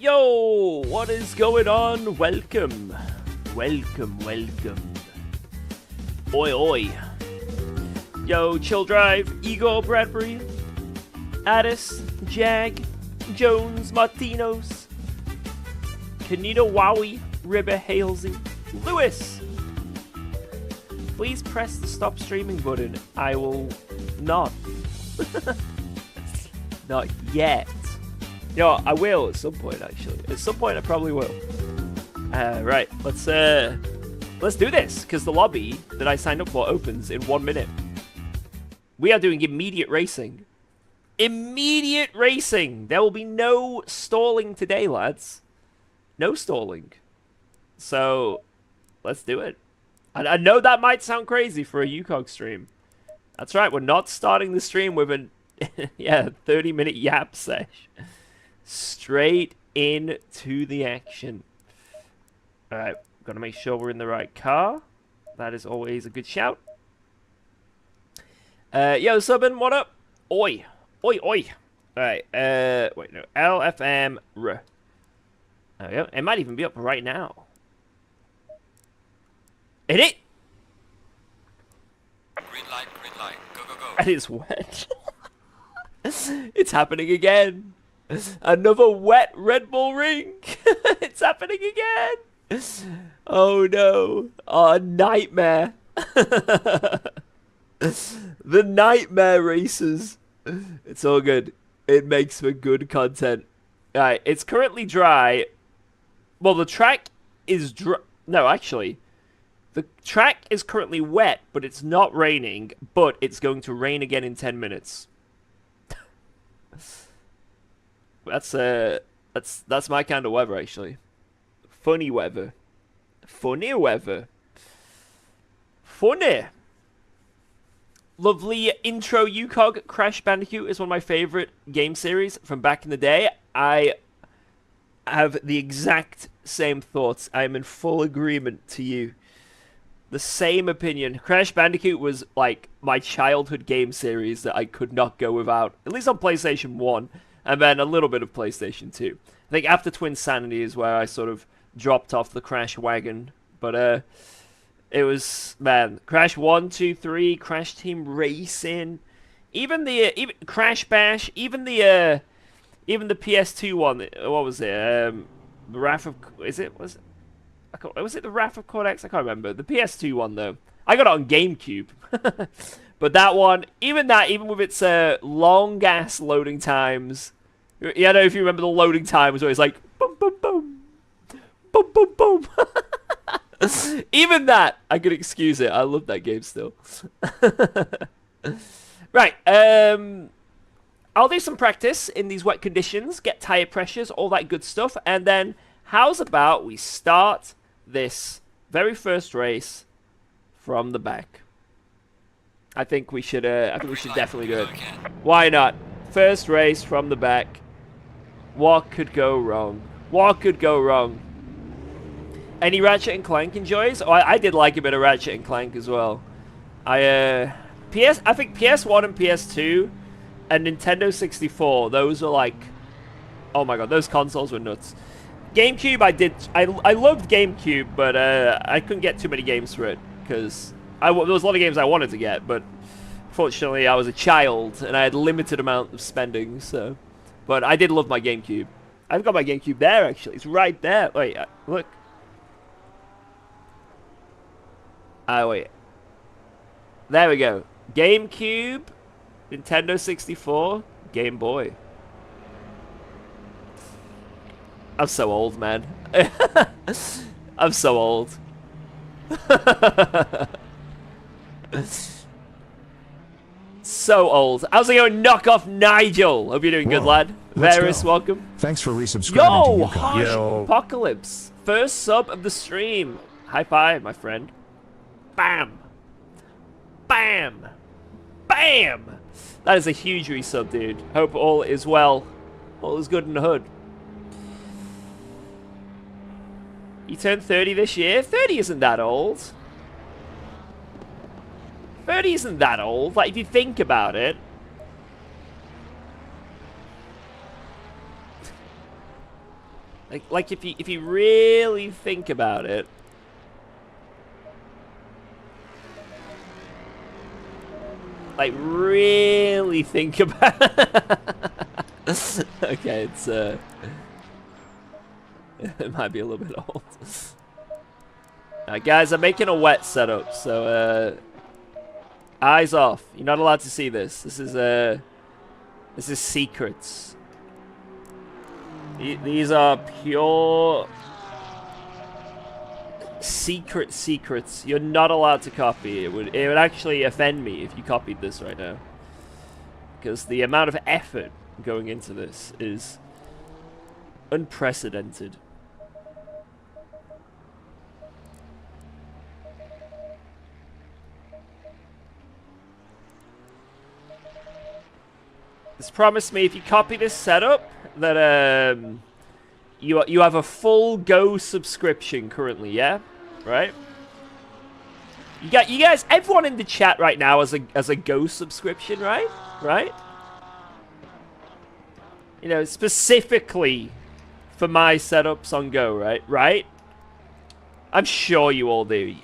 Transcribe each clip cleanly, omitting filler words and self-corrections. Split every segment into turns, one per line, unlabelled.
Yo, what is going on? Welcome. Welcome, welcome. Oi, oi. Yo, Chill Drive, Igor Bradbury, Addis, Jag, Jones, Martinos, Kanita Wowie, Ribber Halsey, Lewis. Please press the stop streaming button. I will not. Not yet. Yo, I will at some point, actually. At some point, I probably will. Right, let's do this, because the lobby that I signed up for opens in 1 minute. We are doing immediate racing. Immediate racing! There will be no stalling today, lads. No stalling. So, let's do it. I know that might sound crazy for a UKOG stream. That's right, we're not starting the stream with a 30-minute yap sesh. Straight into the action. Alright, gotta make sure we're in the right car. That is always a good shout. Yo, Subin, what up? Oi. Oi, oi. Alright, wait, no. LFM. There we go. It might even be up right now. Hit it!
Green light, go, go, go.
And it's wet. It's happening again. Another wet Red Bull ring. It's happening again. Oh no. Oh, nightmare. The nightmare races. It's all good. It makes for good content. Alright, it's currently dry. Well, the track is dry. No, actually. The track is currently wet, but it's not raining. But it's going to rain again in 10 minutes. That's my kind of weather, actually. Funny weather. Funny weather. Funny. Lovely intro UKOG. Crash Bandicoot is one of my favorite game series from back in the day. I have the exact same thoughts. I am in full agreement to you. The same opinion. Crash Bandicoot was like my childhood game series that I could not go without. At least on PlayStation 1. And then a little bit of PlayStation 2. I think after Twin Sanity is where I sort of dropped off the Crash wagon. But it was, man, Crash 1, 2, 3, Crash Team Racing, even Crash Bash, even the PS2 one. What was it? The Wrath of, was it the Wrath of Cortex? I can't remember. The PS2 one though. I got it on GameCube. But that one, even with its long ass loading times. Yeah, I don't know if you remember the loading times where it's like boom, boom, boom, boom, boom, boom. Even that, I could excuse it. I love that game still. Right, I'll do some practice in these wet conditions, get tire pressures, all that good stuff, and then how's about we start this very first race from the back? I think we should definitely do it. Why not? First race from the back. What could go wrong? What could go wrong? Any Ratchet and Clank enjoys? Oh, I did like a bit of Ratchet and Clank as well. I think PS1 and PS2 and Nintendo 64, those are like, oh my god, those consoles were nuts. GameCube, I loved GameCube, but I couldn't get too many games for it because there was a lot of games I wanted to get, but fortunately I was a child and I had limited amount of spending, so. But I did love my GameCube. I've got my GameCube there, actually. It's right there. Wait, look. Wait. There we go. GameCube, Nintendo 64, Game Boy. I'm so old, man. I'm so old. So old. How's it going? Knock off Nigel. Hope you're doing good, lad. Varus, welcome.
Thanks for resubscribing
Yo,
to
Harsh Apocalypse. First sub of the stream. High five, my friend. Bam. Bam. Bam. That is a huge resub, dude. Hope all is well. All is good in the hood. You turned 30 this year? 30 isn't that old. 30 isn't that old. Like, if you think about it. Like if you really think about it. Like, really think about it. Okay, it's, it might be a little bit old. Guys, I'm making a wet setup, so, eyes off. You're not allowed to see this. This is secrets. These are pure secrets. You're not allowed to copy. It would actually offend me if you copied this right now, because the amount of effort going into this is unprecedented. Just promise me if you copy this setup that you have a full Go subscription currently, yeah? Right? You guys, everyone in the chat right now has a Go subscription, right? Right? You know, specifically for my setups on Go, right? Right? I'm sure you all do.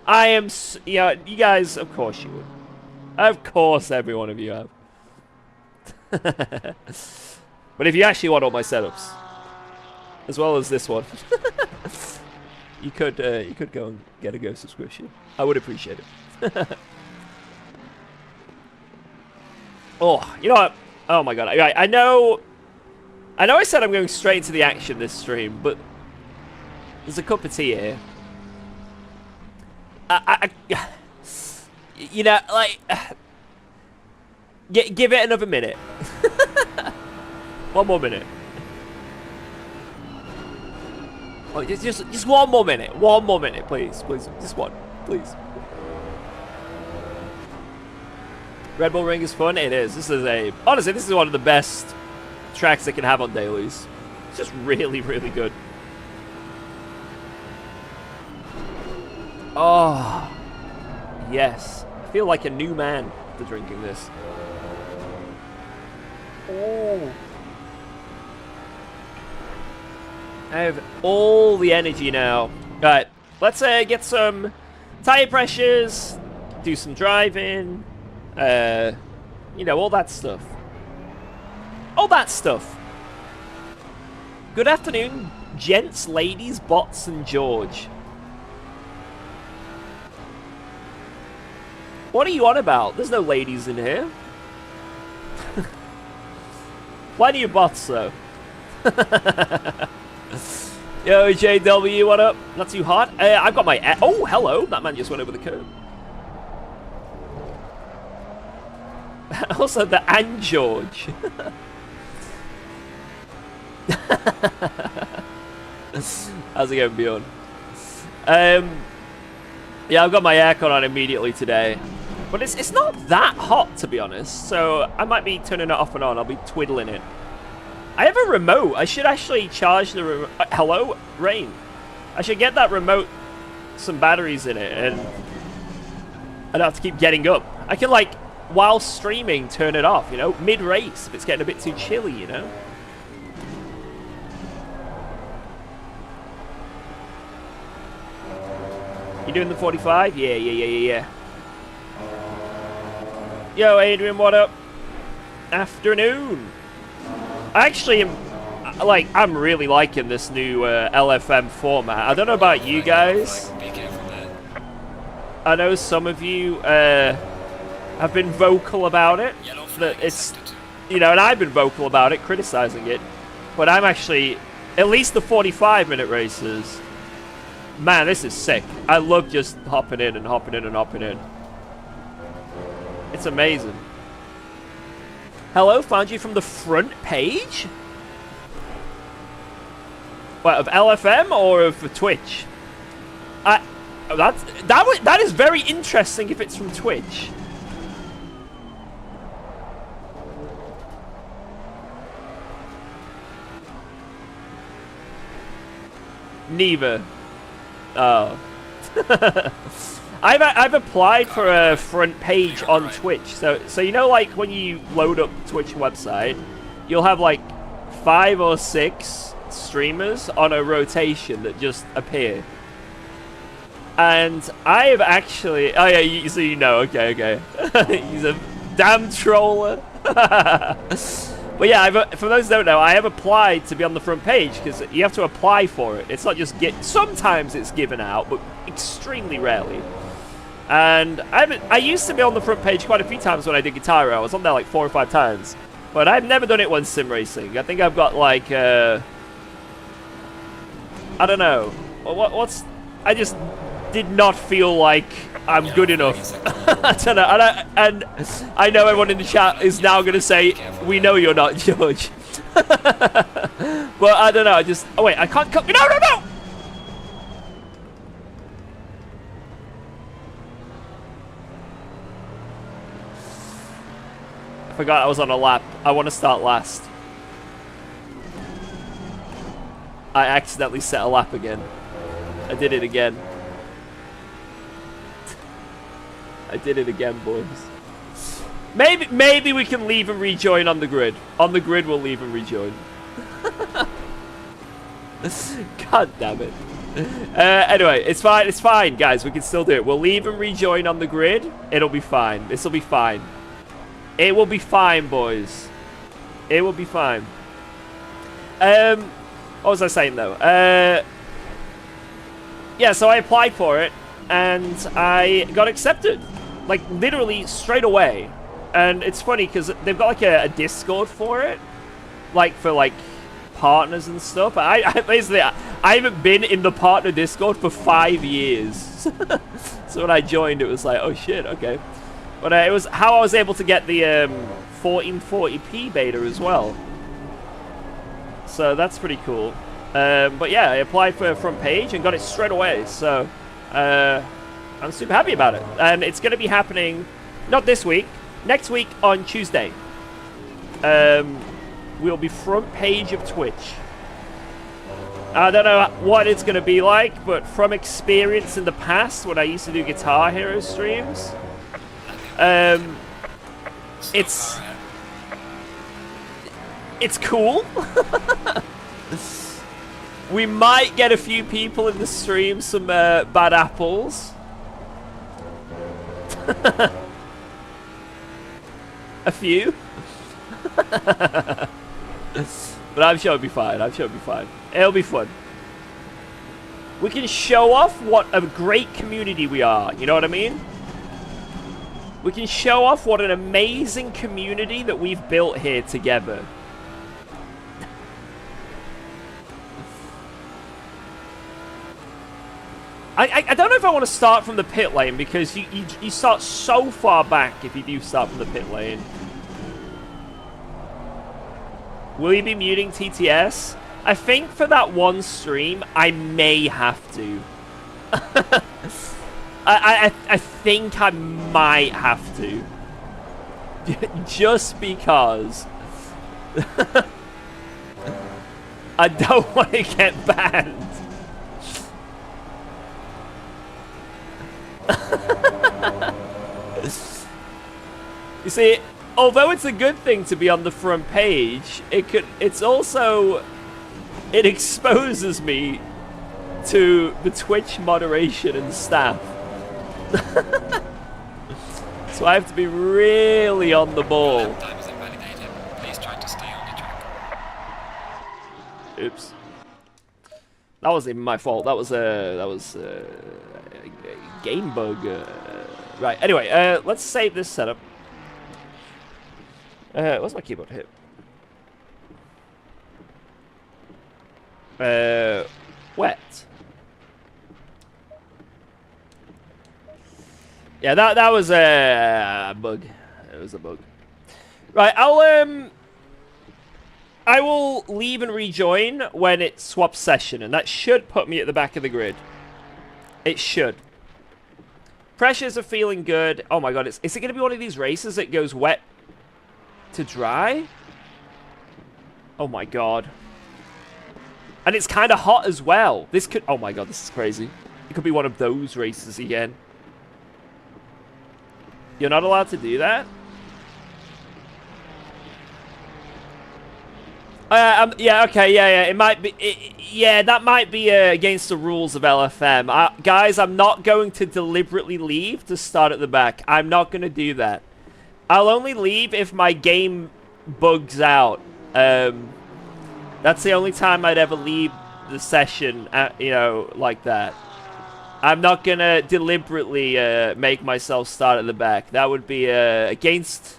I am, you guys, of course you would. Of course every one of you have. But if you actually want all my setups, as well as this one, you could go and get a Go subscription. I would appreciate it. Oh, you know what? Oh my god! I know I said I'm going straight into the action this stream, but there's a cup of tea here. You know, like, give it another minute. One more minute. Oh, just one more minute. One more minute, please. Please. Just one. Please. Red Bull Ring is fun. It is. Honestly, this is one of the best tracks they can have on dailies. It's just really, really good. Oh. Yes. I feel like a new man after drinking this. Oh. I have all the energy now. Alright, let's get some tire pressures, do some driving, you know, all that stuff. All that stuff. Good afternoon, gents, ladies, bots, and George. What are you on about? There's no ladies in here. Plenty of bots, though. Yo, JW, what up? Not too hot. I've got my... Oh, hello. That man just went over the curb. Also, the and George. How's it going, Bjorn? Yeah, I've got my aircon on immediately today. But it's not that hot, to be honest. So I might be turning it off and on. I'll be twiddling it. I have a remote. I should actually charge the remote. Hello? Rain. I should get that remote some batteries in it, and I don't have to keep getting up. I can, like, while streaming, turn it off, you know? Mid-race, if it's getting a bit too chilly, you know? You doing the 45? Yeah. Yo, Adrian, what up? Afternoon. I actually am, like, I'm really liking this new LFM format. I don't know about you guys. I know some of you have been vocal about it. That it's, you know, and I've been vocal about it, criticizing it. But I'm actually, at least the 45-minute races, man, this is sick. I love just hopping in and hopping in and hopping in. It's amazing. Hello, found you from the front page? What, of LFM or of Twitch? That is very interesting if it's from Twitch. Neither. Oh. I've applied for a front page on Twitch. So you know, like when you load up the Twitch website, you'll have like 5 or 6 streamers on a rotation that just appear. And I have actually... Oh, yeah, so you know. Okay, okay. He's a damn troller. But yeah, for those who don't know, I have applied to be on the front page because you have to apply for it. It's not just sometimes it's given out, but extremely rarely. And I used to be on the front page quite a few times when I did Guitar Hero. I was on there like 4 or 5 times. But I've never done it when sim racing. I think I've got like... I don't know. What's... I just did not feel like I'm good enough. I don't know. And I know everyone in the chat is now going to say, we know you're not, George. But I don't know. I just... Oh, wait. I can't... No, no, no! I forgot I was on a lap. I want to start last. I accidentally set a lap again. I did it again. I did it again, boys. Maybe we can leave and rejoin on the grid. On the grid, we'll leave and rejoin. God damn it. Anyway, it's fine. It's fine, guys. We can still do it. We'll leave and rejoin on the grid. It'll be fine. This will be fine. It will be fine, boys. It will be fine. What was I saying, though? Yeah, so I applied for it, and I got accepted. Like, literally straight away. And it's funny, because they've got, like, a Discord for it. Like, for, like, partners and stuff. Basically, I haven't been in the partner Discord for 5 years. So when I joined, it was like, oh, shit, okay. But it was how I was able to get the 1440p beta as well. So that's pretty cool. But yeah, I applied for a front page and got it straight away. So I'm super happy about it. And it's going to be happening, not this week, next week on Tuesday. We'll be front page of Twitch. I don't know what it's going to be like, but from experience in the past when I used to do Guitar Hero streams... It's cool. We might get a few people in the stream, some bad apples. A few. But I'm sure it'll be fine. I'm sure it'll be fine. It'll be fun. We can show off what a great community we are. You know what I mean? We can show off what an amazing community that we've built here together. I don't know if I want to start from the pit lane, because you start so far back if you do start from the pit lane. Will you be muting TTS? I think for that one stream, I may have to. I think I might have to. Just because. I don't want to get banned. You see, although it's a good thing to be on the front page, it's also... It exposes me to the Twitch moderation and staff. So I have to be really on the ball.
Time is invalidated. Please try to stay on the track.
Oops. That wasn't even my fault. That was a game bug. Right. Anyway, let's save this setup. What's my keyboard hit? Wet. Yeah, that was a bug. It was a bug. Right, I will leave and rejoin when it swaps session, and that should put me at the back of the grid. It should. Pressures are feeling good. Oh my god, is it going to be one of these races that goes wet to dry? Oh my god. And it's kind of hot as well. This could... Oh my god, this is crazy. It could be one of those races again. You're not allowed to do that? Yeah, okay, yeah. It might be... yeah, that might be against the rules of LFM. Guys, I'm not going to deliberately leave to start at the back. I'm not going to do that. I'll only leave if my game bugs out. That's the only time I'd ever leave the session, you know, like that. I'm not going to deliberately make myself start at the back. That would be against...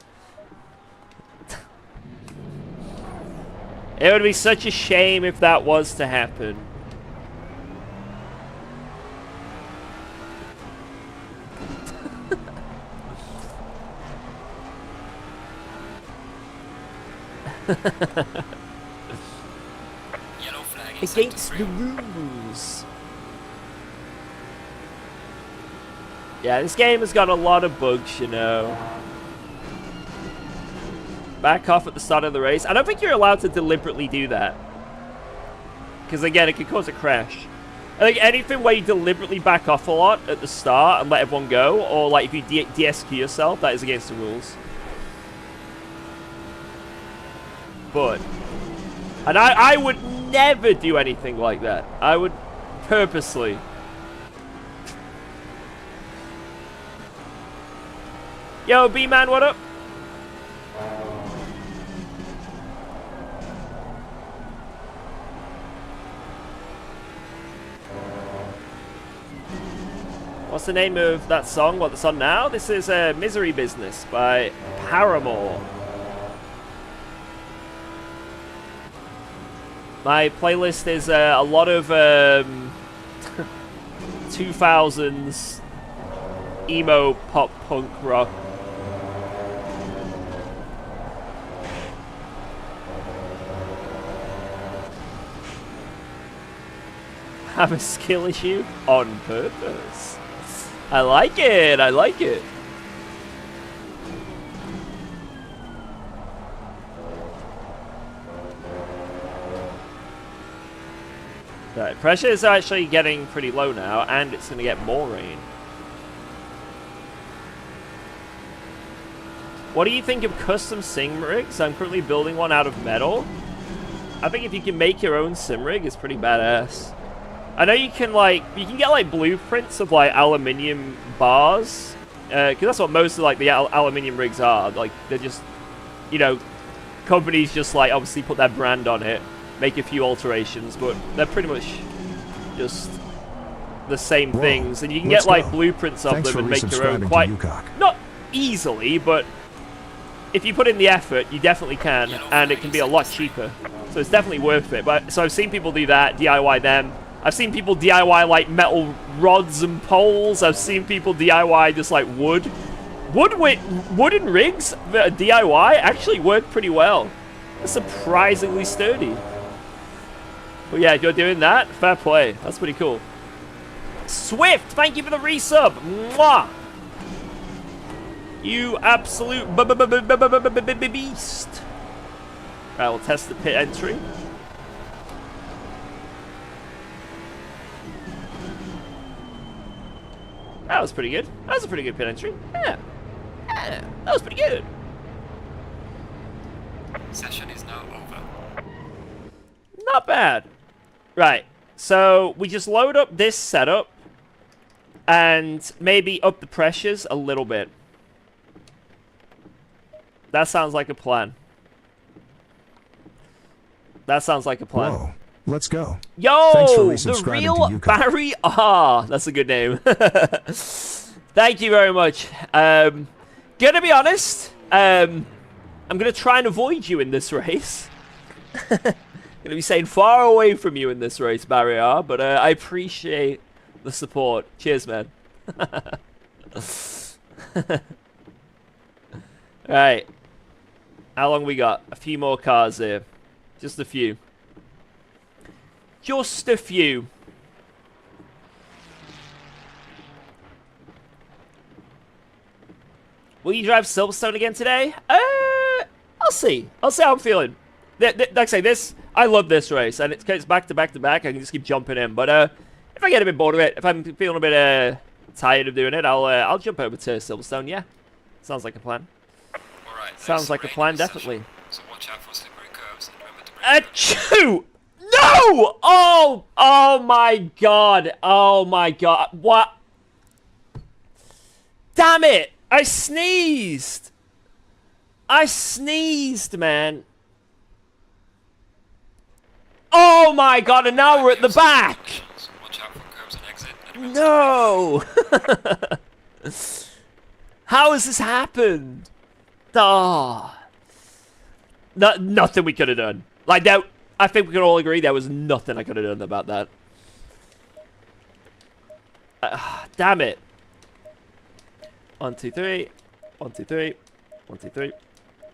It would be such a shame if that was to happen.
Yellow flag in
Against
sector
the
3.
rules. Yeah, this game has got a lot of bugs, you know. Back off at the start of the race. I don't think you're allowed to deliberately do that. Because, again, it could cause a crash. I think anything where you deliberately back off a lot at the start and let everyone go, or, like, if you DSQ yourself, that is against the rules. But... And I would never do anything like that. I would purposely... Yo, B-Man, what up? What's the name of that song? What, that's on now? This is Misery Business by Paramore. My playlist is a lot of 2000s emo pop punk rock. Have a skill issue on purpose. I like it. I like it. Right, pressure is actually getting pretty low now, and it's going to get more rain. What do you think of custom sim rigs? I'm currently building one out of metal. I think if you can make your own sim rig, it's pretty badass. I know you can get like blueprints of like aluminium bars, because that's what most of like the aluminium rigs are. Like they're just, you know, companies just like obviously put their brand on it, make a few alterations, but they're pretty much just the same things. And you can get like blueprints of them and make your own quite not easily, but if you put in the effort, you definitely can, and it can be a lot cheaper. So it's definitely worth it. But so I've seen people do that, DIY them. I've seen people DIY like metal rods and poles. I've seen people DIY just like wooden rigs. DIY actually work pretty well. They're surprisingly sturdy. But yeah, if you're doing that, fair play. That's pretty cool. Swift, thank you for the resub. Mwah. You absolute beast. Right, we'll test the pit entry. That was pretty good. That was a pretty good pit entry. Yeah. Yeah, that was pretty good.
Session is now over.
Not bad. Right. So we just load up this setup and maybe up the pressures a little bit. That sounds like a plan. That sounds like a plan.
Whoa. Let's go.
Yo, the real Barry R. That's a good name. Thank you very much. Gonna be honest, I'm gonna try and avoid you in this race. Gonna be staying far away from you in this race, Barry R. But I appreciate the support. Cheers, man. Alright. How long we got? A few more cars here. Just a few. Just a few. Will you drive Silverstone again today? I'll see. I'll see how I'm feeling. Like I say, I love this race, and it's back to back to back. I can just keep jumping in. But if I get a bit bored of it, if I'm feeling a bit tired of doing it, I'll jump over to Silverstone. Yeah, sounds like a plan.
Alright,
Sounds like a plan, definitely.
So watch out for slippery curves and remember to
Achoo! No! Oh my god. Oh my god. What? Damn it! I sneezed! I sneezed, man. Oh my god, and now we're at the back!
Watch out for curbs and exit.
No! How has this happened? Oh. Nothing we could have done. Like, that, I think we can all agree there was nothing I could have done about that. Damn it. 1, 2, 3. 1, 2, 3. 1, 2, 3.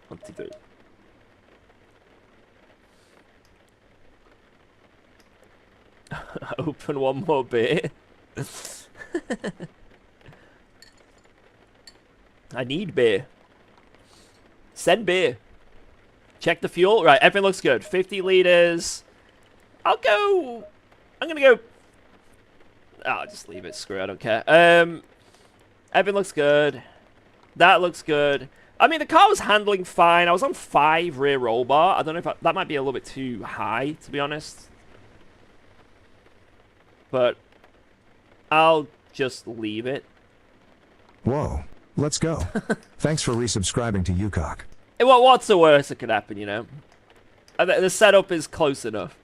1, 2, 3. Open one more beer. I need beer. Send beer. Check the fuel. Right, everything looks good. 50 liters. I'm gonna go. Oh, I'll just leave it. Screw it. I don't care. Everything looks good. That looks good. I mean, the car was handling fine. I was on 5 rear roll bar. I don't know if that might be a little bit too high, to be honest. But I'll just leave it.
Whoa, let's go. Thanks for resubscribing to UKOG.
Well, what's the worst that could happen, you know? The setup is close enough.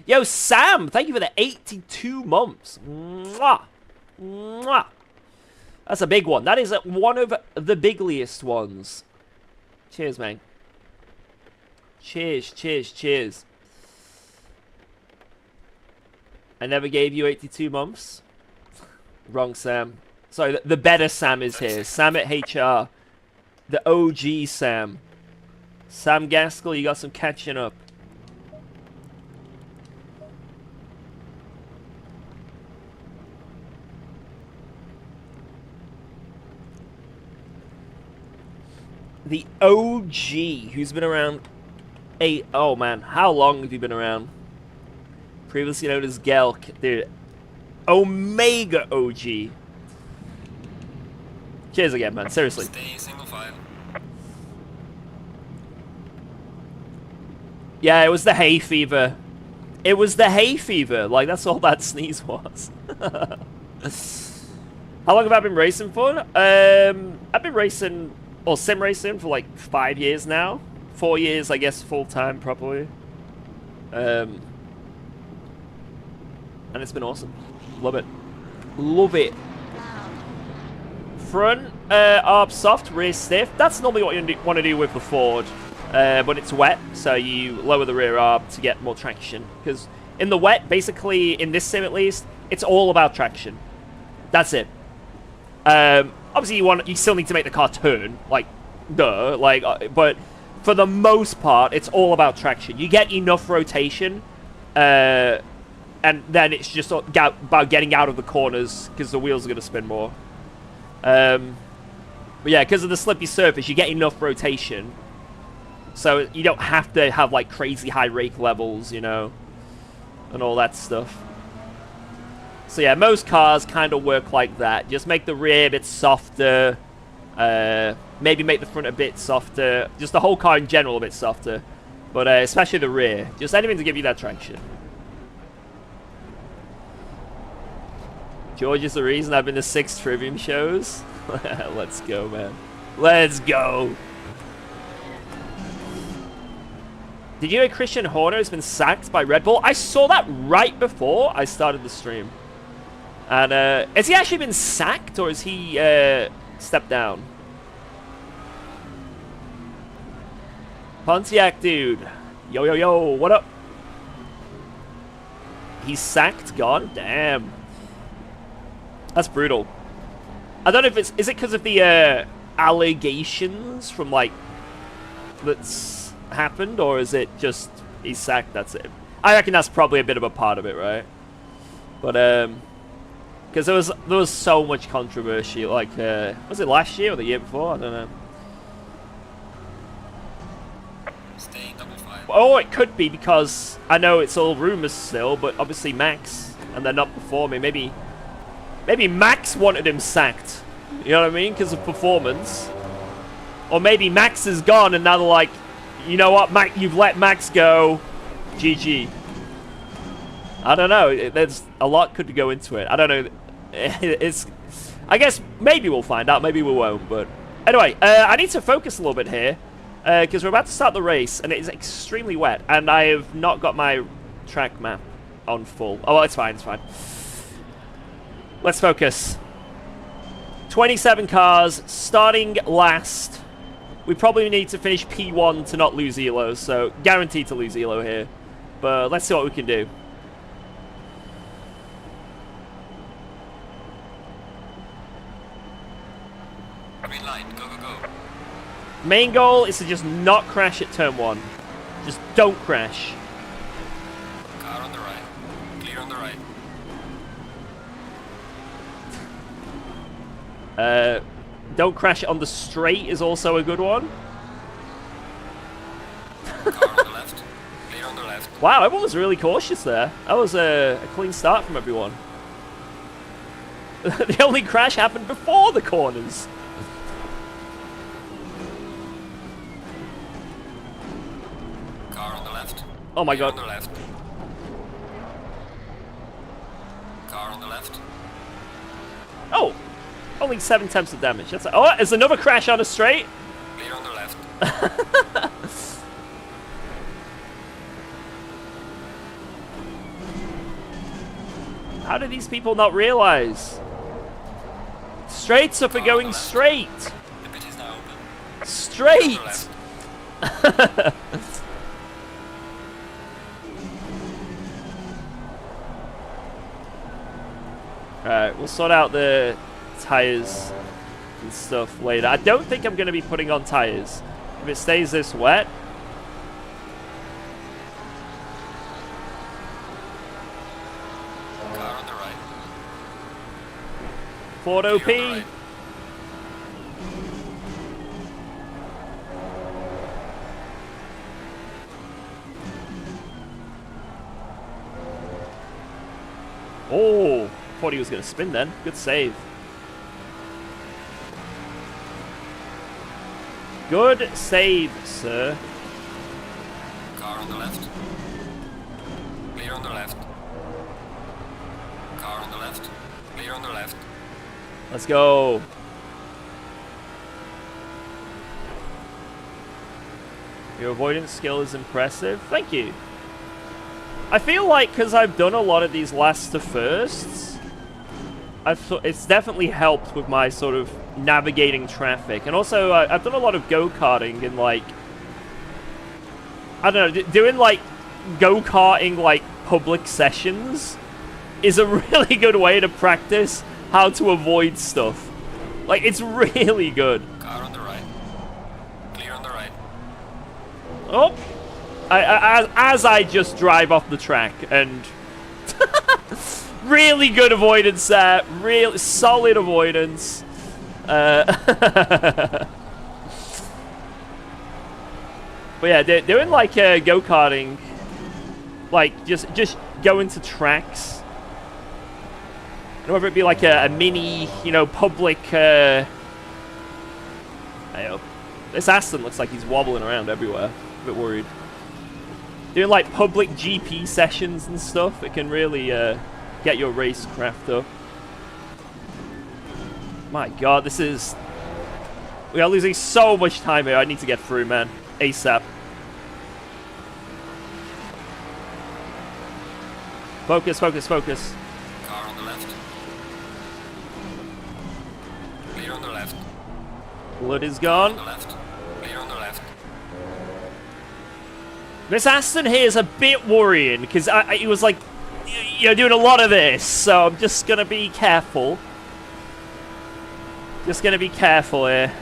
Yo, Sam, thank you for the 82 months. Mwah. Mwah. That's a big one. That is one of the bigliest ones. Cheers, man. Cheers, cheers, cheers. I never gave you 82 months. Wrong, Sam. Sorry, the better Sam is here. Sam at HR. The OG Sam. Sam Gaskell, you got some catching up. The OG, who's been around oh man, how long have you been around? Previously known as Gelk, dude. Omega OG. Cheers again, man, seriously.
Stay single file.
Yeah, it was the hay fever. It was the hay fever, like that's all that sneeze was. How long have I been racing for? I've been racing, or sim racing for like 5 years now. 4 years, I guess, full time properly. And it's been awesome. Love it. Love it. Front arb soft, rear stiff. That's normally what you want to do with the Ford. But it's wet, so you lower the rear arb to get more traction. Because in the wet, basically, in this sim at least, it's all about traction. That's it. Obviously, you still need to make the car turn, like, duh, like, but for the most part, it's all about traction. You get enough rotation, and then it's just about getting out of the corners, because the wheels are going to spin more. But yeah, because of the slippy surface, you get enough rotation, so you don't have to have, like, crazy high rake levels, you know, and all that stuff. So yeah, most cars kind of work like that. Just make the rear a bit softer. Maybe make the front a bit softer. Just the whole car in general a bit softer. But especially the rear. Just anything to give you that traction. George is the reason I've been to 6 Trivium shows. Let's go, man. Let's go. Did you know Christian Horner has been sacked by Red Bull? I saw that right before I started the stream. And has he actually been sacked, or has he stepped down? Pontiac dude. Yo, yo, yo, what up? He's sacked, gone? Damn. That's brutal. I don't know if is it because of the allegations from, like, that's happened, or is it just he's sacked, that's it? I reckon that's probably a bit of a part of it, right? But, because there was so much controversy, like, was it last year or the year before? I don't know.
Stay double file.
Oh, it could be, because I know it's all rumors still, but obviously Max, and they're not performing. Maybe Max wanted him sacked. You know what I mean? Because of performance. Or maybe Max is gone, and now they're like, you know what, Max, you've let Max go. GG. I don't know. There's a lot could go into it. I don't know. It's. I guess maybe we'll find out. Maybe we won't. But anyway, I need to focus a little bit here because we're about to start the race, and it is extremely wet, and I have not got my track map on full. Oh, well, it's fine. It's fine. Let's focus. 27 cars, starting last. We probably need to finish P1 to not lose Elo, so guaranteed to lose Elo here. But let's see what we can do.
Green light, go, go, go.
Main goal is to just not crash at turn 1. Just don't crash.
Car on the right. Clear on the right.
Don't crash on the straight is also a good one.
Car on the left. Clear on the left.
Wow, everyone was really cautious there. That was a clean start from everyone. The only crash happened before the corners.
Car on the left.
Oh my
Clear
god.
on the left. Car on the left.
Oh! Only 7 tenths of damage. That's oh, there's another crash on a straight.
Clear on the left.
How do these people not realize? Straights up are going straight.
The pit is now open.
Straight.
Left.
Alright, we'll sort out the tires and stuff later. I don't think I'm going to be putting on tires if it stays this wet.
Car on the right.
Ford OP.
Clear on the right.
Oh, thought he was going to spin then. Good save. Good save, sir.
Car on the left. Clear on the left. Car on the left. Clear on the left.
Let's go. Your avoidance skill is impressive. Thank you. I feel like because I've done a lot of these last to firsts, it's definitely helped with my sort of navigating traffic. And also, I've done a lot of go-karting and, like, I don't know, doing, like, go-karting, like, public sessions is a really good way to practice how to avoid stuff. Like, it's really good.
Car on the right. Clear on the right.
Oh! As I just drive off the track, and really good avoidance there, really solid avoidance. But yeah, doing like go-karting, like just going to tracks, and whether it be like a mini, you know, public. I hope this Aston looks like he's wobbling around everywhere. A bit worried. Doing like public GP sessions and stuff, it can really get your racecraft up. My god, this is... We are losing so much time here. I need to get through, man. ASAP. Focus, focus, focus.
Car on the left. Clear on the left.
Blood is
On
gone.
the left. Clear on the left.
This Aston here is a bit worrying, because he was like, you know, doing a lot of this, so I'm just going to be careful. Just going to be careful here.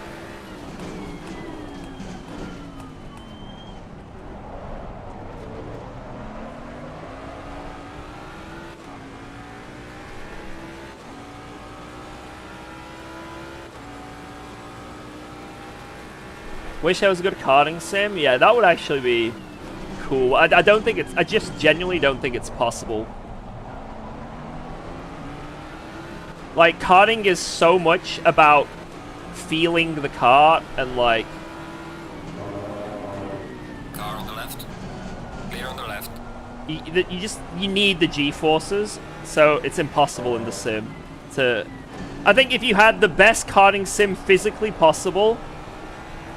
Wish I was a good karting sim. Yeah, that would actually be cool. I don't think it's... I just genuinely don't think it's possible. Like, karting is so much about feeling the kart and, like...
Car on the left. Clear on the left.
you need the G-forces, so it's impossible in the sim to... I think if you had the best karting sim physically possible,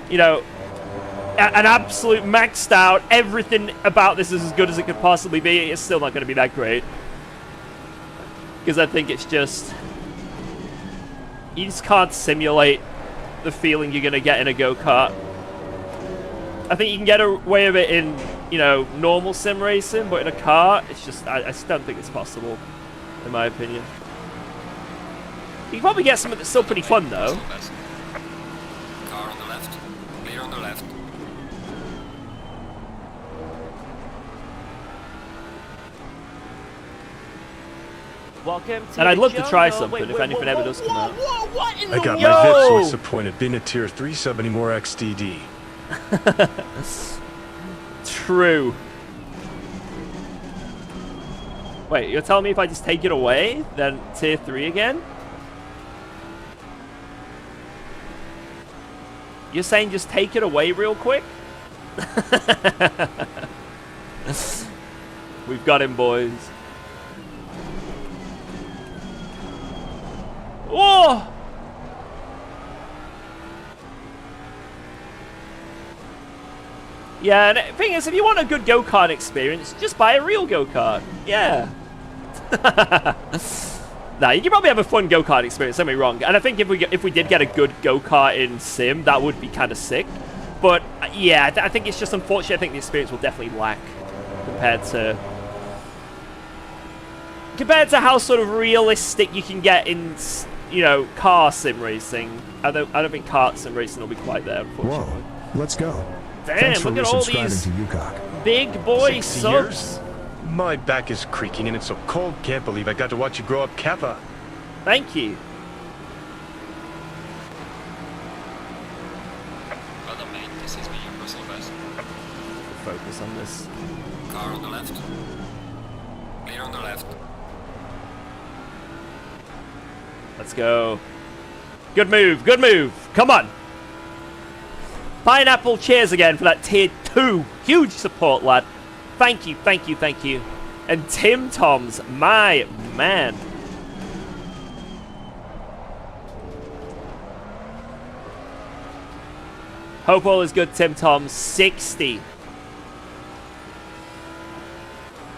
you know, an absolute maxed out, everything about this is as good as it could possibly be, it's still not going to be that great. Because I think it's just... You just can't simulate the feeling you're going to get in a go-kart. I think you can get away with it in, you know, normal sim racing, but in a car, it's just... I just don't think it's possible, in my opinion. You can probably get something that's still pretty fun, though.
Car on the left. Clear on the left.
Welcome to and I'd love to try something if anything ever does come out.
What in I got my VIP, so what's the point of being a tier 3 sub anymore XDD?
True. Wait, you're telling me if I just take it away, then tier 3 again? You're saying just take it away real quick? We've got him, boys. Oh! Yeah, and the thing is, if you want a good go-kart experience, just buy a real go-kart. Yeah. Nah, you can probably have a fun go-kart experience, don't get me wrong. And I think if we did get a good go-kart in sim, that would be kind of sick. But yeah, I think it's just unfortunate. I think the experience will definitely lack compared to how sort of realistic you can get in, you know, car sim racing. I don't think kart sim racing will be quite there, unfortunately.
Whoa, let's go.
Damn, look at all these big boy subs.
My back is creaking and it's so cold. Can't believe I got to watch you grow up, Kappa.
Thank you.
Well done, mate. This is me, your personal best.
Focus on this.
Car on the left. Clear on the left.
Let's go. Good move, good move. Come on. Pineapple cheers again for that tier 2. Huge support, lad. Thank you, thank you, thank you. And Tim Toms, my man. Hope all is good, Tim Toms. 60.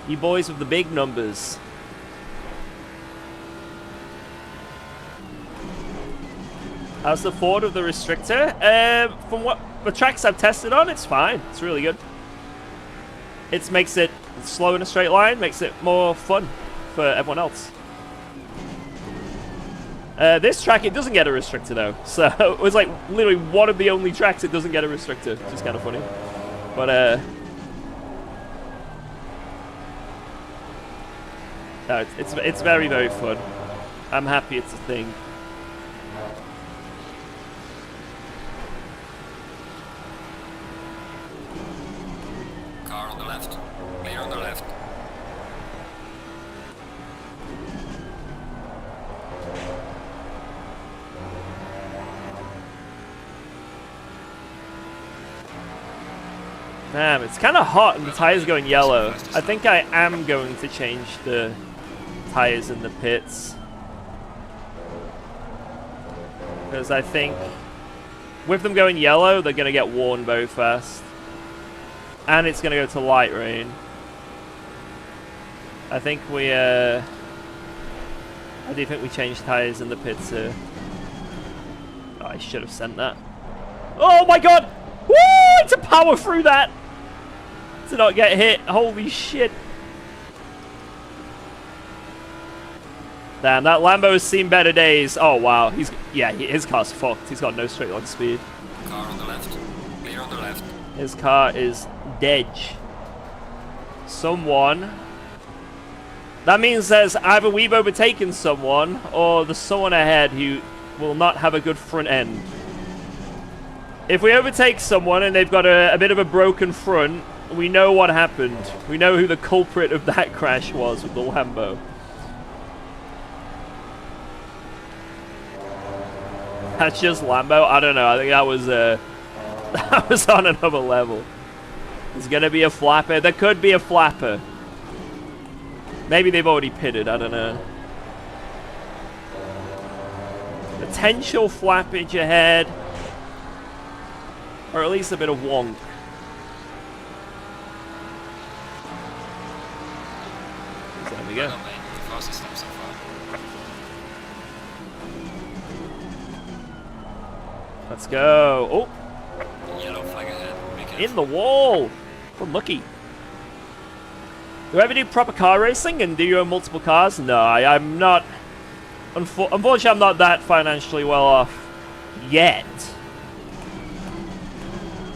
You boys with the big numbers. How's the Ford of the restrictor? From what the tracks I've tested on, it's fine. It's really good. It makes it slow in a straight line, makes it more fun for everyone else. This track, it doesn't get a restrictor though. So it was like literally one of the only tracks it doesn't get a restrictor, which is kind of funny. But no, it's very, very fun. I'm happy it's a thing.
Car on the left. Clear on the left.
Damn, it's kind of hot and the tires going yellow. I think I am going to change the tires in the pits. Because I think with them going yellow, they're going to get worn very fast. And it's going to go to light rain. I think we, I do think we changed tires in the pits here. Oh, I should have sent that. Oh my god! Woo! To power through that! To not get hit. Holy shit. Damn, that Lambo's seen better days. Oh wow, his car's fucked. He's got no straight line speed.
Car on the left. Clear on the left.
His car is dead. Someone. That means there's either we've overtaken someone or there's someone ahead who will not have a good front end. If we overtake someone and they've got a bit of a broken front, we know what happened. We know who the culprit of that crash was with the Lambo. That's just Lambo? I don't know. I think that was that was on another level. There's gonna be a flapper. There could be a flapper. Maybe they've already pitted, I don't know. Potential flappage ahead. Or at least a bit of wonk. So there we go.
Well, mate, the fastest lap so far.
Let's go. Oh,
Yellow flag ahead. Be careful.
in the wall. Unlucky. Do I ever do proper car racing and do you own multiple cars? No, I'm not. Unfortunately, I'm not that financially well off yet.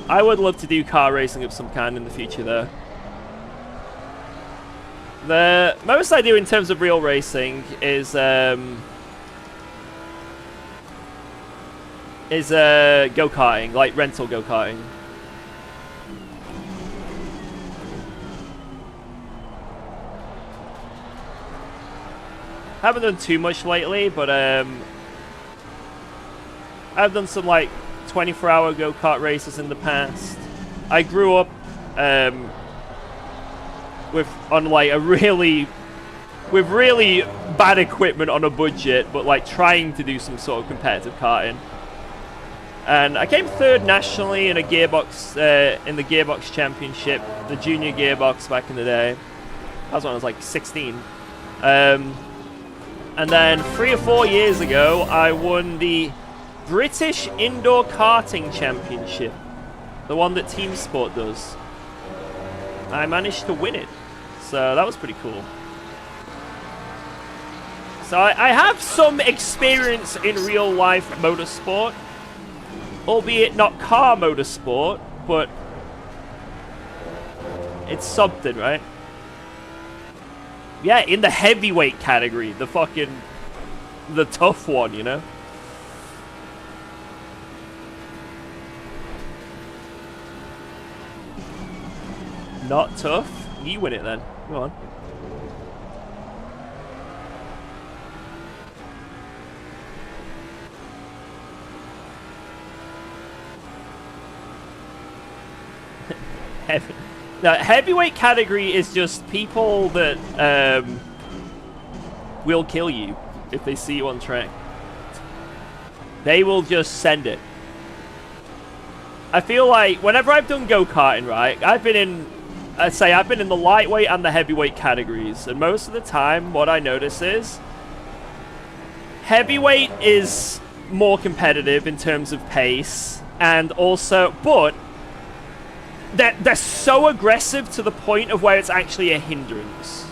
I would love to do car racing of some kind in the future, though. The most I do in terms of real racing is go-karting, like rental go-karting. Haven't done too much lately, but I've done some like 24-hour go-kart races in the past. I grew up with really bad equipment on a budget, but like trying to do some sort of competitive karting. And I came third nationally in a gearbox in the gearbox championship, the junior gearbox back in the day. That was when I was like 16. And then 3 or 4 years ago, I won the British Indoor Karting Championship, the one that Team Sport does. I managed to win it, so that was pretty cool. So I have some experience in real life motorsport, albeit not car motorsport, but it's something, right? Yeah, in the heavyweight category, the tough one, you know? Not tough? You win it then. Go on. Now, heavyweight category is just people that will kill you if they see you on track. They will just send it. I feel like whenever I've done go-karting, right, I've been in the lightweight and the heavyweight categories, and most of the time what I notice is heavyweight is more competitive in terms of pace, and also, but they're so aggressive to the point of where it's actually a hindrance.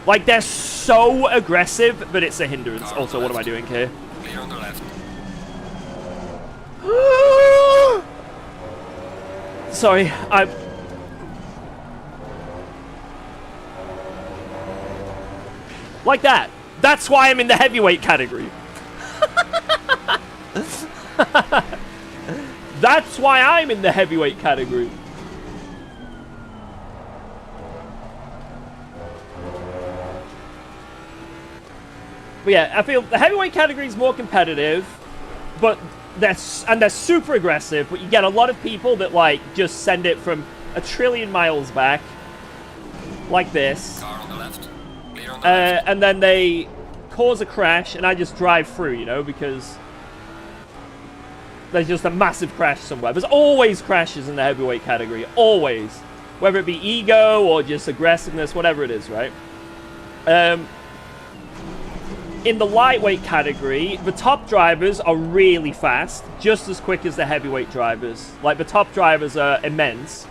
Like, they're so aggressive, but it's a hindrance. Also, what am I doing here?
Clear on the left.
Sorry, like that. That's why I'm in the heavyweight category. That's why I'm in the heavyweight category. But yeah, I feel the heavyweight category is more competitive, but they're super aggressive. But you get a lot of people that like just send it from 1 trillion miles back, like this.
Car on the left. Clear on the left.
And then they cause a crash, and I just drive through, you know, because there's just a massive crash somewhere. There's always crashes in the heavyweight category, always. Whether it be ego or just aggressiveness, whatever it is, right? In the lightweight category, the top drivers are really fast, just as quick as the heavyweight drivers. Like, the top drivers are immense.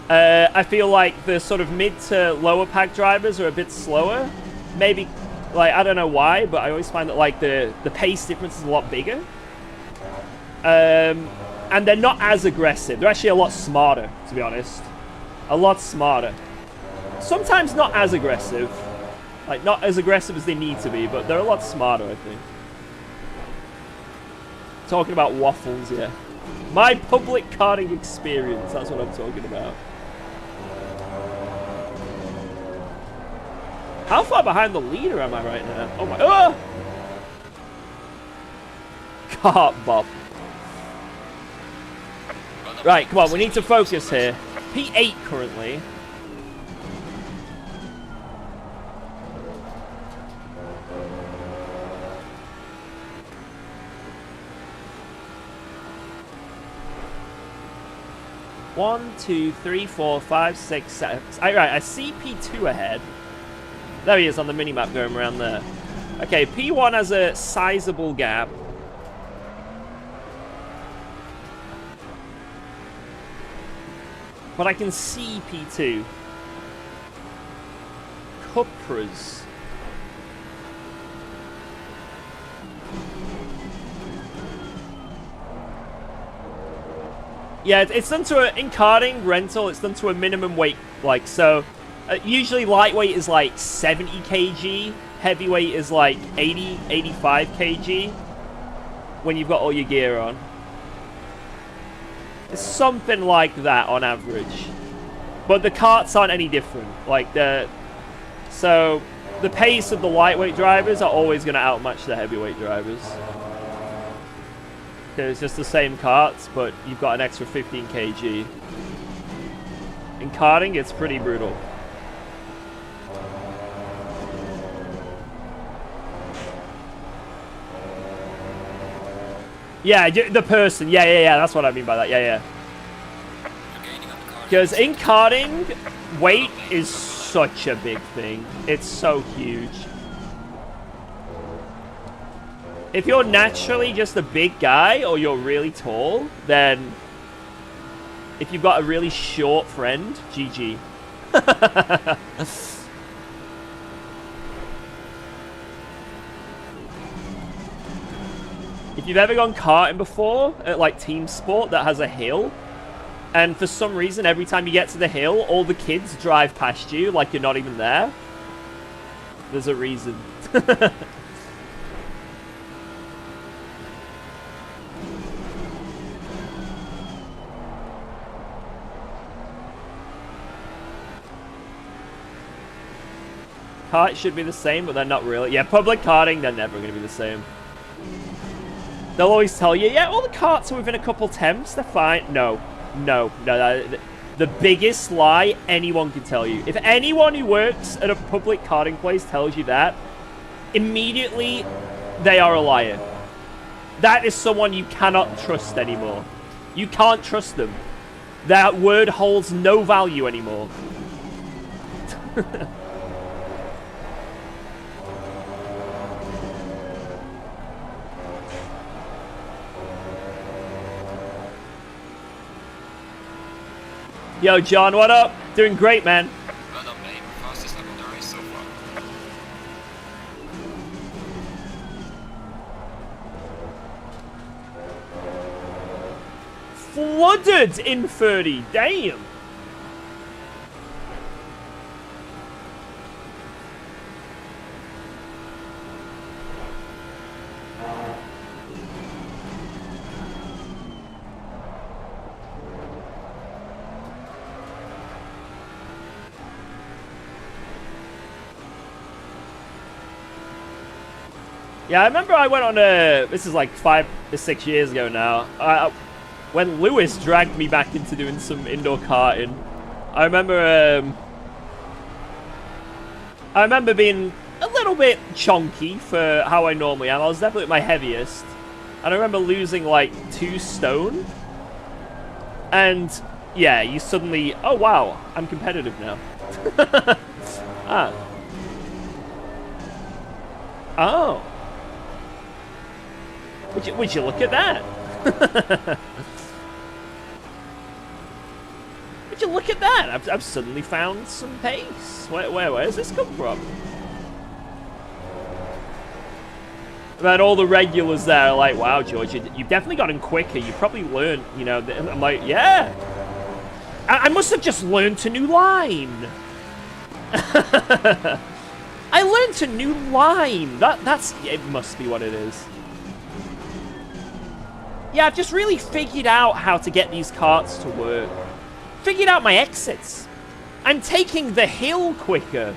I feel like the sort of mid to lower pack drivers are a bit slower. Maybe, like, I don't know why, but I always find that, like, the pace difference is a lot bigger. And they're not as aggressive. They're actually a lot smarter, to be honest. A lot smarter. Sometimes not as aggressive. Like, not as aggressive as they need to be, but they're a lot smarter, I think. Talking about waffles, yeah. My public karting experience, that's what I'm talking about. How far behind the leader am I right now? Oh my... Oh! Cart bop. Right, come on, we need to focus here. P8 currently. 1, 2, 3, 4, 5, 6, 7. Right, I see P2 ahead. There he is on the minimap going around there. Okay, P1 has a sizable gap. But I can see P2. Cupras. Yeah, it's done to in karting rental. It's done to a minimum weight, like so. Usually lightweight is like 70 kg. Heavyweight is like 80, 85 kg. When you've got all your gear on, it's something like that on average. But the karts aren't any different. Like the pace of the lightweight drivers are always going to outmatch the heavyweight drivers. It's just the same karts, but you've got an extra 15 kg. In karting, it's pretty brutal. Yeah, the person. Yeah. That's what I mean by that. Yeah. Because in karting, weight is such a big thing. It's so huge. If you're naturally just a big guy or you're really tall, then if you've got a really short friend, GG. If you've ever gone karting before at like team sport that has a hill, and for some reason every time you get to the hill, all the kids drive past you like you're not even there, there's a reason. Kart should be the same, but they're not really. Yeah, public karting, they're never going to be the same. They'll always tell you, yeah, all the karts are within a couple temps, they're fine. No. The biggest lie anyone can tell you. If anyone who works at a public karting place tells you that, immediately they are a liar. That is someone you cannot trust anymore. You can't trust them. That word holds no value anymore. Yo, John, what up? Doing great, man.
Well done, mate. Fastest lap of the race so far.
Flooded in 30. Damn. Yeah, I remember I went on a... This is like 5 or 6 years ago now. When Lewis dragged me back into doing some indoor karting. I remember being a little bit chonky for how I normally am. I was definitely at my heaviest. And I remember losing like 2 stone. And yeah, you suddenly... Oh, wow. I'm competitive now. Ah. Oh. Would you look at that? Would you look at that? I've suddenly found some pace. Where's this come from? But all the regulars there are like, wow, George, you've definitely gotten quicker. You probably learned, you know. I'm like, yeah. I must have just learned a new line. I learned a new line. It must be what it is. Yeah, I've just really figured out how to get these karts to work. Figured out my exits. I'm taking the hill quicker.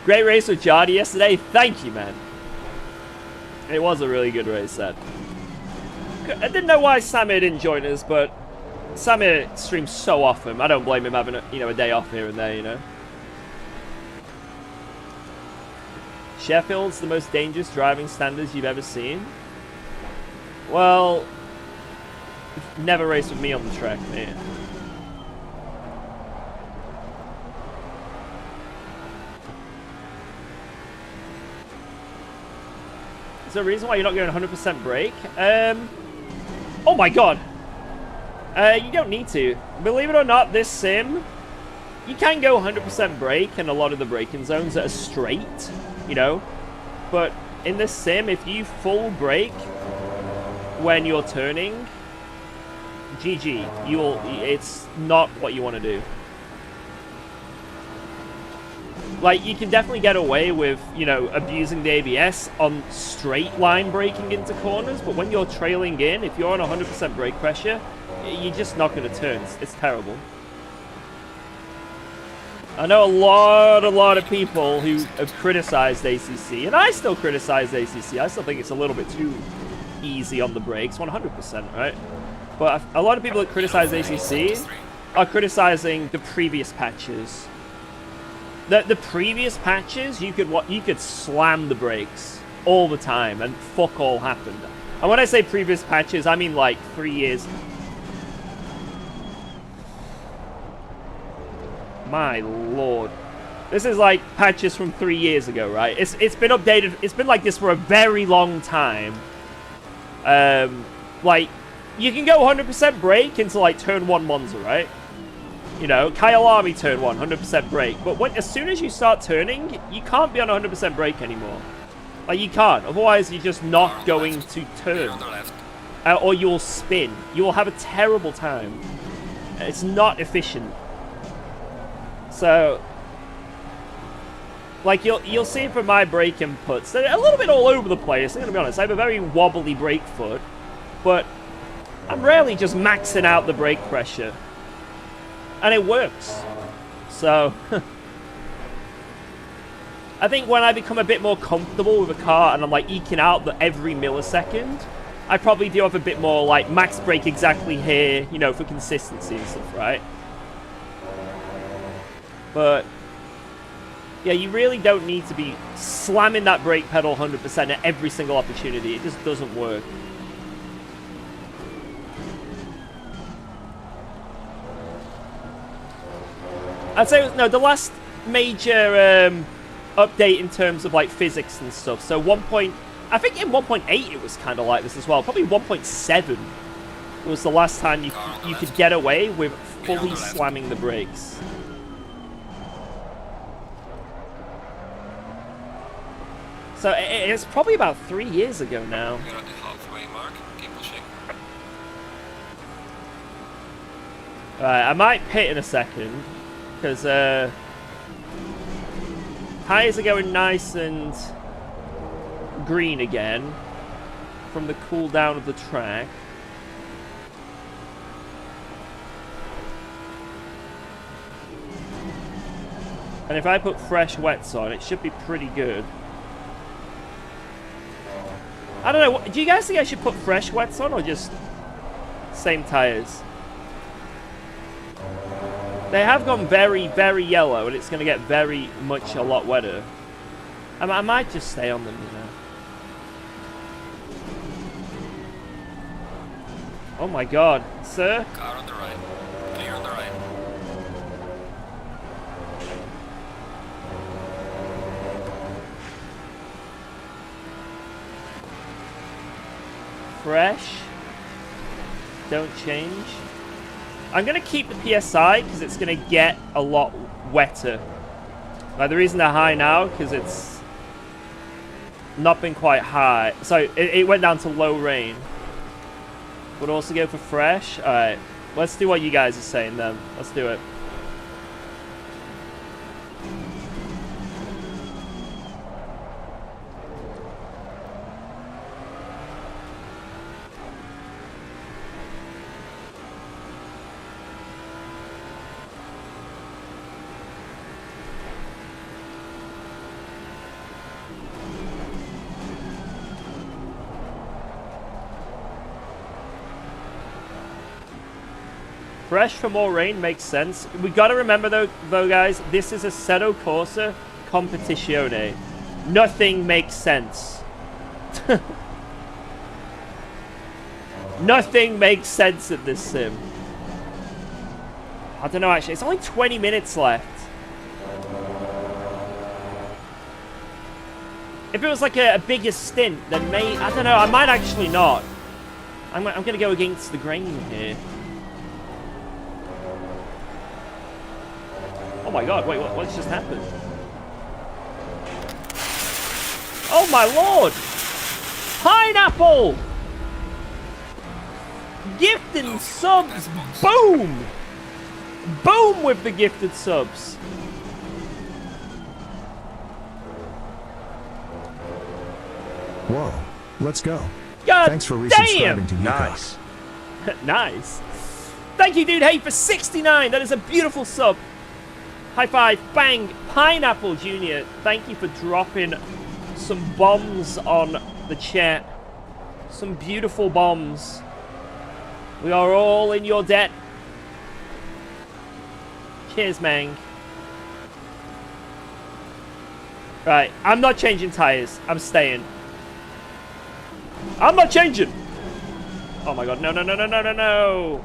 Great race with Jardy yesterday. Thank you, man. It was a really good race, that. I didn't know why Samir didn't join us, but Samir streams so often. I don't blame him having a day off here and there, you know. Sheffield's the most dangerous driving standards you've ever seen. Well, never race with me on the track, man. Is there a reason why you're not going 100% brake? Oh my god. You don't need to. Believe it or not, this sim, you can go 100% brake in a lot of the braking zones that are straight, you know. But in this sim, if you full brake when you're turning, GG. It's not what you want to do. Like, you can definitely get away with, you know, abusing the ABS on straight line braking into corners, but when you're trailing in, if you're on 100% brake pressure, you're just not going to turn. It's terrible. I know a lot of people who have criticized ACC, and I still criticize ACC. I still think it's a little bit too easy on the brakes, 100%, right? But a lot of people that criticize ACC are criticizing the previous patches. The previous patches, you could slam the brakes all the time, and fuck all happened. And when I say previous patches, I mean like 3 years. My lord. This is like patches from 3 years ago, right? It's been updated. It's been like this for a very long time. Like, you can go 100% brake into like turn 1 Monza, right? You know, Kyalami turn 1, 100% brake. But as soon as you start turning, you can't be on 100% brake anymore. Like, you can't. Otherwise, you're just not going to turn. Or you'll spin. You will have a terrible time. It's not efficient. So, like, you'll see from my brake inputs, they're a little bit all over the place. I'm going to be honest. I have a very wobbly brake foot. But I'm rarely just maxing out the brake pressure. And it works. So, I think when I become a bit more comfortable with a car and I'm like eking out every millisecond, I probably do have a bit more like max brake exactly here, you know, for consistency and stuff, right? But yeah, you really don't need to be slamming that brake pedal 100% at every single opportunity. It just doesn't work. I'd say, no, the last major update in terms of, like, physics and stuff. So, I think in 1.8 it was kind of like this as well. Probably 1.7 was the last time you could get away with fully slamming the brakes. So, it's probably about 3 years ago now.
We're at the halfway mark. Keep pushing.
Alright, I might pit in a second. Because tires are going nice and green again from the cool down of the track. And if I put fresh wets on, it should be pretty good. I don't know, do you guys think I should put fresh wets on or just same tires? They have gone very, very yellow, and it's going to get very much a lot wetter. I might just stay on them, you know. Oh my god, sir?
Car on the right. Clear on the right.
Fresh. Don't change. I'm going to keep the PSI because it's going to get a lot wetter. Like, the reason they're high now because it's not been quite high. So it went down to low rain. Would also go for fresh. Alright, let's do what you guys are saying then. Let's do it. Fresh for more rain makes sense. We got to remember though, guys, this is Assetto Corsa Competizione. Nothing makes sense. Nothing makes sense in this sim. I don't know, actually. It's only 20 minutes left. If it was like a bigger stint, then I don't know. I might actually not. I'm going to go against the grain here. Oh my god, wait, what's just happened? Oh my lord! Pineapple! Gifted subs! Boom! Boom with the gifted subs!
Whoa, let's go.
God
Thanks for
damn!
resubscribing to UKOG.
Nice.
Nice. Thank you, dude. Hey, for 69. That is a beautiful sub. High five. Bang. Pineapple Junior. Thank you for dropping some bombs on the chat. Some beautiful bombs. We are all in your debt. Cheers, Mang. Right. I'm not changing tires. I'm staying. I'm not changing. Oh my god. No, no, no, no, no, no, no.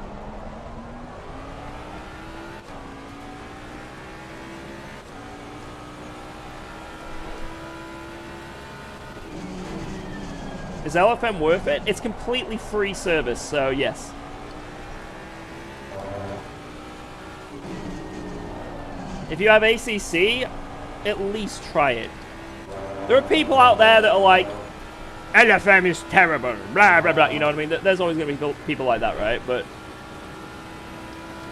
Is LFM worth it? It's completely free service, so yes. If you have ACC, at least try it. There are people out there that are like, LFM is terrible, blah, blah, blah. You know what I mean? There's always going to be people like that, right? But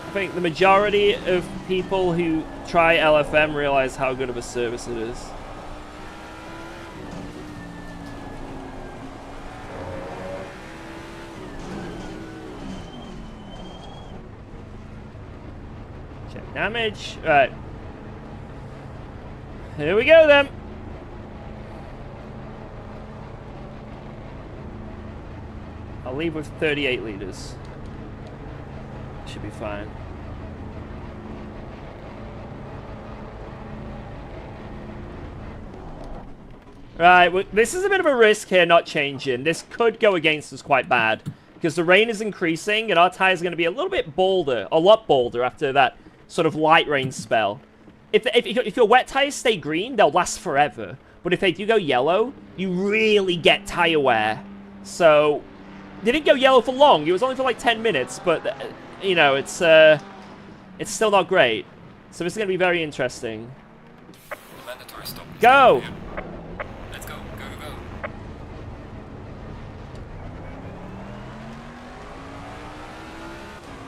I think the majority of people who try LFM realize how good of a service it is. Check damage. All right. Here we go then. I'll leave with 38 liters. Should be fine. Right, well, this is a bit of a risk here not changing. This could go against us quite bad. Because the rain is increasing and our tires are going to be a little bit bolder. A lot bolder after that sort of light rain spell. If your wet tires stay green, they'll last forever. But if they do go yellow, you really get tire wear. So, they didn't go yellow for long. It was only for like 10 minutes. But, you know, it's still not great. So this is going to be very interesting.
Mandatory stop.
Go!
Let's go. Go, go, go.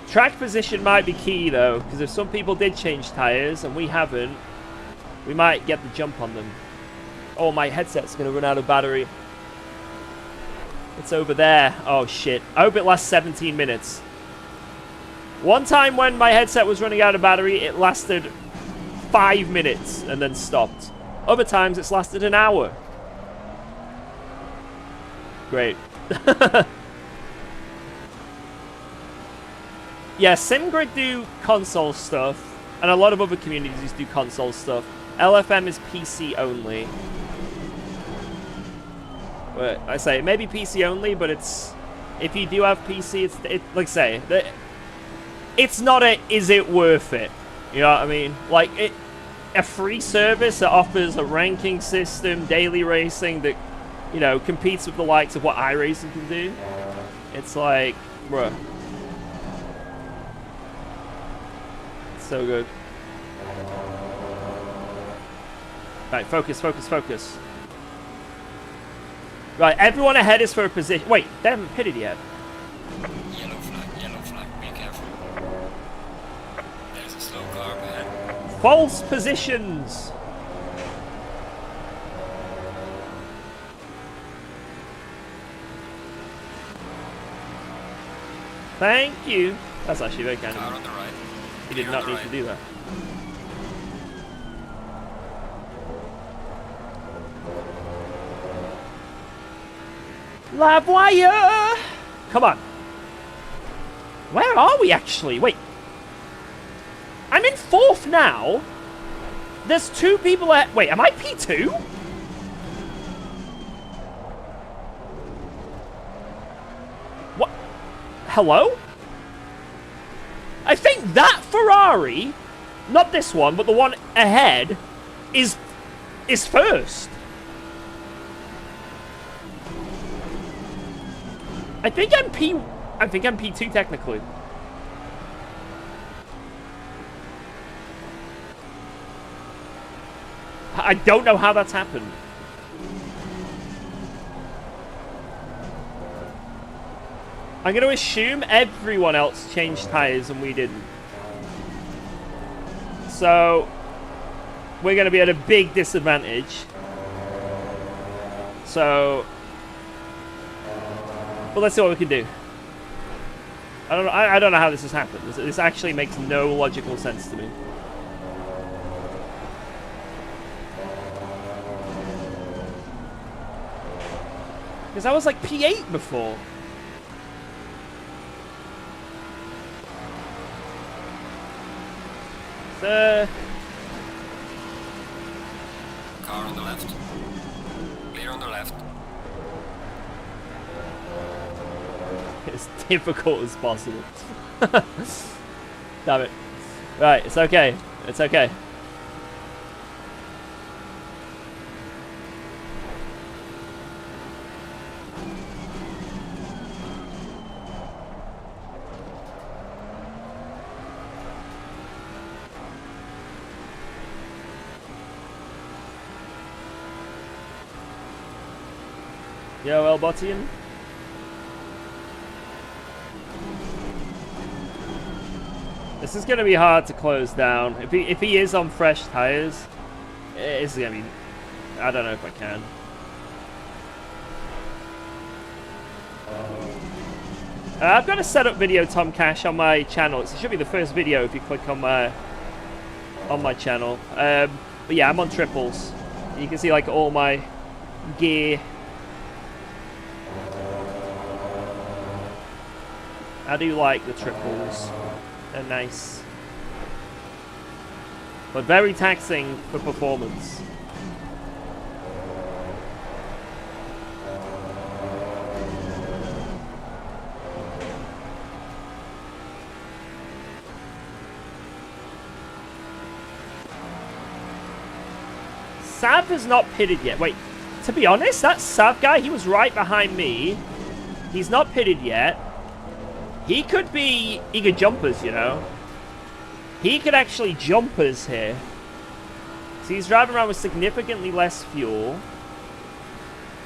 Track position might be key, though, because if some people did change tires and we haven't, we might get the jump on them. Oh, my headset's going to run out of battery. It's over there. Oh, shit. I hope it lasts 17 minutes. One time when my headset was running out of battery, it lasted 5 minutes and then stopped. Other times, it's lasted an hour. Great. Yeah, SimGrid do console stuff, and a lot of other communities do console stuff. LFM is PC only. But I say, it may be PC only, but it's... If you do have PC, like I say, it's not a, is it worth it? You know what I mean? Like, a free service that offers a ranking system, daily racing, that, you know, competes with the likes of what iRacing can do. It's like, bruh. So good. Right, focus, focus, focus. Right, everyone ahead is for a position. Wait, they haven't pitted yet.
Yellow flag, be careful. There's a slow car up ahead.
False positions. Thank you. That's actually very kind
Car
of
on the right.
He did not need to do that. Live wire! Come on. Where are we actually? Wait. I'm in 4th now. There's 2 people at... Wait, am I P2? What? Hello? I think that Ferrari, not this one, but the one ahead, is first. I think I'm P2 technically. I don't know how that's happened. I'm going to assume everyone else changed tires and we didn't. So, we're going to be at a big disadvantage. So, but let's see what we can do. I don't know how this has happened. This actually makes no logical sense to me. Because I was like P8 before.
Car on the left. Clear on the left.
As difficult as possible. Damn it. Right, it's okay. It's okay. Yo, Elbotian. This is going to be hard to close down. If he is on fresh tires, it's going to be... I don't know if I can. I've got a setup video, Tom Cash, on my channel. It should be the first video if you click on my channel. But yeah, I'm on triples. You can see like all my gear. I do like the triples. They're nice. But very taxing for performance. Sav has not pitted yet. Wait, to be honest, that Sav guy, he was right behind me. He's not pitted yet. He could jump us, you know. He could actually jump us here. So he's driving around with significantly less fuel.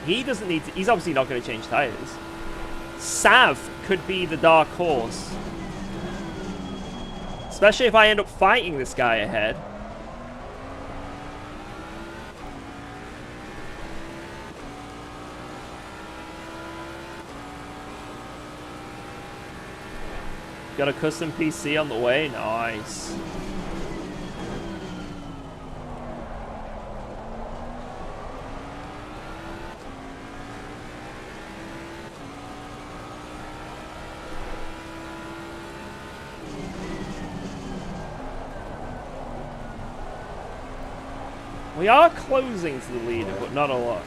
He doesn't need to, he's obviously not going to change tires. Sav could be the dark horse. Especially if I end up fighting this guy ahead. Got a custom PC on the way? Nice. We are closing to the leader, but not a lot.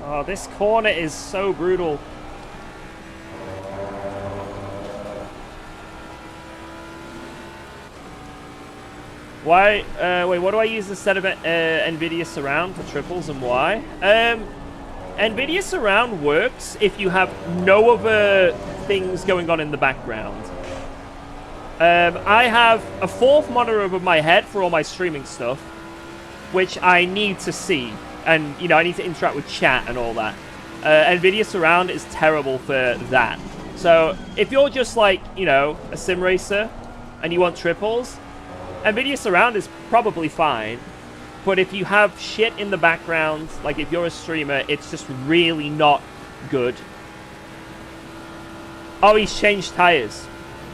Oh, this corner is so brutal. Why? Wait, what do I use instead of NVIDIA Surround for triples and why? NVIDIA Surround works if you have no other things going on in the background. I have a fourth monitor over my head for all my streaming stuff, which I need to see. And, you know, I need to interact with chat and all that. NVIDIA Surround is terrible for that. So, if you're just like, you know, a sim racer and you want triples, NVIDIA Surround is probably fine, but if you have shit in the background, like if you're a streamer, it's just really not good. Oh, he's changed tires.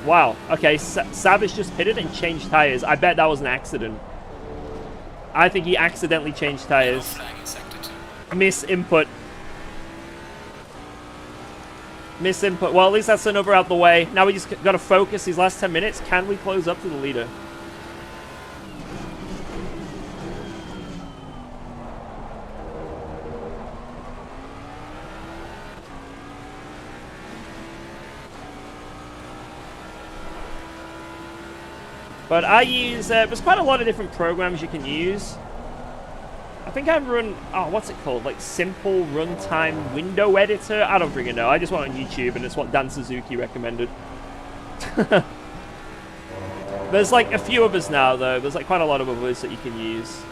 Wow. Okay, Savage just pitted and changed tires. I bet that was an accident. I think he accidentally changed tires. Miss input. Miss input. Well, at least that's another out the way. Now we just got to focus these last 10 minutes. Can we close up to the leader? But I use, there's quite a lot of different programs you can use. I think I run, oh, what's it called? Like Simple Runtime Window Editor? I don't freaking know. I just went on YouTube and it's what Dan Suzuki recommended. There's like a few others now, though. There's like quite a lot of others that you can use.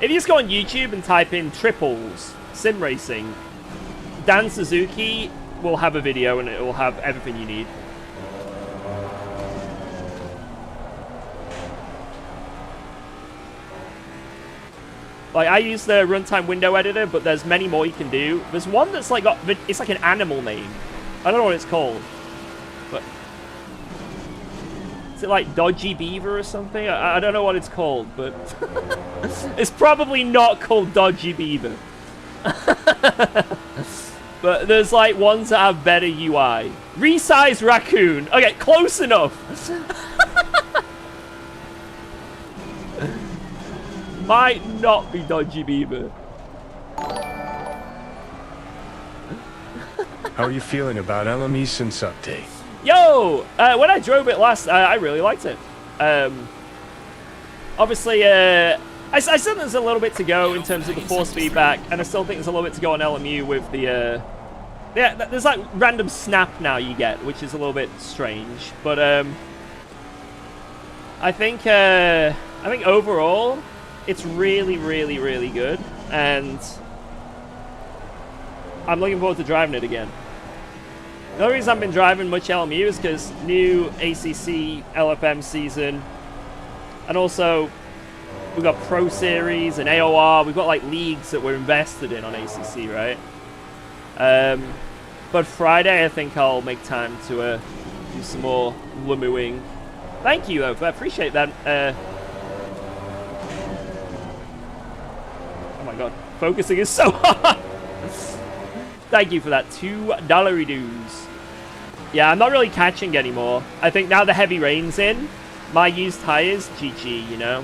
If you just go on YouTube and type in triples, sim racing, Dan Suzuki will have a video and it will have everything you need. Like, I use the runtime window editor, but there's many more you can do. There's one that's like got, it's like an animal name. I don't know what it's called. But is it like Dodgy Beaver or something? I don't know what it's called, but it's probably not called Dodgy Beaver. But there's like ones that have better UI. Resize Raccoon. Okay, close enough. Might not be Dodgy Beaver.
How are you feeling about LME since update?
Yo! When I drove it last, I really liked it. Obviously, I still think there's a little bit to go in terms of the force feedback, and I still think there's a little bit to go on LMU with the... yeah, there's like random snap now you get, which is a little bit strange. But I think overall, it's really, really, really good, and I'm looking forward to driving it again. The only reason I've been driving much LMU is because new ACC LFM season, and also we've got Pro Series and AOR. We've got like leagues that we're invested in on ACC, right? But Friday, I think I'll make time to do some more Lumooing. Thank you, though. I appreciate that. Oh my god, focusing is so hard. Thank you for that $2 dues. Yeah, I'm not really catching anymore. I think now the heavy rain's in, my used tires, GG, you know?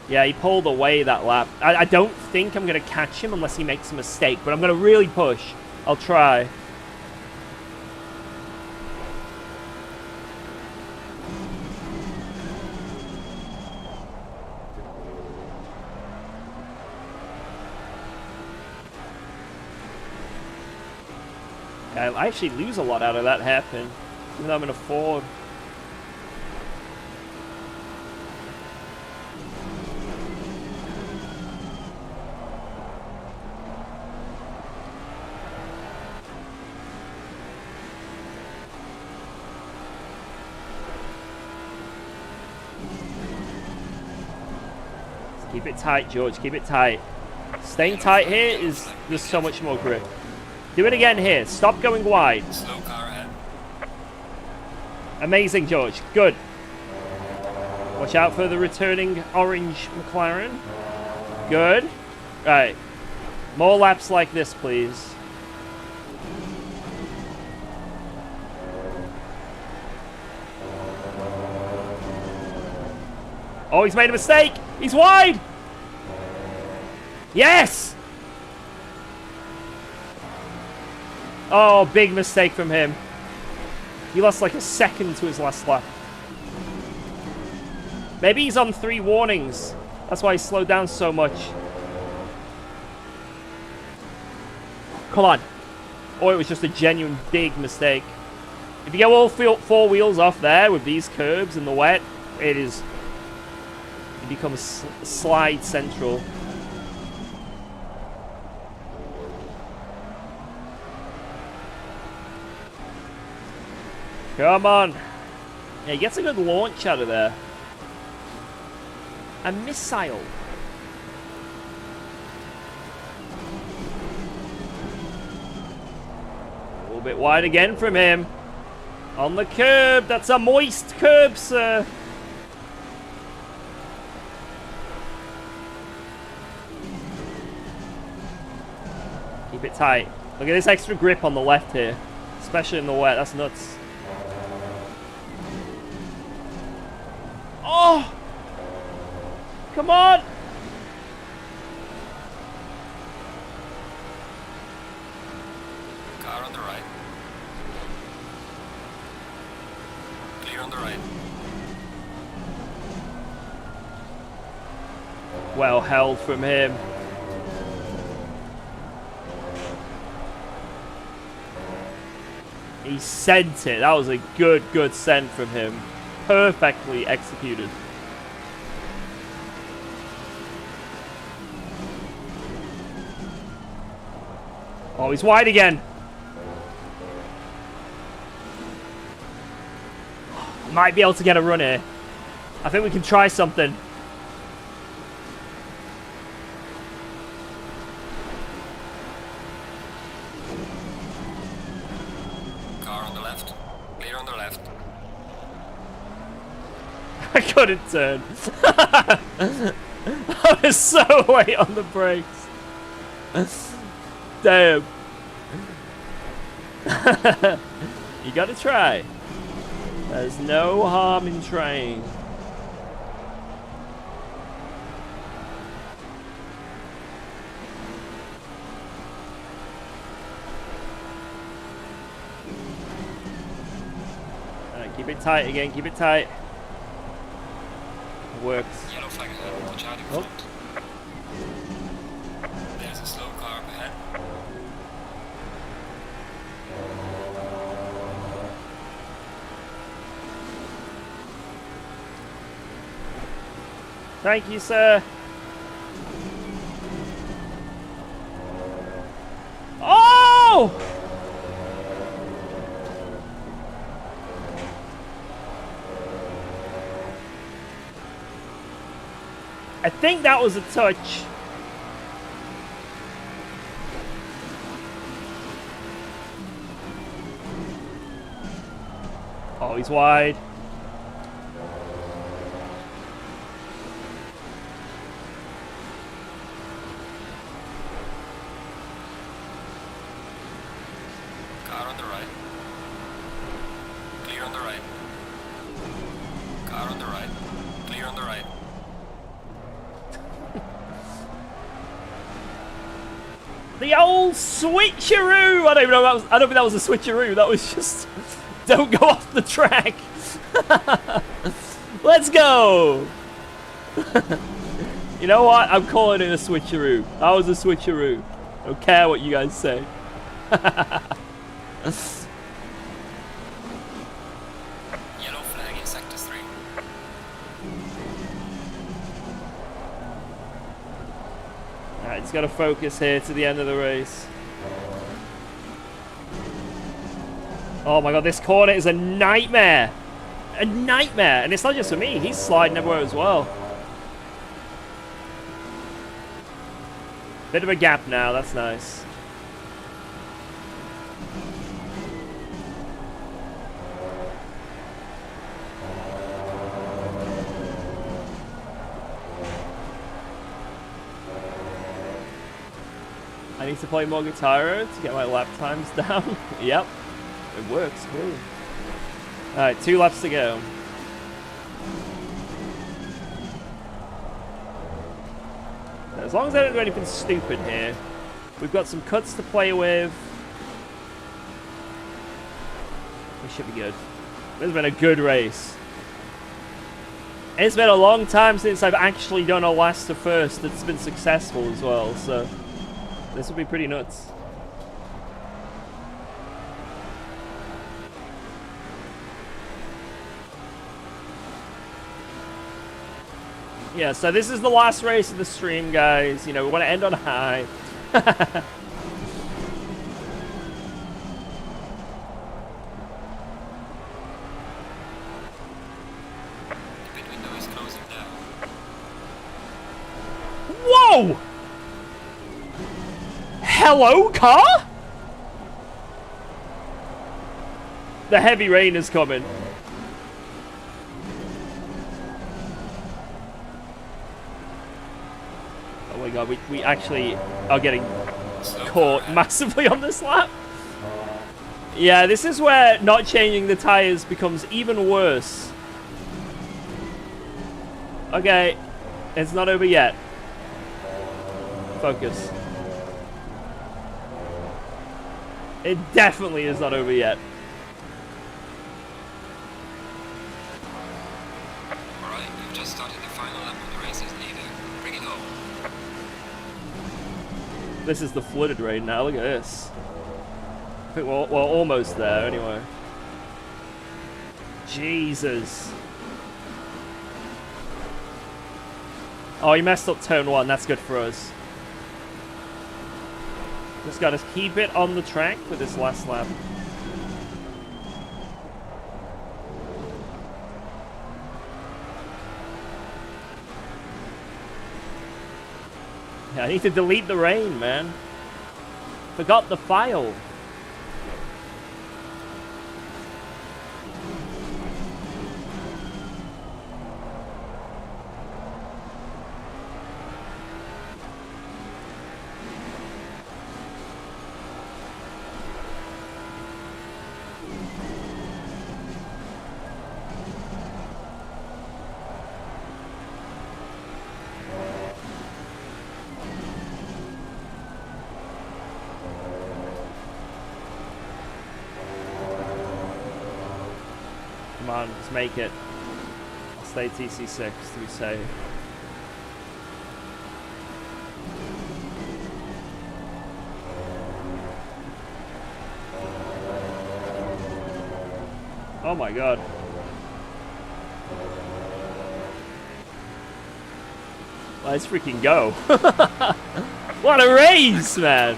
Yeah, he pulled away that lap. I don't think I'm going to catch him unless he makes a mistake, but I'm going to really push. I'll try. I actually lose a lot out of that hairpin, even though I'm in a Ford. Keep it tight, George. Keep it tight. Staying tight here is just so much more grip. Do it again here. Stop going wide.
Slow car ahead.
Amazing, George. Good. Watch out for the returning orange McLaren. Good. Right. More laps like this, please. Oh, he's made a mistake. He's wide. Yes. Oh, big mistake from him. He lost like a second to his last lap. Maybe he's on 3 warnings. That's why he slowed down so much. Come on. Or it was just a genuine big mistake. If you get all 4 wheels off there with these curbs in the wet, it becomes slide central. Come on. Yeah, he gets a good launch out of there. A missile. A little bit wide again from him. On the curb. That's a moist curb, sir. Keep it tight. Look at this extra grip on the left here. Especially in the wet. That's nuts. Oh! Come on!
Clear on the right.
Well held from him. He sent it. That was a good send from him. Perfectly executed. Oh, he's wide again. Might be able to get a run here. I think we can try something.
Car on the left. Clear on the left.
I couldn't turn. I was so late on the brakes. Damn. You gotta try. There's no harm in trying. Alright, keep it tight again, keep it tight. It works.
Yellow flag ahead. Watch out in
Oh.
front. There's a slow car up ahead.
Thank you, sir. Oh! I think that was a touch. Oh, he's wide.
Car on the right. Clear on the right. Car on the right. Clear on the right.
The old switcheroo! I don't even know that was, I don't think that was a switcheroo. That was just don't go off the track. Let's go. You know what? I'm calling it a switcheroo. That was a switcheroo. Don't care what you guys say.
Yellow flag in sector 3.
Alright, it's got to focus here to the end of the race. Oh my god, this corner is a nightmare. A nightmare. And it's not just for me. He's sliding everywhere as well. Bit of a gap now. That's nice. I need to play more guitar to get my lap times down. Yep. It works. Cool. Alright, 2 laps to go. As long as I don't do anything stupid here, we've got some cuts to play with. We should be good. This has been a good race. It's been a long time since I've actually done a last to first that's been successful as well, so this will be pretty nuts. Yeah, so this is the last race of the stream, guys. You know, we want to end on a high.
The pit window is closing down.
Whoa! Hello, car? The heavy rain is coming. Oh my god, we actually are getting caught massively on this lap. Yeah, this is where not changing the tires becomes even worse. Okay, it's not over yet. Focus. It definitely is not over yet.
We've just started the final lap of the race as leader. Bring it home.
This is the flooded rain now. Look at this. I think we're almost there anyway. Jesus. Oh, he messed up turn 1. That's good for us. Just got to keep it on the track for this last lap. Yeah, I need to delete the rain, man. Forgot the file. Come on, let's make it. I'll stay TC6 to be safe. Oh my god. Let's freaking go. What a race, man!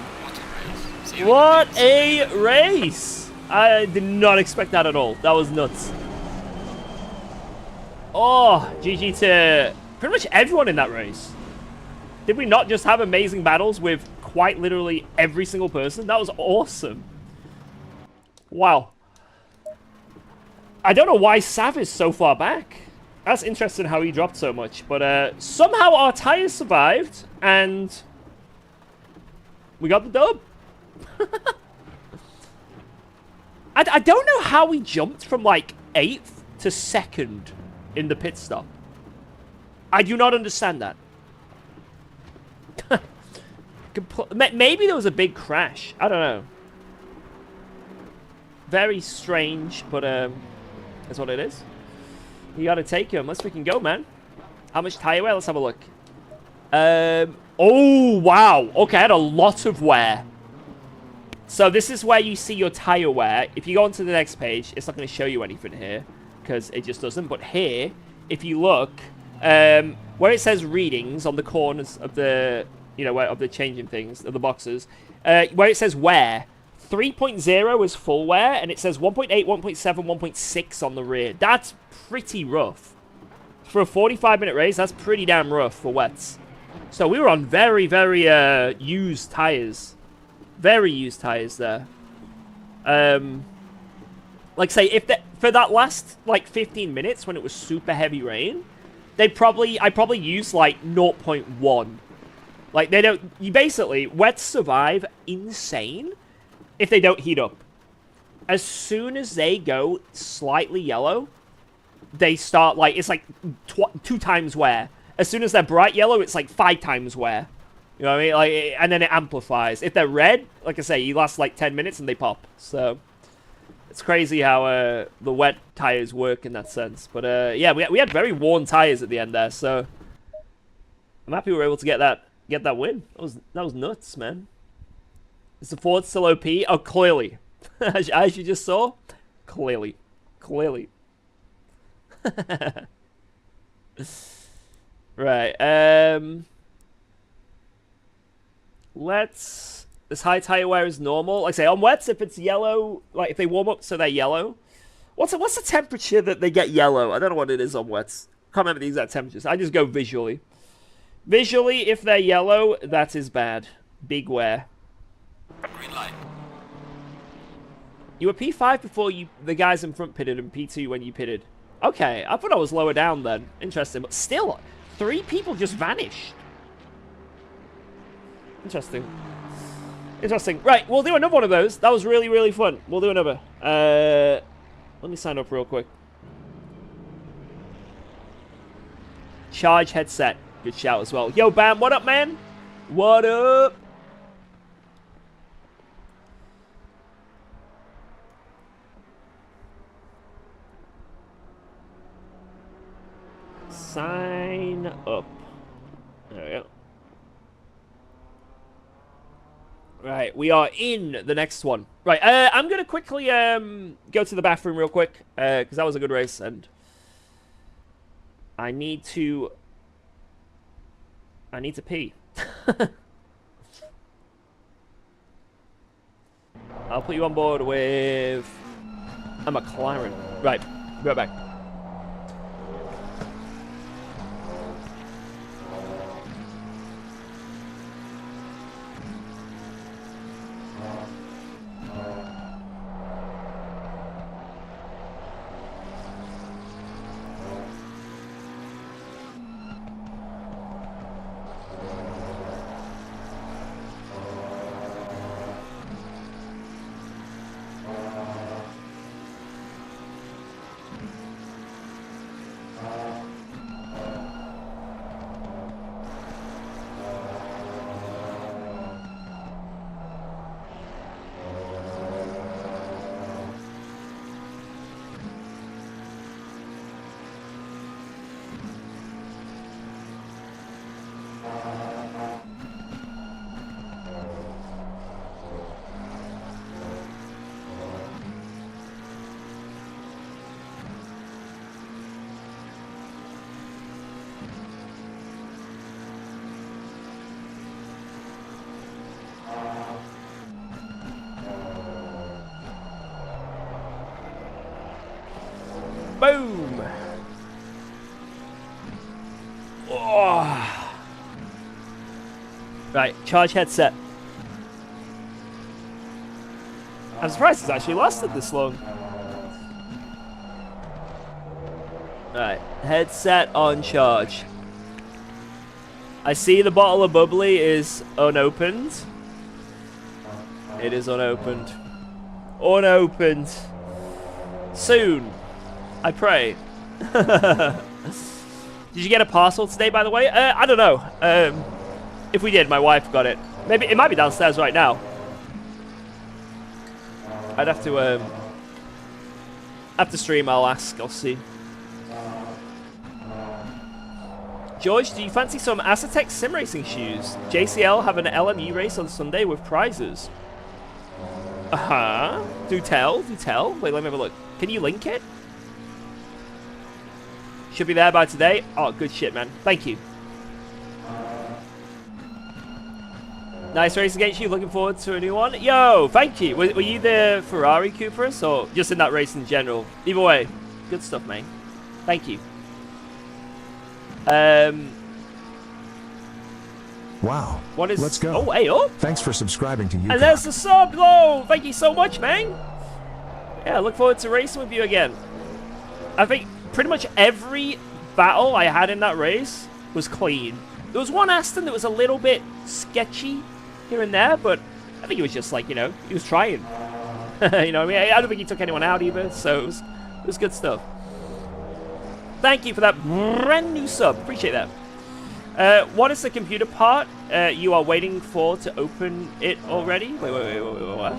What a race! I did not expect that at all. That was nuts. Oh, GG to pretty much everyone in that race. Did we not just have amazing battles with quite literally every single person? That was awesome. Wow. I don't know why Sav is so far back. That's interesting how he dropped so much. But somehow our tires survived and we got the dub. I don't know how we jumped from like 8th to 2nd in the pit stop. I do not understand that. Maybe there was a big crash. I don't know. Very strange, but that's what it is. You gotta take him. Let's freaking go, man. How much tire wear? Let's have a look. Oh, wow. Okay, I had a lot of wear. So this is where you see your tire wear. If you go onto the next page, it's not going to show you anything here because it just doesn't. But here, if you look, where it says readings on the corners of the, you know, of the changing things, of the boxes, where it says wear, 3.0 is full wear, and it says 1.8, 1.7, 1.6 on the rear. That's pretty rough. For a 45-minute race, that's pretty damn rough for wets. So we were on very, very used tires. Very used tires there. Like say, if for that last like 15 minutes when it was super heavy rain, I probably used like 0.1. Like they don't. You basically wets survive insane if they don't heat up. As soon as they go slightly yellow, they start like it's like 2 times wear. As soon as they're bright yellow, it's like 5 times wear. You know what I mean? Like, and then it amplifies. If they're red, like I say, you last like 10 minutes and they pop. So it's crazy how the wet tires work in that sense. But yeah, we had very worn tires at the end there. So I'm happy we were able to get that win. That was nuts, man. Is the Ford still OP? Oh, clearly, as you just saw, clearly. Right. This high tire wear is normal. Like I say, on wets, if it's yellow, like if they warm up so they're yellow. What's the temperature that they get yellow? I don't know what it is on wets. Can't remember the exact temperatures. I just go visually. Visually, if they're yellow, that is bad. Big wear.
Green light.
You were P5 before the guys in front pitted and P2 when you pitted. Okay, I thought I was lower down then. Interesting, but still, 3 people just vanished. Interesting. Right, we'll do another one of those. That was really, really fun. We'll do another. Let me sign up real quick. Charge headset. Good shout as well. Yo, Bam, what up, man? What up? Sign up. There we go. Right, we are in the next one. Right, I'm going to quickly go to the bathroom real quick, because that was a good race, and I need to pee. I'll put you on board with a McLaren. Right, be right back. Boom! Oh. Right, charge headset. I'm surprised it's actually lasted this long. Right, headset on charge. I see the bottle of bubbly is unopened. It is unopened. Unopened. Soon. I pray. Did you get a parcel today, by the way? I don't know. If we did, my wife got it. Maybe it might be downstairs right now. I'd have to after stream. I'll ask. I'll see. George, do you fancy some Assetto sim racing shoes? JCL have an LMU race on Sunday with prizes. Do tell. Do tell. Wait, let me have a look. Can you link it? Should be there by today. Oh, good shit, man. Thank you. Nice race against you. Looking forward to a new one. Yo, thank you. Were you the Ferrari Cooperus or just in that race in general? Either way, good stuff, mate. Thank you.
Wow.
What is?
Let's go.
Oh, hey, oh.
Thanks for subscribing to UKOG.
And there's the sub, though. Thank you so much, man. Yeah, look forward to racing with you again. I think pretty much every battle I had in that race was clean. There was one Aston that was a little bit sketchy here and there, but I think it was just like, you know, he was trying. You know what I mean? I don't think he took anyone out either, so it was good stuff. Thank you for that brand new sub. Appreciate that. What is the computer part you are waiting for to open it already? Wait, what?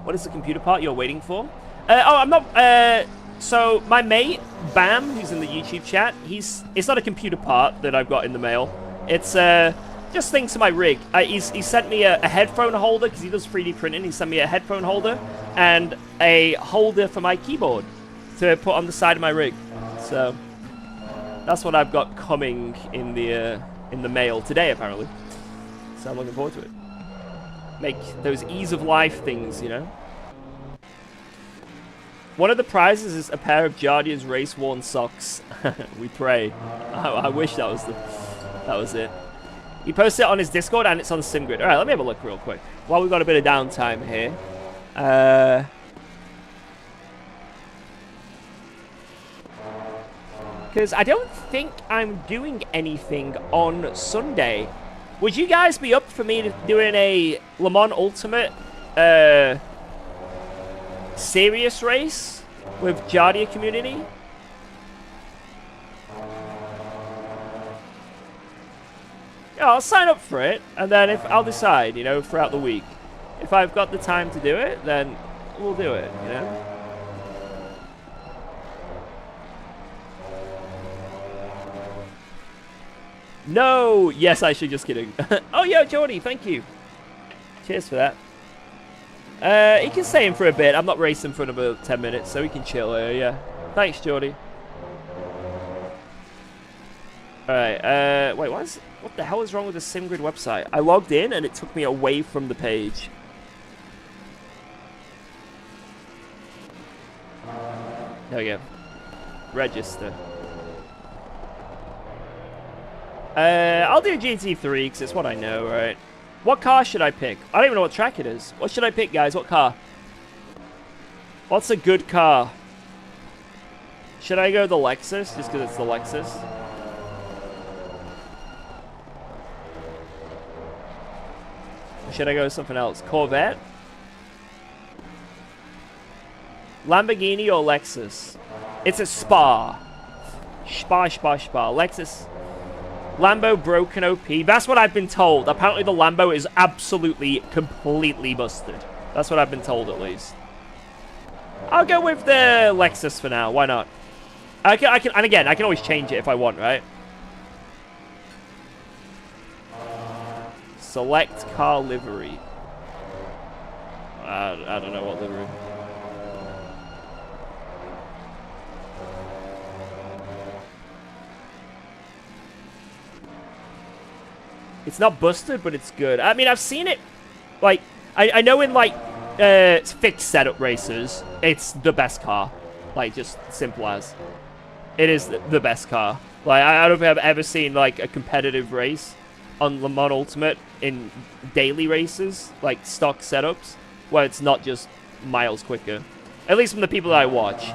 What is the computer part you're waiting for? Oh, I'm not... So, my mate, Bam, who's in the YouTube chat, it's not a computer part that I've got in the mail. It's just things to my rig. He sent me a headphone holder, because he does 3D printing. He sent me a headphone holder and a holder for my keyboard to put on the side of my rig. So, that's what I've got coming in the mail today, apparently. So I'm looking forward to it. Make those ease of life things, you know? One of the prizes is a pair of Jardia's race-worn socks. We pray. I wish that was it. He posted it on his Discord and it's on SimGrid. Alright, let me have a look real quick. While we've got a bit of downtime here. Because I don't think I'm doing anything on Sunday. Would you guys be up for me doing a Le Mans Ultimate serious race with Jardia community? Yeah, I'll sign up for it, and then if I'll decide, you know, throughout the week. If I've got the time to do it, then we'll do it, you know? No! Yes, I should. Just kidding. Oh, yeah, Jordy, thank you. Cheers for that. He can stay in for a bit. I'm not racing for another 10 minutes, so he can chill here, yeah. Thanks, Jordy. Alright, wait, what the hell is wrong with the SimGrid website? I logged in, and it took me away from the page. There we go. Register. I'll do GT3 because it's what I know, right? What car should I pick? I don't even know what track it is. What should I pick, guys? What car? What's a good car? Should I go the Lexus just because it's the Lexus? Or should I go with something else? Corvette? Lamborghini or Lexus? It's a Spa. Spa. Lexus. Lambo broken OP. That's what I've been told. Apparently the Lambo is absolutely, completely busted. That's what I've been told, at least. I'll go with the Lexus for now. Why not? I can, and again, I can always change it if I want, right? Select car livery. I don't know what livery. It's not busted, but it's good. I mean, I've seen it, like, I know in, like, fixed setup races, it's the best car. Like, just simple as. It is the best car. Like, I don't think I've ever seen, like, a competitive race on Le Mans Ultimate in daily races, like, stock setups, where it's not just miles quicker. At least from the people that I watch.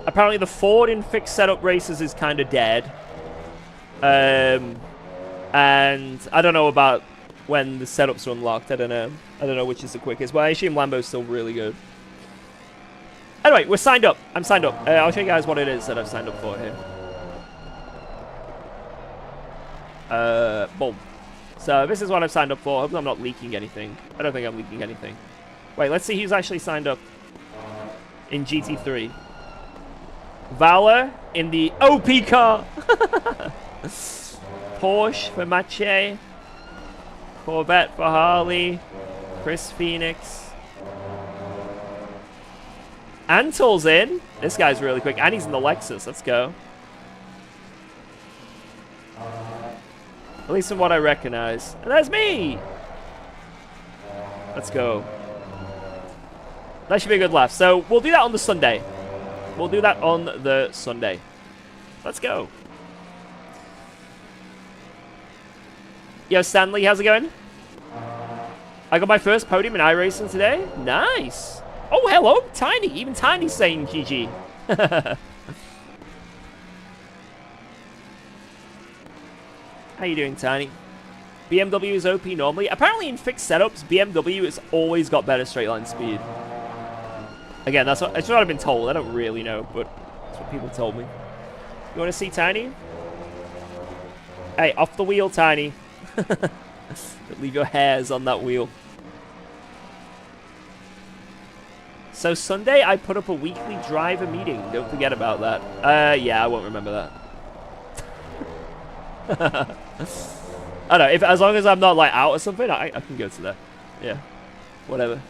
Apparently the Ford in fixed setup races is kind of dead. And I don't know about when the setups are unlocked. I don't know which is the quickest, but I assume Lambo's still really good. Anyway, we're signed up. I'm signed up. I'll show you guys what it is that I've signed up for here. Boom. So this is what I've signed up for. I hope I'm not leaking anything. I don't think I'm leaking anything. Wait, let's see who's actually signed up in GT3. Valor in the OP car. Porsche for Mache. Corvette for Harley. Chris Phoenix. Antol's in. This guy's really quick. And he's in the Lexus. Let's go. At least from what I recognize. And that's me! Let's go. That should be a good laugh. So, we'll do that on the Sunday. We'll do that on the Sunday. Let's go. Yo, Stanley, how's it going? I got my first podium in iRacing today. Nice. Oh, hello, Tiny. Even Tiny's saying GG. How you doing, Tiny? BMW is OP normally. Apparently in fixed setups, BMW has always got better straight line speed. Again, that's what I've been told. I don't really know, but that's what people told me. You want to see Tiny? Hey, off the wheel, Tiny. Don't leave your hairs on that wheel. So Sunday, I put up a weekly driver meeting. Don't forget about that. Yeah, I won't remember that. I don't know, if as long as I'm not like out or something, I can go to that. Yeah, whatever.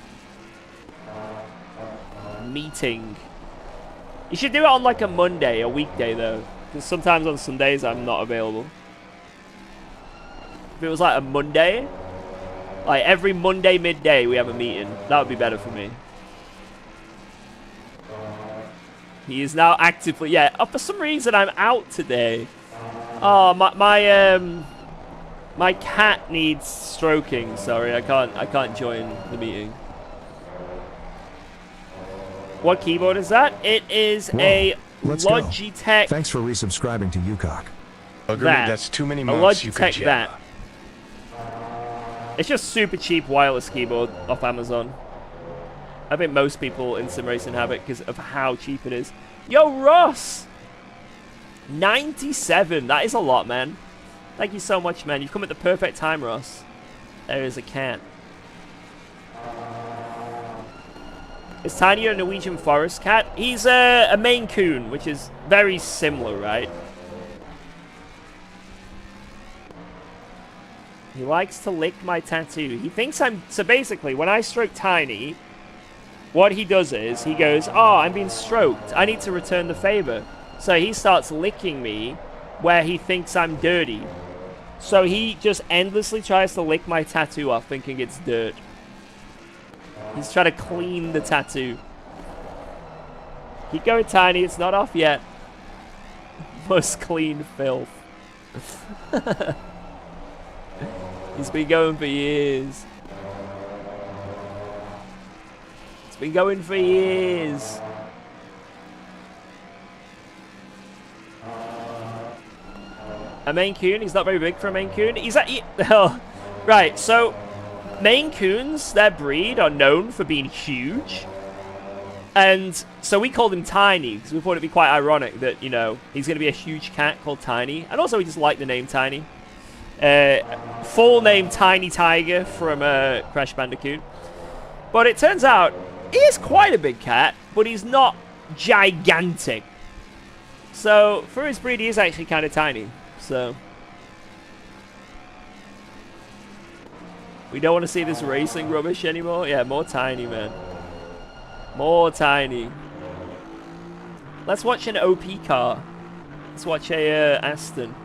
Meeting. You should do it on like a Monday, a weekday though, because sometimes on Sundays I'm not available. If it was like a Monday, like every Monday midday we have a meeting, that would be better for me. He is now actively, yeah. Oh, for some reason I'm out today. Oh, my cat needs stroking. Sorry, I can't join the meeting. What keyboard is that? It is a Logitech.
Thanks for resubscribing to UKOG.
Agreed, that's too many months you could
that. It's just super cheap wireless keyboard off Amazon. I think most people in sim racing have it because of how cheap it is. Yo, Ross! 97. That is a lot, man. Thank you so much, man. You've come at the perfect time, Ross. There is a cat. Is Tiny a Norwegian forest cat? He's a Maine Coon, which is very similar, right? He likes to lick my tattoo. He thinks I'm... So basically, when I stroke Tiny, what he does is, he goes, oh, I'm being stroked. I need to return the favor. So he starts licking me where he thinks I'm dirty. So he just endlessly tries to lick my tattoo off, thinking it's dirt. He's trying to clean the tattoo. Keep going, Tiny. It's not off yet. Must clean filth. He's been going for years. It's been going for years. A Maine Coon? He's not very big for a Maine Coon. He's at... Oh, right, so... Maine Coons, their breed, are known for being huge. And so we called him Tiny, because we thought it'd be quite ironic that, you know, he's going to be a huge cat called Tiny. And also we just like the name Tiny. Full name Tiny Tiger from Crash Bandicoot. But it turns out, he is quite a big cat, but he's not gigantic. So, for his breed, he is actually kind of tiny. So... We don't want to see this racing rubbish anymore. Yeah, more Tiny, man. More Tiny. Let's watch an OP car. Let's watch a Aston.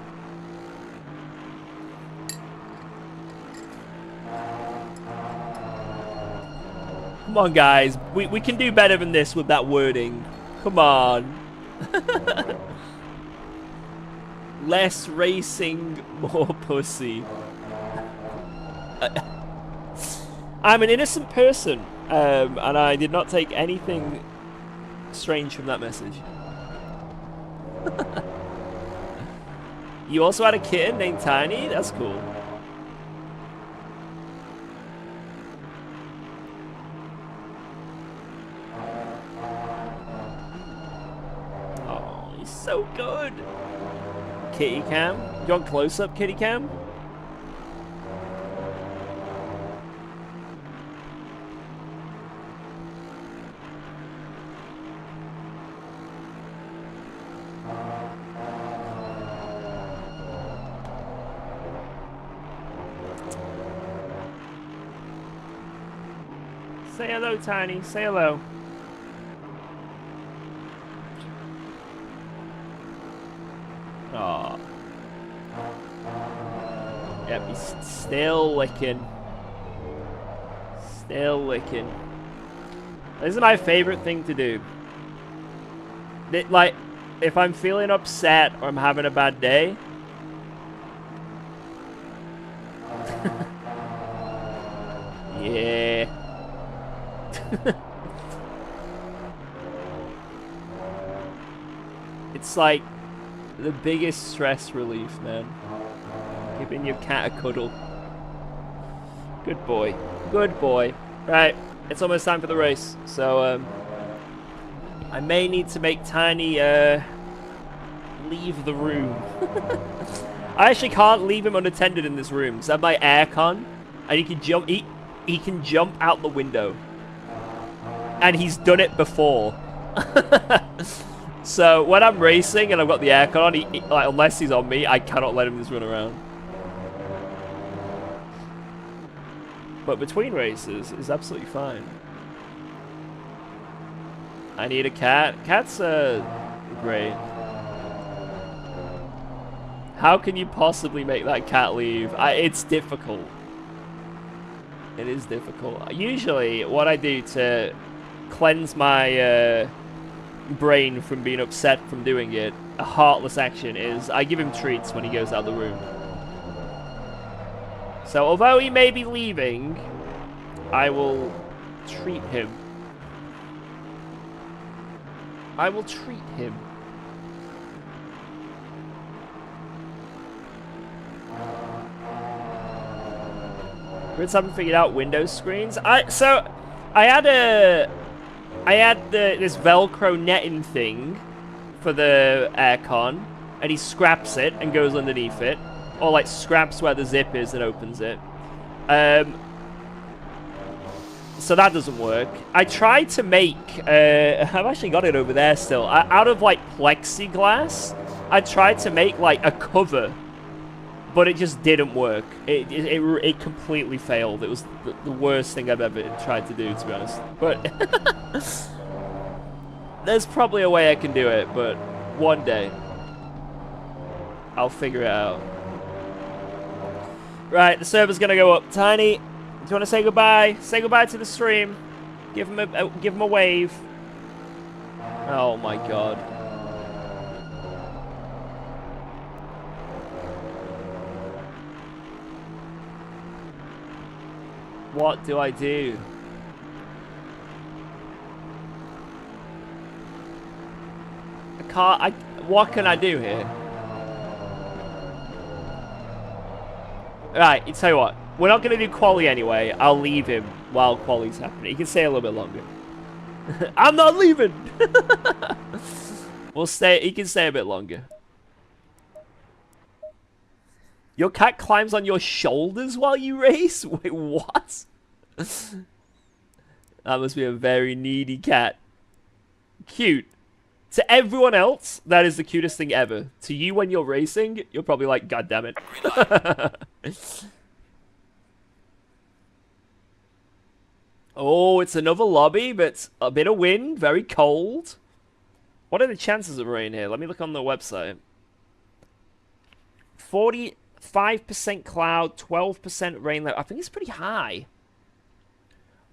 Come on, guys. We can do better than this with that wording. Come on. Less racing, more pussy. I'm an innocent person, and I did not take anything strange from that message. You also had a kitten named Tiny? That's cool. Oh, he's so good. Kitty cam? You want close-up kitty cam? Say hello, Tiny. Say hello. Aw. Yep, he's still licking. Still licking. This is my favorite thing to do. Like, if I'm feeling upset or I'm having a bad day... Yeah. It's like the biggest stress relief, man. Giving your cat a cuddle. Good boy. Good boy. Right, it's almost time for the race. So, I may need to make Tiny, leave the room. I actually can't leave him unattended in this room. So I have my aircon, and he can jump. He can jump out the window. And he's done it before. So when I'm racing and I've got the aircon on, like, unless he's on me, I cannot let him just run around. But between races, it's absolutely fine. I need a cat. Cats are great. How can you possibly make that cat leave? It's difficult. It is difficult. Usually, what I do to cleanse my brain from being upset from doing it, a heartless action, is I give him treats when he goes out of the room. So, although he may be leaving, I will treat him. I will treat him. Brits haven't figured out Windows screens. I had this Velcro netting thing for the aircon, and he scraps it and goes underneath it, or like scraps where the zip is and opens it. So that doesn't work. I tried to make, I've actually got it over there still, out of like plexiglass. I tried to make like a cover but it just didn't work. It completely failed. It was the worst thing I've ever tried to do, to be honest. But there's probably a way I can do it, but one day I'll figure it out. Right, the server's gonna go up. Tiny, do you want to say goodbye? Say goodbye to the stream. Give him a wave. Oh my god. What do I do? What can I do here? Right, tell you what. We're not going to do quali anyway. I'll leave him while quali's happening. He can stay a little bit longer. I'm not leaving! We'll stay. He can stay a bit longer. Your cat climbs on your shoulders while you race? Wait, what? That must be a very needy cat. Cute. To everyone else, that is the cutest thing ever. To you, when you're racing, you're probably like, God damn it. Oh, it's another lobby, but a bit of wind, very cold. What are the chances of rain here? Let me look on the website. 45% cloud, 12% rain. I think it's pretty high.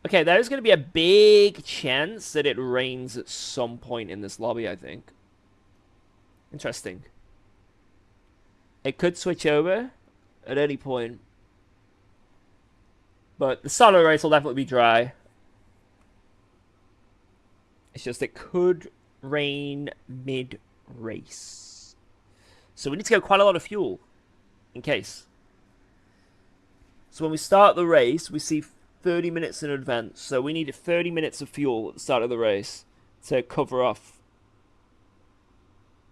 Okay, there's going to be a big chance that it rains at some point in this lobby, I think. Interesting. It could switch over at any point. But the start of the race will definitely be dry. It's just it could rain mid-race. So we need to get quite a lot of fuel. In case. So when we start the race, we see 30 minutes in advance. So we need 30 minutes of fuel at the start of the race to cover off.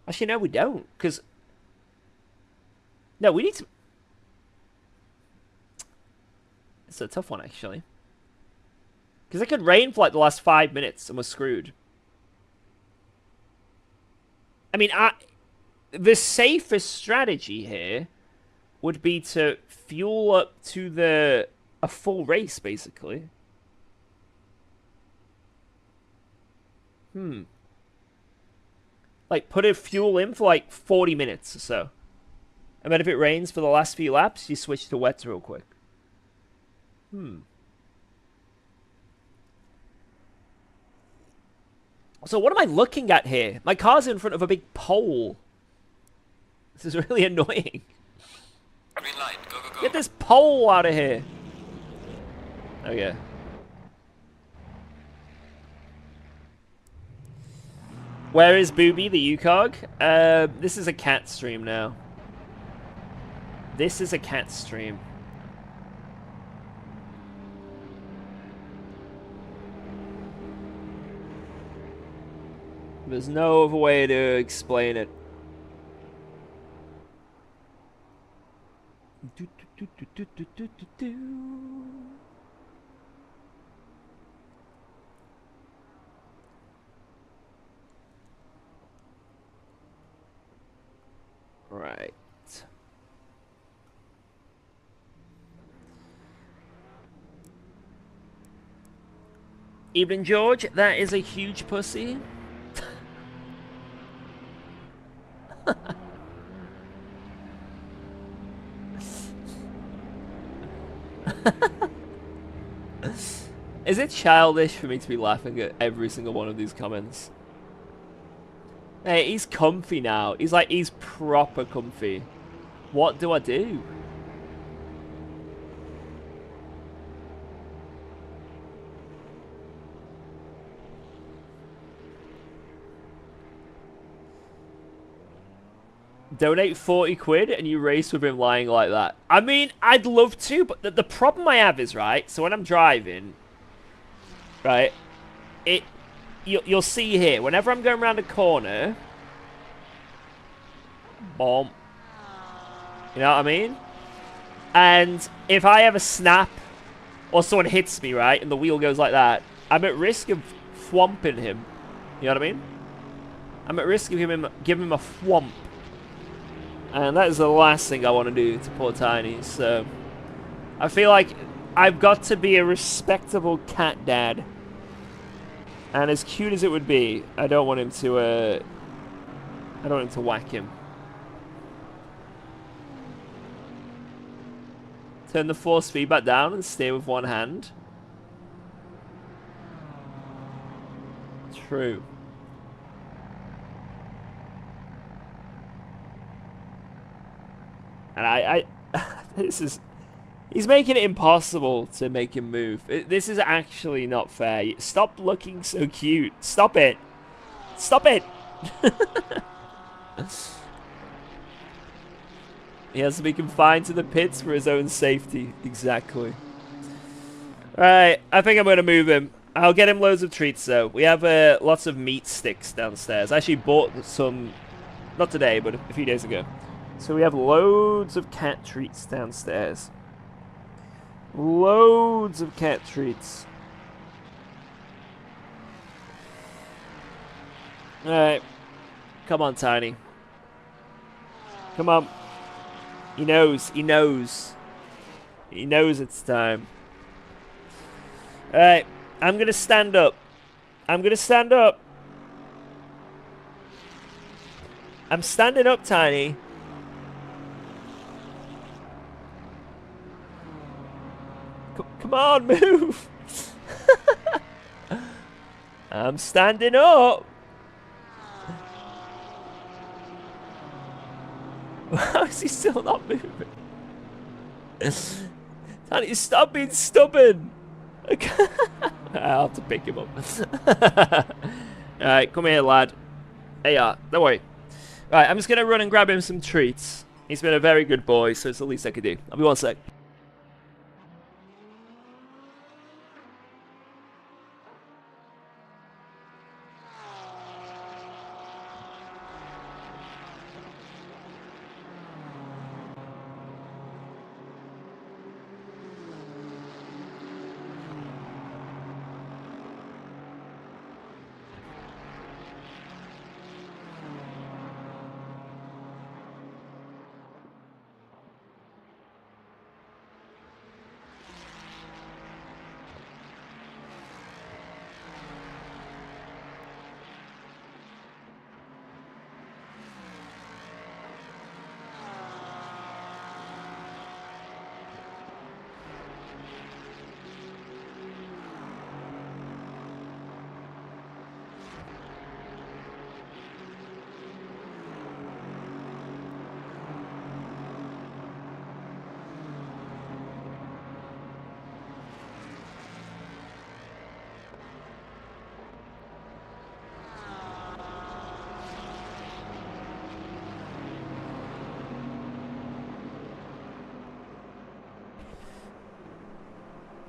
Actually, no, we don't. Because... No, we need to... It's a tough one, actually. Because it could rain for like the last 5 minutes and we're screwed. I mean, the safest strategy here would be to fuel up to a full race, basically. Like, put a fuel in for like 40 minutes or so. And then if it rains for the last few laps, you switch to wets real quick. So what am I looking at here? My car's in front of a big pole. This is really annoying.
Green light, go, go, go.
Get this pole out of here. Okay. Where is Booby, the UKOG? This is a cat stream now. This is a cat stream. There's no other way to explain it. Right. Evening, George. That is a huge pussy. Is it childish for me to be laughing at every single one of these comments? Hey, he's comfy now. He's proper comfy. What do I do? Donate 40 quid and you race with him lying like that. I mean, I'd love to, but the problem I have is, right, so when I'm driving, right, you'll see here, whenever I'm going around a corner, boom, you know what I mean? And if I have a snap or someone hits me, right, and the wheel goes like that, I'm at risk of thwomping him. You know what I mean? I'm at risk of giving him a thwomp. And that is the last thing I want to do to poor Tiny. So I feel like I've got to be a respectable cat dad. And as cute as it would be, I don't want him to I don't want him to whack him. Turn the force feedback down and steer with one hand. True. And I this is, he's making it impossible to make him move. This is actually not fair. Stop looking so cute. Stop it. Stop it. He has to be confined to the pits for his own safety. Exactly. Alright, I think I'm going to move him. I'll get him loads of treats though. We have lots of meat sticks downstairs. I actually bought some, not today, but a few days ago. So we have loads of cat treats downstairs. Loads of cat treats. Alright. Come on, Tiny. Come on. He knows. He knows. He knows it's time. Alright. I'm gonna stand up. I'm gonna stand up. I'm standing up, Tiny. Come on, move. I'm standing up. How is he still not moving? Tiny, stop being stubborn. I'll have to pick him up. Alright, come here, lad. Hey, don't worry. Right, I'm just going to run and grab him some treats. He's been a very good boy, so it's the least I could do. I'll be 1 sec.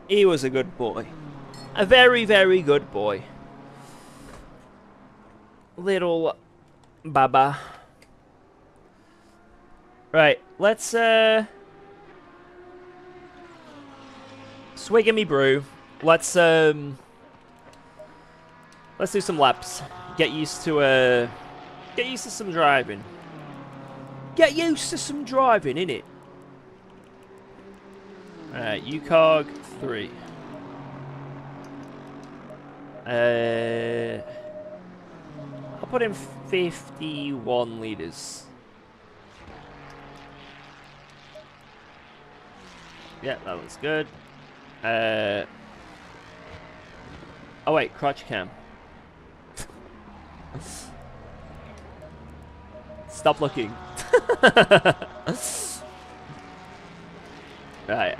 He was a good boy. A very, very good boy. Little Baba. Right, let's swig in me brew. Let's do some laps. Get used to some driving. Get used to some driving, innit? Alright, UKOG 3. I'll put in 51 liters. Yeah, that looks good. Oh wait, crotch cam. Stop looking. Right,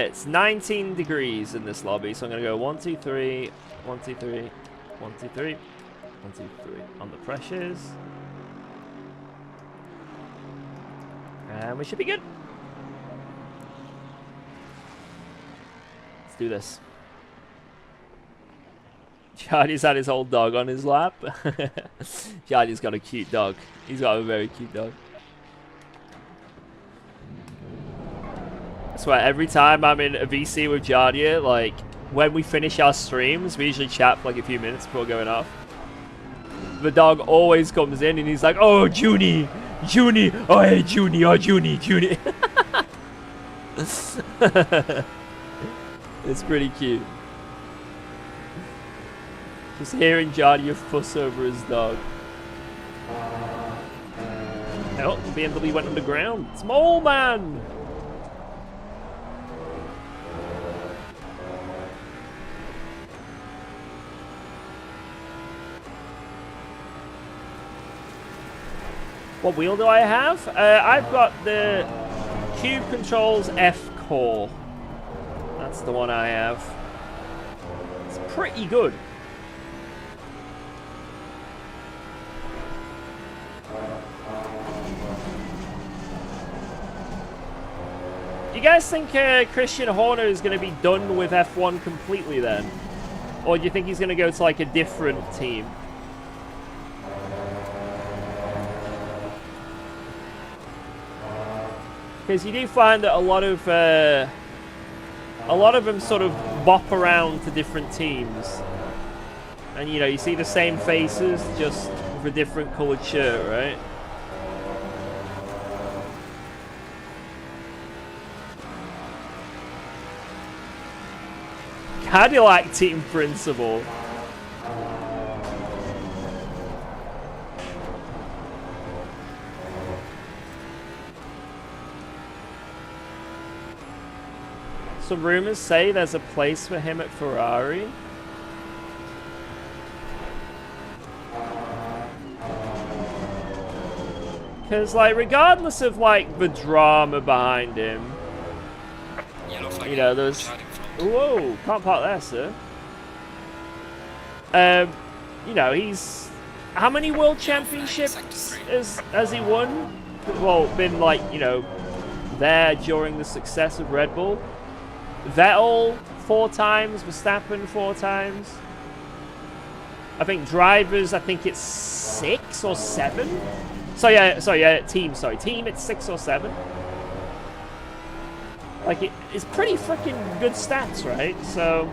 it's 19 degrees in this lobby, so I'm gonna go 1, 2, 3, 1, 2, 3, 1, 2, 3, 1, 2, 3 on the pressures. And we should be good. Let's do this. Charlie's had his old dog on his lap. Charlie's got a cute dog. He's got a very cute dog. I swear, every time I'm in a VC with Jardia, like, when we finish our streams, we usually chat for like a few minutes before going off. The dog always comes in and he's like, "Oh, Junie, Junie! Oh, hey, Junie! Oh, Junie! Junie! It's pretty cute. Just hearing Johnny fuss over his dog. Oh, the BMW went underground. It's Mole Man! What wheel do I have? I've got the Cube Controls F Core. That's the one I have. It's pretty good. Do you guys think Christian Horner is going to be done with F1 completely then? Or do you think he's going to go to like a different team? Because you do find that a lot of them sort of bop around to different teams. And you know, you see the same faces just with a different coloured shirt, right? Cadillac team principal. Some rumors say there's a place for him at Ferrari. Because, like, regardless of, like, the drama behind him, you know, there's... Whoa, can't park there, sir. You know, he's... How many world championships has he won? Well, been, like, you know, there during the success of Red Bull. Vettel 4 times, Verstappen 4 times. I think drivers, I think it's 6 or 7. Team, it's 6 or 7. Like, it's pretty freaking good stats, right? So,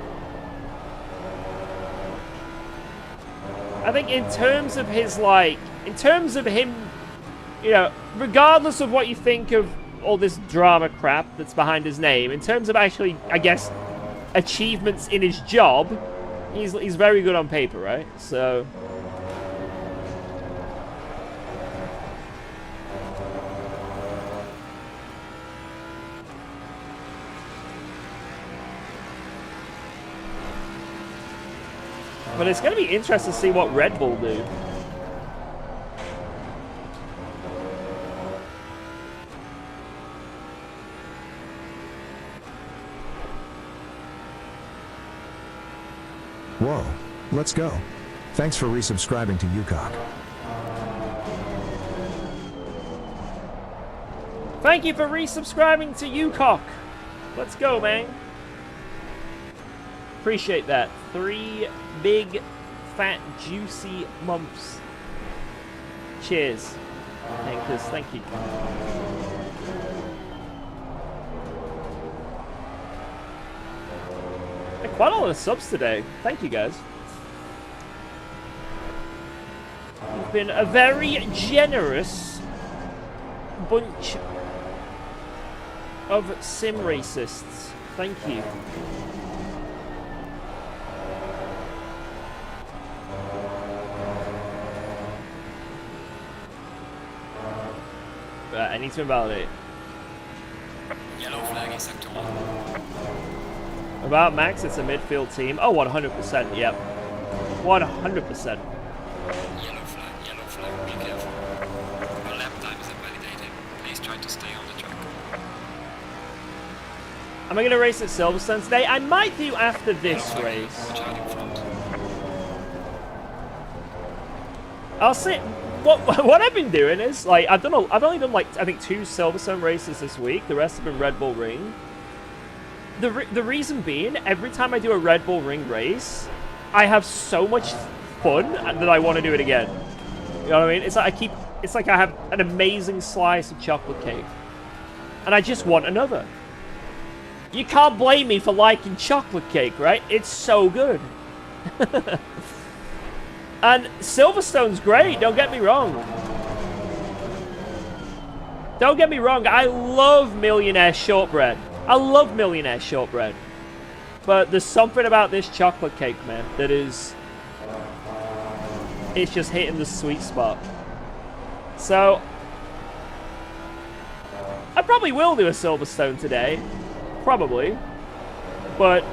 I think in terms of his, like, in terms of him, you know, regardless of what you think of all this drama crap that's behind his name, in terms of actually, I guess, achievements in his job, he's very good on paper, right? So... But it's going to be interesting to see what Red Bull do.
Whoa, let's go. Thanks for resubscribing to UKOG.
Thank you for resubscribing to UKOG. Let's go, man. Appreciate that. 3 big, fat, juicy months. Cheers. Thank you. Quite a lot of subs today. Thank you, guys. You've been a very generous bunch of sim racists. Thank you. I need to invalidate.
Yellow flag in sector 1.
About Max, it's a midfield team. Oh, 100%, yep. 100%.
Yellow flag, be careful. Your lap time is invalidated. Please try to stay on the track.
Am I going to race at Silverstone today? I might do after this race.
Watch out in front.
I'll sit. What I've been doing is, like, I've only done, like, I think 2 Silverstone races this week. The rest have been Red Bull Ring. The reason being, every time I do a Red Bull Ring race, I have so much fun that I want to do it again. You know what I mean? It's like I have an amazing slice of chocolate cake, and I just want another. You can't blame me for liking chocolate cake, right? It's so good. And Silverstone's great, don't get me wrong. Don't get me wrong, I love Millionaire Shortbread. I love Millionaire Shortbread. But there's something about this chocolate cake, man, that is... It's just hitting the sweet spot. So... I probably will do a Silverstone today. Probably. But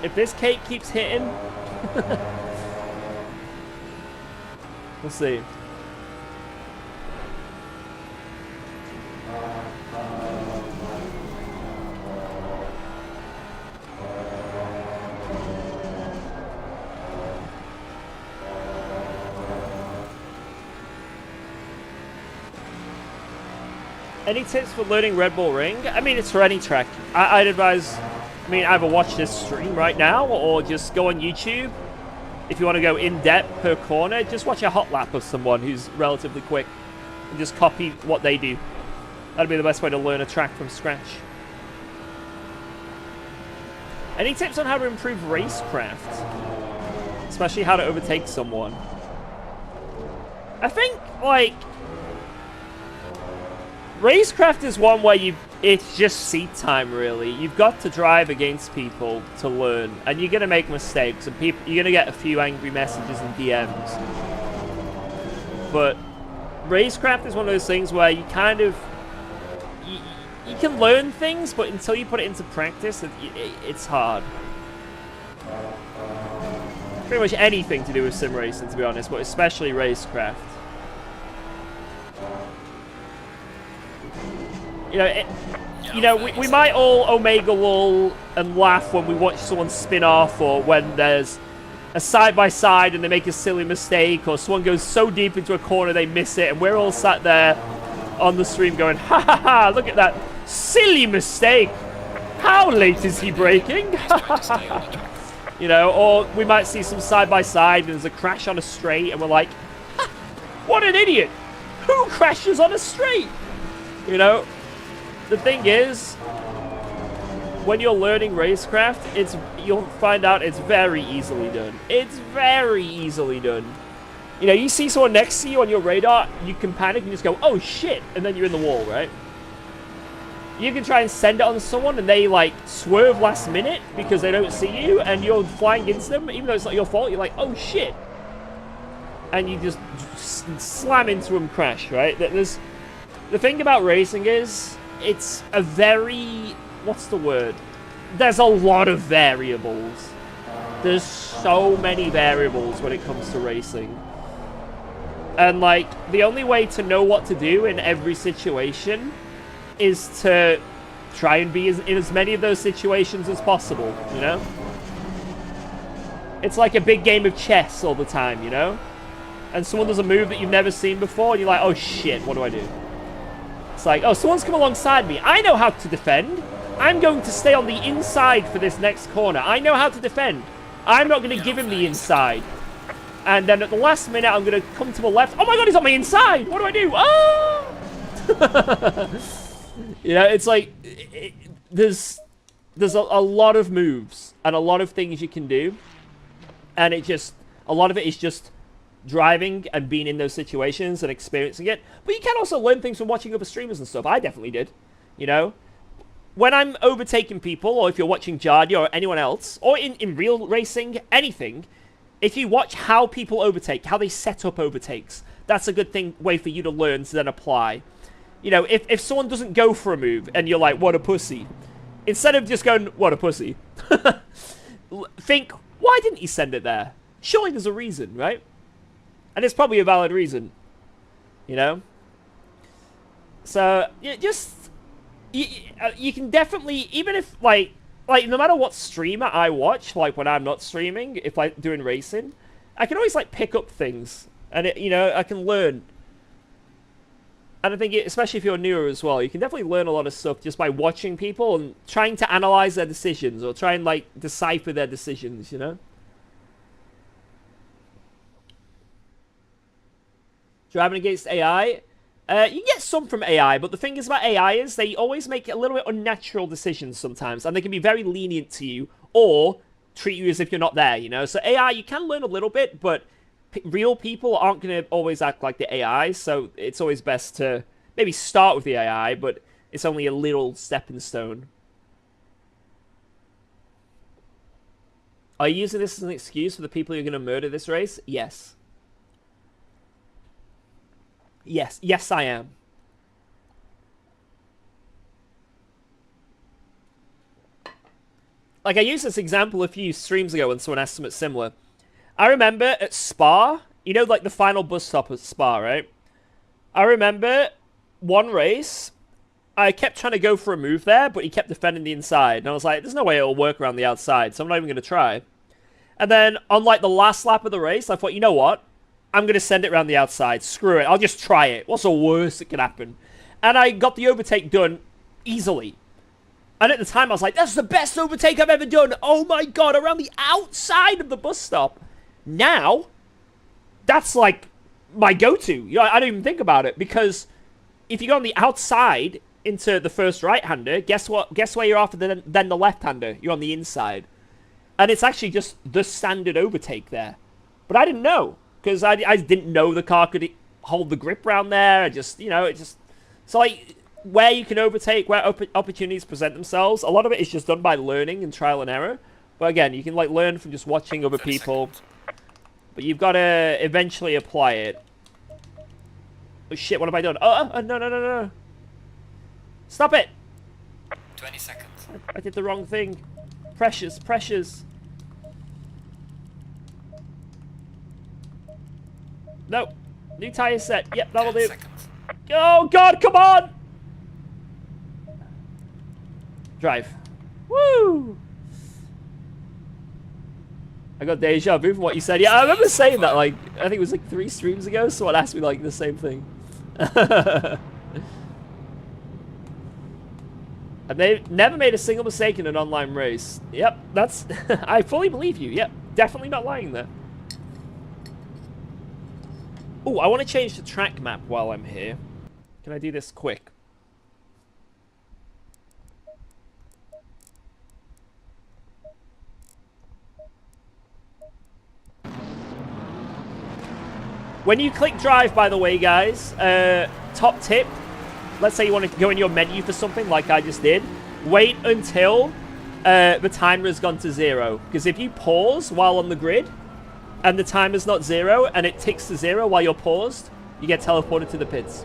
if this cake keeps hitting... we'll see. Any tips for learning Red Bull Ring? I mean, it's for any track. I'd advise, I mean, either watch this stream right now or just go on YouTube. If you want to go in-depth per corner, just watch a hot lap of someone who's relatively quick and just copy what they do. That'd be the best way to learn a track from scratch. Any tips on how to improve racecraft? Especially how to overtake someone? I think, like... Racecraft is one where it's just seat time, really. You've got to drive against people to learn, and you're going to make mistakes, and you're going to get a few angry messages and DMs. But Racecraft is one of those things where you kind of... You can learn things, but until you put it into practice, it's hard. Pretty much anything to do with sim racing, to be honest, but especially Racecraft. We might all Omega lol and laugh when we watch someone spin off, or when there's a side-by-side and they make a silly mistake, or someone goes so deep into a corner they miss it, and we're all sat there on the stream going, ha ha ha, look at that silly mistake. How late is he braking? Or we might see some side-by-side and there's a crash on a straight, and we're like, what an idiot. Who crashes on a straight? The thing is, when you're learning racecraft, you'll find out it's very easily done. It's very easily done. You see someone next to you on your radar, you can panic and just go, oh shit, and then you're in the wall, right? You can try and send it on someone and they like swerve last minute because they don't see you and you're flying into them, even though it's not your fault, you're like, oh shit. And you just slam into them, crash, right? The thing about racing is, it's a very... What's the word? There's a lot of variables. There's so many variables when it comes to racing. And, like, the only way to know what to do in every situation is to try and be in as many of those situations as possible, It's like a big game of chess all the time, And someone does a move that you've never seen before, and you're like, oh shit, what do I do? It's like, oh, someone's come alongside me. I know how to defend. I'm going to stay on the inside for this next corner. I know how to defend. I'm not going to give him the inside. And then at the last minute, I'm going to come to the left. Oh my god, he's on my inside. What do I do? Oh! It's like, there's a lot of moves and a lot of things you can do. And a lot of it is just driving and being in those situations and experiencing it. But you can also learn things from watching other streamers and stuff. I definitely did. When I'm overtaking people, or if you're watching Jardia or anyone else, or in real racing, anything, if you watch how people overtake, how they set up overtakes, that's a good way for you to learn to then apply. If someone doesn't go for a move and you're like, what a pussy, instead of just going, what a pussy, think, why didn't he send it there? Surely there's a reason, right? And it's probably a valid reason, So, you can definitely, even if, like, no matter what streamer I watch, like, when I'm not streaming, if I'm doing racing, I can always, like, pick up things. And, I can learn. And I think, especially if you're newer as well, you can definitely learn a lot of stuff just by watching people and trying to analyze their decisions, or try and, like, decipher their decisions, Driving against AI, you get some from AI, but the thing is about AI is they always make a little bit unnatural decisions sometimes, and they can be very lenient to you, or treat you as if you're not there, So AI, you can learn a little bit, but real people aren't going to always act like the AI, so it's always best to maybe start with the AI, but it's only a little stepping stone. Are you using this as an excuse for the people who are going to murder this race? Yes. Yes. Yes, I am. Like, I used this example a few streams ago when someone asked something similar. I remember at Spa, you know, like the final bus stop at Spa, right? I remember one race, I kept trying to go for a move there, but he kept defending the inside. And I was like, there's no way it'll work around the outside, so I'm not even going to try. And then on, like, the last lap of the race, I thought, you know what? I'm going to send it around the outside. Screw it. I'll just try it. What's the worst that could happen? And I got the overtake done easily. And at the time, I was like, that's the best overtake I've ever done. Oh, my God, around the outside of the bus stop. Now, that's, like, my go-to. You know, I don't even think about it. Because if you go on the outside into the first right-hander, guess what? Guess where you're after than the left-hander? You're on the inside. And it's actually just the standard overtake there. But I didn't know. Because I didn't know the car could hold the grip around there. I just, you know, it just... So, like, where you can overtake, where opportunities present themselves, a lot of it is just done by learning and trial and error. But again, you can, like, learn from just watching other people. But you've got to eventually apply it. Oh, shit, what have I done? Oh, no. Stop it!
20 seconds.
I did the wrong thing. Pressures. No. New tire set. Yep, that'll
10
do.
seconds.
Oh, God, come on! Drive. Woo! I got deja vu from what you said. Yeah, I remember saying that, like, I think it was like 3 streams ago, someone asked me, like, the same thing. And they've never made a single mistake in an online race. Yep, that's... I fully believe you. Yep, definitely not lying there. Oh, I want to change the track map while I'm here. Can I do this quick? When you click drive, by the way, guys, top tip, let's say you want to go in your menu for something like I just did, wait until the timer has gone to 0. Because if you pause while on the grid, and the timer's not 0, and it ticks to 0 while you're paused, you get teleported to the pits.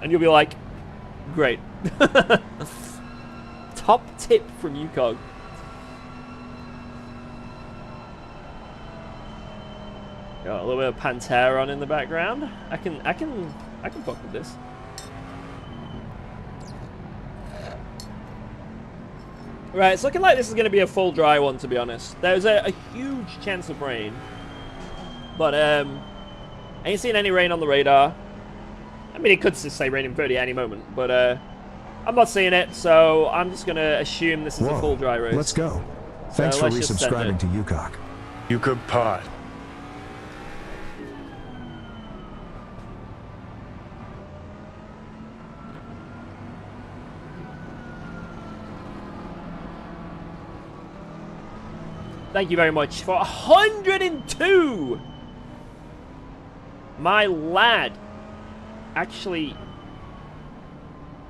And you'll be like, great. Top tip from UKOG. Got a little bit of Pantera on in the background. I can fuck with this. Right, it's looking like this is going to be a full dry one, to be honest. There's a huge chance of rain. But, I ain't seen any rain on the radar. I mean, it could just say rain in 30 at any moment. But, I'm not seeing it, so I'm just going to assume this is a full dry race.
Let's go. Thanks for
let's just send
resubscribing
it.
to UKOG.
UKOG Pod.
Thank you very much for 102! My lad. Actually,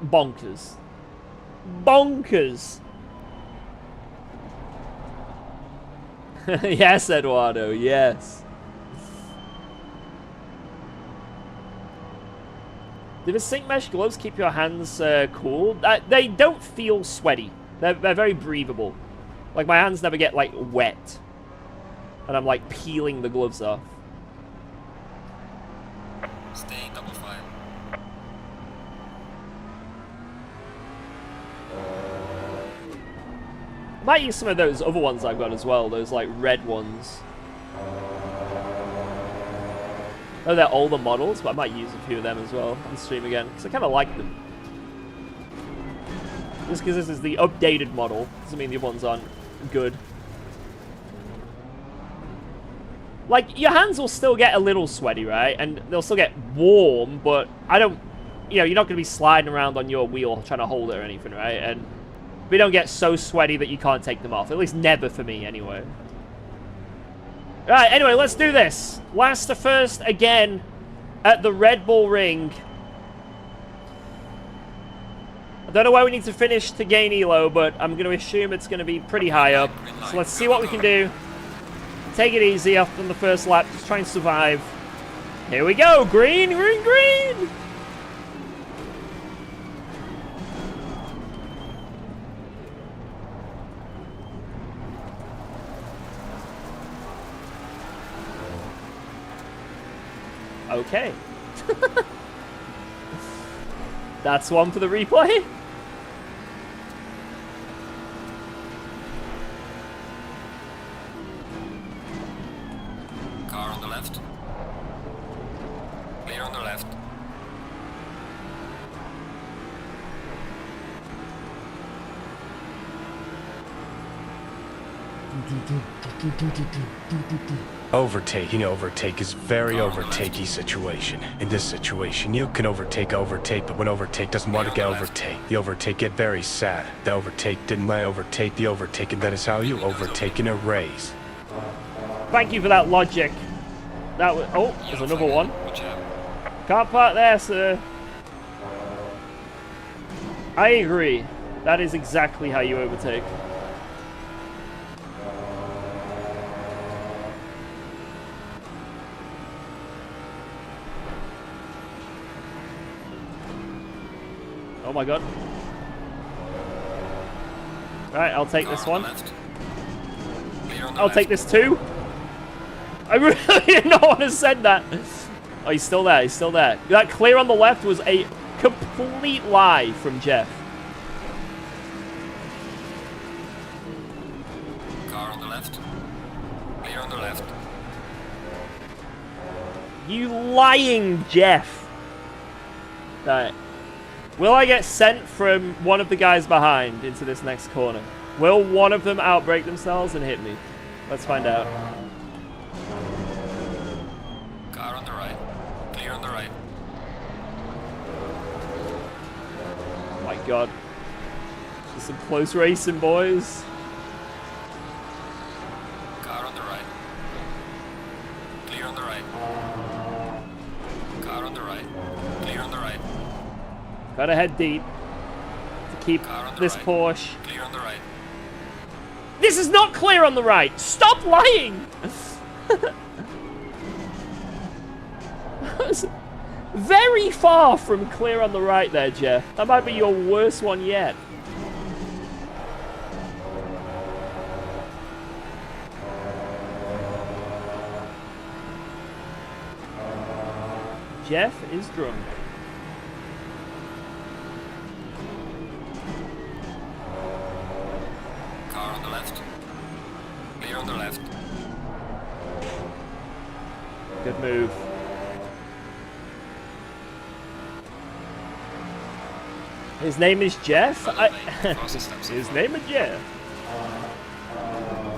bonkers. Bonkers! Yes, Eduardo, yes. Do the sync mesh gloves keep your hands cool? They don't feel sweaty. They're very breathable. Like, my hands never get, like, wet. And I'm, like, peeling the gloves off.
Stay double file.
I might use some of those other ones I've got as well. Those, like, red ones. Oh, they're older models, but I might use a few of them as well on stream again. Because I kind of like them. Just because this is the updated model doesn't mean the other ones aren't good. Like, your hands will still get a little sweaty, right? And they'll still get warm, but I don't... You know, you're not going to be sliding around on your wheel trying to hold it or anything, right? And we don't get so sweaty that you can't take them off. At least never for me, anyway. Right, anyway, let's do this. Last to first again. at the Red Bull Ring. I don't know where we need to finish to gain Elo, but I'm going to assume it's going to be pretty high up. So let's see what we can do. Take it easy after the first lap. Just try and survive. Here we go. Green, green, green. Okay. That's one for the replay.
Car on the left. Clear on the left.
Overtaking. Overtake is very overtakey situation. In this situation, you can overtake, but when overtake doesn't want to get overtake, the overtake get very sad. The overtake didn't let overtake the overtake, and that is how you overtake in a race.
Thank you for that logic. That was... Oh, there's another one. Can't park there, sir. I agree. That is exactly how you overtake. Oh my god. Right, I'll take this one. I'll take this too. I really didn't know what to said that. Oh, he's still there. He's still there. That clear on the left was a complete lie from Jeff.
Car on the left. Clear on the left.
You lying Jeff. Right. Will I get sent from one of the guys behind into this next corner? Will one of them outbrake themselves and hit me? Let's find out.
Car on the right. Clear on the right.
Oh my god. This is some close racing, boys.
Car on the right. Clear on the right. Car on the right. Clear on the right.
Gotta head deep to keep this
right.
Porsche.
Clear on the right.
This is not clear on the right! Stop lying! That's very far from clear on the right there, Jeff. That might be your worst one yet. Jeff is drunk.
Car on the left. Clear on the left.
Good move. His name is Jeff? His name is Jeff.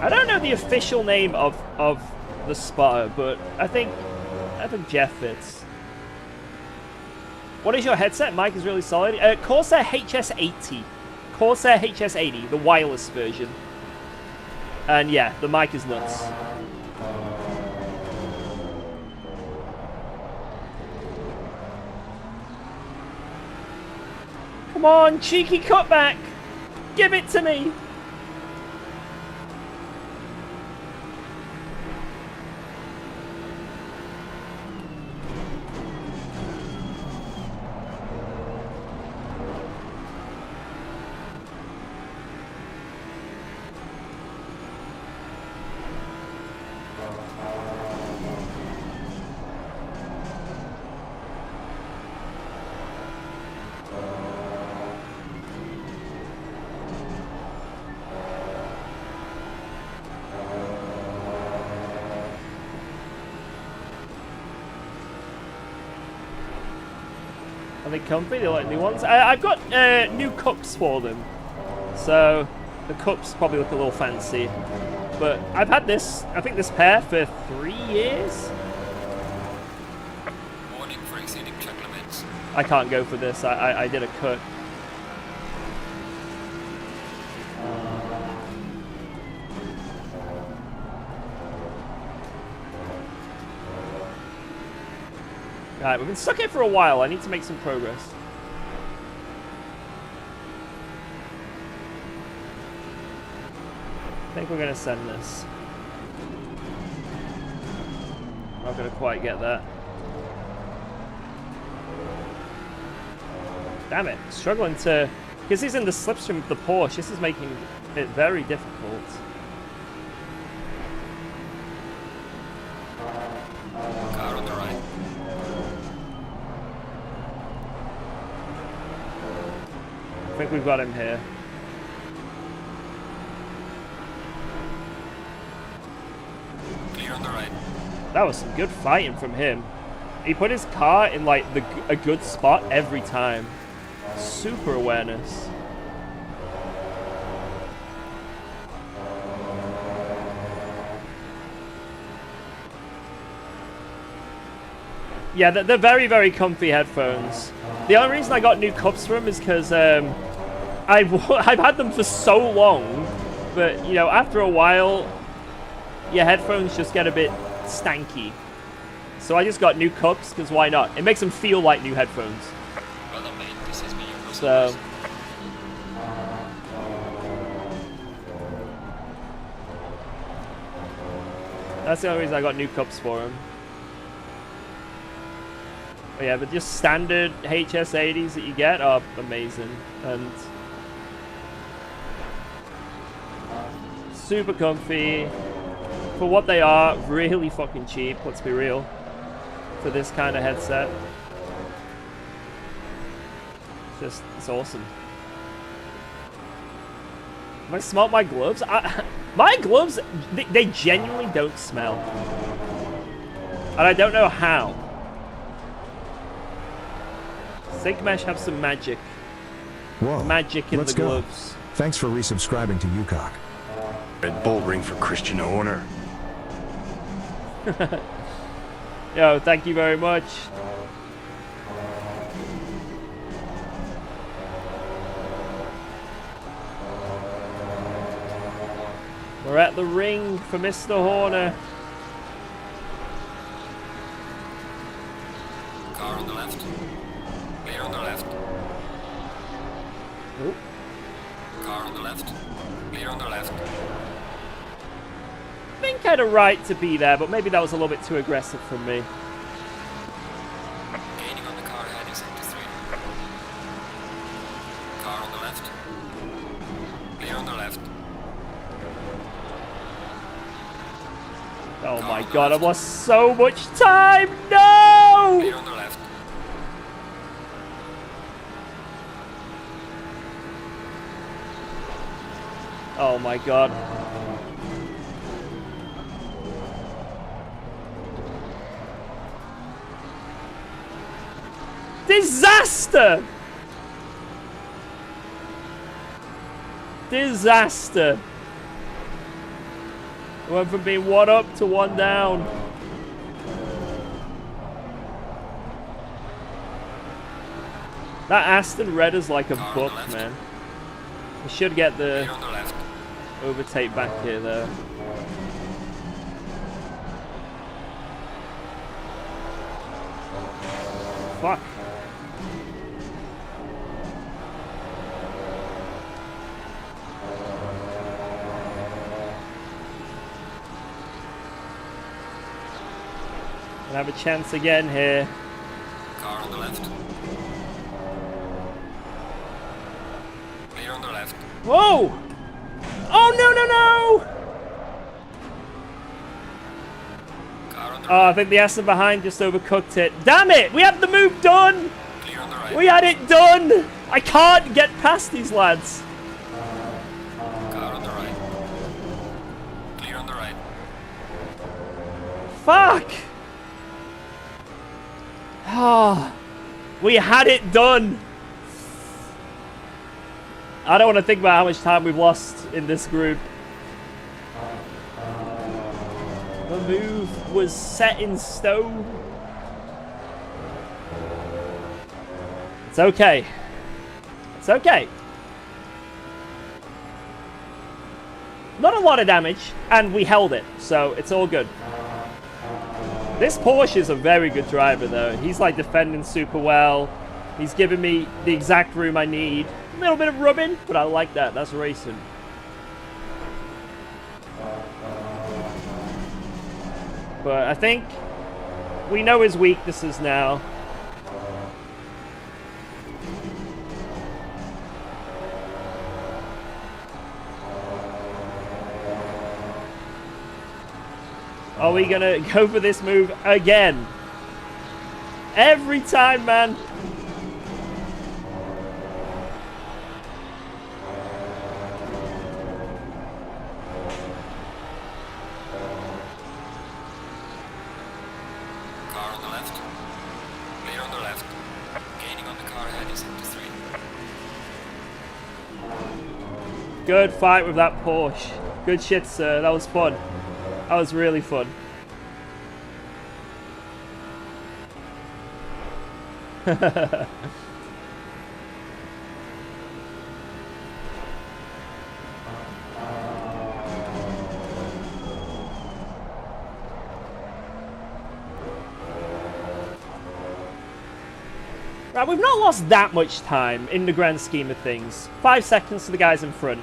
I don't know the official name of the spotter, but I think Jeff fits. What is your headset? Mic is really solid. Corsa HS80. Corsa HS80, the wireless version. And yeah, the mic is nuts. Come on, cheeky cutback! Give it to me! Are they comfy? They like new ones? I've got new cups for them. So the cups probably look a little fancy. But I've had this, I think this pair for 3 years.
Warning for exceeding track limits.
I can't go for this. I did a cut. Alright, we've been stuck here for a while. I need to make some progress. I think we're going to send this. Not going to quite get that. Damn it. Struggling to... Because he's in the slipstream of the Porsche. This is making it very difficult.
Car on the right.
I think we've got him here.
Clear on the right.
That was some good fighting from him. He put his car in like a good spot every time. Super awareness. Yeah, they're very, very comfy headphones. The only reason I got new cups for them is because I've had them for so long that, you know, after a while, your headphones just get a bit stanky. So I just got new cups, because why not? It makes them feel like new headphones.
Well done, mate. This is me.
So... That's the only reason I got new cups for him. But yeah, but just standard HS80s that you get are amazing. And... super comfy. For what they are, really fucking cheap, let's be real. For this kind of headset. It's awesome. Have I smelled my gloves? My gloves, they genuinely don't smell. And I don't know how. Sync Mesh have some magic.
Whoa.
Magic in
Let's
the
go.
gloves.
Thanks for resubscribing to UKOG.
Red Bull ring for Christian Horner.
Yo, thank you very much. We're at the ring for Mr. Horner.
Car on the left. Clear on the left.
Oh.
Car on the left. Clear on the left.
I think I had a right to be there, but maybe that was a little bit too aggressive from me.
Gaining on the car ahead is into 3. Car on the left. Clear on the left.
Oh my god, I've lost so much time! No!
Clear on the left.
Oh my god. Disaster! Disaster! I went from being 1 up to 1 down. That Aston red is like a book, man. We should get the
Clear on the left.
overtake back here, though. Fuck. Gonna have a chance again here.
Car on the left. Clear on the left.
Whoa! Oh, no, no, no!
Car on the
Oh, I think the Aston behind just overcooked it. Damn it! We had the move done!
Clear on the right.
We had it done! I can't get past these lads.
Car on the right. Clear on the right.
Fuck! Ah, we had it done. I don't want to think about how much time we've lost in this group. The move was set in stone. It's okay. It's okay. Not a lot of damage, and we held it, so it's all good. This Porsche is a very good driver, though. He's like defending super well. He's giving me the exact room I need. A little bit of rubbing, but I like that. That's racing. But I think we know his weaknesses now. Are we gonna go for this move again? Every time, man.
Car on the left. Clear on the left. Gaining on the car ahead is into 3.
Good fight with that Porsche. Good shit, sir. That was fun. That was really fun. Right, we've not lost that much time in the grand scheme of things. 5 seconds to the guys in front.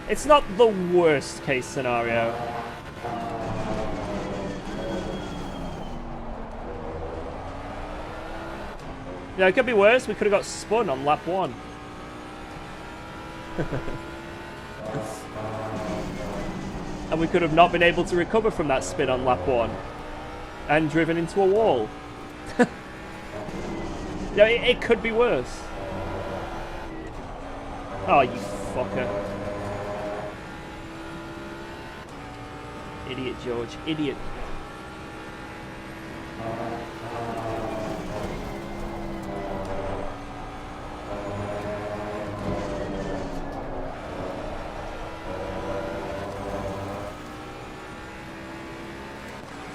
It's not the worst case scenario. Yeah, it could be worse. We could have got spun on lap 1. And we could have not been able to recover from that spin on lap 1. And driven into a wall. Yeah, it could be worse. Oh, you fucker. Idiot, George. Idiot.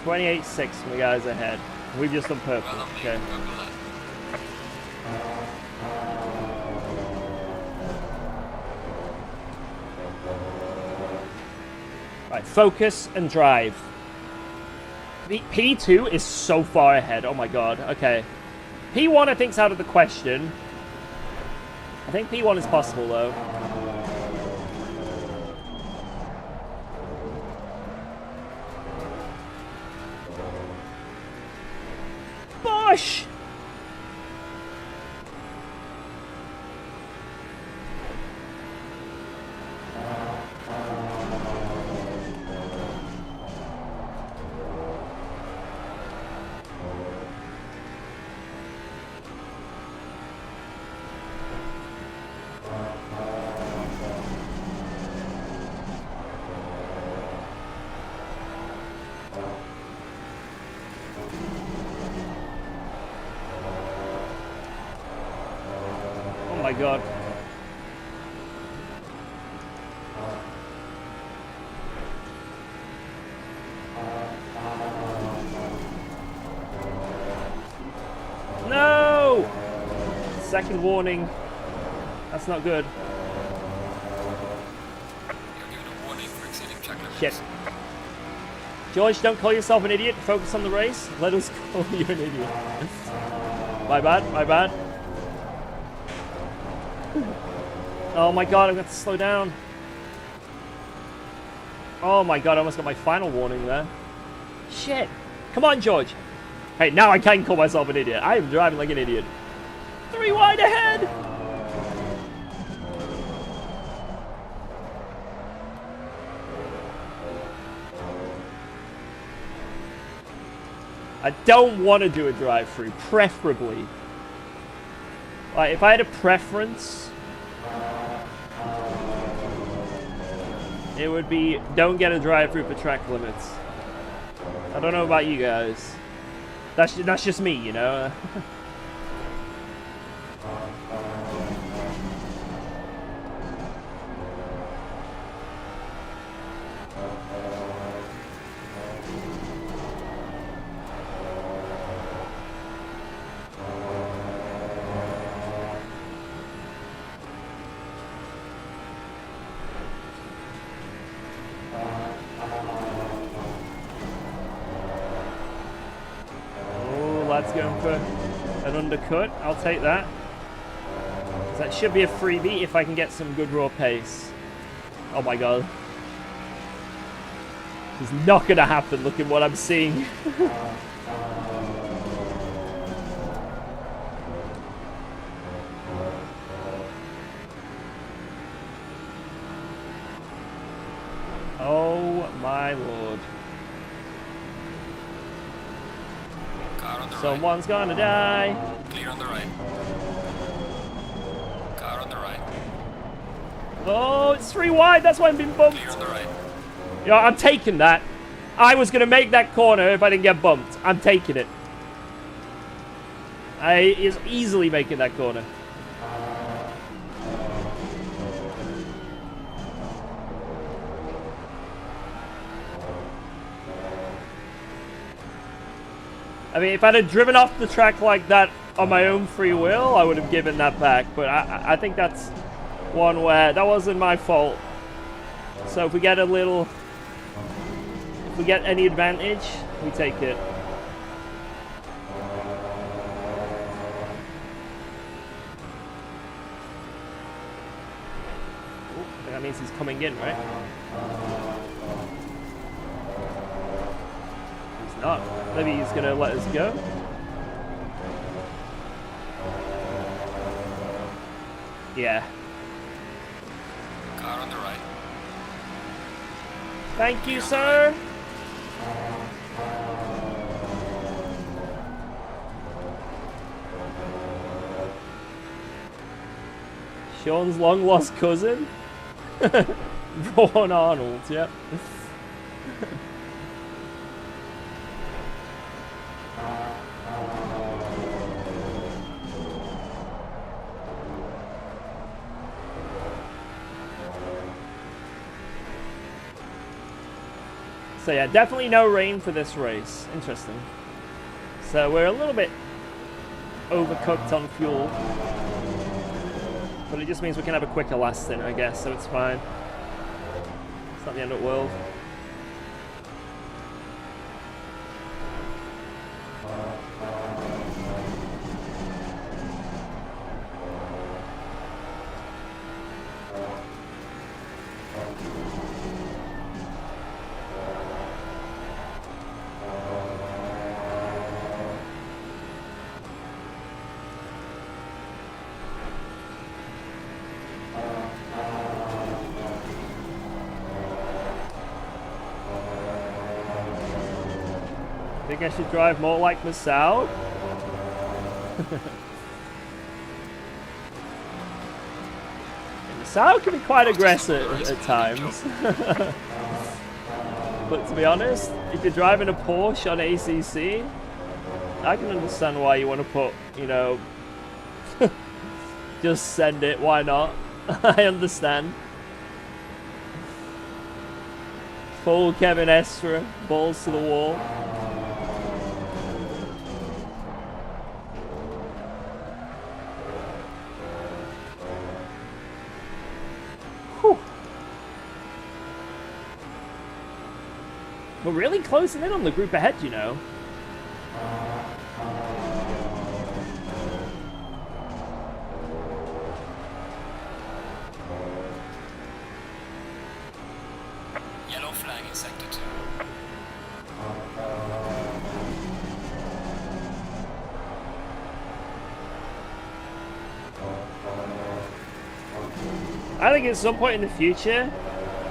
.28.6 from the guys ahead. We've just done purple.
Well on me.
Okay.
Purple left.
Right, focus and drive. P2 is so far ahead. Oh my god. Okay. P1 I think's out of the question. I think P1 is possible though. Bosh! Oh my god. No! Second warning. That's not good.
You're given a warning for exceeding track limits.
Shit. George, don't call yourself an idiot. Focus on the race. Let us call you an idiot. My bad, my bad. Oh my god, I've got to slow down. Oh my god, I almost got my final warning there. Shit. Come on, George. Hey, now I can call myself an idiot. I am driving like an idiot. 3 wide ahead! I don't want to do a drive-through, preferably. Like, if I had a preference, it would be don't get a drive-through for track limits. I don't know about you guys. That's just me, you know? lad's going for an undercut. I'll take that. That should be a freebie if I can get some good raw pace. Oh my god. It's not gonna happen, look at what I'm seeing. Oh my lord.
Car on the
Someone's gonna die.
right. Clear on the right. Car on the right.
Oh, it's 3 wide, that's why I'm being bumped.
Clear on the right.
Yeah, I'm taking that. I was gonna make that corner if I didn't get bumped. I'm taking it. I is easily making that corner. I mean, if I'd have driven off the track like that on my own free will, I would have given that back. But I think that's one where that wasn't my fault. So if we get a little, if we get any advantage, we take it. Ooh, that means he's coming in, right? He's not. Maybe he's gonna let us go. Yeah.
Car on the right.
Thank you, sir. Sean's long lost cousin? Ron Arnold, yep. So yeah, definitely no rain for this race. Interesting. So we're a little bit overcooked on fuel. But it just means we can have a quicker last stint, I guess, so it's fine. It's not the end of the world. Think I should drive more like Masao? Masao can be quite aggressive at times. But to be honest, if you're driving a Porsche on ACC, I can understand why you want to put, you know, just send it, why not? I understand. Full Kevin Estra, balls to the wall. We're really closing in on the group ahead, you know.
Yellow flag in sector 2.
I think at some point in the future,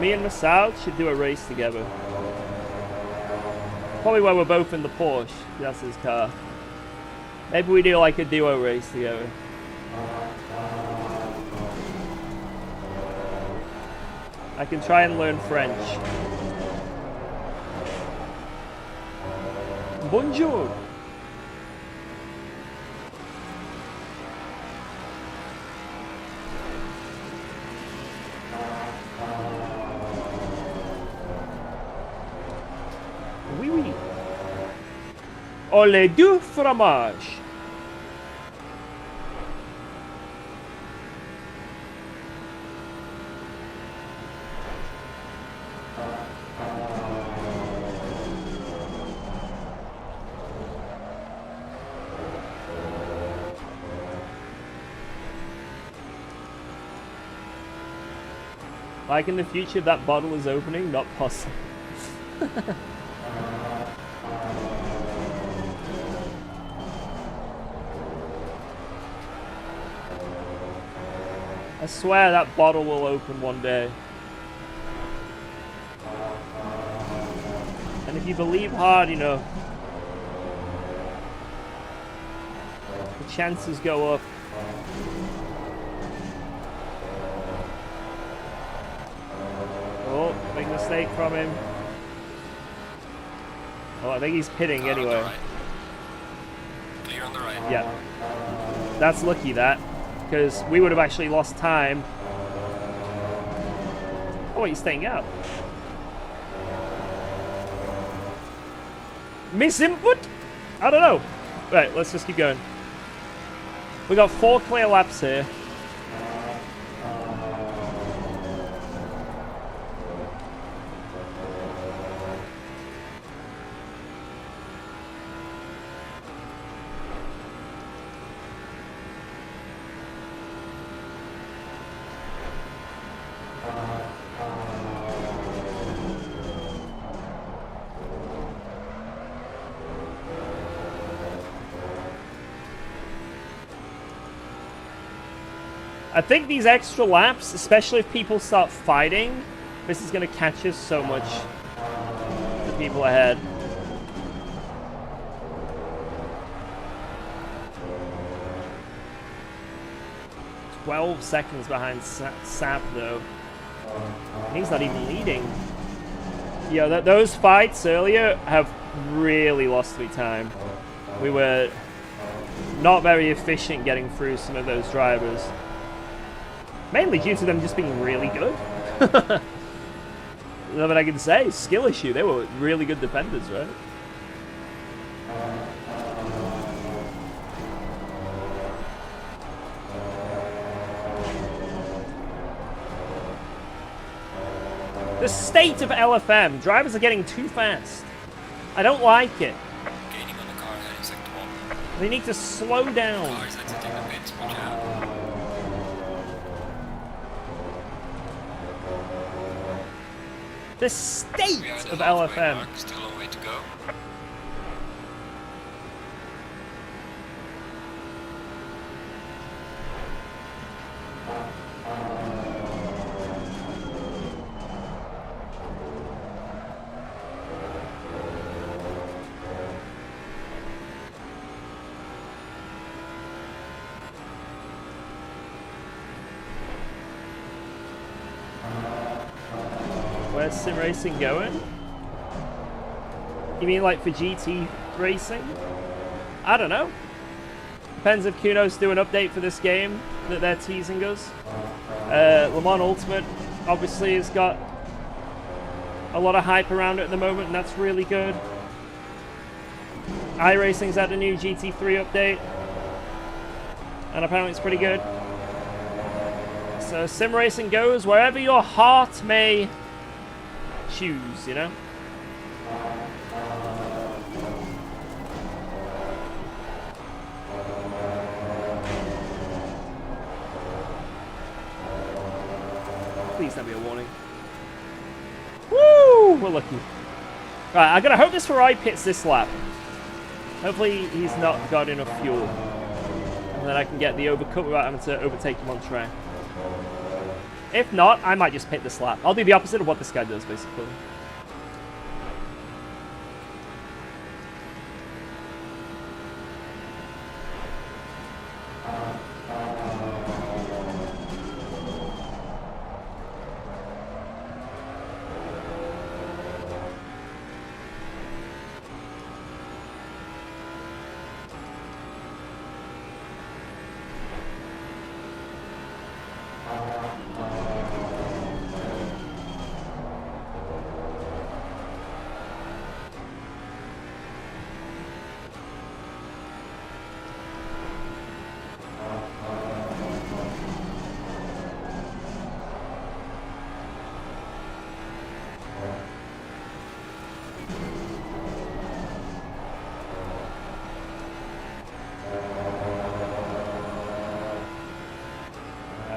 me and Masao should do a race together. Probably while we're both in the Porsche. That's his car. Maybe we do like a duo race together. I can try and learn French. Bonjour. Oui, oui. Oh, les deux fromages. Like in the future, that bottle is opening, not possible. I swear that bottle will open one day. And if you believe hard enough, the chances go up. Oh, big mistake from him. Oh, I think he's pitting
Car on the
anyway.
right. Clear on the right.
Yeah. That's lucky, that. Because we would have actually lost time. Oh, wait, he's staying out. Miss input? I don't know. Right, let's just keep going. We got 4 clear laps here. I think these extra laps, especially if people start fighting, this is going to catch us so much. The people ahead. "12 seconds behind Sap, though. And he's not even leading. Yeah, those fights earlier have really lost me time. We were not very efficient getting through some of those drivers. Mainly due to them just being really good. Nothing I can say. Skill issue. They were really good defenders, right? The state of LFM. Drivers are getting too fast. I don't like it.
Gaining on the car heading sector 1.
They need to slow down.
Cars exiting the pits, watch out.
The state
We are at the
of
halfway
LFM.
mark, still a way to go.
Where's sim racing going? You mean like for GT racing? I don't know. Depends if Kuno's do an update for this game that they're teasing us. Le Mans Ultimate obviously has got a lot of hype around it at the moment, and that's really good. iRacing's had a new GT3 update, and apparently it's pretty good. So sim racing goes wherever your heart may choose, you know? Please don't be a warning. Woo! We're lucky. Right, I gotta hope this Ferrari pits this lap. Hopefully he's not got enough fuel. And then I can get the overcut without having to overtake him on track. If not, I might just pit this lap. I'll do the opposite of what this guy does, basically.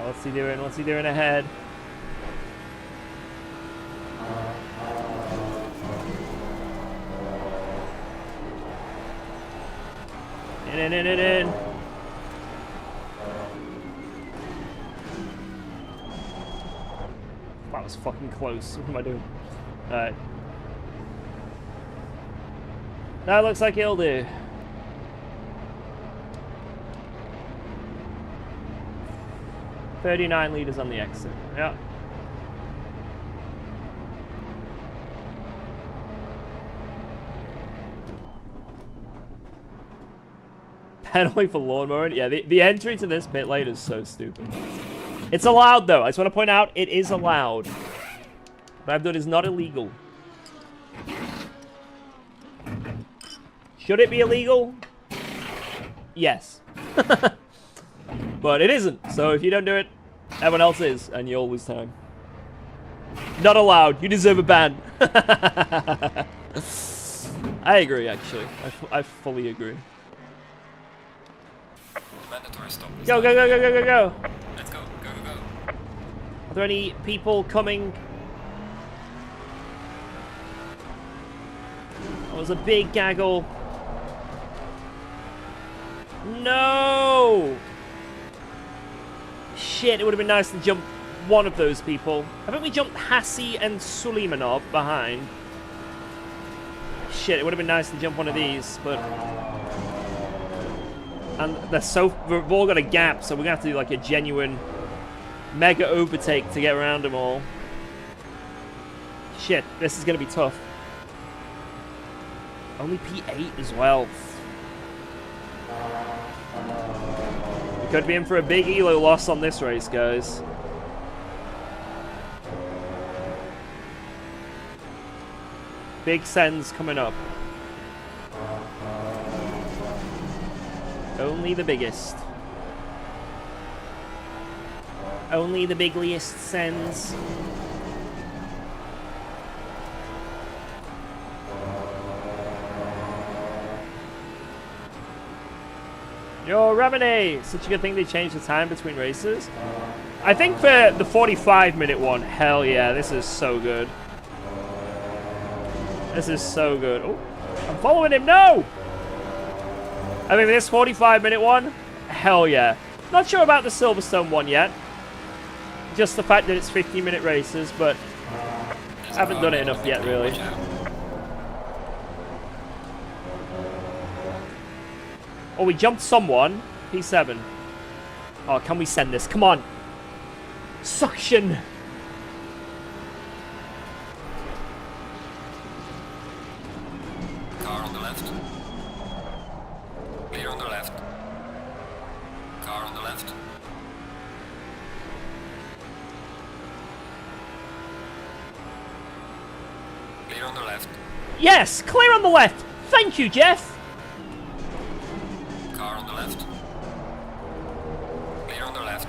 What's he doing? What's he doing ahead? In. That was fucking close. What am I doing? Alright. That looks like it'll do. $39 liters on the exit. Yeah. Penalty for lawnmower. Yeah, the entry to this pit lane is so stupid. It's allowed, though. I just want to point out, it is allowed. What I've done is not illegal. Should it be illegal? Yes. But it isn't. So if you don't do it, everyone else is, and you'll lose time. Not allowed. You deserve a ban. I agree, actually. I fully agree.
Mandatory stop.
Go.
Let's go. Go.
Are there any people coming? Oh, there's a big gaggle. No! Shit, it would have been nice to jump one of those people. I think we jumped Hassi and Suleimanov behind. Shit, it would have been nice to jump one of these, but... And we've all got a gap, so we're going to have to do like a genuine mega overtake to get around them all. Shit, this is going to be tough. Only P8 as well. We could be in for a big elo loss on this race, guys. Big sends coming up. Only the biggest. Only the bigliest sends. Yo, Remini! Such a good thing they changed the time between races. I think for the 45-minute one, hell yeah, this is so good. This is so good. Oh, I'm following him, no! I mean, this 45-minute one, hell yeah. Not sure about the Silverstone one yet. Just the fact that it's 15-minute races, but I haven't done it enough yet, really. Oh, we jumped someone. P7. Oh, can we send this? Come on. Suction.
Car on the left. Clear on the left. Car on the left. Clear on the left.
Yes, clear on the left. Thank you, Jeff.
Car on the left. Clear on the left.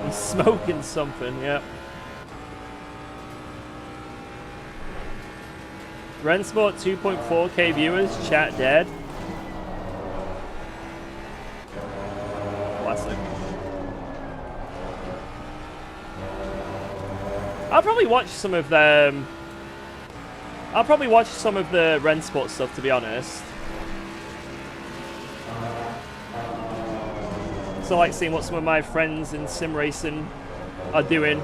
He's smoking something, yep. Rensport 2.4k viewers, chat dead. Classic. I'll probably watch some of the Rensport stuff, to be honest. So I like seeing what some of my friends in sim racing are doing,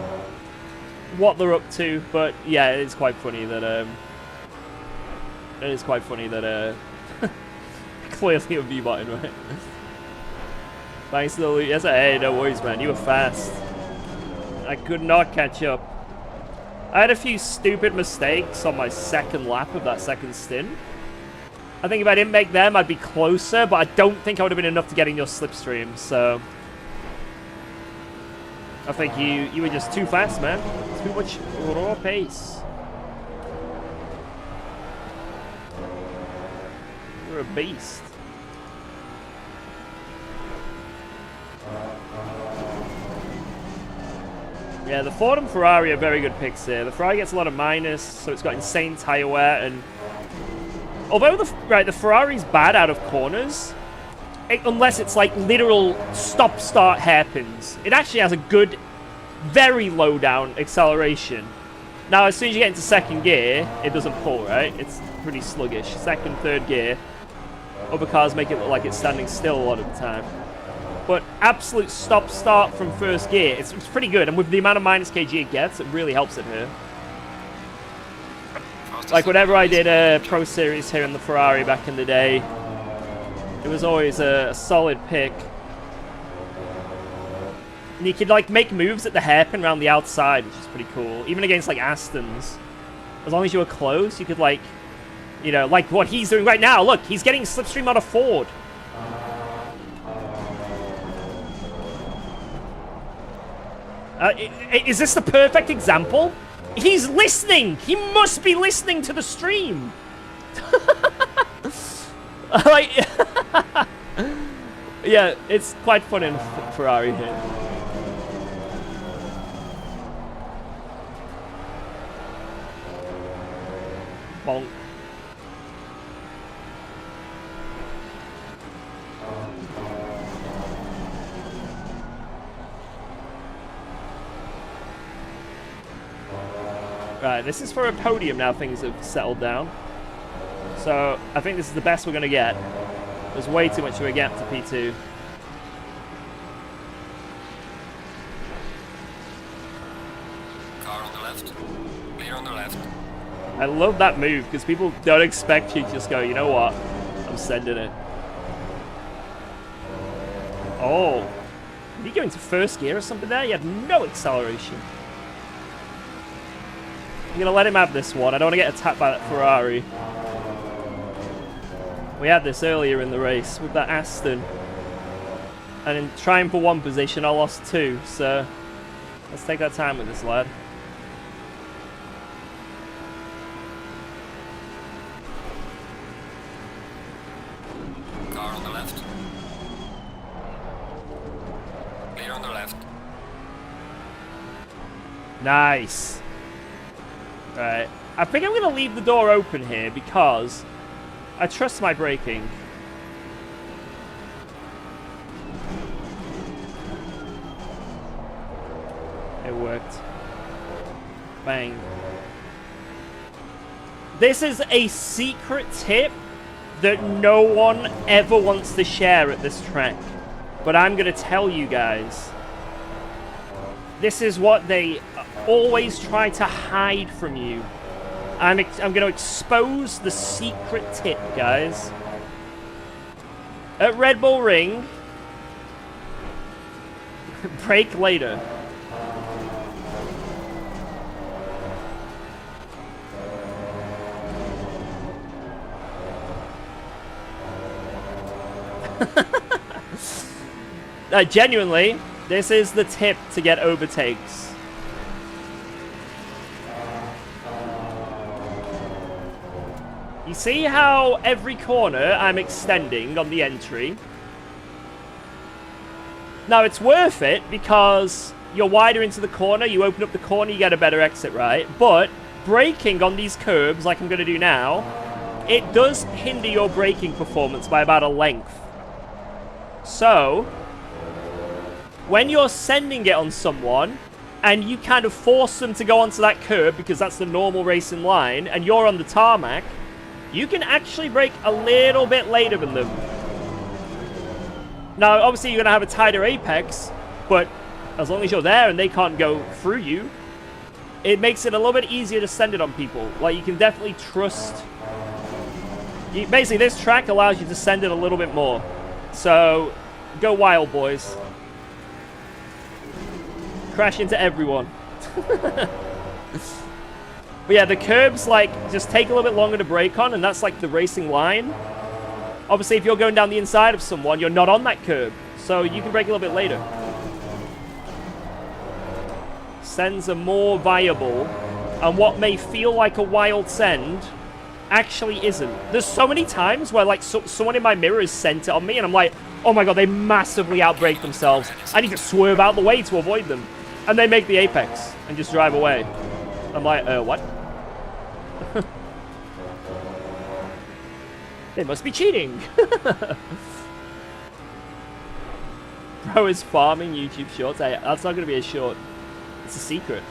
what they're up to. But yeah, it is quite funny that clearly a V button, right? Thanks to the loot. Yes, hey, no worries, man. You were fast. I could not catch up. I had a few stupid mistakes on my second lap of that second stint. I think if I didn't make them, I'd be closer, but I don't think I would have been enough to get in your slipstream, so... I think you were just too fast, man. Too much raw pace. You're a beast. Yeah, the Ford and Ferrari are very good picks here. The Ferrari gets a lot of minus, so it's got insane tire wear, and although the Ferrari's bad out of corners, unless it's like literal stop-start hairpins, it actually has a good, very low down acceleration. Now, as soon as you get into second gear, it doesn't pull, right? It's pretty sluggish. Second, third gear, other cars make it look like it's standing still a lot of the time. But absolute stop-start from first gear, it's pretty good. And with the amount of minus kg it gets, it really helps it here. Like whenever I did a Pro Series here in the Ferrari back in the day, it was always a solid pick. And you could like make moves at the hairpin around the outside, which is pretty cool. Even against like Astons. As long as you were close, you could like, you know, like what he's doing right now. Look, he's getting slipstream on a Ford. Is this the perfect example? He's listening! He must be listening to the stream! Like, yeah, it's quite fun in Ferrari here. Bonk. Right, this is for a podium now things have settled down. So, I think this is the best we're going to get. There's way too much of a gap to P2.
Car on the left. Clear on the left.
I love that move, because people don't expect you to just go, you know what, I'm sending it. Oh. Did he go into first gear or something there? He had no acceleration. I'm going to let him have this one. I don't want to get attacked by that Ferrari. We had this earlier in the race with that Aston. And in trying for one position, I lost two. So let's take our time with this lad.
Car on the left. Clear on the left.
Nice. Right. I think I'm going to leave the door open here because I trust my braking. It worked. Bang. This is a secret tip that no one ever wants to share at this track. But I'm going to tell you guys. This is what they always try to hide from you. I'm going to expose the secret tip, guys. At Red Bull Ring, brake later. Genuinely, this is the tip to get overtakes. You see how every corner I'm extending on the entry? Now, it's worth it because you're wider into the corner, you open up the corner, you get a better exit, right? But braking on these curbs, like I'm going to do now, it does hinder your braking performance by about a length. So, when you're sending it on someone, and you kind of force them to go onto that curb, because that's the normal racing line, and you're on the tarmac, you can actually brake a little bit later than them. Now, obviously, you're going to have a tighter apex, but as long as you're there and they can't go through you, it makes it a little bit easier to send it on people. Like, you can definitely trust... basically, this track allows you to send it a little bit more. So, go wild, boys. Crash into everyone. But yeah, the curbs, like, just take a little bit longer to brake on, and that's, like, the racing line. Obviously, if you're going down the inside of someone, you're not on that curb. So you can brake a little bit later. Sends are more viable, and what may feel like a wild send actually isn't. There's so many times where, like, someone in my mirror is sent it on me, and I'm like, oh my god, they massively outbrake themselves. I need to swerve out the way to avoid them. And they make the apex and just drive away. I'm like, what? They must be cheating. Bro is farming YouTube shorts. Hey, that's not going to be a short. It's a secret.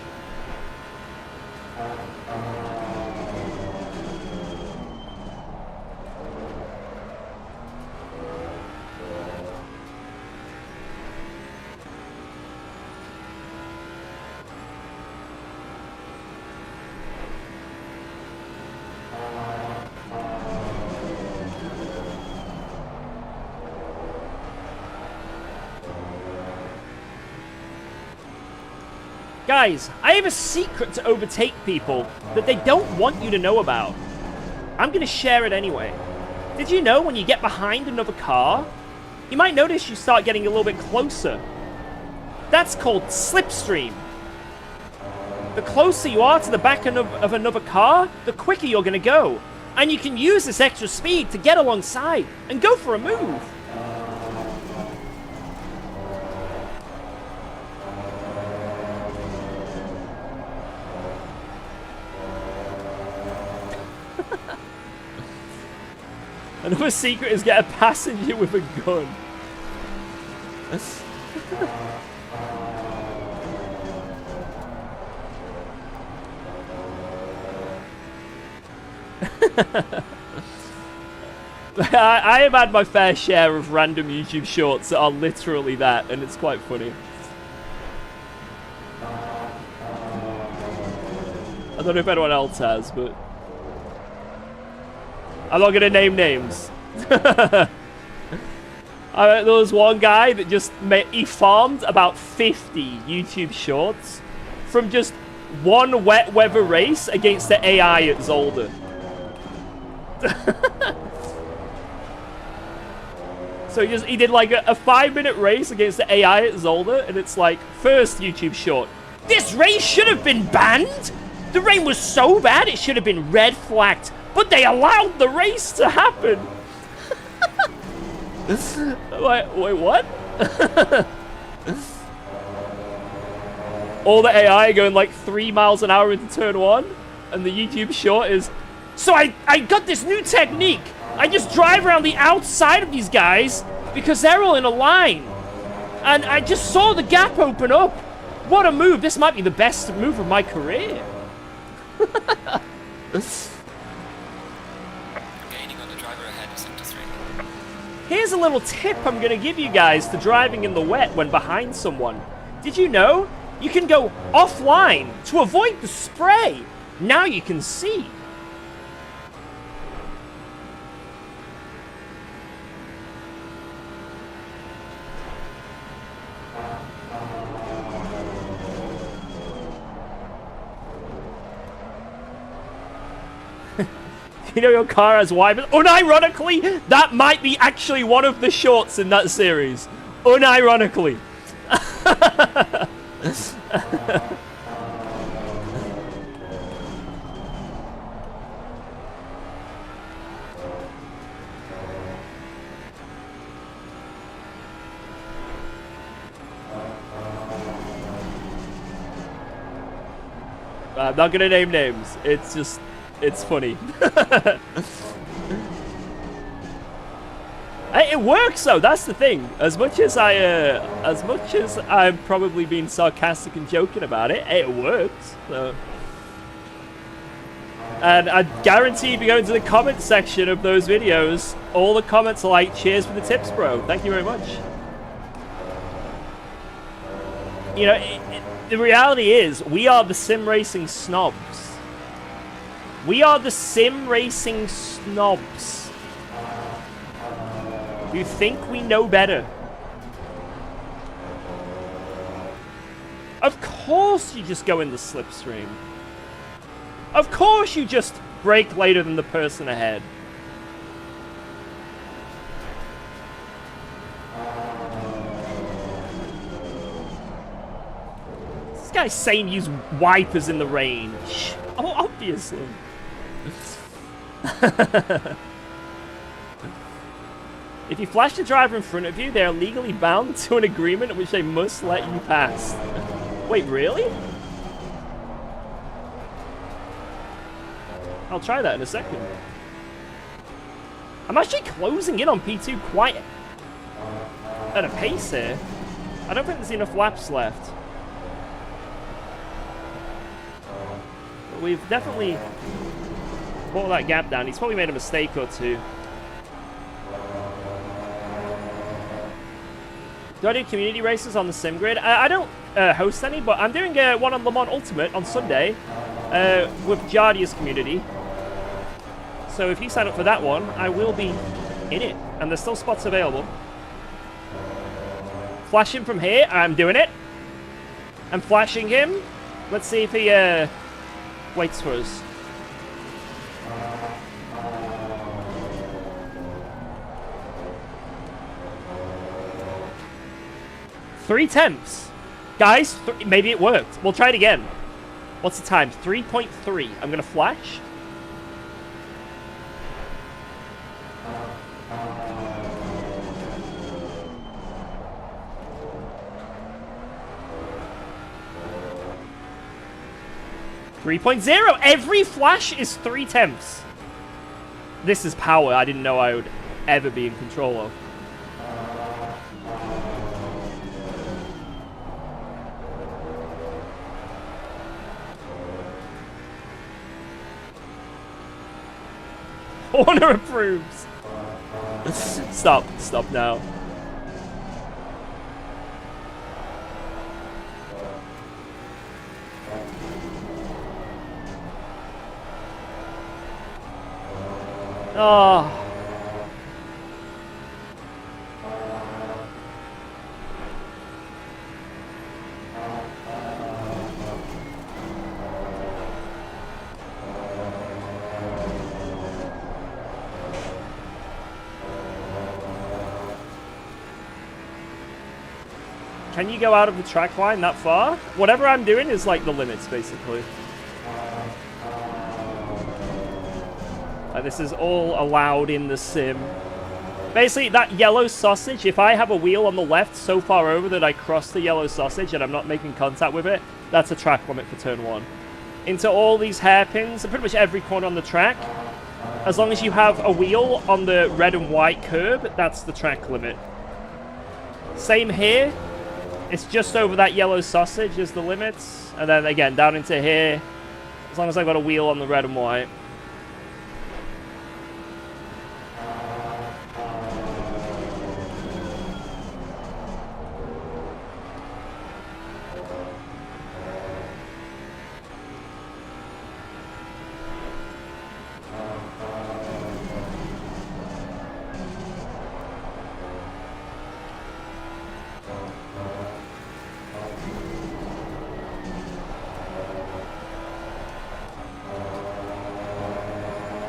Guys, I have a secret to overtake people that they don't want you to know about. I'm going to share it anyway. Did you know when you get behind another car, you might notice you start getting a little bit closer? That's called slipstream. The closer you are to the back of another car, the quicker you're going to go. And you can use this extra speed to get alongside and go for a move. Another secret is get a passenger with a gun. I have had my fair share of random YouTube shorts that are literally that, and it's quite funny. I don't know if anyone else has, but I'm not going to name names. There was one guy that just he farmed about 50 YouTube shorts from just one wet weather race against the AI at Zolder. So he did like a 5-minute race against the AI at Zolder, and it's like, first YouTube short, this race should have been banned. The rain was so bad it should have been red flagged. But they allowed the race to happen. Wait, what? All the AI going like 3 miles an hour into turn 1, and the YouTube short is, so I got this new technique. I just drive around the outside of these guys because they're all in a line. And I just saw the gap open up. What a move. This might be the best move of my career. Here's a little tip I'm going to give you guys to driving in the wet when behind someone. Did you know you can go offline to avoid the spray? Now you can see. You know your car has wipers. Unironically, that might be actually one of the shorts in that series. Unironically. I'm not gonna name names. It's just, it's funny. It works though. That's the thing. As much as I'm probably being sarcastic and joking about it, it works. So. And I guarantee if you go into the comment section of those videos, all the comments are like, "Cheers for the tips, bro. Thank you very much." You know, the reality is, we are the sim racing snobs. We are the sim racing snobs. You think we know better. Of course you just go in the slipstream. Of course you just brake later than the person ahead. This guy's saying use wipers in the rain. Oh, obviously. If you flash the driver in front of you, they are legally bound to an agreement in which they must let you pass. Wait, really? I'll try that in a second. I'm actually closing in on P2 quite at a pace here. I don't think there's enough laps left. But we've definitely brought that gap down. He's probably made a mistake or two. Do I do community races on the sim grid? I don't host any, but I'm doing one on Le Mans Ultimate on Sunday with Jardia's community. So if you sign up for that one, I will be in it. And there's still spots available. Flashing from here, I'm doing it. I'm flashing him. Let's see if he waits for us. Three tenths. Guys, maybe it worked. We'll try it again. What's the time? 3.3. I'm going to flash. .0. Every flash is 3 tenths. This is power I didn't know I would ever be in control of. Horner approves. Stop now. Oh. Can you go out of the track line that far? Whatever I'm doing is like the limits, basically. This is all allowed in the sim. Basically, that yellow sausage, if I have a wheel on the left so far over that I cross the yellow sausage and I'm not making contact with it, that's a track limit for turn 1. Into all these hairpins, and pretty much every corner on the track, as long as you have a wheel on the red and white curb, that's the track limit. Same here. It's just over that yellow sausage is the limits. And then again, down into here, as long as I've got a wheel on the red and white.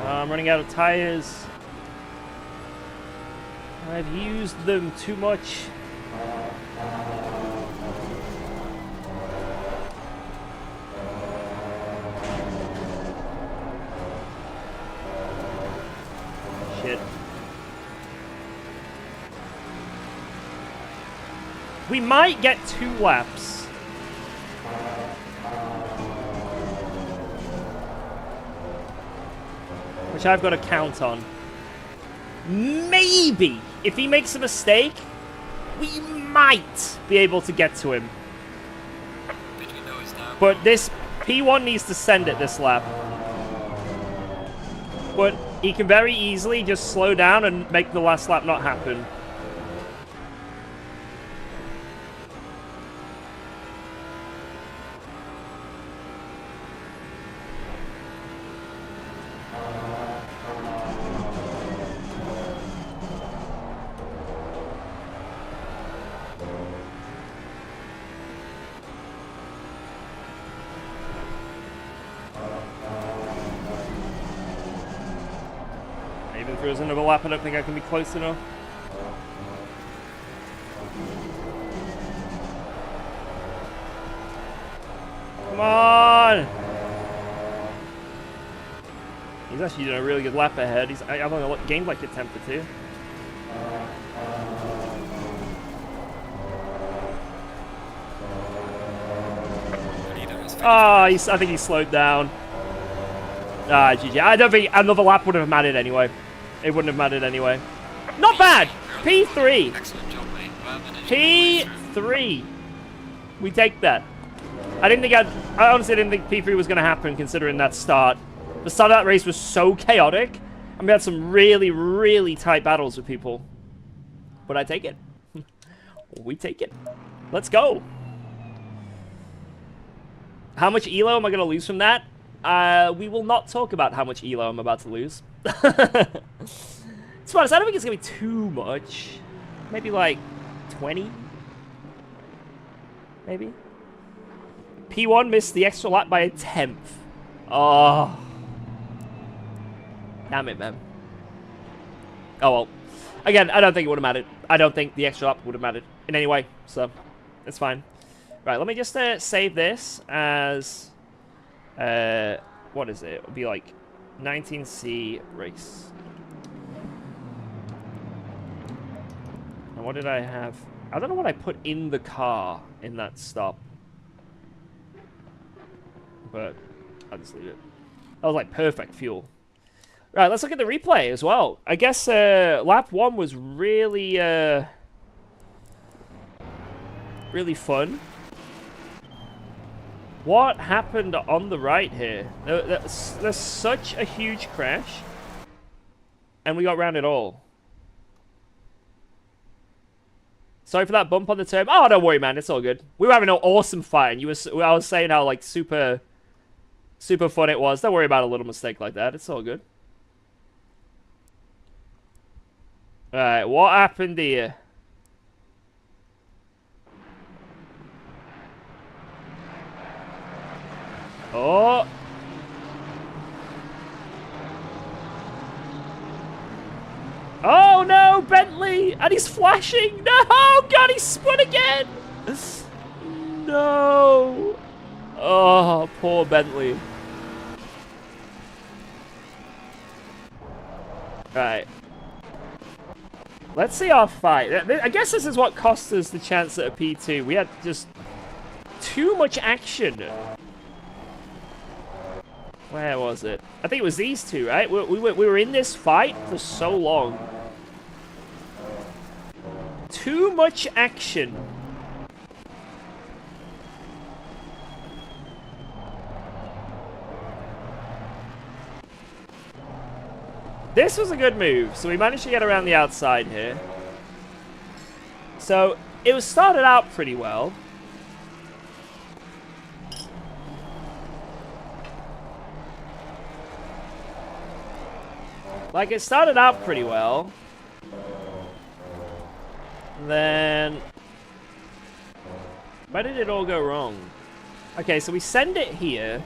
I'm running out of tires. I've used them too much. Shit. We might get 2 laps. Which I've got to count on. Maybe, if he makes a mistake, we might be able to get to him. But this P1 needs to send it this lap. But he can very easily just slow down and make the last lap not happen. Even if there's another lap, I don't think I can be close enough. Come on! He's actually doing a really good lap ahead. I've only gained like a tenth or two. Oh, I think he slowed down. Ah, GG. I don't think another lap would have mattered anyway. It wouldn't have mattered anyway. Not bad. P3.
Excellent job, mate. Well managed.
P3. We take that. I honestly didn't think P3 was going to happen considering that start. The start of that race was so chaotic. And we had some really, really tight battles with people. But I take it. We take it. Let's go. How much ELO am I going to lose from that? We will not talk about how much ELO I'm about to lose. To be honest, I don't think it's going to be too much. Maybe like 20? Maybe? P1 missed the extra lap by a 10th. Oh. Damn it, man. Oh, well. Again, I don't think it would have mattered. I don't think the extra lap would have mattered in any way. So, it's fine. Right, let me just save this as... what is it? It'll be like 19C race. And what did I have? I don't know what I put in the car in that stop. But I'll just leave it. That was like perfect fuel. Right, let's look at the replay as well. I guess lap 1 was really, really fun. What happened on the right here? There's such a huge crash. And we got round it all. Sorry for that bump on the turn. Oh, don't worry, man. It's all good. We were having an awesome fight. And I was saying how, like, super fun it was. Don't worry about a little mistake like that. It's all good. Alright, what happened here? Oh. Oh no, Bentley! And he's flashing! No! God, he spun again! No! Oh, poor Bentley. Right. Let's see our fight. I guess this is what cost us the chance at a P2. We had just too much action. Where was it? I think it was these two, right? We were in this fight for so long. Too much action. This was a good move. So we managed to get around the outside here. So it was started out pretty well. Like, it started out pretty well. Then... where did it all go wrong? Okay, so we send it here.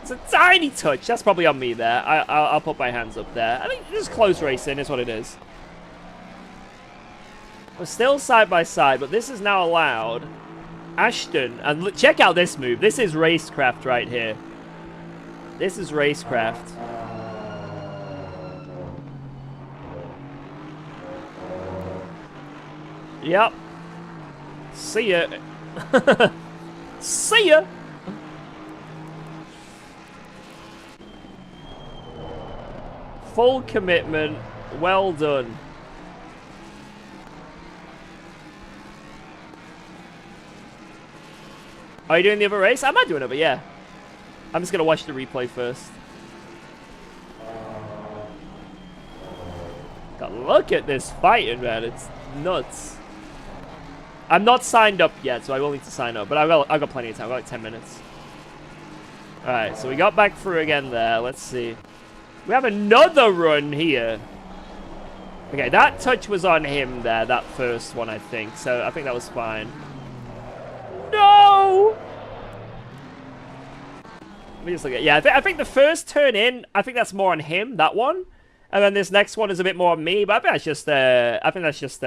It's a tiny touch. That's probably on me there. I'll put my hands up there. I think just close racing is what it is. We're still side by side, but this is now allowed. Ashton, and look, check out this move. This is racecraft right here. This is racecraft. Yep. See ya. See ya. Full commitment. Well done. Are you doing the other race? I might do another, yeah. I'm just going to watch the replay first. God, look at this fighting, man. It's nuts. I'm not signed up yet, so I will need to sign up. But I've got plenty of time. I've got like 10 minutes. Alright, so we got back through again there. Let's see. We have another run here. Okay, that touch was on him there, that first one, I think. So I think that was fine. No! Let me just look at... yeah, I think the first turn in, I think that's more on him, that one. And then this next one is a bit more on me. But I think that's just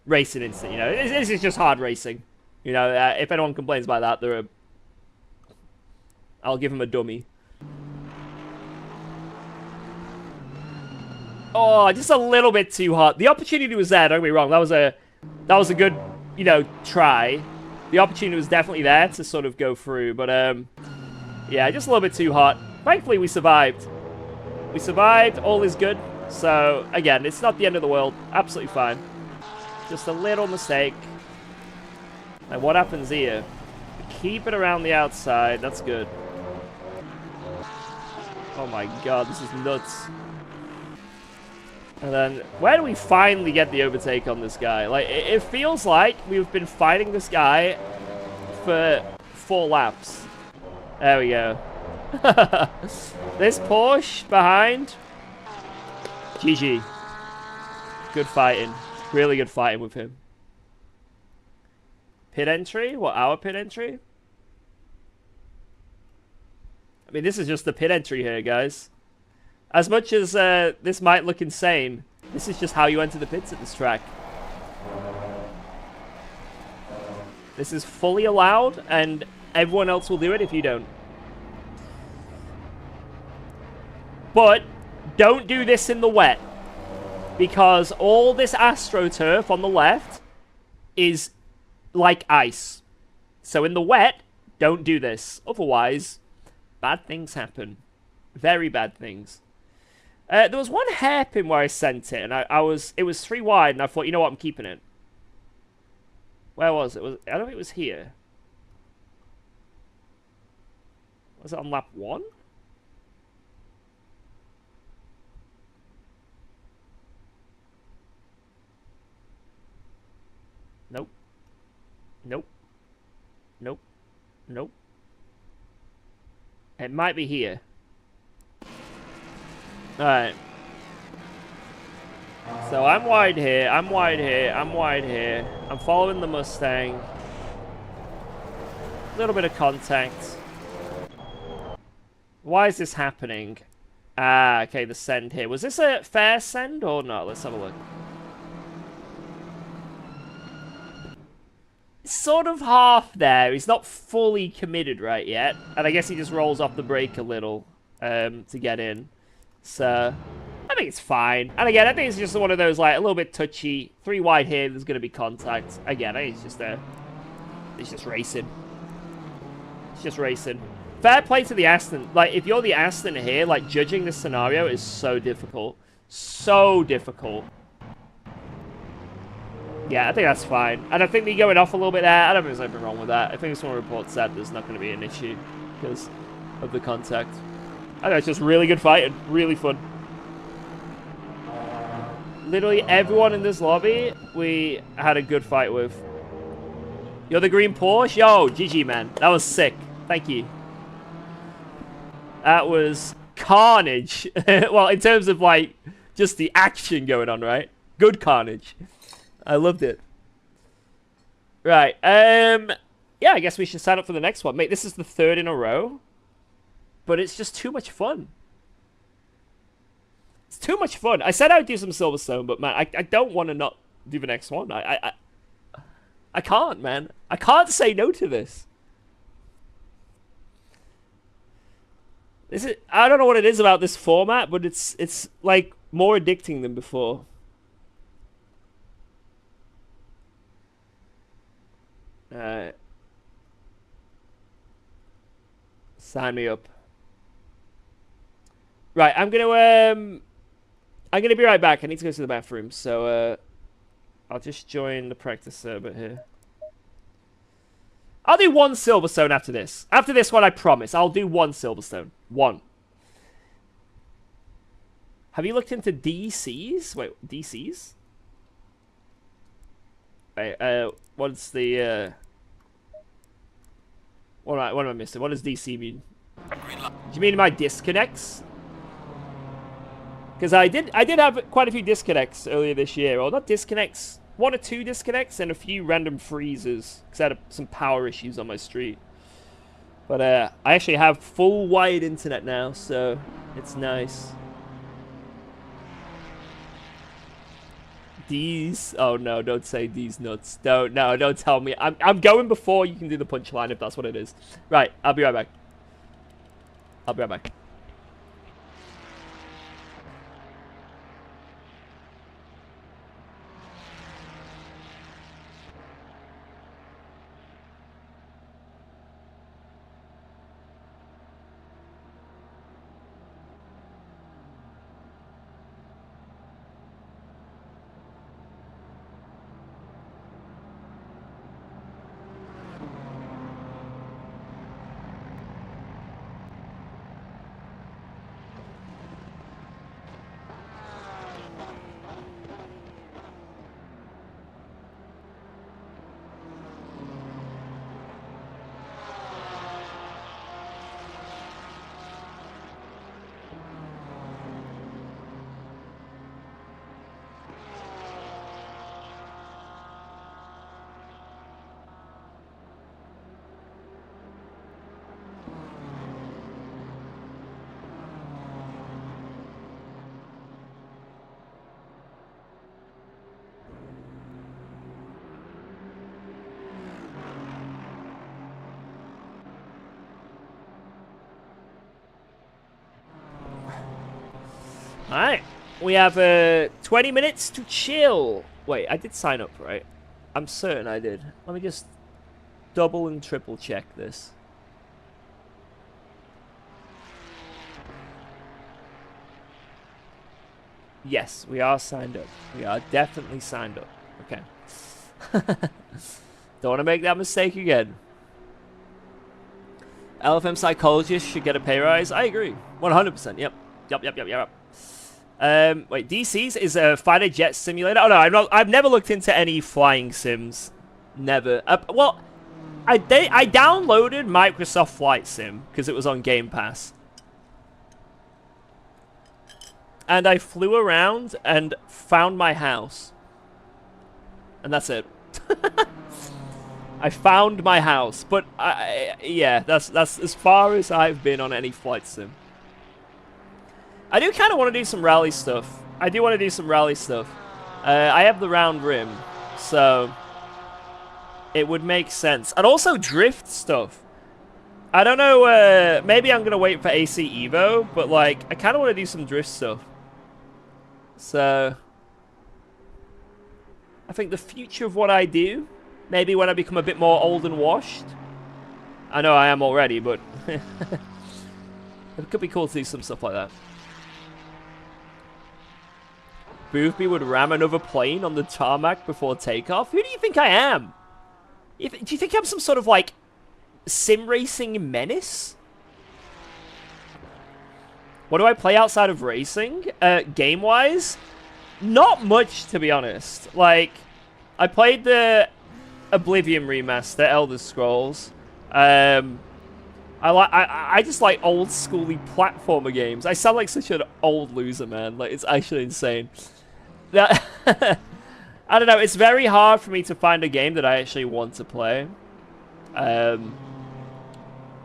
racing instinct, you know. This is just hard racing. You know, if anyone complains about that, I'll give him a dummy. Oh, just a little bit too hot. The opportunity was there, don't get me wrong. That was a good, you know, try. The opportunity was definitely there to sort of go through, but yeah, just a little bit too hot. Thankfully, we survived. We survived. All is good. So, again, it's not the end of the world. Absolutely fine. Just a little mistake. And what happens here? Keep it around the outside. That's good. Oh my god, this is nuts. And then, where do we finally get the overtake on this guy? Like, it feels like we've been fighting this guy for 4 laps. There we go. This Porsche behind. GG. Good fighting. Really good fighting with him. Pit entry? What, our pit entry? I mean, this is just the pit entry here, guys. As much as this might look insane, this is just how you enter the pits at this track. This is fully allowed, and everyone else will do it if you don't. But don't do this in the wet, because all this AstroTurf on the left is like ice. So in the wet, don't do this. Otherwise, bad things happen. Very bad things. There was one hairpin where I sent it, and it was 3 wide, and I thought, you know what, I'm keeping it. Where was it? I don't think it was here. Was it on lap 1? Nope. Nope. Nope. Nope. It might be here. Alright. So I'm wide here, I'm wide here, I'm wide here. I'm following the Mustang. A little bit of contact. Why is this happening? Ah, okay, the send here. Was this a fair send or not? Let's have a look. It's sort of half there. He's not fully committed right yet. And I guess he just rolls off the brake a little to get in. So, I think it's fine. And again, I think it's just one of those, like, a little bit touchy. 3 wide here, there's going to be contact. Again, I think it's just it's just racing. It's just racing. Fair play to the Aston. Like, if you're the Aston here, like, judging this scenario is so difficult. So difficult. Yeah, I think that's fine. And I think me going off a little bit there, I don't think there's anything wrong with that. I think someone report said there's not going to be an issue because of the contact. I think it's just really good fighting. Really fun. Literally everyone in this lobby, we had a good fight with. You're the green Porsche? Yo, GG, man. That was sick. Thank you. That was carnage. Well, in terms of, like, just the action going on, right? Good carnage. I loved it. Right. Yeah, I guess we should sign up for the next one. Mate, this is the 3rd in a row. But it's just too much fun. It's too much fun. I said I would do some Silverstone, but man, I don't want to not do the next one. I can't, man. I can't say no to this. I don't know what it is about this format, but it's like more addicting than before. Sign me up. Right, I'm gonna be right back. I need to go to the bathroom, so I'll just join the practice server here. I'll do 1 Silverstone after this. After this one, I promise. I'll do 1 Silverstone. 1. Have you looked into DCs? Wait, DCs? Wait, what's the what am I missing? What does DC mean? Do you mean my disconnects? Because I did have quite a few disconnects earlier this year. Or not disconnects. 1 or 2 disconnects and a few random freezes. Because I had some power issues on my street. But I actually have full wired internet now, so it's nice. These... Oh no, don't say these nuts. Don't tell me. I'm going before you can do the punchline if that's what it is. Right, I'll be right back. I'll be right back. Alright. We have 20 minutes to chill. Wait, I did sign up, right? I'm certain I did. Let me just double and triple check this. Yes, we are signed up. We are definitely signed up. Okay. Don't want to make that mistake again. LFM psychologists should get a pay rise. I agree. 100%. Yep. Yep. Wait, DC's is a fighter jet simulator. Oh no, I've never looked into any flying sims. Never. Well, I downloaded Microsoft Flight Sim because it was on Game Pass. And I flew around and found my house. And that's it. I found my house. But, yeah, that's as far as I've been on any flight sim. I do kind of want to do some rally stuff. I have the round rim. So, it would make sense. And also drift stuff. I don't know, maybe I'm going to wait for AC Evo. But, like, I kind of want to do some drift stuff. So, I think the future of what I do, maybe when I become a bit more old and washed. I know I am already, but it could be cool to do some stuff like that. Boothby would ram another plane on the tarmac before takeoff? Who do you think I am? Do you think I'm some sort of, like, sim racing menace? What do I play outside of racing? Game-wise? Not much, to be honest. Like, I played the Oblivion remaster, Elder Scrolls. I just like old-schooly platformer games. I sound like such an old loser, man. Like, it's actually insane. I don't know. It's very hard for me to find a game that I actually want to play.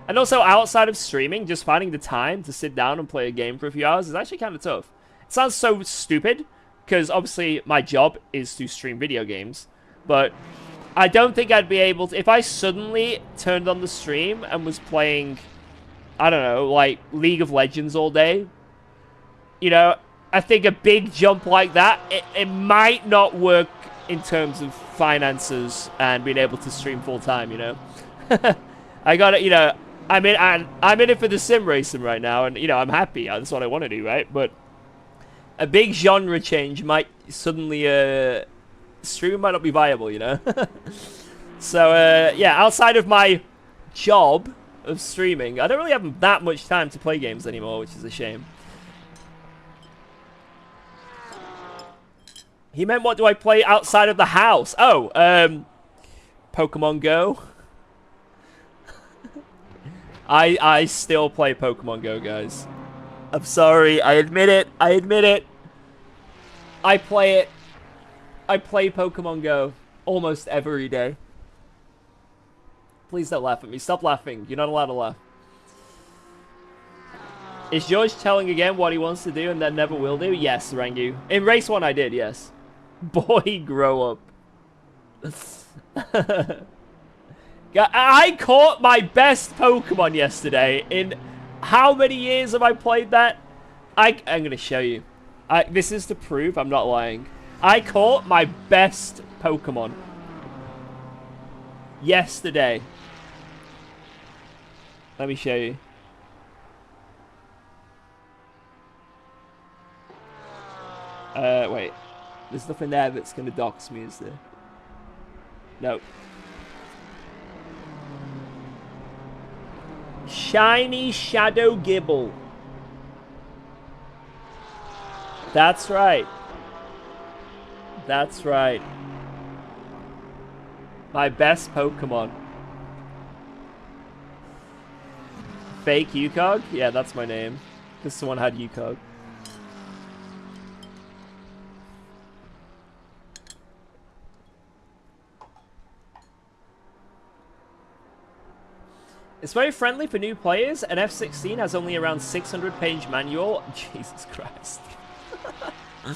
And also, outside of streaming, just finding the time to sit down and play a game for a few hours is actually kind of tough. It sounds so stupid, because obviously my job is to stream video games. But I don't think I'd be able to... If I suddenly turned on the stream and was playing, I don't know, like League of Legends all day, you know, I think a big jump like that, it might not work in terms of finances and being able to stream full time, you know. I got it, you know... I'm in it for the sim racing right now, and, you know, I'm happy. That's what I want to do, right? But a big genre change might suddenly, streaming might not be viable, you know? So, yeah, outside of my job of streaming, I don't really have that much time to play games anymore, which is a shame. He meant, what do I play outside of the house? Oh, Pokemon Go. I still play Pokemon Go, guys. I'm sorry. I admit it. I play it. I play Pokemon Go almost every day. Please don't laugh at me. Stop laughing. You're not allowed to laugh. Is George telling again what he wants to do and then never will do? Yes, Rangu. In race 1, I did, yes. Boy, grow up. I caught my best Pokemon yesterday. In how many years have I played that? I'm going to show you. This is to prove I'm not lying. I caught my best Pokemon yesterday. Let me show you. Wait. There's nothing there that's going to dox me, is there? No. Shiny Shadow Gibble. That's right. That's right. My best Pokemon. Fake UKOG? Yeah, that's my name. Because someone had UKOG. It's very friendly for new players, and F16 has only around 600-page manual. Jesus Christ. I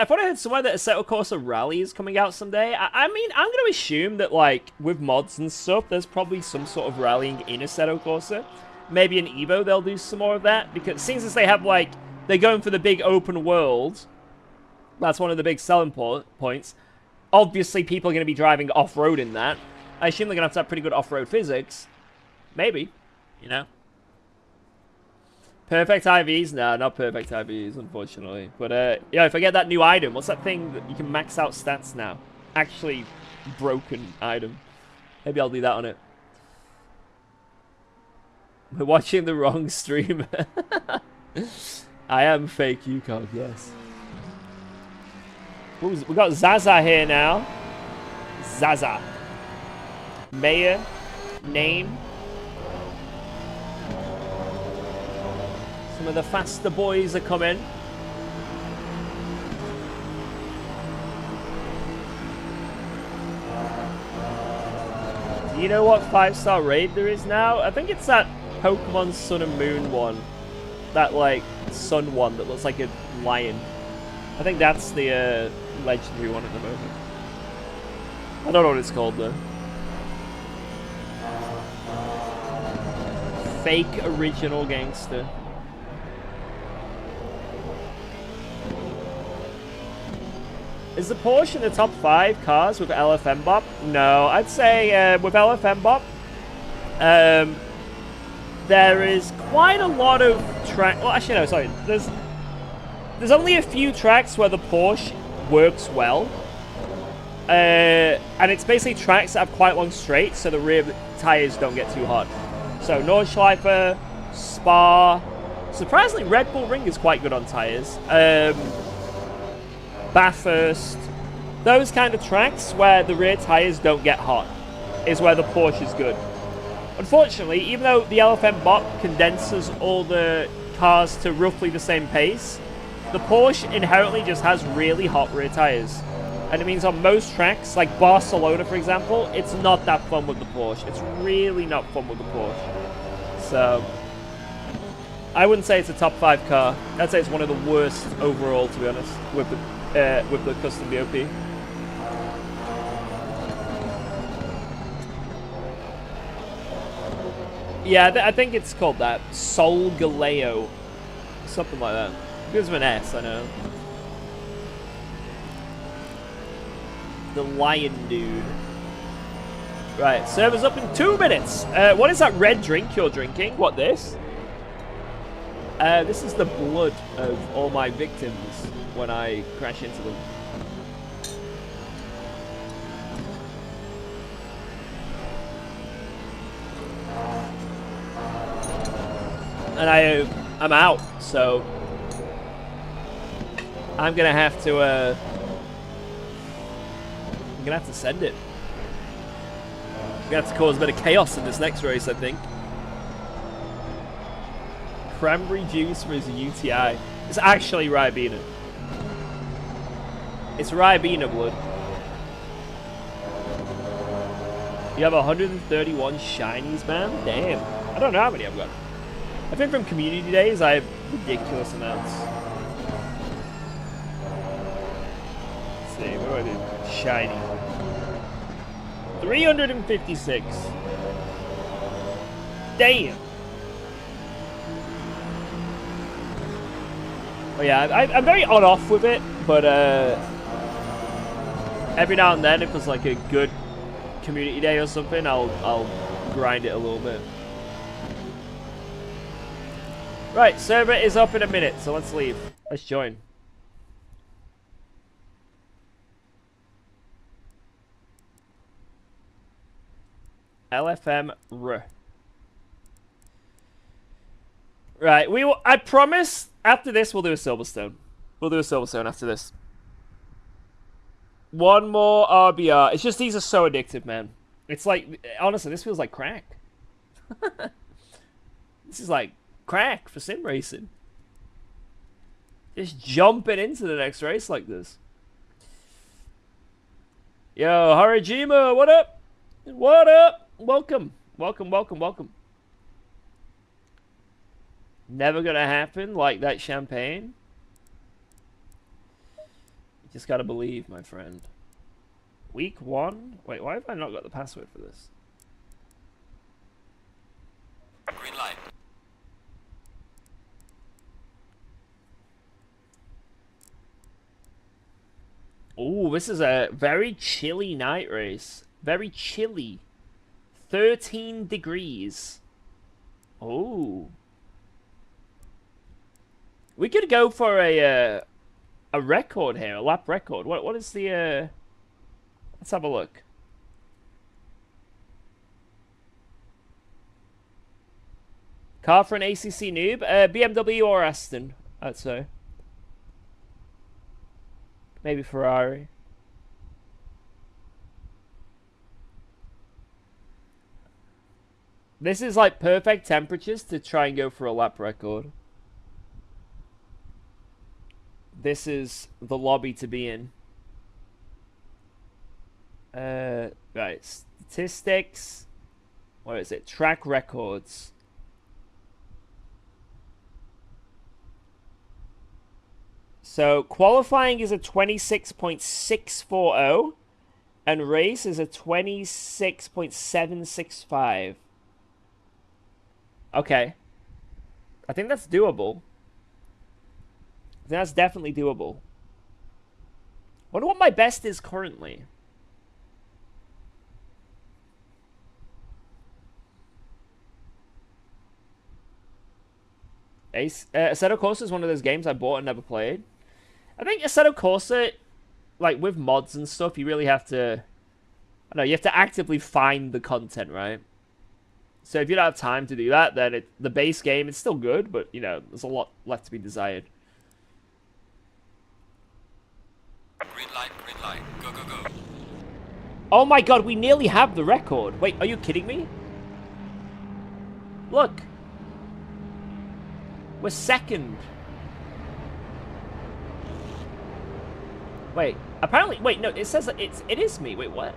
thought I heard somewhere that Assetto Corsa Rally is coming out someday. I mean, I'm going to assume that, like, with mods and stuff, there's probably some sort of rallying in Assetto Corsa. maybe in Evo they'll do some more of that, because seems as they have, like, they're going for the big open world. That's one of the big selling points. Obviously, people are going to be driving off-road in that. I assume they're going to have pretty good off-road physics. Maybe, you know. Perfect IVs? No, not perfect IVs, unfortunately. But, yeah, if I get that new item, what's that thing that you can max out stats now? Actually broken item. Maybe I'll do that on it. We're watching the wrong stream. I am fake UKOG, yes. We got Zaza here now. Zaza. Mayor. Name. Some of the faster boys are coming. Do you know what 5-star raid there is now? I think it's that Pokemon Sun and Moon one. That, like, sun one that looks like a lion. I think that's the legendary one at the moment. I don't know what it's called, though. Fake original gangster. Is the Porsche in the top 5 cars with LFM bop? No, I'd say with LFM bop, there is quite a lot of track. Well, actually, no, sorry. There's only a few tracks where the Porsche works well, and it's basically tracks that have quite long straights, so the rear tires don't get too hot. So Nordschleife, Spa. Surprisingly, Red Bull Ring is quite good on tires. Bathurst, those kind of tracks where the rear tires don't get hot is where the Porsche is good. Unfortunately, even though the LFM bot condenses all the cars to roughly the same pace, the Porsche inherently just has really hot rear tires. And it means on most tracks, like Barcelona for example, it's not that fun with the Porsche. It's really not fun with the Porsche. So I wouldn't say it's a top 5 car. I'd say it's one of the worst overall, to be honest, with the custom BOP. Yeah, I think it's called that. Sol Galeo. Something like that. Because of an S, I know. The Lion Dude. Right, server's up in 2 minutes. What is that red drink you're drinking? What, this? This is the blood of all my victims when I crash into them. And I'm out, so I'm gonna have to send it. I'm gonna have to cause a bit of chaos in this next race, I think. Cranberry juice for his UTI. It's actually Ribena. It's Ribena blood. You have 131 shinies, man? Damn. I don't know how many I've got. I think from community days, I have ridiculous amounts. Let's see, what do I do? Shiny. 356. Damn. Well, yeah, I'm very on-off with it, but every now and then, if it's like a good community day or something, I'll grind it a little bit. Right, server is up in a minute, so let's leave. Let's join. LFM R. Right, I promise after this we'll do a Silverstone. We'll do a Silverstone after this. One more RBR. It's just these are so addictive, man. It's like, honestly, this feels like crack. This is like crack for sim racing. Just jumping into the next race like this. Yo, Harajima, what up? What up? Welcome. Welcome, welcome, welcome. Never gonna happen like that champagne. You just gotta believe, my friend. Week 1? Wait, why have I not got the password for this?
Green light.
Oh, this is a very chilly night race. Very chilly. 13 degrees. Oh. We could go for a record here, a lap record. What is the let's have a look. Car for an ACC noob? BMW or Aston, I'd say. Maybe Ferrari. This is like perfect temperatures to try and go for a lap record. This is the lobby to be in. Right, statistics. What is it? Track records. So qualifying is a 26.640 and race is a 26.765. Okay. I think that's doable. I think that's definitely doable. Wonder what my best is currently. Assetto Corsa is one of those games I bought and never played. I think Assetto Corsa, like with mods and stuff, you really have to, I don't know, you have to actively find the content, right? So if you don't have time to do that, then the base game is still good, but you know, there's a lot left to be desired.
Green light, go, go, go.
Oh my god, we nearly have the record. Wait, are you kidding me? Look. We're second. Wait, apparently, wait, no, it says that it is me. Wait, what?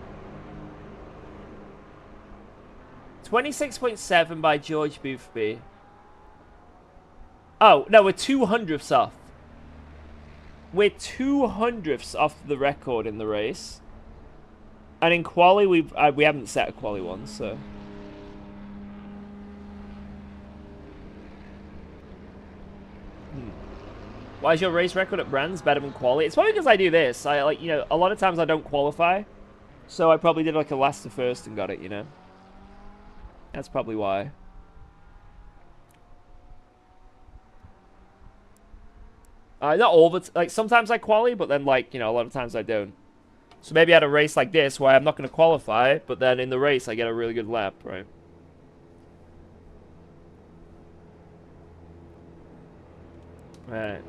26.7 by George Boothby. Oh, no, we're 200ths off. We're 200ths off the record in the race. And in quali, we haven't set a quali one, so. Why is your race record at Brands better than quali? It's probably because I do this. I like, you know, a lot of times I don't qualify. So I probably did like a last to first and got it, you know. That's probably why. Not all the like sometimes I quali, but then like, you know, a lot of times I don't. So maybe I had a race like this where I'm not going to qualify, but then in the race I get a really good lap, right? Right.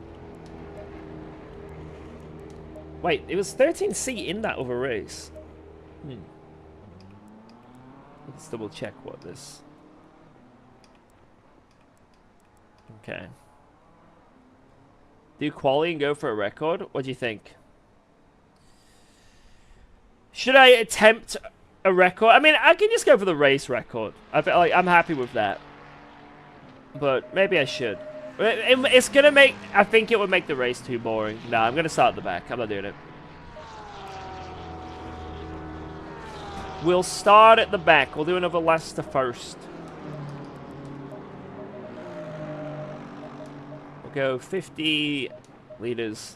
Wait, it was 13C in that other race. Let's double check what this. Okay. Do quali and go for a record? What do you think? Should I attempt a record? I mean, I can just go for the race record. I feel like I'm happy with that. But maybe I should. It's gonna make. I think it would make the race too boring. Nah, I'm gonna start at the back. I'm not doing it. We'll start at the back. We'll do another last to first. We'll go 50 liters.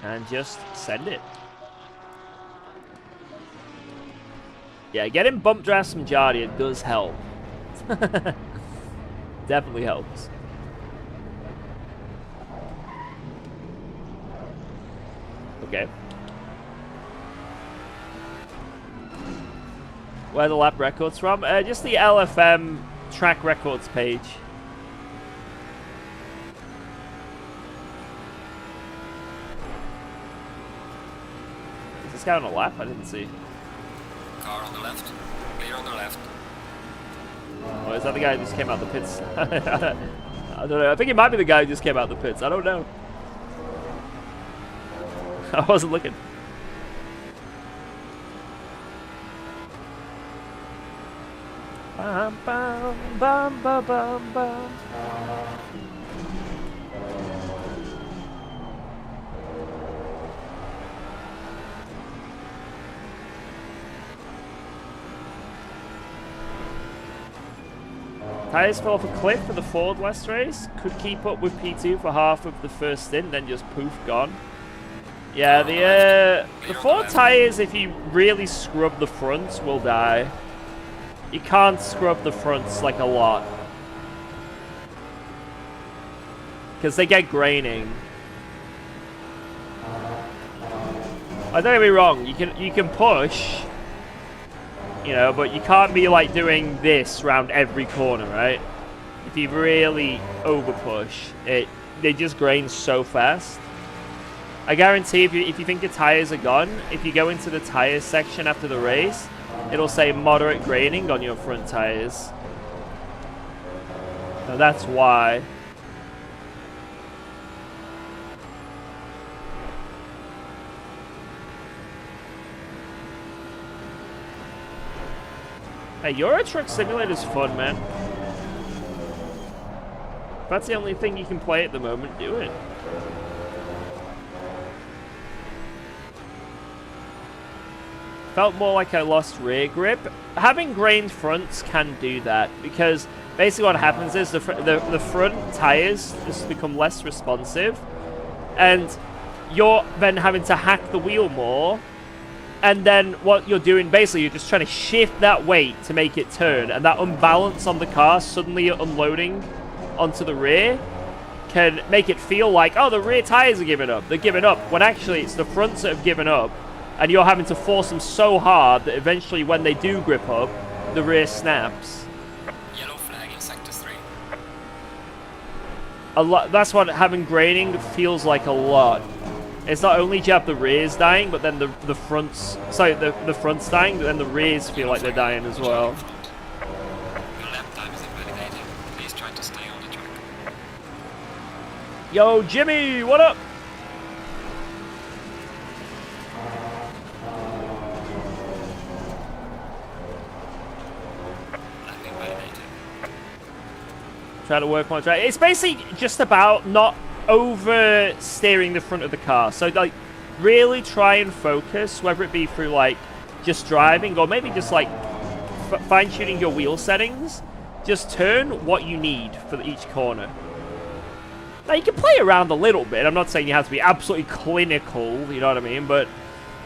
And just send it. Yeah, getting bump drafts from Jardia does help. Definitely helps. Okay. Where are the lap records from? Just the LFM track records page. Is this guy on a lap? I didn't see.
Car on the left, clear on the left.
Oh, is that the guy who just came out the pits? I don't know. I think it might be the guy who just came out the pits. I don't know. I wasn't looking. Bum, bum, bum, bum, bum, bum. Tyres fell off a cliff for the Ford last race. Could keep up with P2 for half of the first stint, then just poof, gone. Yeah, the Ford tyres, if you really scrub the fronts, will die. You can't scrub the fronts like a lot, because they get graining. Don't get me wrong, you can push, you know, but you can't be like doing this around every corner, right? If you really over push, they just grain so fast. I guarantee if you think your tires are gone, if you go into the tires section after the race, it'll say moderate graining on your front tires. So that's why. Hey, Euro Truck Simulator's fun, man. If that's the only thing you can play at the moment, do it. Felt more like I lost rear grip. Having grained fronts can do that, because basically what happens is the front tires just become less responsive, and you're then having to hack the wheel more, and then what you're doing, basically, you're just trying to shift that weight to make it turn, and that unbalance on the car suddenly unloading onto the rear can make it feel like, oh, the rear tires are giving up. They're giving up, when actually it's the fronts that have given up, and you're having to force them so hard that eventually when they do grip up, the rear snaps.
Yellow flag in sector 3.
A lot. That's what having graining feels like a lot. It's not only do you have the rears dying, but then the fronts, sorry, the fronts dying, but then the rears feel like they're dying as well.
Your lap time is invalidated. Please try to stay on the track.
Yo, Jimmy, what up?
Lap invalidated.
Try to work on track. It's basically just about not oversteering the front of the car. So like really try and focus, whether it be through like just driving or maybe just like fine-tuning your wheel settings. Just turn what you need for each corner. Now you can play around a little bit. I'm not saying you have to be absolutely clinical, you know what I mean, but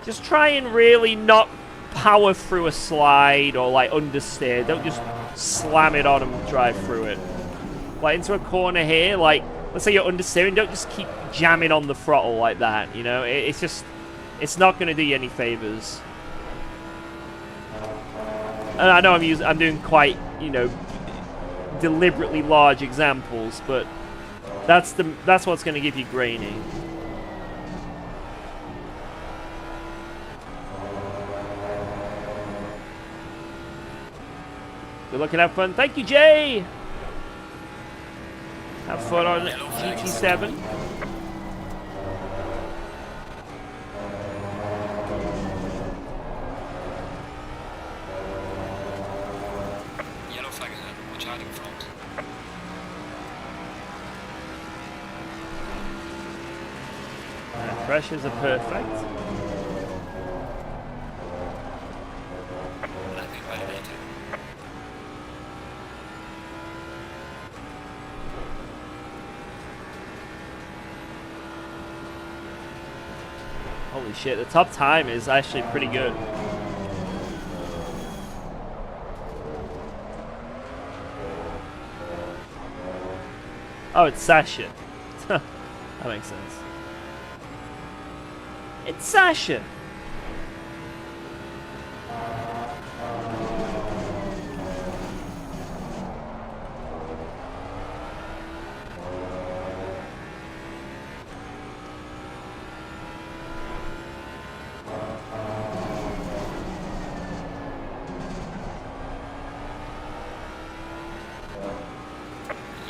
just try and really not power through a slide or like understeer. Don't just slam it on and drive through it. Like into a corner here, like let's say you're understeering, don't just keep jamming on the throttle like that, you know? It's just, it's not going to do you any favors. And I know I'm doing quite, you know, deliberately large examples, but that's what's going to give you graining. Good luck and have fun. Thank you, Jay! Have fun on GT7.
Yellow flag ahead. Watch out in front.
Pressures are perfect.
Lap invalidated.
Holy shit, the top time is actually pretty good. Oh, it's Sasha. That makes sense. It's Sasha.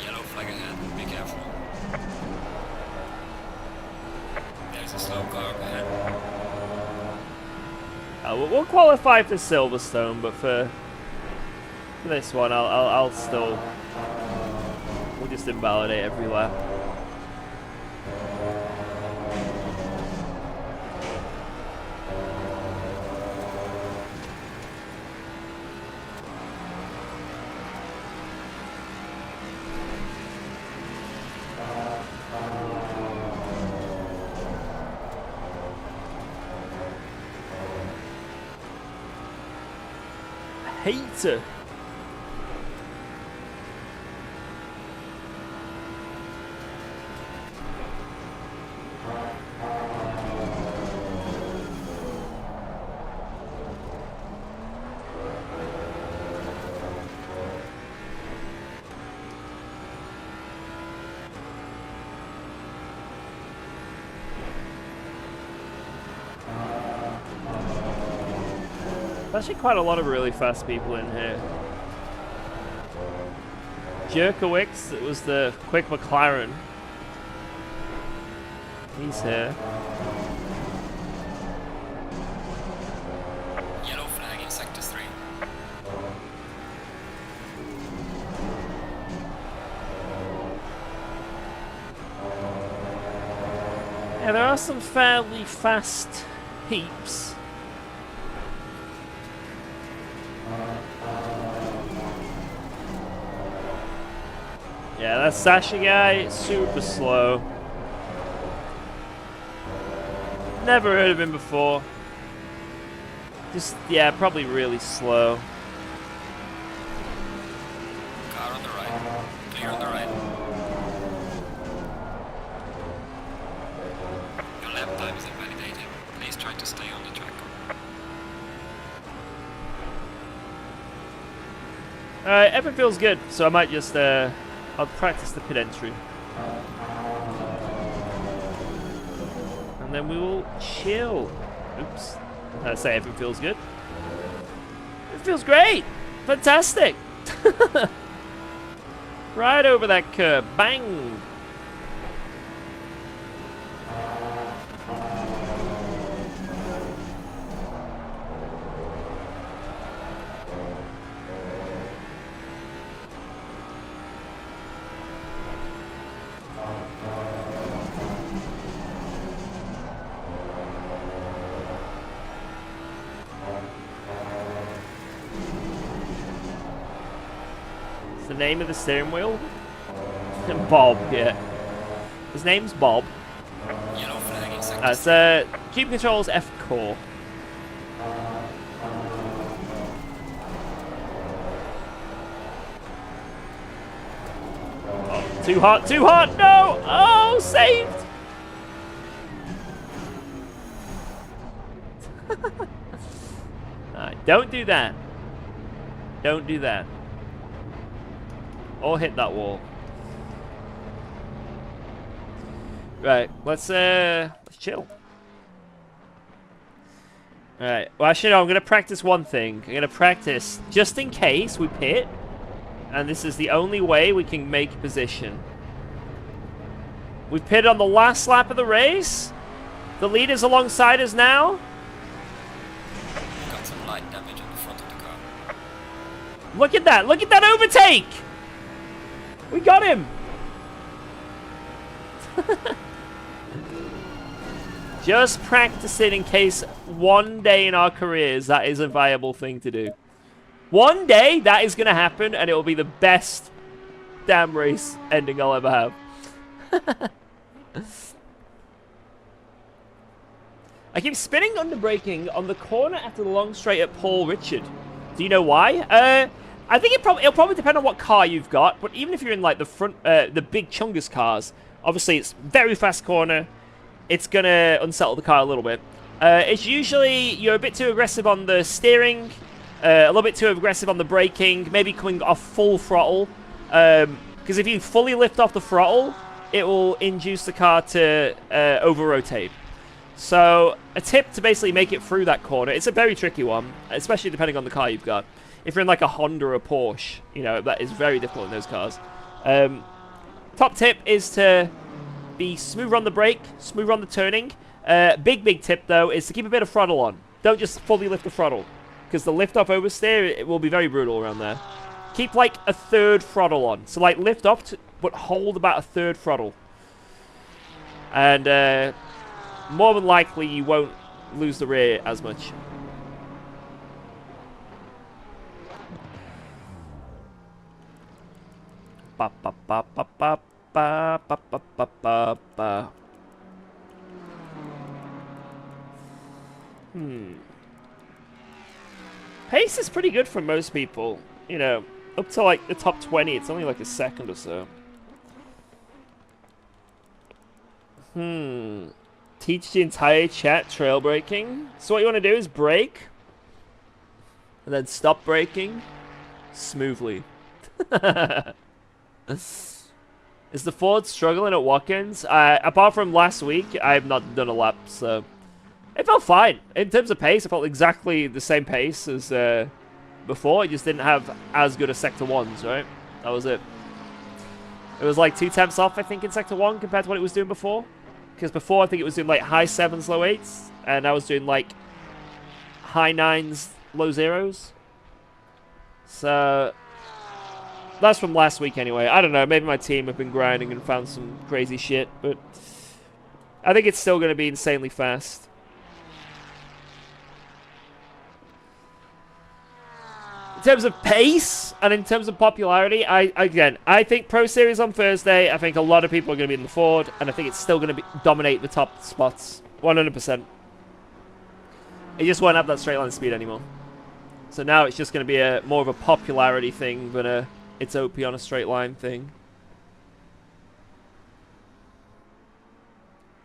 Yellow flag ahead. Be careful. There's a slow car up ahead.
We'll qualify for Silverstone, but for this one, I'll still. We'll just invalidate every lap. hater. There's actually quite a lot of really fast people in here. Jerkowicz, it was the quick McLaren. He's here.
Yellow flag in sector 3.
Yeah, there are some fairly fast heaps. Yeah, that Sasha guy, super slow. Never heard of him before. Just, yeah, probably really slow.
Car on the right. Clear on the right. Your lap time is invalidating. Please try to stay on the track.
Alright, everything feels good, so I might just, I'll practice the pit entry. And then we will chill. Oops. I say everything feels good. It feels great! Fantastic! Right over that curb. Bang! The name of the steering wheel? Bob, yeah. His name's Bob.
Yellow flag in sector
It's Cube Controls F Core. Oh, too hot, too hot! No! Oh, saved! Alright, don't do that. Don't do that. Or hit that wall. Right, let's chill. Alright, well actually no, I'm gonna practice one thing. I'm gonna practice just in case we pit, and this is the only way we can make position. We pitted on the last lap of the race. The leader's alongside us now.
got some light damage on the front of the car.
Look at that! Look at that overtake! We got him! Just practice it in case one day in our careers that is a viable thing to do. One day that is going to happen and it will be the best damn race ending I'll ever have. I keep spinning under braking on the corner after the long straight at Paul Richard. Do you know why? I think it'll probably depend on what car you've got, but even if you're in like the front, the big Chungus cars, obviously it's very fast corner. It's gonna unsettle the car a little bit. It's usually you're a bit too aggressive on the steering, a little bit too aggressive on the braking, maybe coming off full throttle. Because if you fully lift off the throttle, it will induce the car to over-rotate. So a tip to basically make it through that corner, it's a very tricky one, especially depending on the car you've got. If you're in like a Honda or a Porsche, you know, that is very difficult in those cars. Top tip is to be smoother on the brake, smoother on the turning. Big tip, though, is to keep a bit of throttle on. Don't just fully lift the throttle, because the lift-off oversteer, it will be very brutal around there. Keep, like, a third throttle on. So, like, lift off, but hold about a third throttle. And more than likely, you won't lose the rear as much. Ba ba ba ba ba ba ba ba ba ba ba. Pace is pretty good for most people. You know, up to like the top 20, it's only like a second or so. Teach the entire chat trail braking. So what you want to do is brake. And then stop braking. Smoothly. Is the Ford struggling at Watkins? Apart from last week, I have not done a lap, so... It felt fine. In terms of pace, it felt exactly the same pace as before. It just didn't have as good as Sector 1s, right? That was it. It was like 2 tenths off, I think, in Sector 1 compared to what it was doing before. Because before, I think it was doing like high 7s, low 8s. And I was doing like high 9s, low 0s. So... That's from last week anyway. I don't know. Maybe my team have been grinding and found some crazy shit. But I think it's still going to be insanely fast. In terms of pace and in terms of popularity, I think Pro Series on Thursday, I think a lot of people are going to be in the Ford. And I think it's still going to dominate the top spots. 100%. It just won't have that straight line speed anymore. So now it's just going to be more of a popularity thing than a... It's OP on a straight line thing.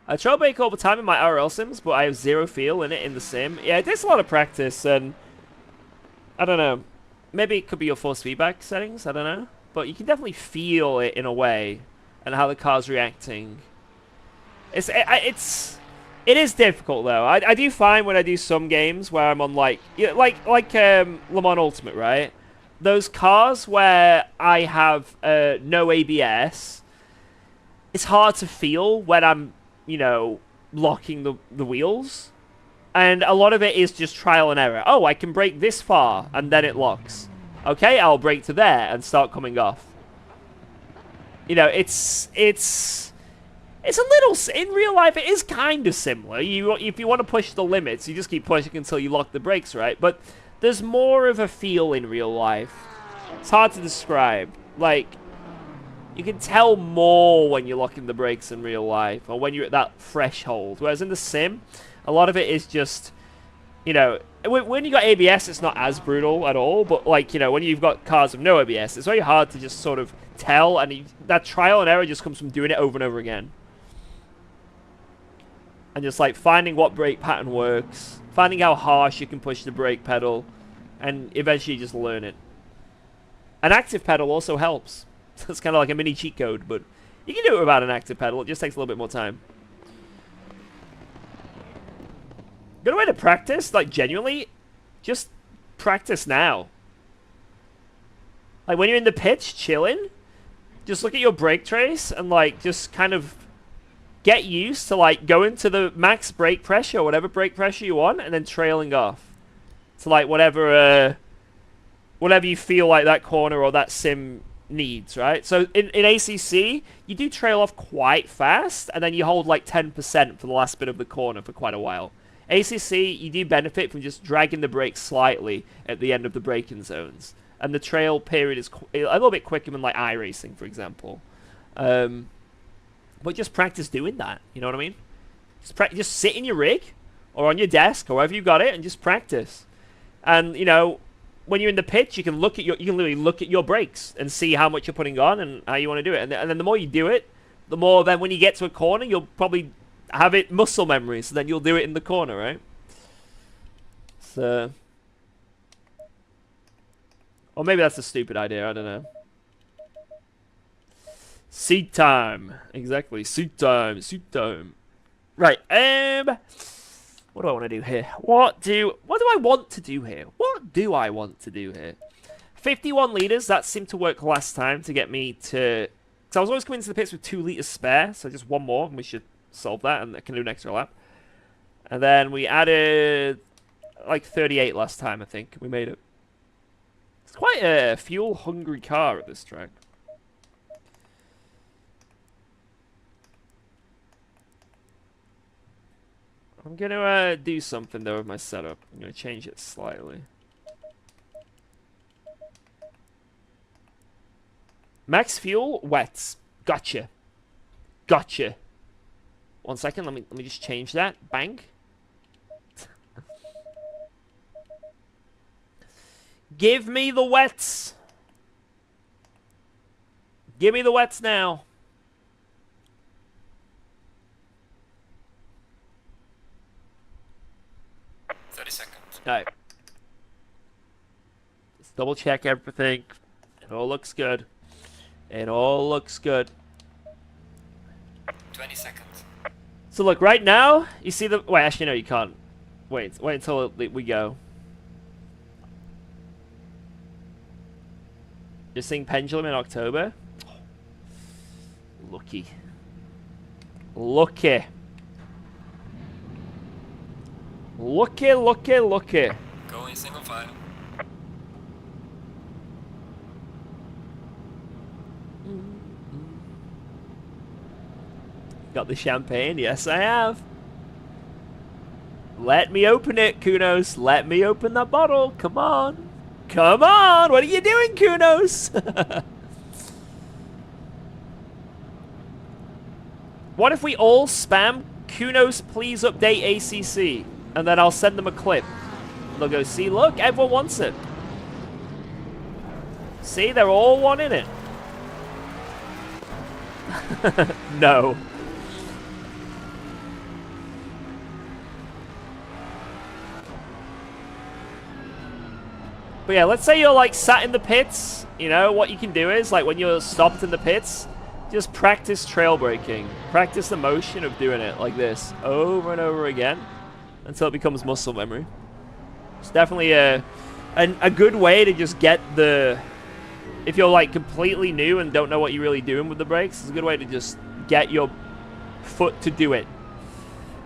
I trail brake all the time in my RL sims, but I have zero feel in it in the sim. Yeah, it takes a lot of practice, and I don't know. Maybe it could be your force feedback settings, I don't know. But you can definitely feel it in a way, and how the car's reacting. It is difficult though. I do find when I do some games where I'm on like Le Mans Ultimate, right? Those cars where I have no ABS, it's hard to feel when I'm, you know, locking the wheels. And a lot of it is just trial and error. Oh, I can brake this far, and then it locks. Okay, I'll brake to there and start coming off. You know, it's a little... In real life, it is kind of similar. If you want to push the limits, you just keep pushing until you lock the brakes, right? But... There's more of a feel in real life. It's hard to describe. Like, you can tell more when you're locking the brakes in real life, or when you're at that threshold. Whereas in the sim, a lot of it is just, you know, when you got ABS, it's not as brutal at all. But like, you know, when you've got cars with no ABS, it's very hard to just sort of tell, and that trial and error just comes from doing it over and over again. And just like finding what brake pattern works. Finding how harsh you can push the brake pedal, and eventually just learn it. An active pedal also helps. It's kind of like a mini cheat code, but you can do it without an active pedal. It just takes a little bit more time. Good way to practice, like genuinely, just practice now. Like when you're in the pitch, chilling, just look at your brake trace and like just kind of get used to like going to the max brake pressure or whatever brake pressure you want, and then trailing off to like whatever you feel like that corner or that sim needs, right? So in ACC, you do trail off quite fast, and then you hold like 10% for the last bit of the corner for quite a while. ACC, you do benefit from just dragging the brakes slightly at the end of the braking zones, and the trail period is a little bit quicker than like iRacing, for example. But just practice doing that. You know what I mean? Just sit in your rig or on your desk or wherever you got it and just practice. And you know, when you're in the pitch, you can literally look at your brakes and see how much you're putting on and how you want to do it. And then the more you do it, the more then when you get to a corner, you'll probably have it muscle memory. So then you'll do it in the corner, right? So, or maybe that's a stupid idea. I don't know. Seat time. Exactly. Seat time. Seat time. Right. What do I want to do here? What do I want to do here? What do I want to do here? 51 litres. That seemed to work last time to get me to... So I was always coming into the pits with 2 litres spare. So just one more and we should solve that. And I can do an extra lap. And then we added like 38 last time, I think. We made it. It's quite a fuel-hungry car at this track. I'm going to do something, though, with my setup. I'm going to change it slightly. Max fuel, wets. Gotcha. Gotcha. 1 second, let me just change that. Bang. Give me the wets. Give me the wets now. Alright. Just double check everything. It all looks good. It all looks good.
20 seconds.
So look, right now, you see the... Wait, actually, no, you can't. Wait until we go. You're seeing Pendulum in October? Lucky. Lucky. Lucky, lucky, lucky.
Go in single file.
Got the champagne? Yes, I have. Let me open it, Kunos. Let me open that bottle. Come on. Come on. What are you doing, Kunos? What if we all spam Kunos, please update ACC? And then I'll send them a clip. They'll go, see, look, everyone wants it. See, they're all wanting it. No. But yeah, let's say you're like sat in the pits. You know, what you can do is, like when you're stopped in the pits, just practice trail braking. Practice the motion of doing it like this over and over again until it becomes muscle memory. It's definitely a good way to just get the... If you're like completely new and don't know what you're really doing with the brakes, it's a good way to just get your foot to do it.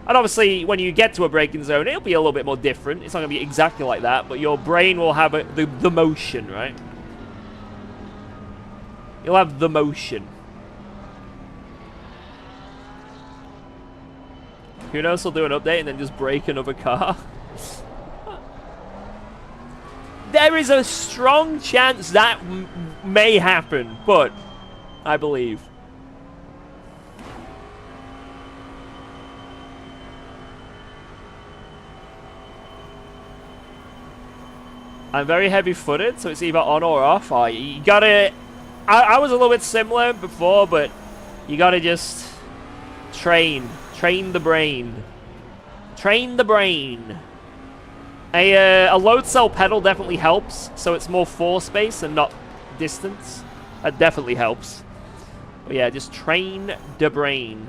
And obviously, when you get to a braking zone, it'll be a little bit more different. It's not going to be exactly like that, but your brain will have the motion, right? You'll have the motion. Who knows, will do an update and then just break another car. There is a strong chance that may happen, but I believe. I'm very heavy-footed, so it's either on or off. Oh, you gotta... I was a little bit similar before, but you gotta just train. Train the brain. Train the brain. A load cell pedal definitely helps, so it's more floor space and not distance. That definitely helps. But yeah, just train the brain.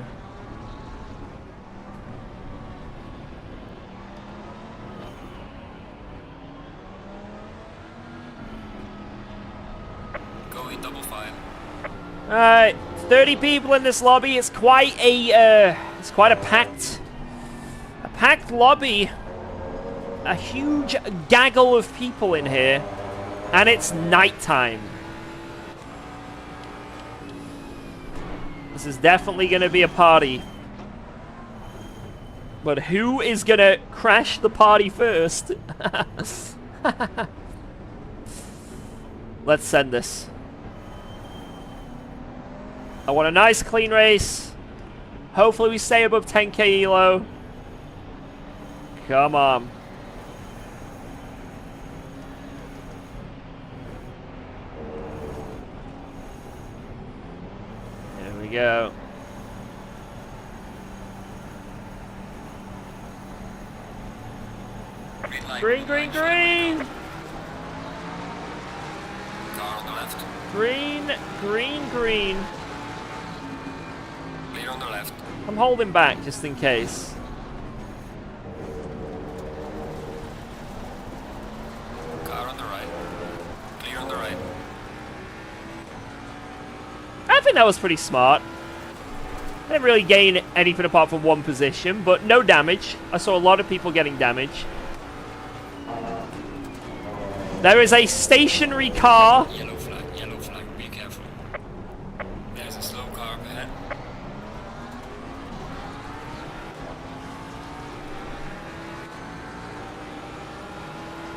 Go in double file.
Alright, 30 people in this lobby. It's quite a packed lobby. A huge gaggle of people in here, and it's nighttime. This is definitely going to be a party. But who is going to crash the party first? Let's send this. I want a nice clean race. Hopefully we stay above 10k elo. Come on. There we go. Green, green, green!
Car on the left.
Green, green, green.
Clear on the left.
I'm holding back just in case.
Car on the right. Clear on the right.
I think that was pretty smart. I didn't really gain anything apart from one position, but no damage. I saw a lot of people getting damage. There is a stationary car.
Yellow flag, be careful. There's a slow car up ahead.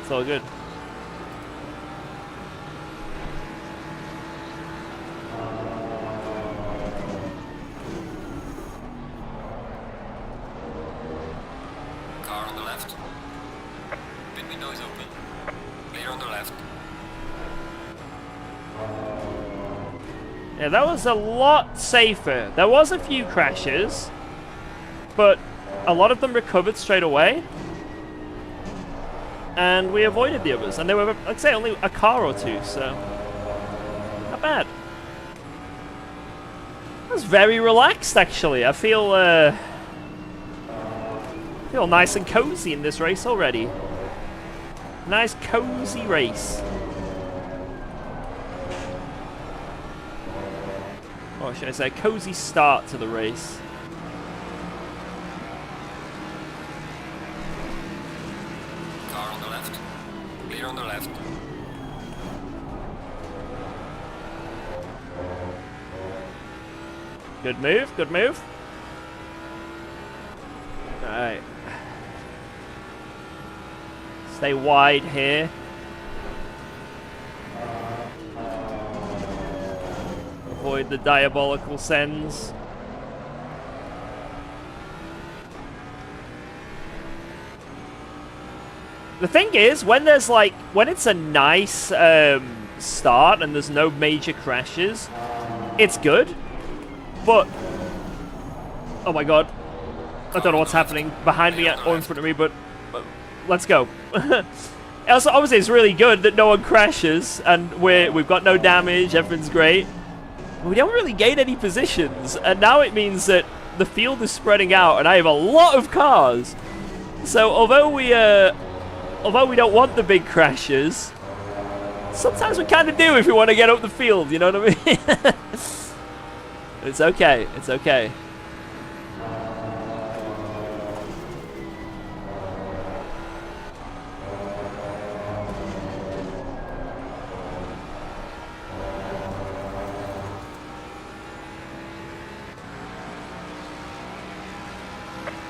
It's all good.
Car on the left. Pit window is open. Clear on the left.
Yeah, that was a lot safer. There was a few crashes, but a lot of them recovered straight away. And we avoided the others. And they were, like I say, only a car or two, so not bad. I was very relaxed, actually. I feel nice and cozy in this race already. Nice, cozy race. Or should I say, a cozy start to the race.
Car on the left. Clear on the left.
Good move, good move. Alright. Stay wide here. Avoid the diabolical sends. The thing is, when there's like, when it's a nice start and there's no major crashes, it's good. But, oh my god, I don't know what's happening behind me or in front of me, but let's go. Also, obviously, it's really good that no one crashes and we've got no damage, everything's great. But we don't really gain any positions, and now it means that the field is spreading out, and I have a lot of cars. So although we don't want the big crashes, sometimes we kind of do if we want to get up the field. You know what I mean? It's okay. It's okay.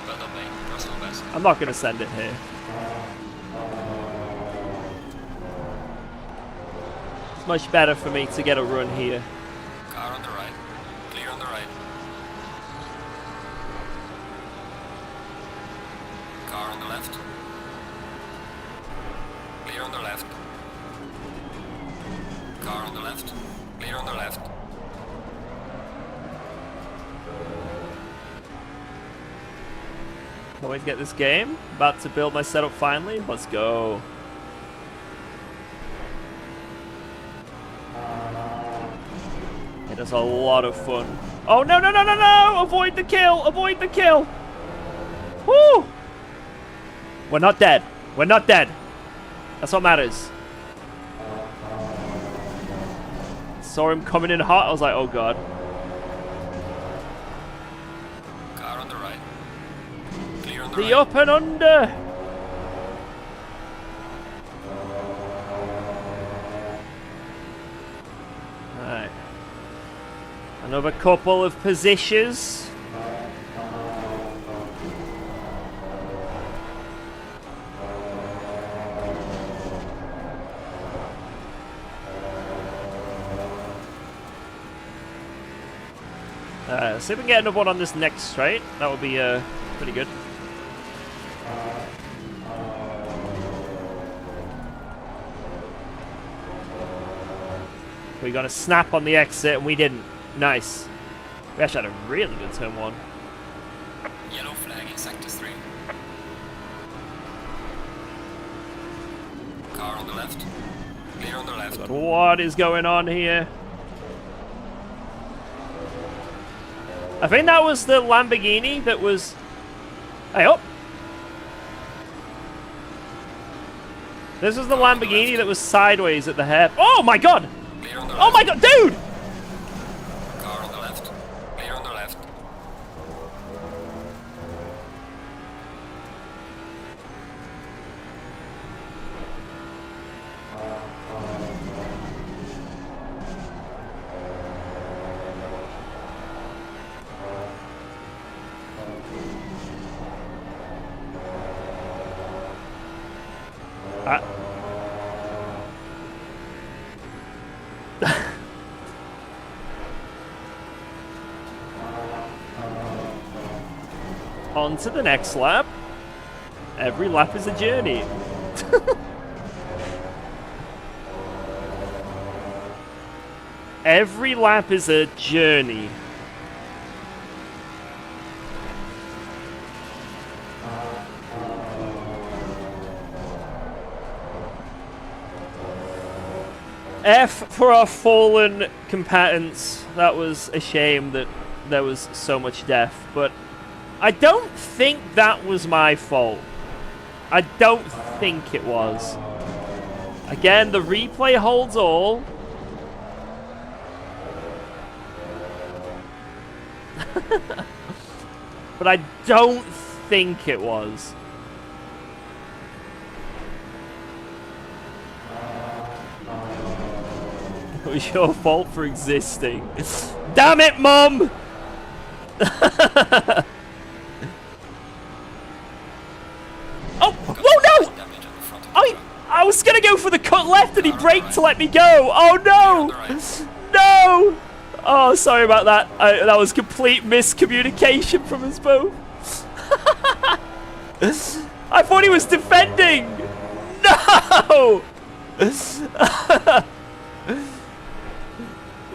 Well done, mate. Personal best.
I'm not going to send it here. It's much better for me to get a run here.
Car on the right. Clear on the right. Car on the left. Clear on the left. Car on the left. Clear on the left.
Always get this game. About to build my setup finally. Let's go. It is a lot of fun. Oh, no, no, no, no, no! Avoid the kill! Avoid the kill! Woo! We're not dead. We're not dead. That's what matters. Saw him coming in hot. I was like, oh, God.
Car on the right. Clear on the
The
right.
up and under! Alright. Another couple of positions. See if we can get another one on this next straight. That would be pretty good. We got a snap on the exit and we didn't. Nice. We actually had a really good turn one.
Yellow flag in sector 3. Car on the left. Clear on the left.
But what is going on here? I think that was the Lamborghini that was... Hey, up! This was the Lamborghini that was sideways at the head. Oh my god!
Clear on the
Oh
left.
my god, dude!
Car on the left. Clear on the left. On to the next lap. Every lap is a journey.
Every lap is a journey. F for our fallen combatants. That was a shame that there was so much death, but I don't think that was my fault. I don't think it was. Again, the replay holds all. But I don't think it was. It was your fault for existing. Damn it, Mum! Oh! Whoa, no! I was gonna go for the cut left and he braked to let me go! Oh, no! No! Oh, sorry about that. That was complete miscommunication from us both. I thought he was defending! No!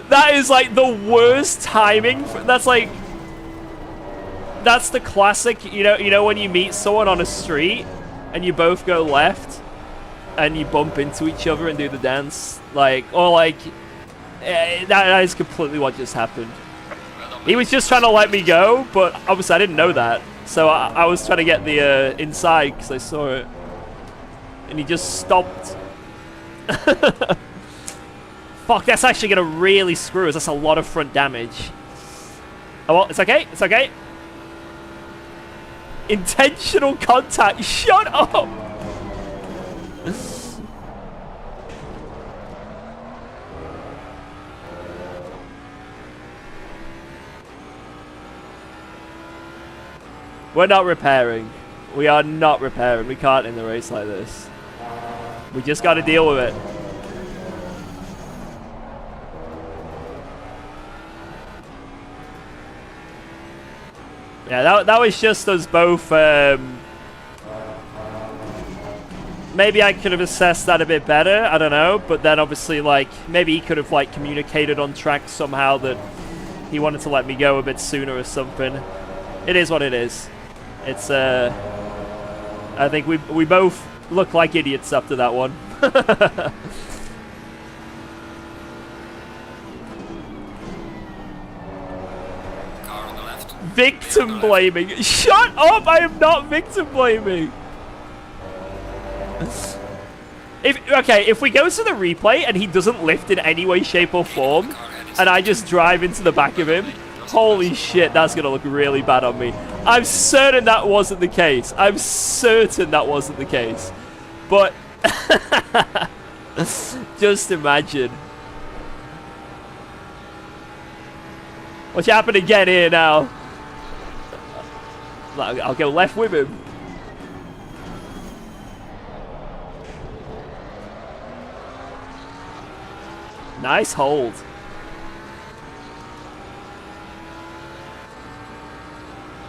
That is like the worst timing. That's like... That's the classic, you know when you meet someone on a street and you both go left and you bump into each other and do the dance? Like, or like... that is completely what just happened. He was just trying to let me go, but obviously I didn't know that. So I was trying to get the inside because I saw it. And he just stopped. Fuck, that's actually going to really screw us. That's a lot of front damage. Oh, well, it's okay. It's okay. Intentional contact. Shut up! We're not repairing. We are not repairing. We can't in the race like this. We just got to deal with it. Yeah, that was just us both. Maybe I could have assessed that a bit better. I don't know. But then obviously, like, maybe he could have, like, communicated on track somehow that he wanted to let me go a bit sooner or something. It is what it is. It's, I think we both look like idiots after that one. Victim blaming. Shut up! I am not victim blaming. If we go to the replay and he doesn't lift in any way, shape, or form, and I just drive into the back of him, holy shit, that's gonna look really bad on me. I'm certain that wasn't the case. I'm certain that wasn't the case. But just imagine. What's happening again here now? I'll go left with him. Nice hold.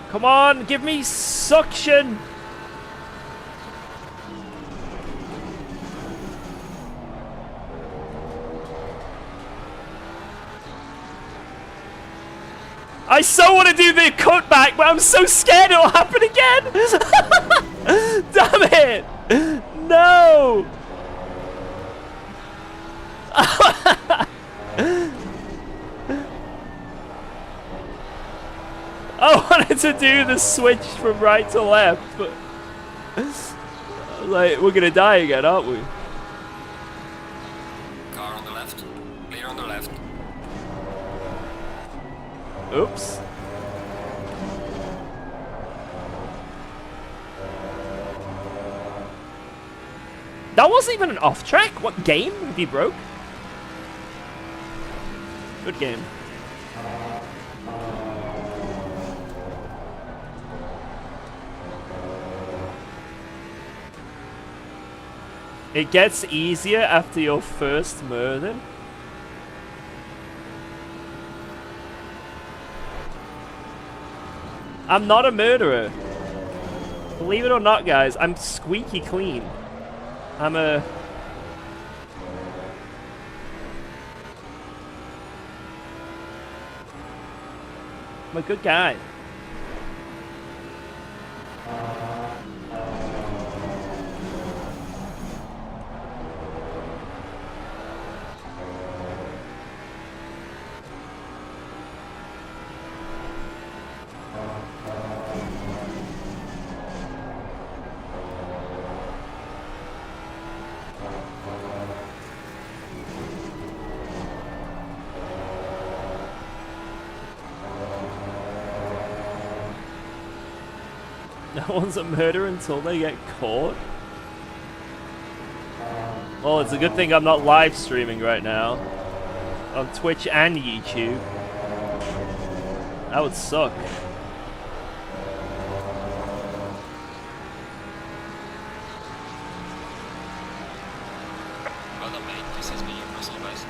Come on, give me suction. I so want to do the cutback, but I'm so scared it'll happen again. Damn it. No. I wanted to do the switch from right to left, but like, we're gonna die again, aren't we?
Car on the left. Clear on the left.
Oops. That wasn't even an off track. What game if he broke? Good game. It gets easier after your first murder. I'm not a murderer. Believe it or not, guys, I'm squeaky clean. I'm a... I'm a good guy. No one's a murderer until they get caught. Well, it's a good thing I'm not live streaming right now on Twitch and YouTube. That would suck.
Well done, mate. This has been your personal base.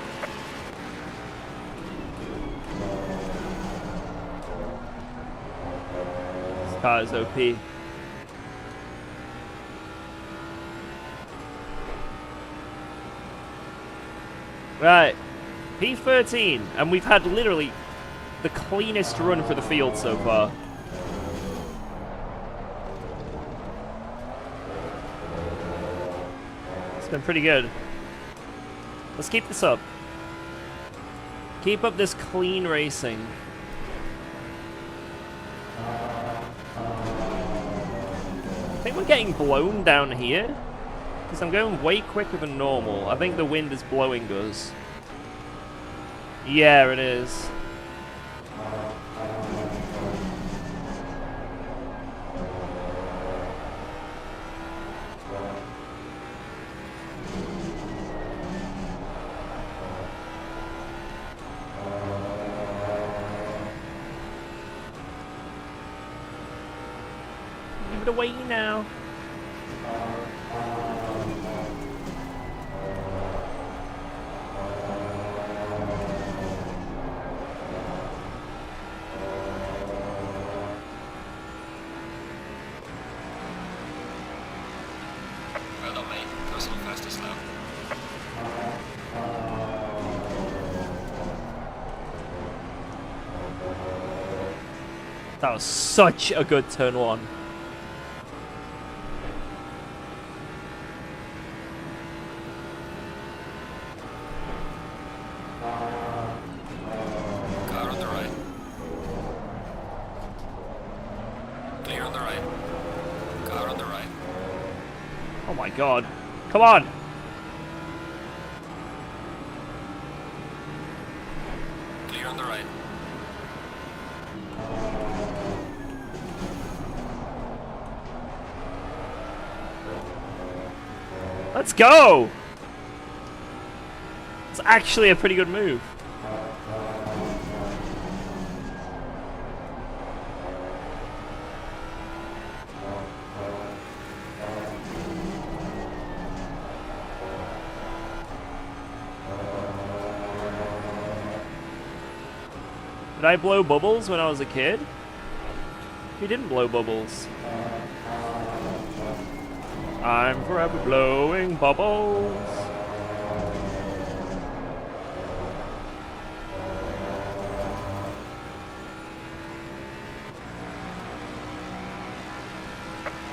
This car is OP. Right, P13, and we've had literally the cleanest run for the field so far. It's been pretty good. Let's keep this up. Keep up this clean racing. I think we're getting blown down here. Because I'm going way quicker than normal. I think the wind is blowing us. Yeah, it is. Give it away now.
Well done, mate. Personal fastest now.
That was such a good turn one.
Car on the right. Clear on the right. Car on the right.
Oh my god. Come on!
Clear on the right.
Let's go! It's actually a pretty good move. Did I blow bubbles when I was a kid? He didn't blow bubbles. I'm forever blowing bubbles.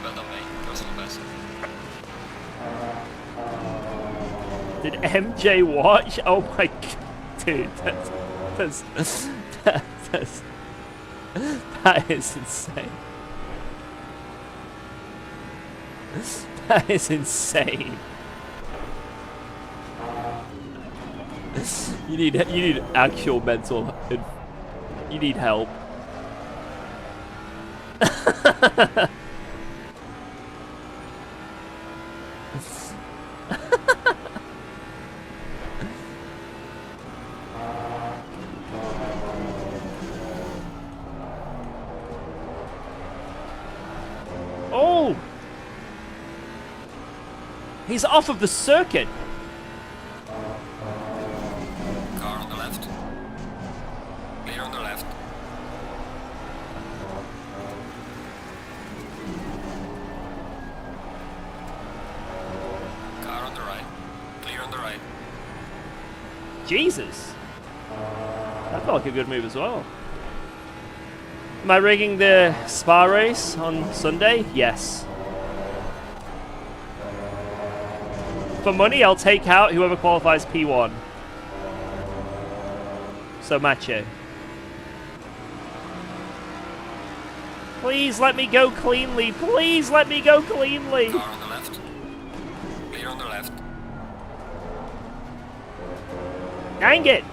Well done, mate. Personal best.
Did MJ watch? Oh my god, dude, that is insane. That is insane. You need actual mental. You need help. Oh! He's off of the circuit.
Car on the left. Clear on the left. Car on the right. Clear on the right.
Jesus. That felt like a good move as well. Am I rigging the Spa race on Sunday? Yes. For money, I'll take out whoever qualifies P1. So, Mache. Please let me go cleanly. Please let me go cleanly.
Car on the left. Clear on the left.
Dang it.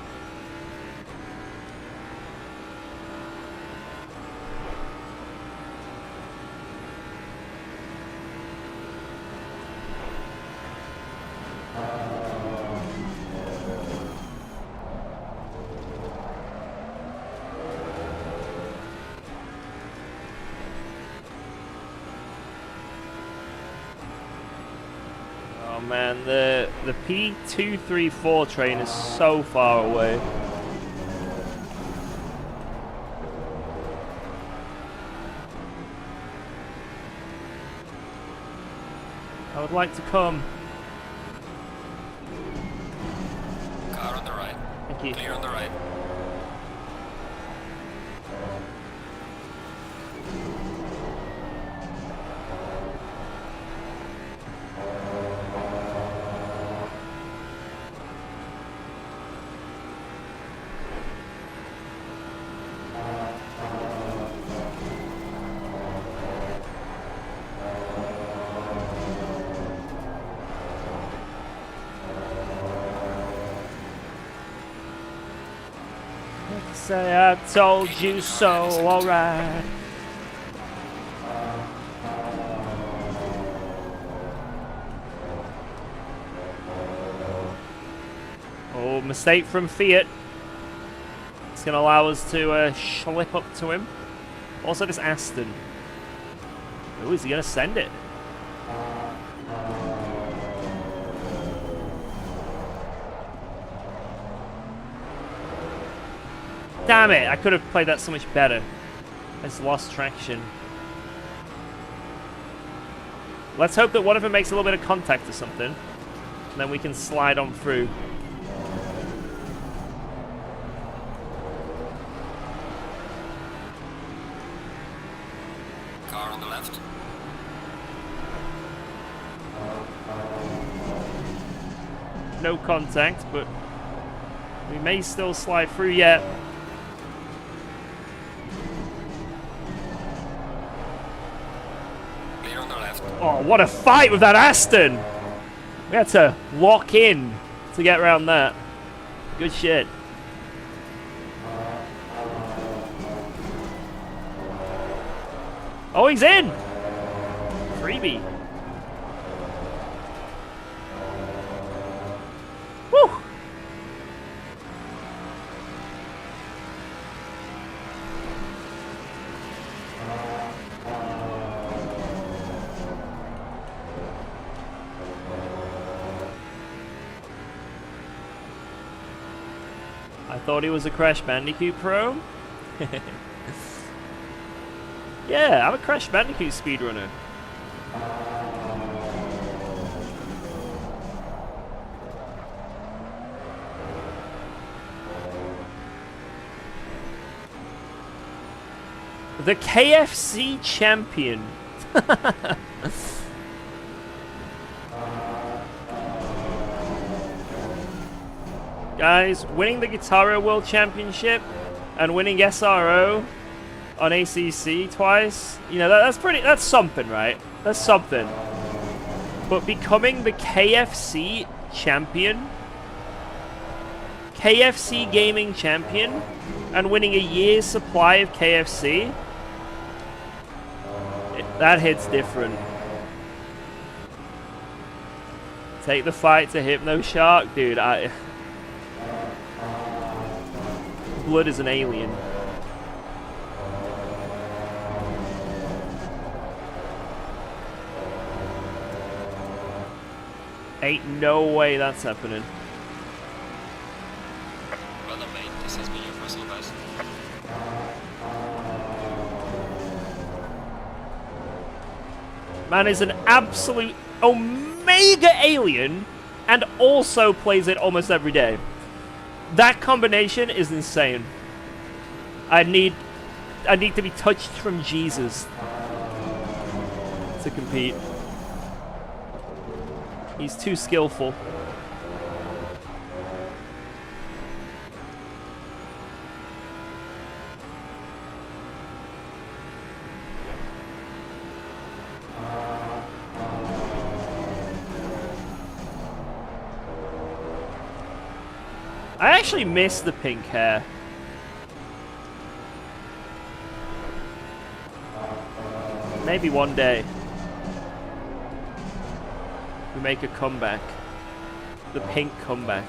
Oh man, the P234 train is so far away. I would like to come.
Car on the right.
Thank you.
Clear on the right.
Say I told you so, alright. Oh, mistake from Fiat. It's going to allow us to slip up to him. Also this Aston. Oh, is he going to send it? Damn it, I could have played that so much better. I just lost traction. Let's hope that one of them makes a little bit of contact or something. And then we can slide on through.
Car on the left.
No contact, but we may still slide through yet.
Clear on the left.
Oh, what a fight with that Aston! We had to lock in to get around that. Good shit. Oh, he's in! Freebie. Woo! I thought he was a Crash Bandicoot pro. Yeah, I'm a Crash Bandicoot speedrunner. The KFC champion. Guys, winning the Guitar Hero World Championship and winning SRO on ACC twice, you know, that's something, right? That's something. But becoming the KFC champion, KFC gaming champion, and winning a year's supply of KFC, that hits different. Take the fight to Hypno Shark, dude. Blood is an alien. Ain't no way that's happening.
Well done, mate. This has been your personal best.
Man is an absolute omega alien and also plays it almost every day. That combination is insane. I need I need to be touched from Jesus to compete. He's too skillful. I actually miss the pink hair. Maybe one day we make a comeback. The pink comeback.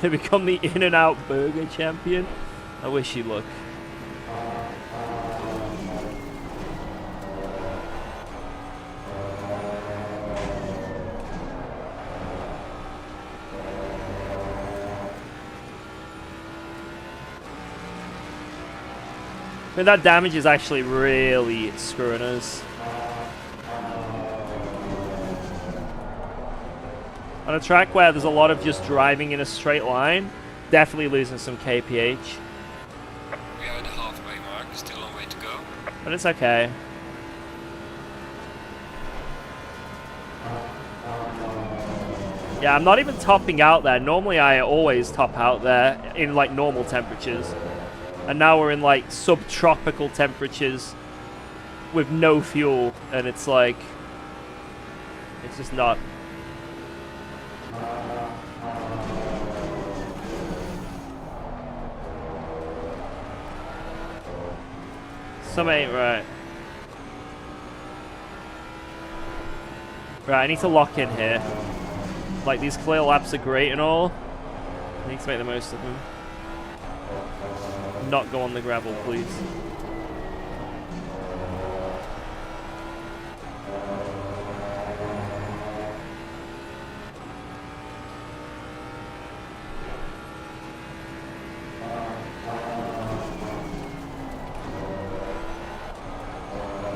To become the In-N-Out Burger champion. I wish you luck. I mean, that damage is actually really screwing us. On a track where there's a lot of just driving in a straight line, definitely losing some KPH.
We are at the halfway mark, still a long way to go.
But it's okay. Yeah, I'm not even topping out there. Normally I always top out there in like normal temperatures. And now we're in like subtropical temperatures with no fuel, and it's like, it's just not. Some ain't right. Right, I need to lock in here. Like, these clear laps are great and all. I need to make the most of them. Not go on the gravel, please.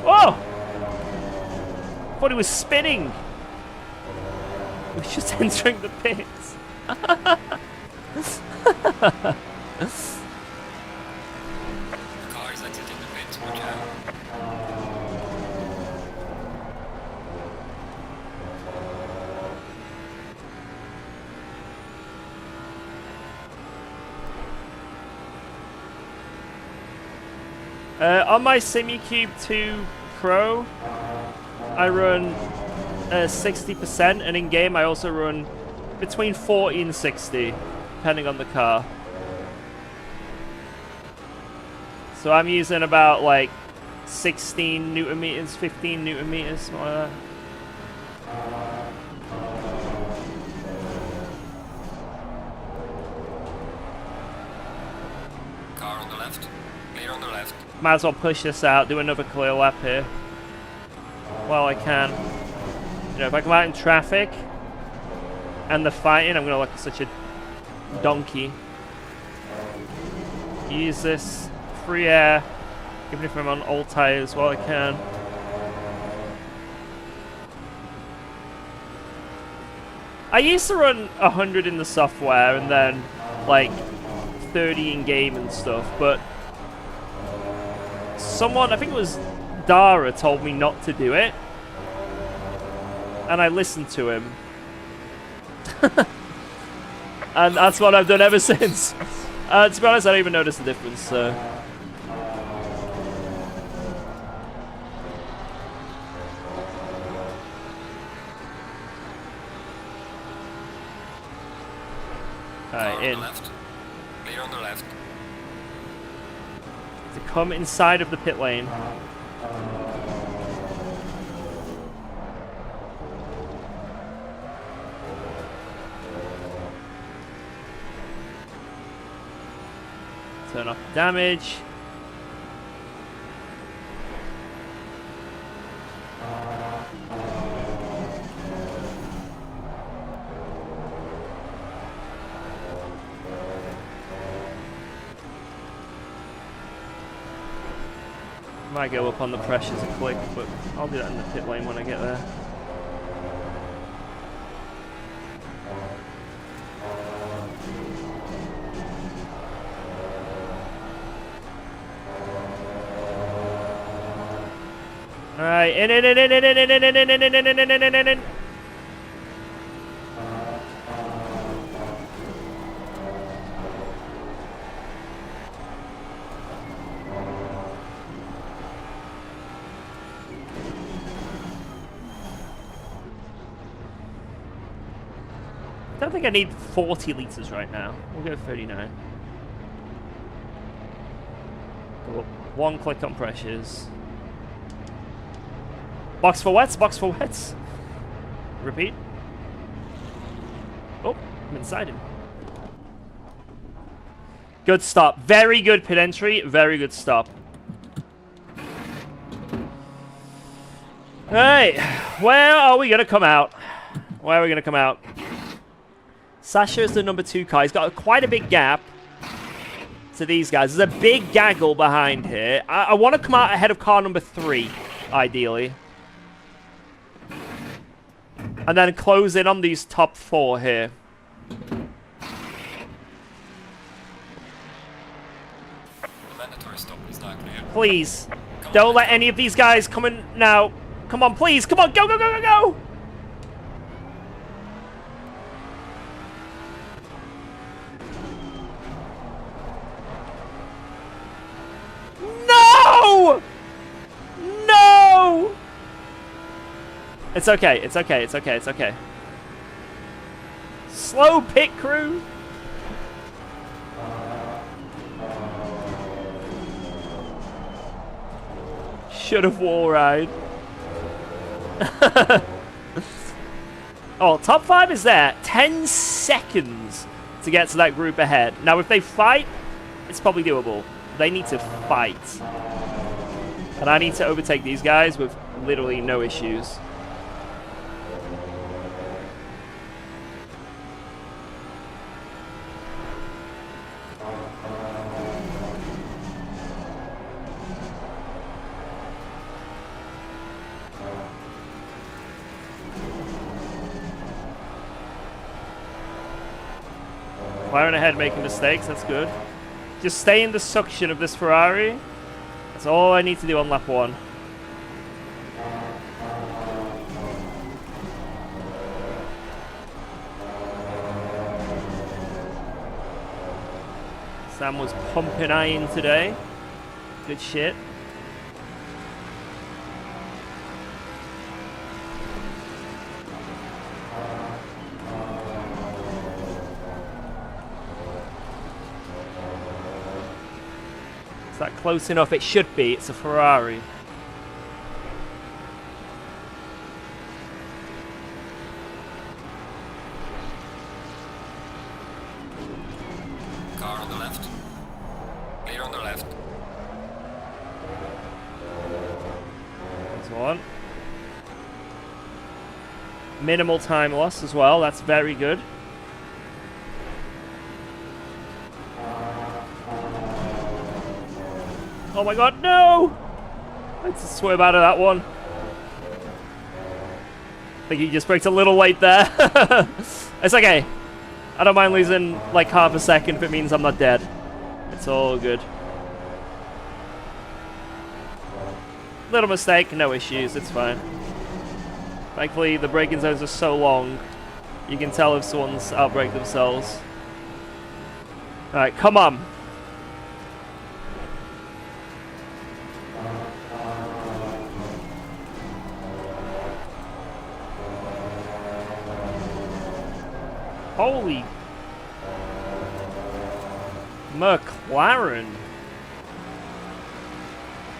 Oh! Thought he was spinning. He was just entering the pits.
Cars exiting the pits, watch out.
On my SimuCube 2 Pro, I run 60%, and in game I also run between 40 and 60, depending on the car. So I'm using about like 16 Newton meters, 15 Newton meters, something like that.
Car on the left. Clear on the left.
Might as well push this out, do another clear lap here while I can. You know, if I come out in traffic and the fighting, I'm gonna look like such a donkey. Use this free air, even if I'm on old tires, while I can. I used to run 100 in the software and then like 30 in game and stuff, but someone, I think it was Dara, told me not to do it, and I listened to him. And that's what I've done ever since. To be honest, I don't even notice the difference, so. Alright, in.
Clear on the left.
To come inside of the pit lane. Turn off damage. Might go up on the pressures a click, but I'll do that in the pit lane when I get there. Alright, in. I don't think I need 40 liters right now. We'll go 39. Cool. One click on pressures. Box for wets, box for wets. Repeat. Oh, I'm inside him. Good stop. Very good pit entry. Very good stop. Hey, where are we going to come out? Where are we going to come out? Sasha is the number 2 car. He's got quite a big gap to these guys. There's a big gaggle behind here. I want to come out ahead of car number 3, ideally. And then close in on these top 4 here.
Mandatory stop is not clear.
Please. Don't let any of these guys come in now. Come on, please. Come on. Go, go, go, go, go. No! No! It's okay. It's okay. It's okay. It's okay. Slow pit crew. Should have wall ride. Oh, top 5 is there. 10 seconds to get to that group ahead. Now, if they fight, it's probably doable. They need to fight. And I need to overtake these guys with literally no issues. Firing ahead, making mistakes, that's good. Just stay in the suction of this Ferrari. That's all I need to do on lap 1. Sam was pumping iron today. Good shit. That close enough? It should be. It's a Ferrari.
Car on the left. Clear on the left.
There's one. Minimal time loss as well. That's very good. Oh my god, no! I had to swim out of that one. I think he just braked a little late there. It's okay. I don't mind losing like half a second if it means I'm not dead. It's all good. Little mistake, no issues, it's fine. Thankfully, the braking zones are so long, you can tell if someone's outbraked themselves. Alright, come on. Holy McLaren.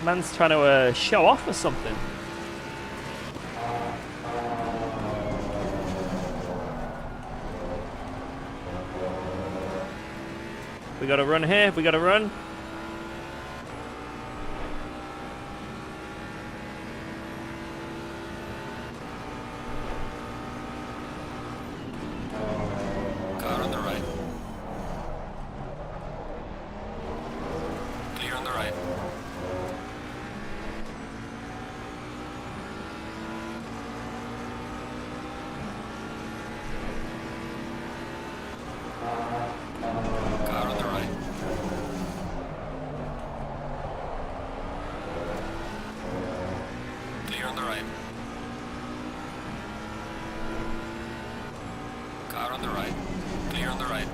Man's trying to show off or something. We got to run here. We got to run.
Car on the right. Clear on the right. Car on the right. on the right. Car on the right. Clear on the right.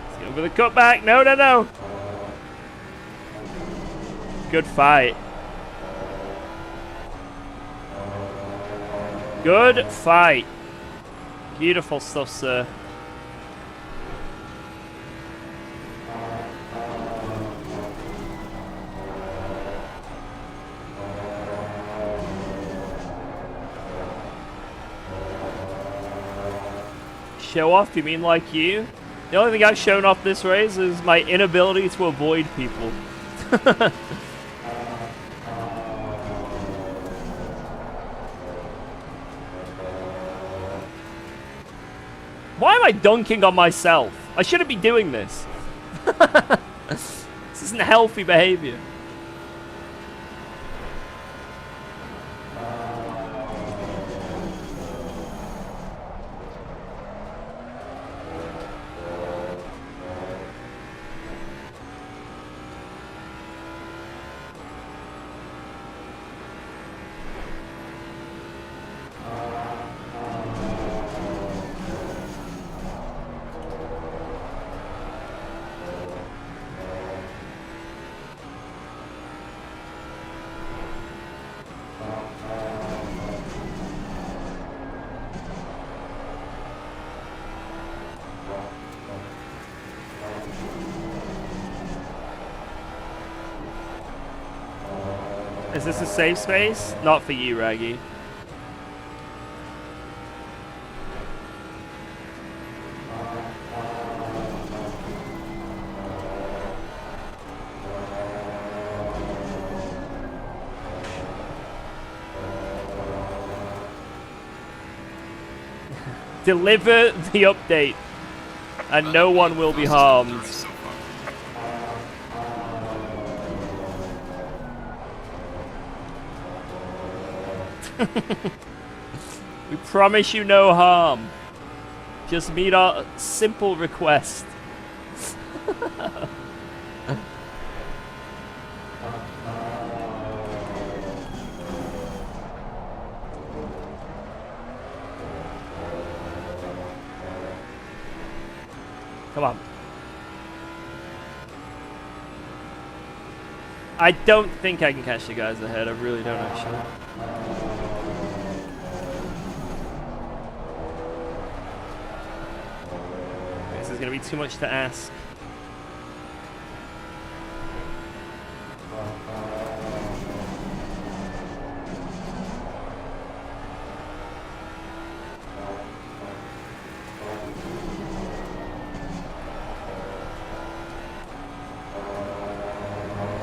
Let's get over the cutback. No, no, no. Good fight. Good fight. Beautiful stuff, sir. Show off? You mean like you? The only thing I've shown off this race is my inability to avoid people. Why am I dunking on myself? I shouldn't be doing this. This isn't healthy behavior. Is this a safe space? Not for you, Raggy. Deliver the update, and no one will be harmed. We promise you no harm. Just meet our simple request. Come on. I don't think I can catch the guys ahead. I really don't actually. This is going to be too much to ask.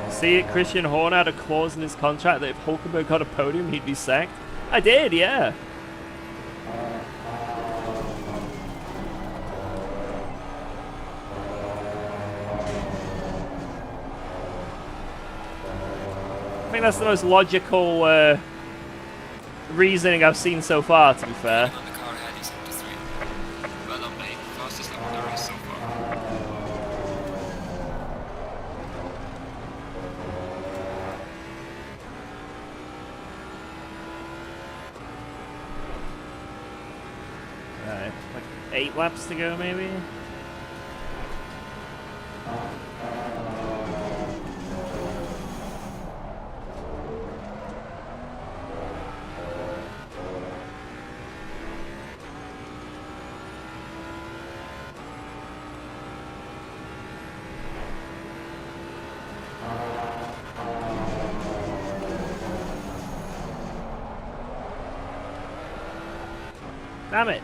See it, Christian Horner had a clause in his contract that if Hulkenberg got a podium, he'd be sacked. I did, yeah. I think that's the most logical reasoning I've seen so far, to be fair.
On the car ahead, he's up to 3. Well done, mate. Fastest lap of the race so far.
Alright, like 8 laps to go, maybe? Damn it.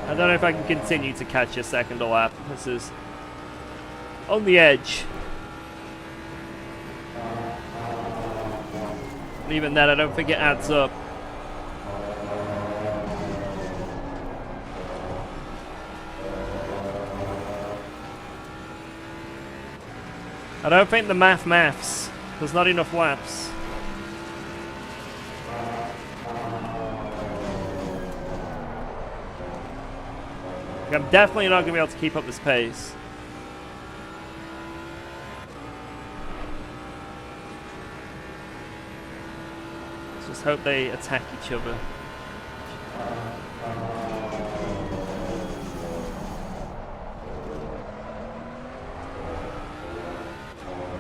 I don't know if I can continue to catch a second lap. This is on the edge. And even then, I don't think it adds up. I don't think the maths. There's not enough laps. I'm definitely not going to be able to keep up this pace. Let's just hope they attack each other.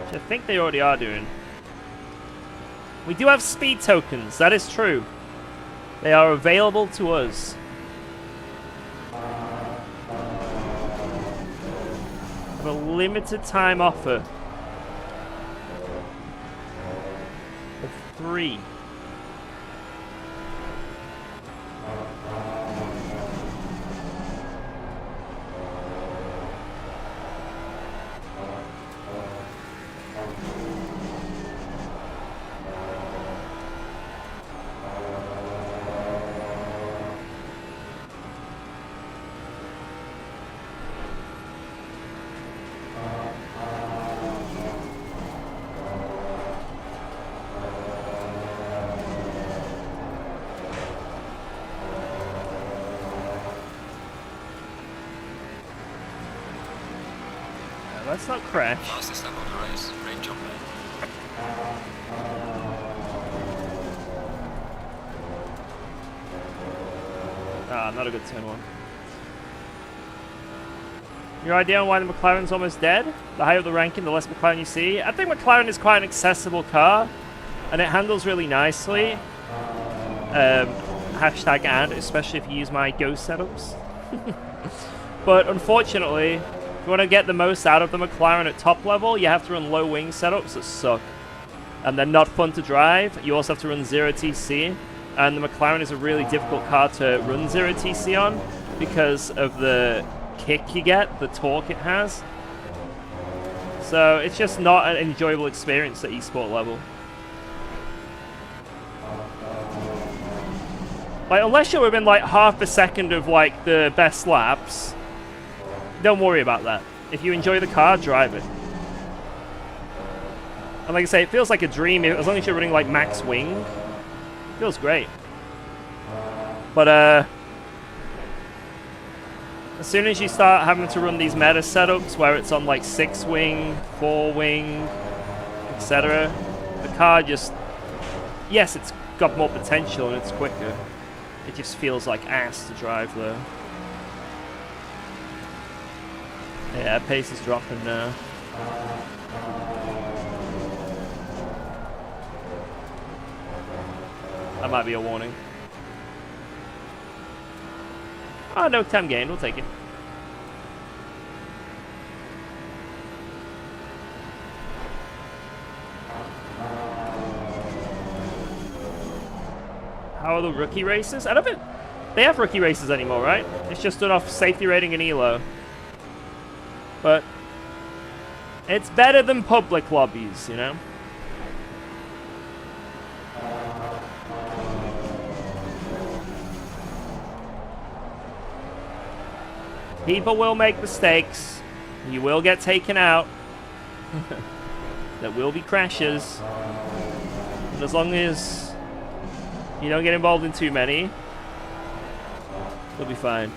Which I think they already are doing. We do have speed tokens, that is true. They are available to us. A limited time offer of 3. Let's not crash.
Fastest lap of the race. Great job, mate.
Ah, not a good turn 1. Your idea on why the McLaren's almost dead? The higher the ranking, the less McLaren you see. I think McLaren is quite an accessible car, and it handles really nicely. Hashtag and, especially if you use my Go setups. But unfortunately, if you want to get the most out of the McLaren at top level, you have to run low wing setups that suck. And they're not fun to drive. You also have to run 0TC. And the McLaren is a really difficult car to run 0TC on because of the kick you get, the torque it has. So it's just not an enjoyable experience at esport level. Like, unless you're within like half a second of like the best laps, don't worry about that. If you enjoy the car, drive it. And like I say, it feels like a dream as long as you're running like max wing. It feels great. But as soon as you start having to run these meta setups where it's on like 6 wing, 4 wing, etc., the car just, yes, it's got more potential and it's quicker. It just feels like ass to drive though. Yeah, pace is dropping now. That might be a warning. Oh, no time gain. We'll take it. How are the rookie races? I don't think they have rookie races anymore, right? It's just done off safety rating and ELO. But it's better than public lobbies, you know? People will make mistakes. You will get taken out. There will be crashes. And as long as you don't get involved in too many, you'll be fine.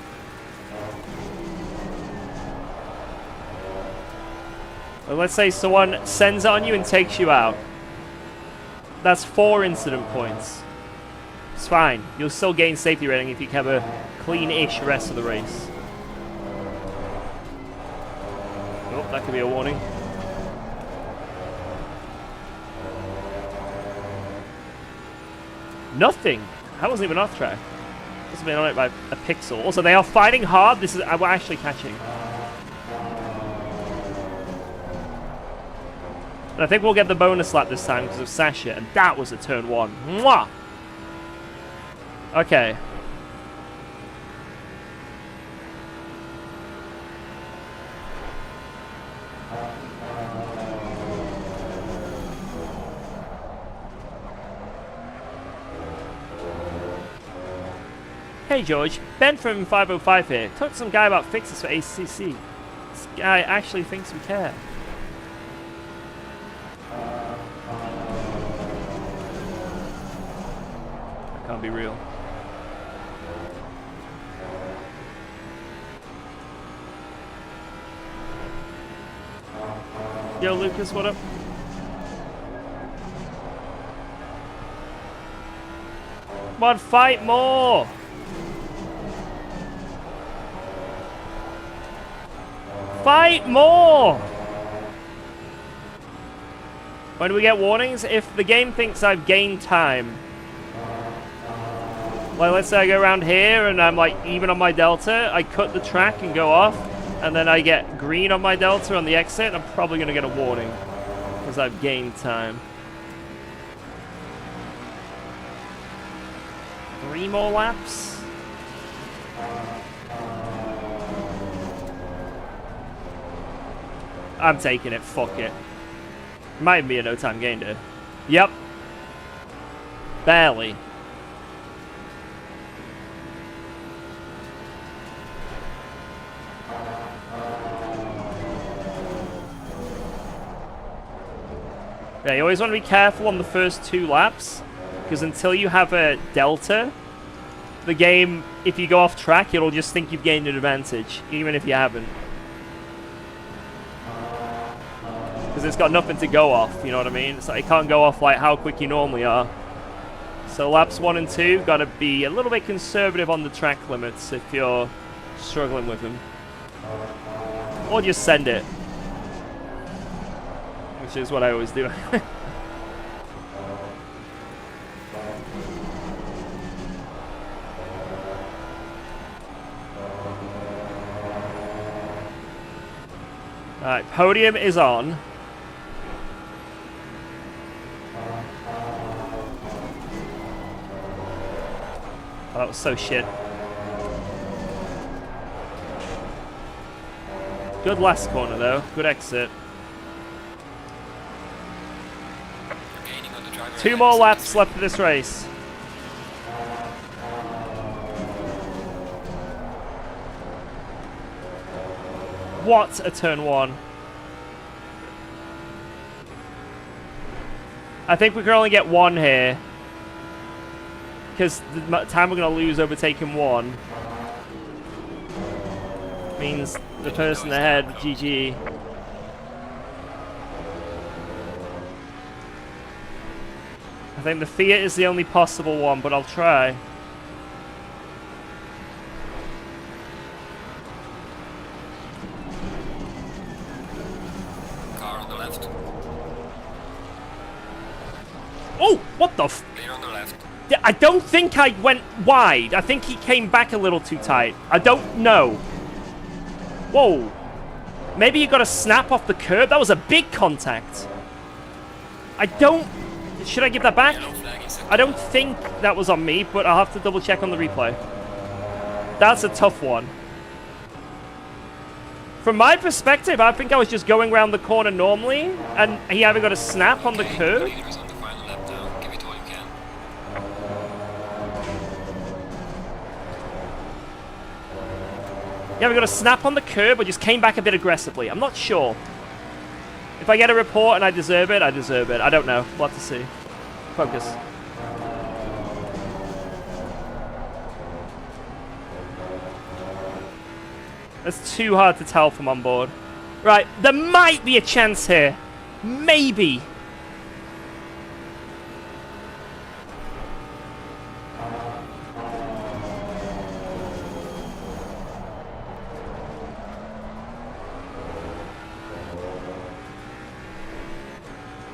Well, let's say someone sends it on you and takes you out. That's 4 incident points. It's fine. You'll still gain safety rating if you have a clean-ish rest of the race. Oh, that could be a warning. Nothing. I wasn't even off track. Must have been on it by a pixel. Also, they are fighting hard. This is we're actually catching. And I think we'll get the bonus lap this time because of Sasha, and that was a turn 1. Mwah! Okay. Hey George, Ben from 505 here. Talk to some guy about fixes for ACC. This guy actually thinks we care. Can't be real. Yo, Lucas, what up? Come on, fight more! Fight more! When do we get warnings? If the game thinks I've gained time. Like, let's say I go around here and I'm like even on my delta, I cut the track and go off, and then I get green on my delta on the exit, I'm probably gonna get a warning because I've gained time. 3 more laps? I'm taking it, fuck it. Might even be a no time gain, dude. Yep. Barely. Yeah, you always want to be careful on the first 2 laps, because until you have a delta, the game, if you go off track, it'll just think you've gained an advantage, even if you haven't. Because it's got nothing to go off, you know what I mean? So it can't go off like how quick you normally are. So laps 1 and 2, got to be a little bit conservative on the track limits if you're struggling with them. Or just send it. Which is what I always do. Alright, podium is on. Oh, that was so shit. Good last corner though, good exit. 2 more laps left of this race. What a turn 1. I think we can only get 1 here. Because the time we're going to lose overtaking 1 means the person ahead, GG. I think the Fiat is the only possible one, but I'll try.
Car on the left.
Oh, what the f...
Clear on the left.
I don't think I went wide. I think he came back a little too tight. I don't know. Whoa. Maybe you got a snap off the curb. That was a big contact. I don't... Should I give that back? I don't think that was on me, but I'll have to double check on the replay. That's a tough one. From my perspective, I think I was just going around the corner normally, and he either got a snap on the curb. Yeah, we got a snap on the curb, or just came back a bit aggressively. I'm not sure. If I get a report and I deserve it, I deserve it. I don't know. We'll have to see. Focus. That's too hard to tell from on board. Right, there might be a chance here. Maybe.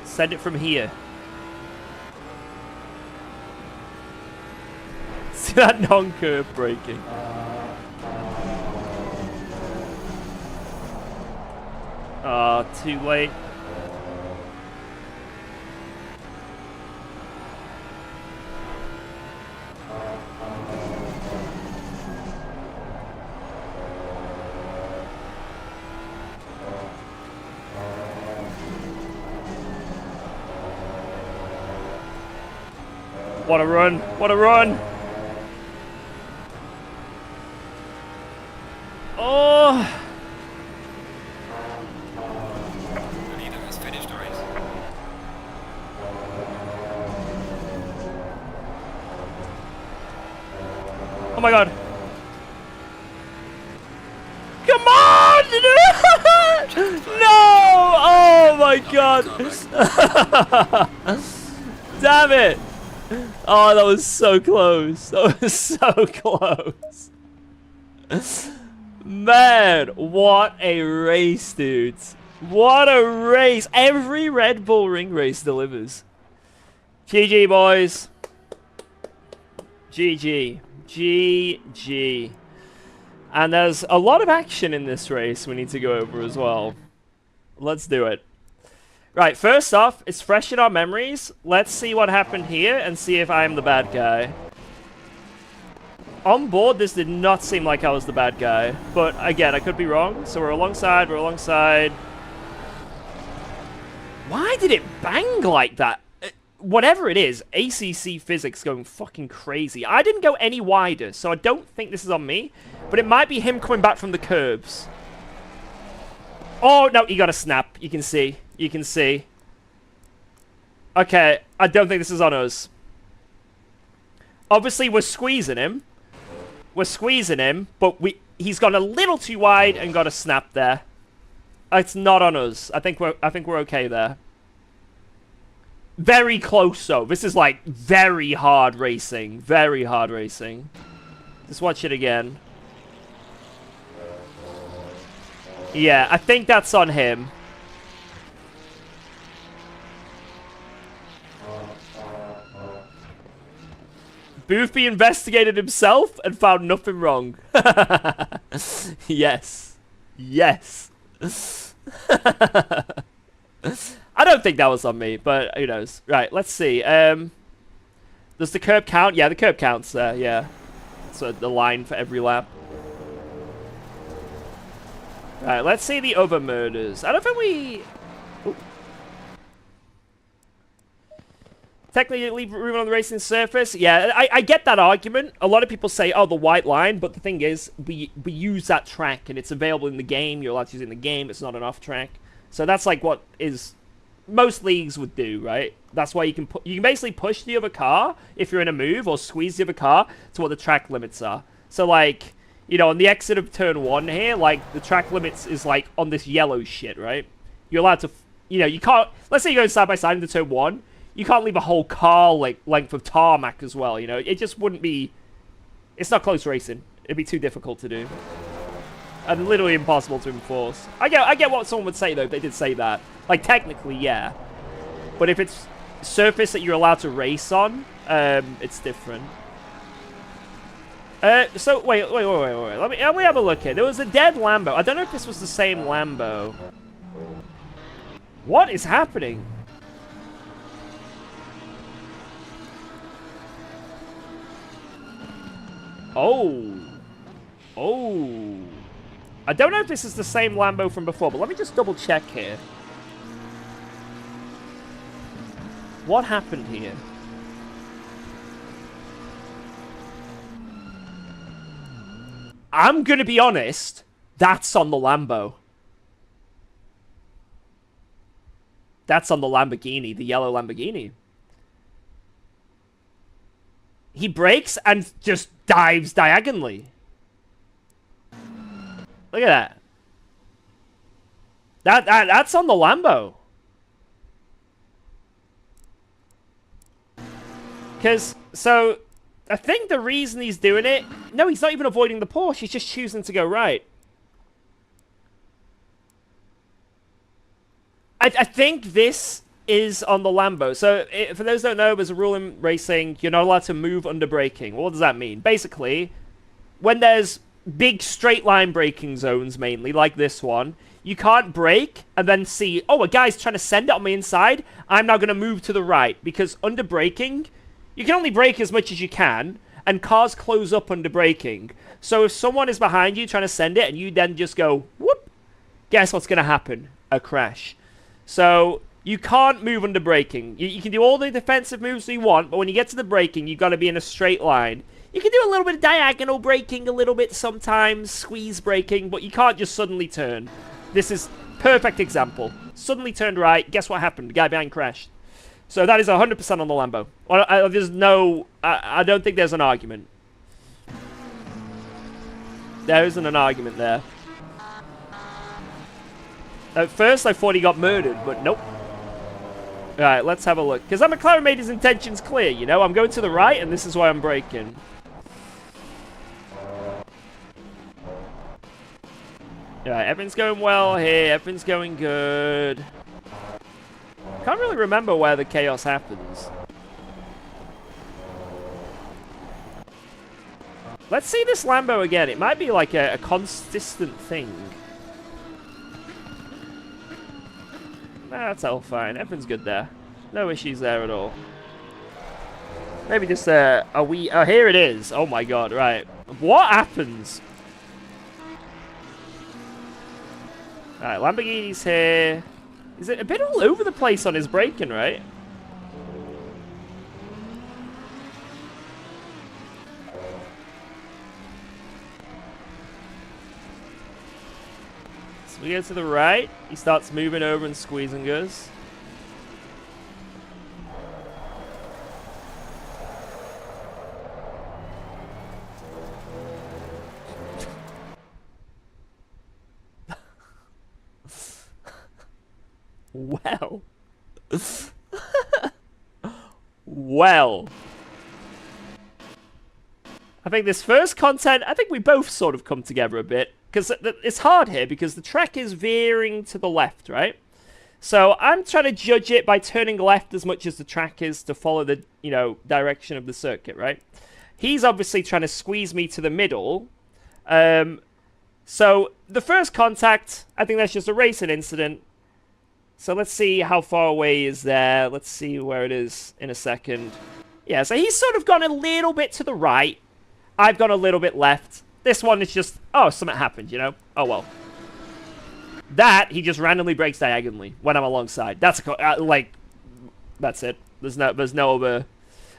Send it from here. See that non-curve braking. Ah, too late. What a run! What a run! Oh!
The leader has finished the race.
my god. Come on! No! Oh my god. Damn it. Oh, that was so close. That was so close. Man, what a race, dudes. What a race. Every Red Bull Ring race delivers. GG, boys. GG. GG. And there's a lot of action in this race we need to go over as well. Let's do it. Right, first off, it's fresh in our memories. Let's see what happened here and see if I am the bad guy. On board, this did not seem like I was the bad guy. But again, I could be wrong. So we're alongside, Why did it bang like that? Whatever it is, ACC physics going fucking crazy. I didn't go any wider, so I don't think this is on me. But it might be him coming back from the curbs. Oh, no, he got a snap. You can see. You can see. Okay, I don't think this is on us. Obviously, we're squeezing him. We're squeezing him, but he's gone a little too wide and got a snap there. It's not on us. I think we're okay there. Very close, though. This is like very hard racing. Very hard racing. Just watch it again. Yeah, I think that's on him. Boothby investigated himself and found nothing wrong. Yes. Yes. I don't think that was on me, but who knows. Right, let's see. Does the curb count? Yeah, the curb counts there, yeah. So the line for every lap. Right, let's see the other murders. I don't think we... Ooh. Technically leave room on the racing surface. Yeah, I get that argument. A lot of people say, oh, the white line. But the thing is, we use that track, and it's available in the game. You're allowed to use it in the game. It's not an off track. So that's like what is most leagues would do, right? That's why you can basically push the other car if you're in a move, or squeeze the other car to what the track limits are. So like, you know, on the exit of turn 1 here, like the track limits is like on this yellow shit, right? You're allowed to, you know, you can't. Let's say you go side by side into turn 1. You can't leave a whole car like length of tarmac as well, you know? It just wouldn't be... It's not close racing. It'd be too difficult to do. And literally impossible to enforce. I get what someone would say, though, if they did say that. Like, technically, yeah. But if it's surface that you're allowed to race on, it's different. So, wait. Let me have a look here. There was a dead Lambo. I don't know if this was the same Lambo. What is happening? Oh. Oh. I don't know if this is the same Lambo from before, but let me just double check here. What happened here? I'm gonna be honest, that's on the Lambo. That's on the Lamborghini, the yellow Lamborghini. He brakes and just dives diagonally. Look at that. That's on the Lambo. Because, so, I think the reason he's doing it... No, he's not even avoiding the Porsche. He's just choosing to go right. I think this is on the Lambo. So, for those who don't know, there's a rule in racing. You're not allowed to move under braking. What does that mean? Basically, when there's big straight line braking zones, mainly, like this one, you can't brake and then see, oh, a guy's trying to send it on my inside. I'm now going to move to the right. Because under braking, you can only brake as much as you can, and cars close up under braking. So if someone is behind you trying to send it, and you then just go, whoop, guess what's going to happen? A crash. So you can't move under braking. You can do all the defensive moves you want, but when you get to the braking, you've got to be in a straight line. You can do a little bit of diagonal braking, a little bit sometimes, squeeze braking, but you can't just suddenly turn. This is perfect example. Suddenly turned right, guess what happened? The guy behind crashed. So that is 100% on the Lambo. There's no... I don't think there's an argument. There isn't an argument there. At first, I thought he got murdered, but nope. Alright, let's have a look. Because that McLaren made his intentions clear, you know? I'm going to the right, and this is why I'm braking. Alright, everything's going well here. Everything's going good. Can't really remember where the chaos happens. Let's see this Lambo again. It might be like a consistent thing. Nah, that's all fine. Everything's good there. No issues there at all. Maybe just a wee... Oh, here it is. Oh my god, right. What happens? Alright, Lamborghini's here. Is it a bit all over the place on his braking, right? We go to the right. He starts moving over and squeezing us. Well. Well. I think this first content, I think we both sort of come together a bit. Because it's hard here, because the track is veering to the left, right? So I'm trying to judge it by turning left as much as the track is to follow the, you know, direction of the circuit, right? He's obviously trying to squeeze me to the middle. So the first contact, I think that's just a racing incident. So let's see how far away he is there. Let's see where it is in a second. Yeah, so he's sort of gone a little bit to the right. I've gone a little bit left. This one is just, oh, something happened, you know? Oh, well. That, he just randomly breaks diagonally when I'm alongside. That's, like, that's it. There's no other...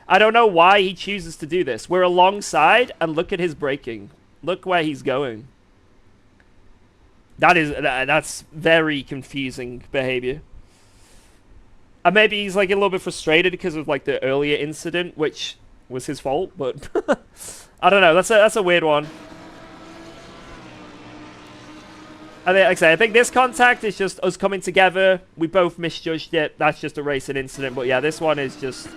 I don't know why he chooses to do this. We're alongside, and look at his braking. Look where he's going. That's very confusing behavior. And maybe he's, like, a little bit frustrated because of, like, the earlier incident, which was his fault, but... I don't know. That's a weird one. Like I say, I think this contact is just us coming together. We both misjudged it. That's just a racing incident. But yeah, this one is just...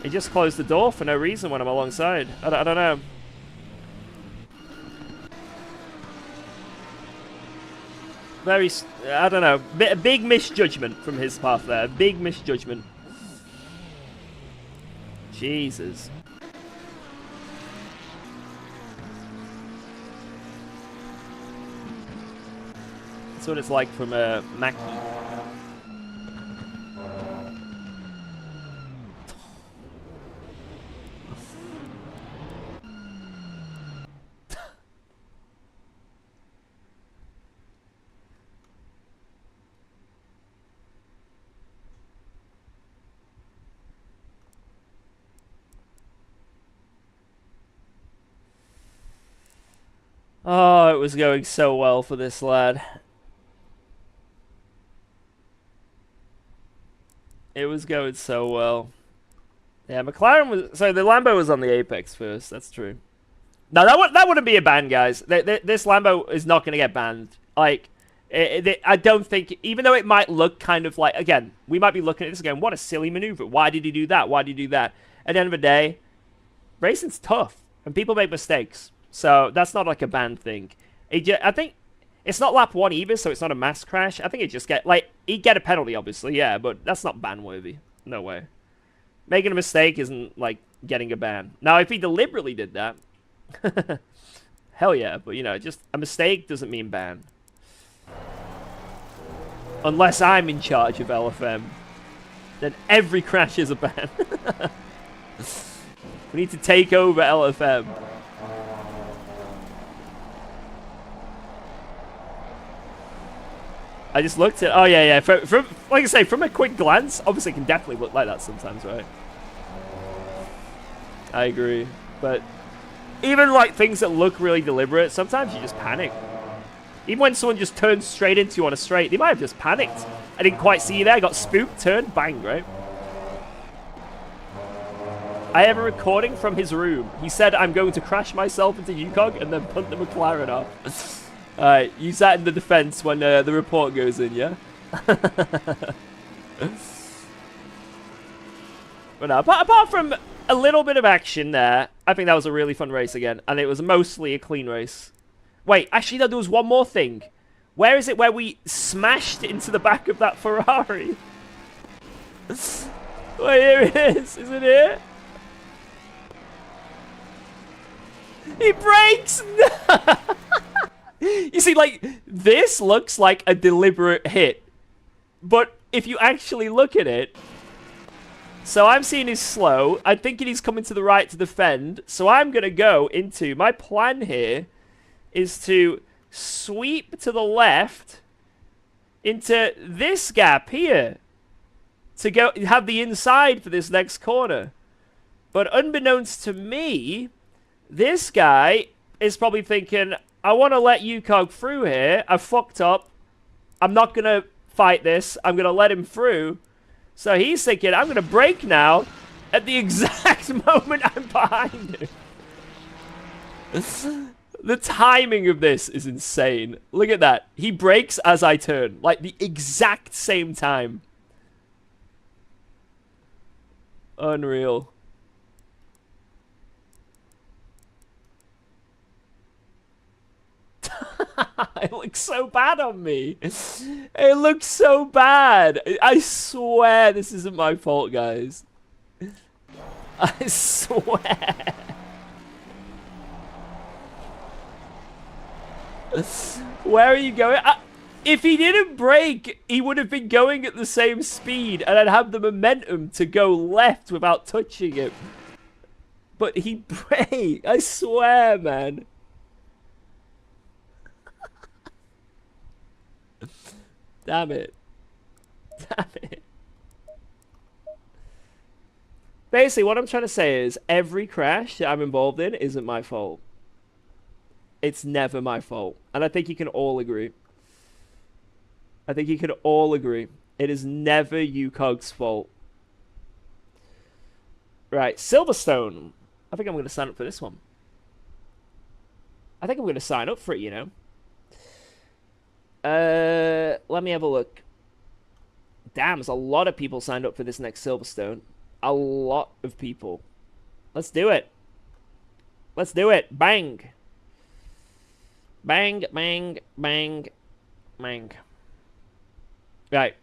He just closed the door for no reason when I'm alongside. I don't know. Very... I don't know. A big misjudgment from his part there. Big misjudgment. Jesus. That's what it's like from a Mac. Oh, it was going so well for this lad. It was going so well. Yeah, McLaren was... So the Lambo was on the apex first. That's true. No, that wouldn't be a ban, guys. This Lambo is not going to get banned. Like, I don't think... Even though it might look kind of like... Again, we might be looking at this again. What a silly maneuver. Why did he do that? Why did he do that? At the end of the day, racing's tough. And people make mistakes. So that's not like a banned thing. I think... It's not lap 1 either, so it's not a mass crash. I think it just get... Like, he'd get a penalty, obviously, yeah. But that's not ban-worthy. No way. Making a mistake isn't, like, getting a ban. Now, if he deliberately did that... hell yeah. But, you know, just a mistake doesn't mean ban. Unless I'm in charge of LFM. Then every crash is a ban. We need to take over LFM. I just looked at... Oh, yeah. From like I say, from a quick glance, obviously it can definitely look like that sometimes, right? I agree. But even, like, things that look really deliberate, sometimes you just panic. Even when someone just turns straight into you on a straight, they might have just panicked. I didn't quite see you there, got spooked, turned, bang, right? I have a recording from his room. He said, I'm going to crash myself into UKOG and then punt the McLaren off. Alright, use that in the defense when the report goes in, yeah? But no, apart from a little bit of action there, I think that was a really fun race again. And it was mostly a clean race. Wait, actually, no, there was one more thing. Where is it where we smashed into the back of that Ferrari? Wait, here it is. Is it here? He brakes! You see, like, this looks like a deliberate hit. But if you actually look at it... So I'm seeing he's slow. I'm thinking he's coming to the right to defend. So I'm going to go into... My plan here is to sweep to the left into this gap here. To go have the inside for this next corner. But unbeknownst to me, this guy is probably thinking, I want to let UKOG through here. I fucked up. I'm not going to fight this. I'm going to let him through. So he's thinking, I'm going to brake now at the exact moment I'm behind him. The timing of this is insane. Look at that. He brakes as I turn. Like the exact same time. Unreal. It looks so bad on me. It looks so bad. I swear this isn't my fault, guys. I swear. Where are you going? If he didn't brake, he would have been going at the same speed, and I'd have the momentum to go left without touching him. But he braked. I swear, man. Damn it. Damn it. Basically, what I'm trying to say is every crash that I'm involved in isn't my fault. It's never my fault. And I think you can all agree. I think you can all agree. It is never UKOG's fault. Right, Silverstone. I think I'm going to sign up for this one. I think I'm going to sign up for it, you know. Let me have a look. Damn, there's a lot of people signed up for this next Silverstone. A lot of people. Let's do it. Let's do it. Bang. Bang, bang, bang, bang. Right.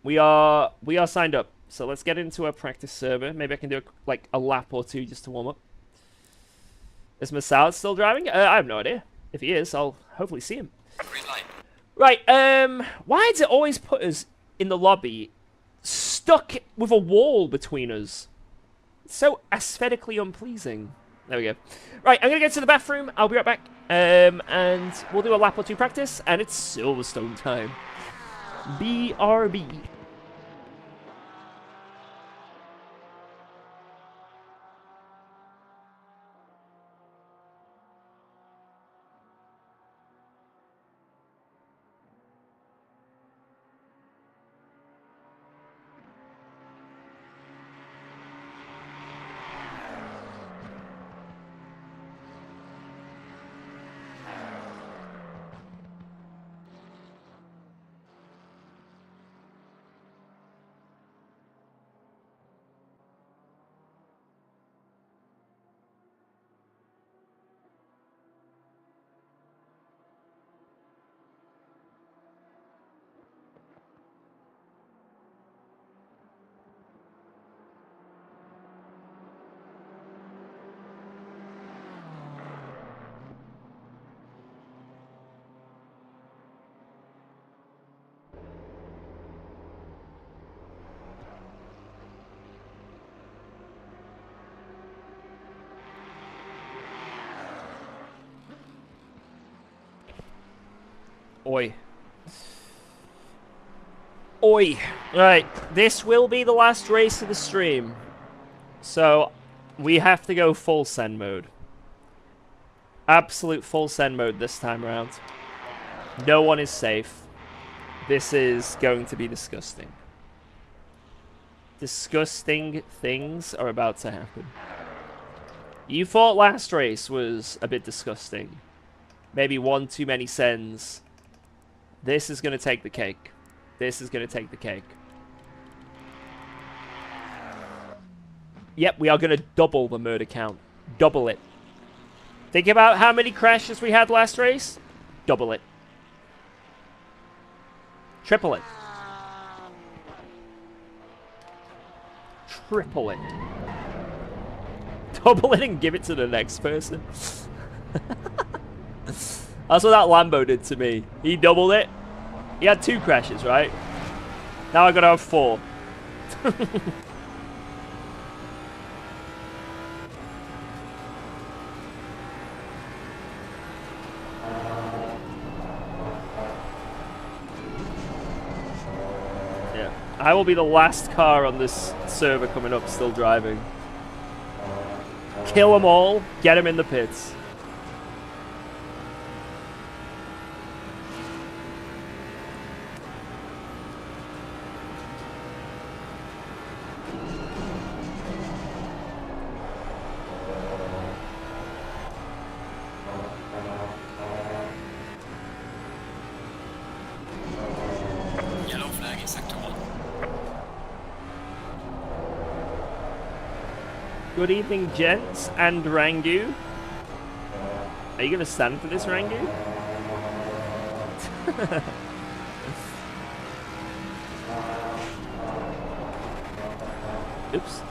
We are signed up. So let's get into a practice server. Maybe I can do like a lap or two just to warm up. Is Masao still driving? I have no idea. If he is, I'll hopefully see him.
Green light.
Right, why does it always put us in the lobby stuck with a wall between us? It's so aesthetically unpleasing. There we go. Right, I'm going to get to the bathroom. I'll be right back. And we'll do a lap or two practice, and it's Silverstone time. BRB. Oi. Oi. Right, this will be the last race of the stream. So, we have to go full send mode. Absolute full send mode this time around. No one is safe. This is going to be disgusting. Disgusting things are about to happen. You thought last race was a bit disgusting. Maybe one too many sends. This is going to take the cake. This is going to take the cake. Yep, we are going to double the murder count. Double it. Think about how many crashes we had last race. Double it. Triple it. Triple it. Double it and give it to the next person. That's what that Lambo did to me. He doubled it. He had 2 crashes, right? Now I gotta have 4. Yeah. I will be the last car on this server coming up still driving. Kill them all. Get them in the pits.
Yellow flag in sector 1.
Good evening, gents and Rangu. Are you going to stand for this, Rangu? Oops.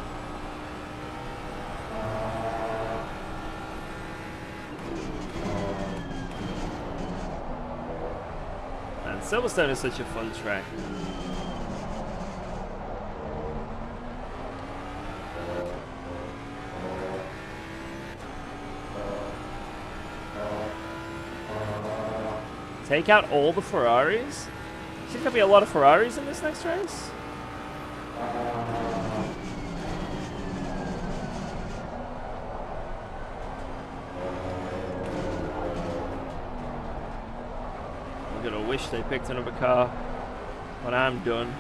Man, Silverstone is such a fun track. Take out all the Ferraris? You think there'll be a lot of Ferraris in this next race? I'm gonna wish they picked another car when I'm done.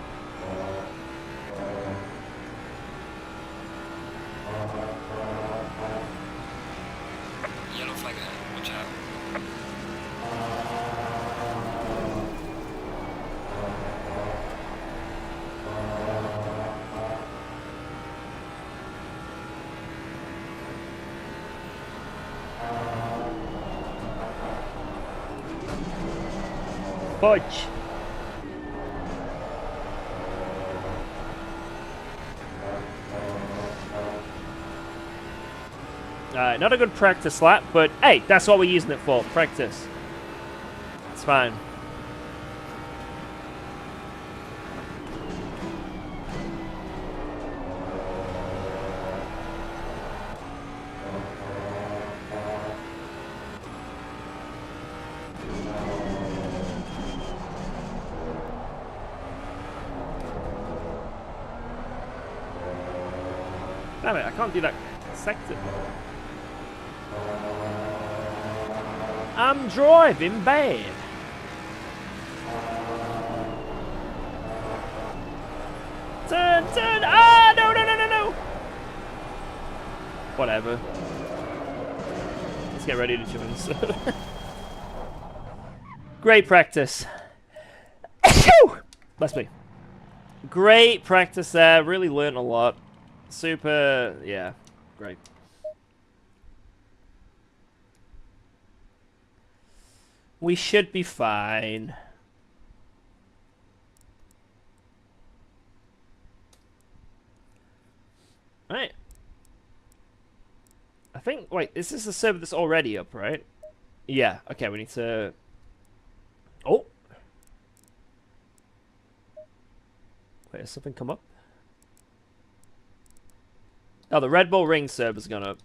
Yellow flag ahead. Watch out.
Fudge! Not a good practice lap, but hey, that's what we're using it for. Practice. It's fine. Damn it, I can't do that sector. I'm driving bad. Turn, turn. Ah, no, no, no, no, no. Whatever. Let's get ready to join. Great practice. Bless me. Great practice there. Really learned a lot. Super, yeah, great. We should be fine. Right. I think, wait, is this a server that's already up, right? Yeah, okay, we need to... Oh! Wait, has something come up? Oh, the Red Bull Ring server's gone up.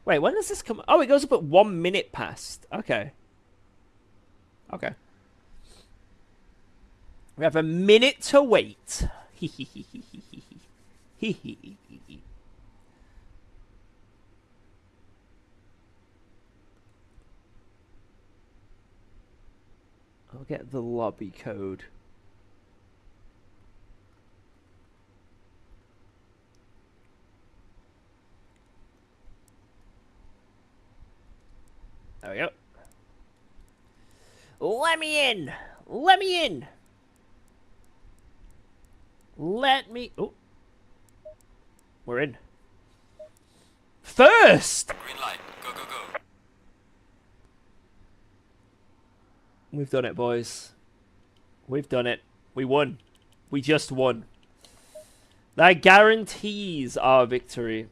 Wait, when does this come? Oh, it goes up at 1 minute past. Okay. Okay. We have a minute to wait. I'll get the lobby code. we go. Let me in! Let me in! Let me... Oh. We're in. First!
Green light. Go, go, go.
We've done it, boys. We've done it. We won. We just won. That guarantees our victory.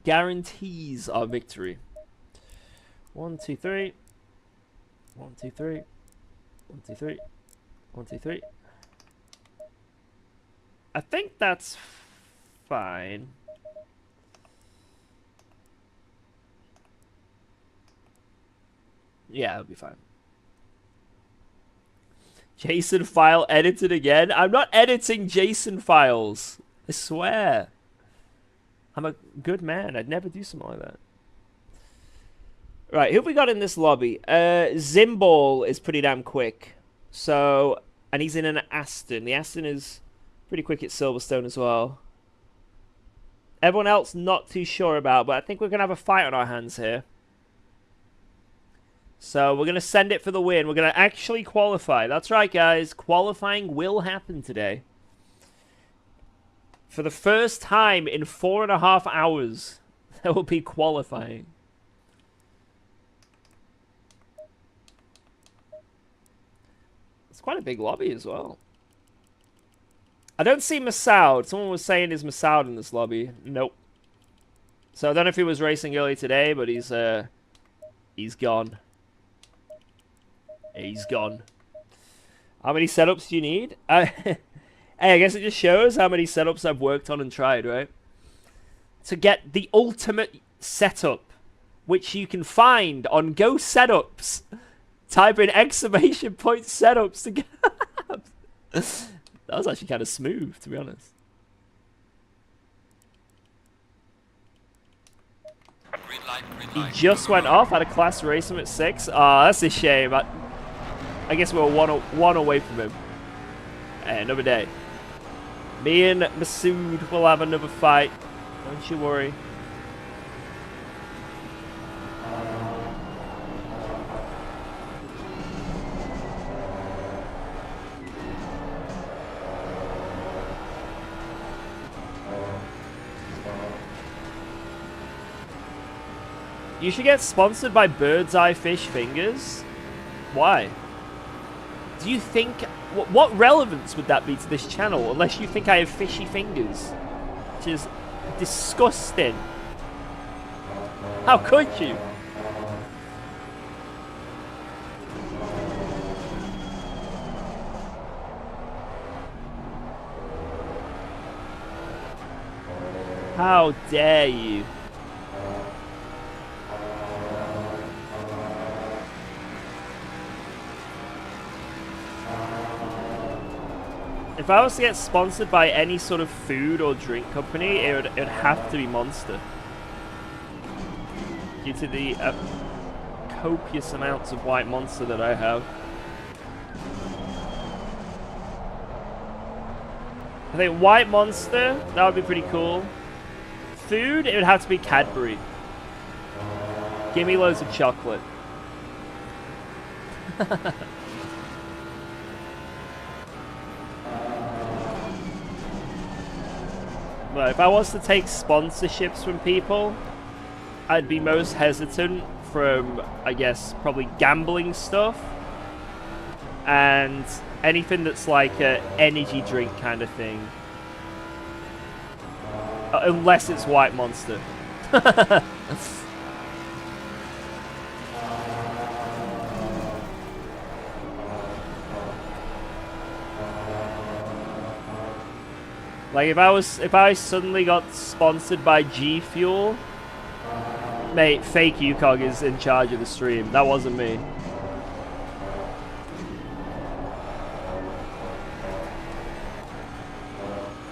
Guarantees our victory. 1, 2, 3. 1, 2, 3. 1, 2, 3. 1, 2, 3. I think that's fine. Yeah, it'll be fine. JSON file edited again? I'm not editing JSON files. I swear. I'm a good man. I'd never do something like that. Right, who have we got in this lobby? Zimball is pretty damn quick. So, and he's in an Aston. The Aston is pretty quick at Silverstone as well. Everyone else not too sure about, but I think we're going to have a fight on our hands here. So we're going to send it for the win. We're going to actually qualify. That's right, guys. Qualifying will happen today. For the first time in 4.5 hours, there will be qualifying. It's quite a big lobby as well. I don't see Masoud. Someone was saying is Masoud in this lobby. Nope. So I don't know if he was racing early today, but he's gone. He's gone. How many setups do you need? Hey, I guess it just shows how many setups I've worked on and tried, right? To get the ultimate setup, which you can find on Go Setups. Type in exclamation point setups to get. That was actually kind of smooth, to be honest.
Green light, green
He
light.
just went off. Had a class race him at 6. Ah, that's a shame. I guess we're one away from him. Hey, another day. Me and Masood will have another fight. Don't you worry. You should get sponsored by Bird's Eye Fish Fingers. Why? Do you think... What relevance would that be to this channel? Unless you think I have fishy fingers. Which is disgusting. How could you? How dare you? If I was to get sponsored by any sort of food or drink company, it would have to be Monster. Due to the copious amounts of white Monster that I have. I think white Monster, that would be pretty cool. Food, it would have to be Cadbury. Give me loads of chocolate. But if I was to take sponsorships from people, I'd be most hesitant from, I guess, probably gambling stuff. And anything that's like an energy drink kind of thing. Unless it's White Monster. Like if I suddenly got sponsored by G Fuel, mate, fake UKOG is in charge of the stream. That wasn't me.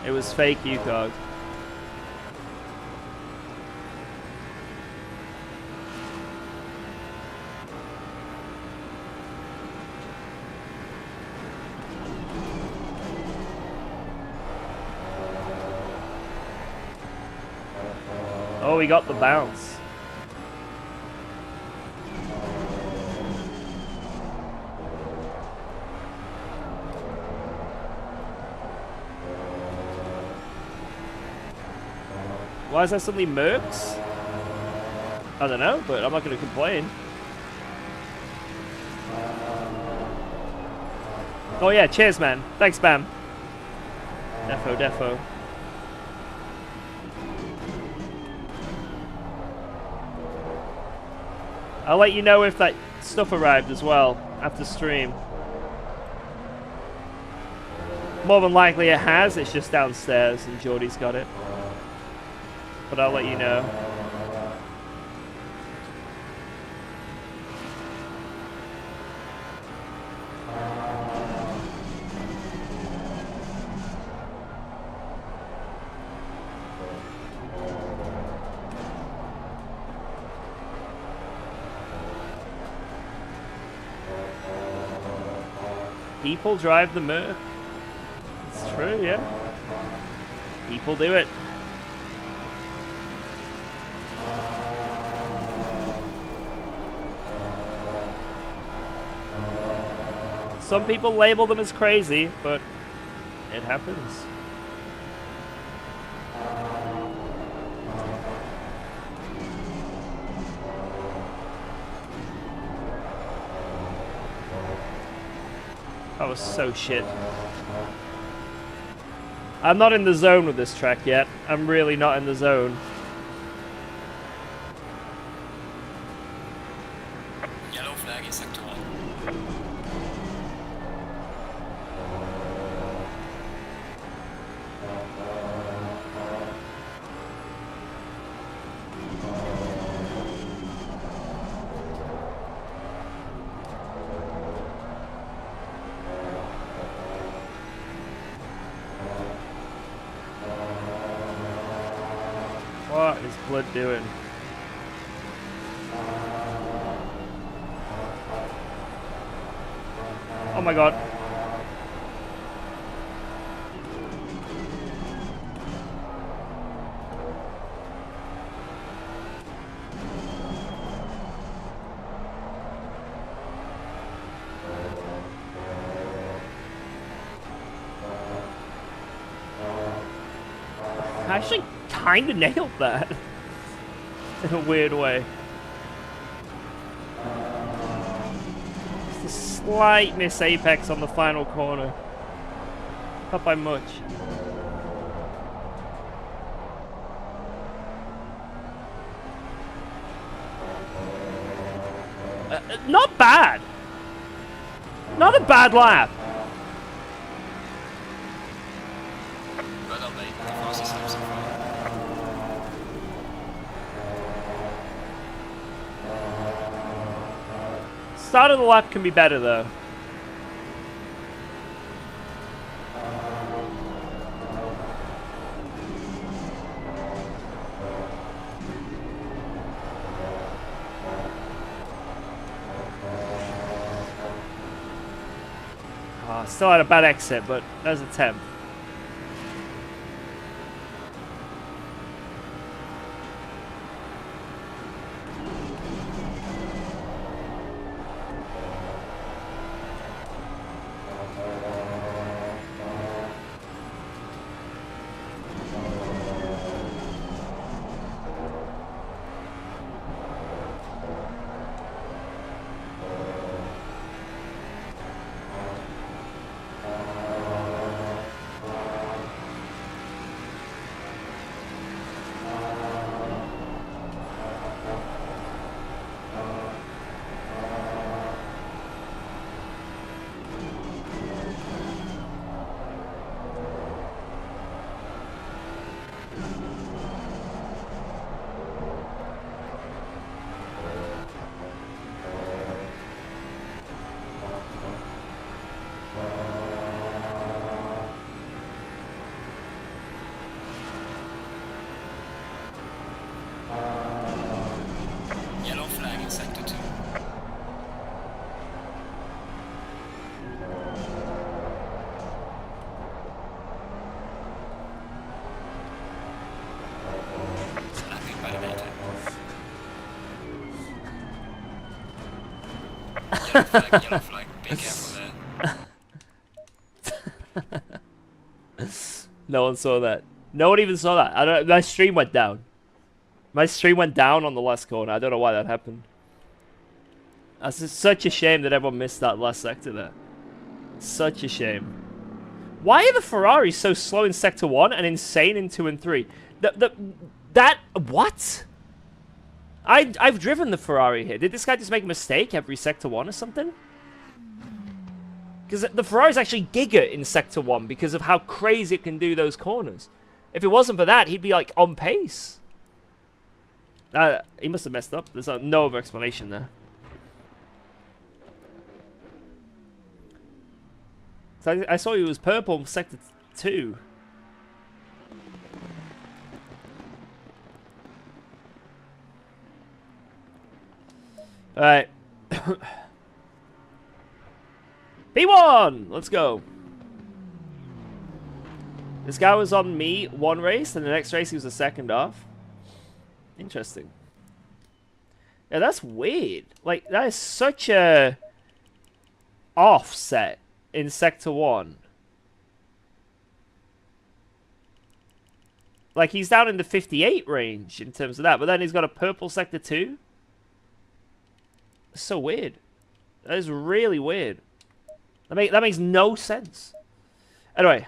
It was fake UKOG. Oh, we got the bounce. Why is that suddenly Mercs? I don't know, but I'm not going to complain. Oh yeah, cheers, man. Thanks, Bam. Defo. I'll let you know if that stuff arrived as well after stream. More than likely it has, it's just downstairs and Geordie's got it. But I'll let you know. People drive the Merc. It's true, yeah. People do it. Some people label them as crazy, but it happens. That was so shit. I'm not in the zone with this track yet. I'm really not in the zone.
Yellow flag is sector 1.
What is Blood doing? Oh my god. I actually kind of nailed that in a weird way. Just a slight miss apex on the final corner. Not by much. Not bad. Not a bad lap.
Well made, the fastest lap so far.
Start of the lap can be better though. Oh, still had a bad exit, but there's a 10th.
Yellow flag, yellow flag. Be careful there.
No one saw that. No one even saw that. I don't. My stream went down. My stream went down on the last corner. I don't know why that happened. That's just such a shame that everyone missed that last sector there. Such a shame. Why are the Ferraris so slow in Sector 1 and insane in 2 and 3? What? I've driven the Ferrari here. Did this guy just make a mistake every Sector 1 or something? Because the Ferrari's actually giga in Sector 1 because of how crazy it can do those corners. If it wasn't for that, he'd be like on pace. He must have messed up. There's no other explanation there. So I saw he was purple in Sector 2. Alright. P1! Let's go. This guy was on me one race, and the next race he was a second off. Interesting. Yeah, that's weird. Like, that is such a offset in Sector 1. Like, he's down in the 58 range in terms of that, but then he's got a purple Sector 2. That's so weird. That is really weird. That makes no sense. Anyway.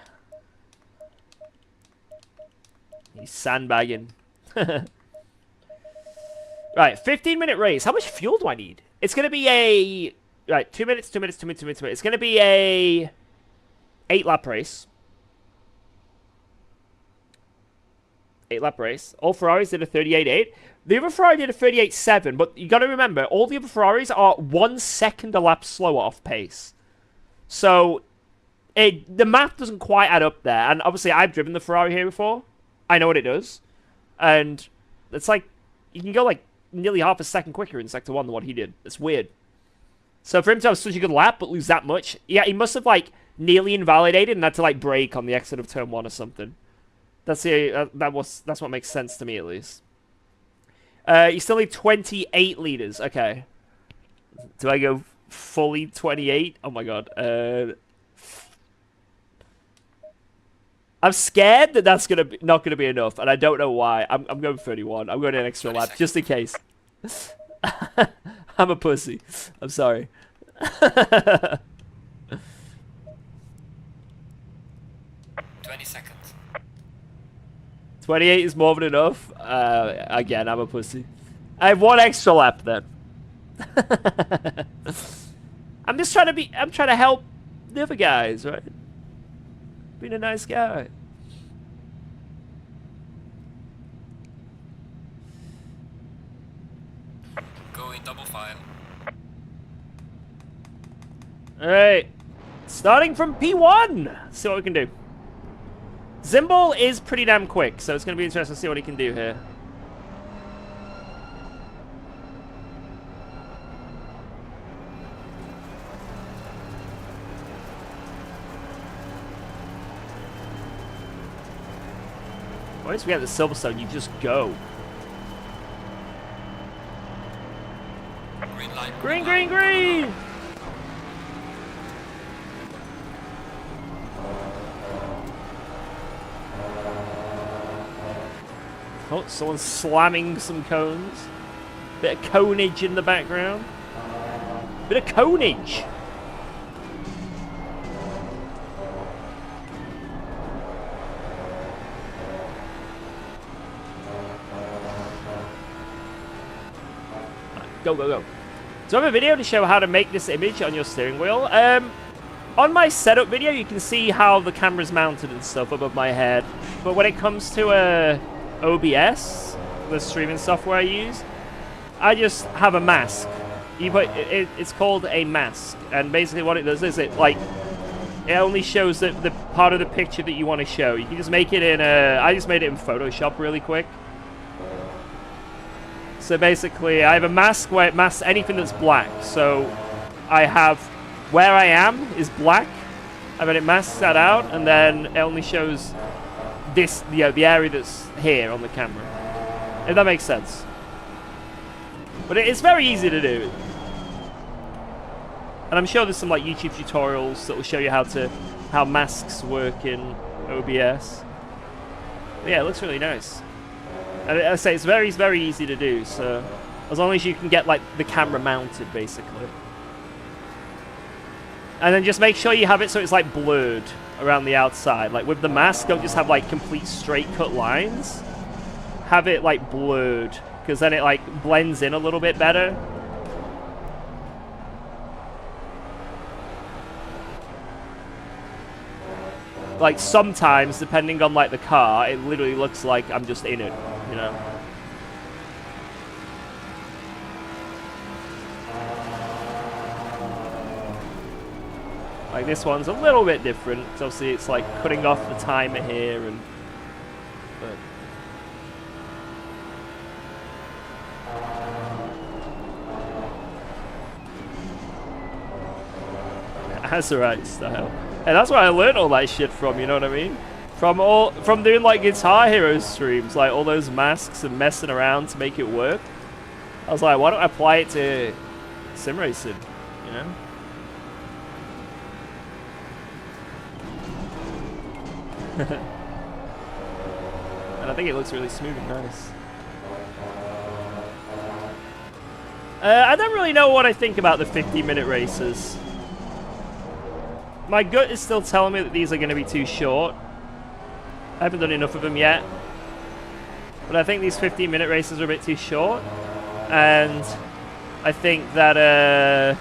He's sandbagging. Right, 15-minute race. How much fuel do I need? It's going to be a... Right, 2 minutes, 2 minutes, 2 minutes, 2 minutes, 2 minutes. It's going to be a 8-lap race. 8-lap race. All Ferraris did a 38.8. The other Ferrari did a 38.7, but you got to remember, all the other Ferraris are 1 second a lap slower off pace. So, the math doesn't quite add up there. And obviously, I've driven the Ferrari here before. I know what it does. And it's like, you can go like nearly half a second quicker in Sector 1 than what he did. It's weird. So for him to have such a good lap, but lose that much, yeah, he must have like nearly invalidated and had to like brake on the exit of Turn 1 or something. That's what makes sense to me at least. You still need 28 liters. Okay. Do I go fully 28? Oh my god. I'm scared that that's not gonna be enough, and I don't know why. I'm going 31. I'm going an extra lap just in case. I'm a pussy. I'm sorry.
20 seconds.
28 is more than enough. Again, I'm a pussy. I have 1 extra lap then. I'm trying to help the other guys, right? Being a nice guy.
Go in double file.
Alright. Starting from P1. See what we can do. Zimbal is pretty damn quick, so it's going to be interesting to see what he can do here. Once we have the Silverstone, you just go.
Green light.
Green, green, green! Oh, someone's slamming some cones. Bit of conage in the background. Bit of conage! Go, go, go. So I have a video to show how to make this image on your steering wheel. On my setup video, you can see how the camera's mounted and stuff above my head. But when it comes to OBS, the streaming software I use, I just have a mask. It's called a mask. And basically what it does is it only shows the part of the picture that you want to show. You can just make it in I just made it in Photoshop really quick. So basically, I have a mask where it masks anything that's black. So I have where I am is black, and then it masks that out, and then it only shows this, the area that's here on the camera. If that makes sense. But it's very easy to do. And I'm sure there's some like YouTube tutorials that will show you how masks work in OBS. But yeah, it looks really nice. And I say it's very, very easy to do. So as long as you can get like the camera mounted, basically. And then just make sure you have it so it's like blurred around the outside. Like with the mask, don't just have like complete straight cut lines. Have it like blurred, because then it like blends in a little bit better. Like sometimes, depending on like the car, it literally looks like I'm just in it, you know. Like this one's a little bit different. So obviously it's like cutting off the timer here and That's the right style. And that's where I learned all that shit from, you know what I mean? From doing like Guitar Hero streams, like all those masks and messing around to make it work. I was like, why don't I apply it to sim racing, you know? And I think it looks really smooth and nice. I don't really know what I think about the 50-minute races. My gut is still telling me that these are going to be too short. I haven't done enough of them yet. But I think these 15-minute races are a bit too short. And I think that... oh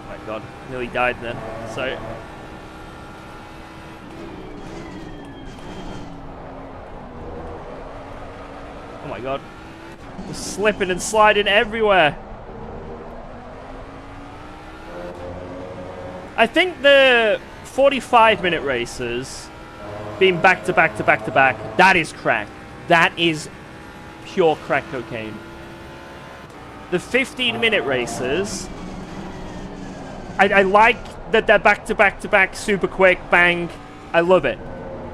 my god, nearly died then. So... oh my god. Just slipping and sliding everywhere. I think the 45-minute races being back to back to back to back, that is crack. That is pure crack cocaine. The 15-minute races, I like that they're back to back to back, super quick, bang. I love it.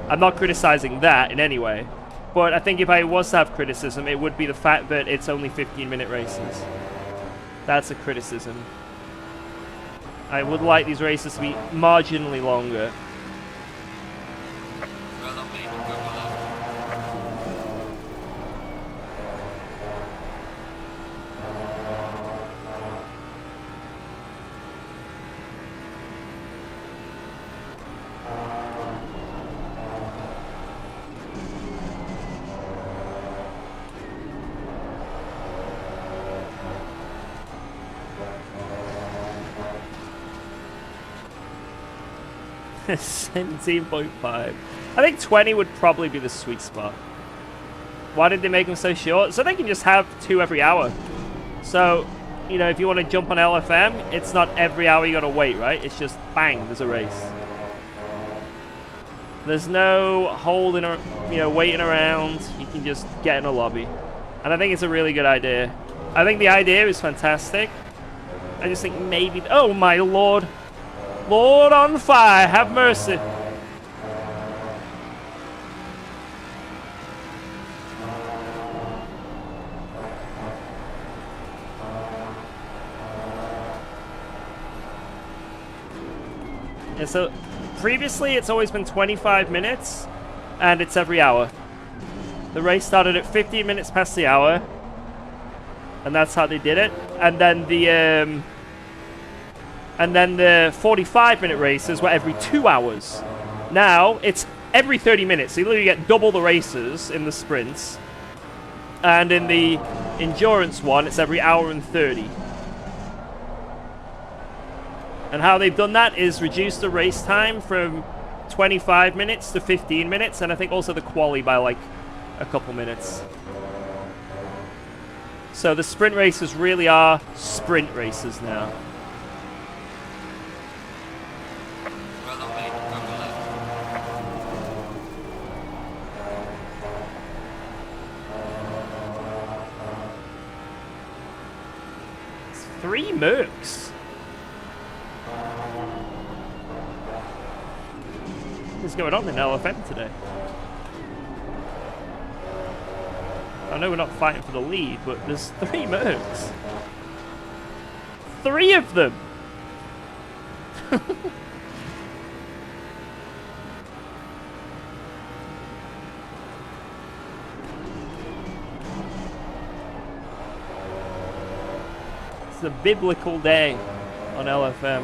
I'm not criticizing that in any way. But I think if I was to have criticism, it would be the fact that it's only 15-minute races. That's a criticism. I would like these races to be marginally longer.
Well done, mate. Go below.
17.5. I think 20 would probably be the sweet spot. Why did they make them so short? So they can just have 2 every hour. So, you know, if you want to jump on LFM, it's not every hour you gotta wait, right? It's just bang, there's a race. There's no holding or, you know, waiting around. You can just get in a lobby. And I think it's a really good idea. I think the idea is fantastic. I just think maybe... oh my lord. Lord on fire, have mercy. Yeah, so previously it's always been 25 minutes and it's every hour. The race started at 15 minutes past the hour and that's how they did it. And then the 45-minute races were every 2 hours. Now, it's every 30 minutes. So you literally get double the races in the sprints. And in the endurance one, it's every hour and 30. And how they've done that is reduce the race time from 25 minutes to 15 minutes. And I think also the quali by like a couple minutes. So the sprint races really are sprint races now.
Well done, mate. Go below.
3 Mercs. What's going on in LFM today? I know we're not fighting for the lead, but there's 3 Mercs. 3 of them! It's a biblical day on LFM.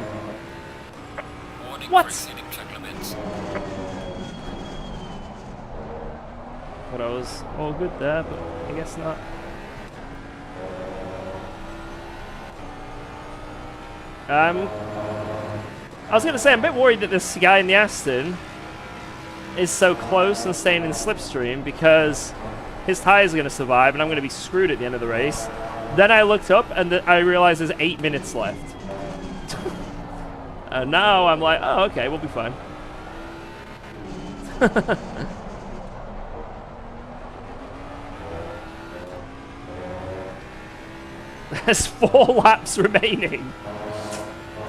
Warning
What?
for exceeding track limits.
But I was all good there, but I guess not. I was going to say, I'm a bit worried that this guy in the Aston is so close and staying in slipstream because his tires are going to survive and I'm going to be screwed at the end of the race. Then I looked up and I realized there's 8 minutes left. And now I'm like, oh, okay, we'll be fine. There's 4 laps remaining.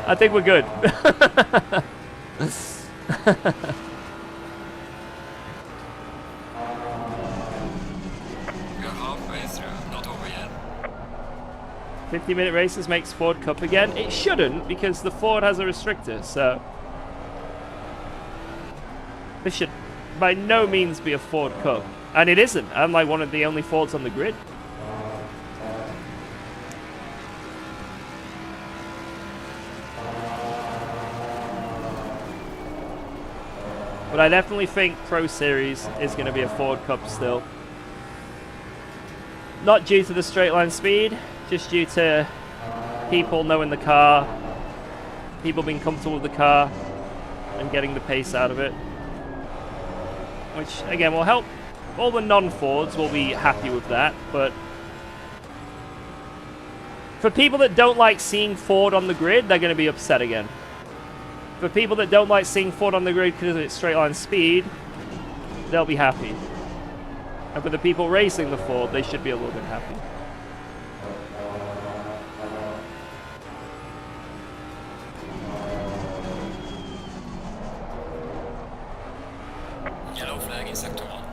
I think we're good.
We're halfway through, not over yet.
50-minute races makes Ford Cup again. It shouldn't, because the Ford has a restrictor, so this should by no means be a Ford Cup. And it isn't. I'm like one of the only Fords on the grid. But I definitely think Pro Series is going to be a Ford Cup still. Not due to the straight line speed, just due to people knowing the car, people being comfortable with the car, and getting the pace out of it. Which, again, will help. All the non-Fords will be happy with that, but for people that don't like seeing Ford on the grid, they're going to be upset again. For people that don't like seeing Ford on the grid because of its straight line speed, they'll be happy. And for the people racing the Ford, they should be a little bit happy.
Yellow flag in sector 1.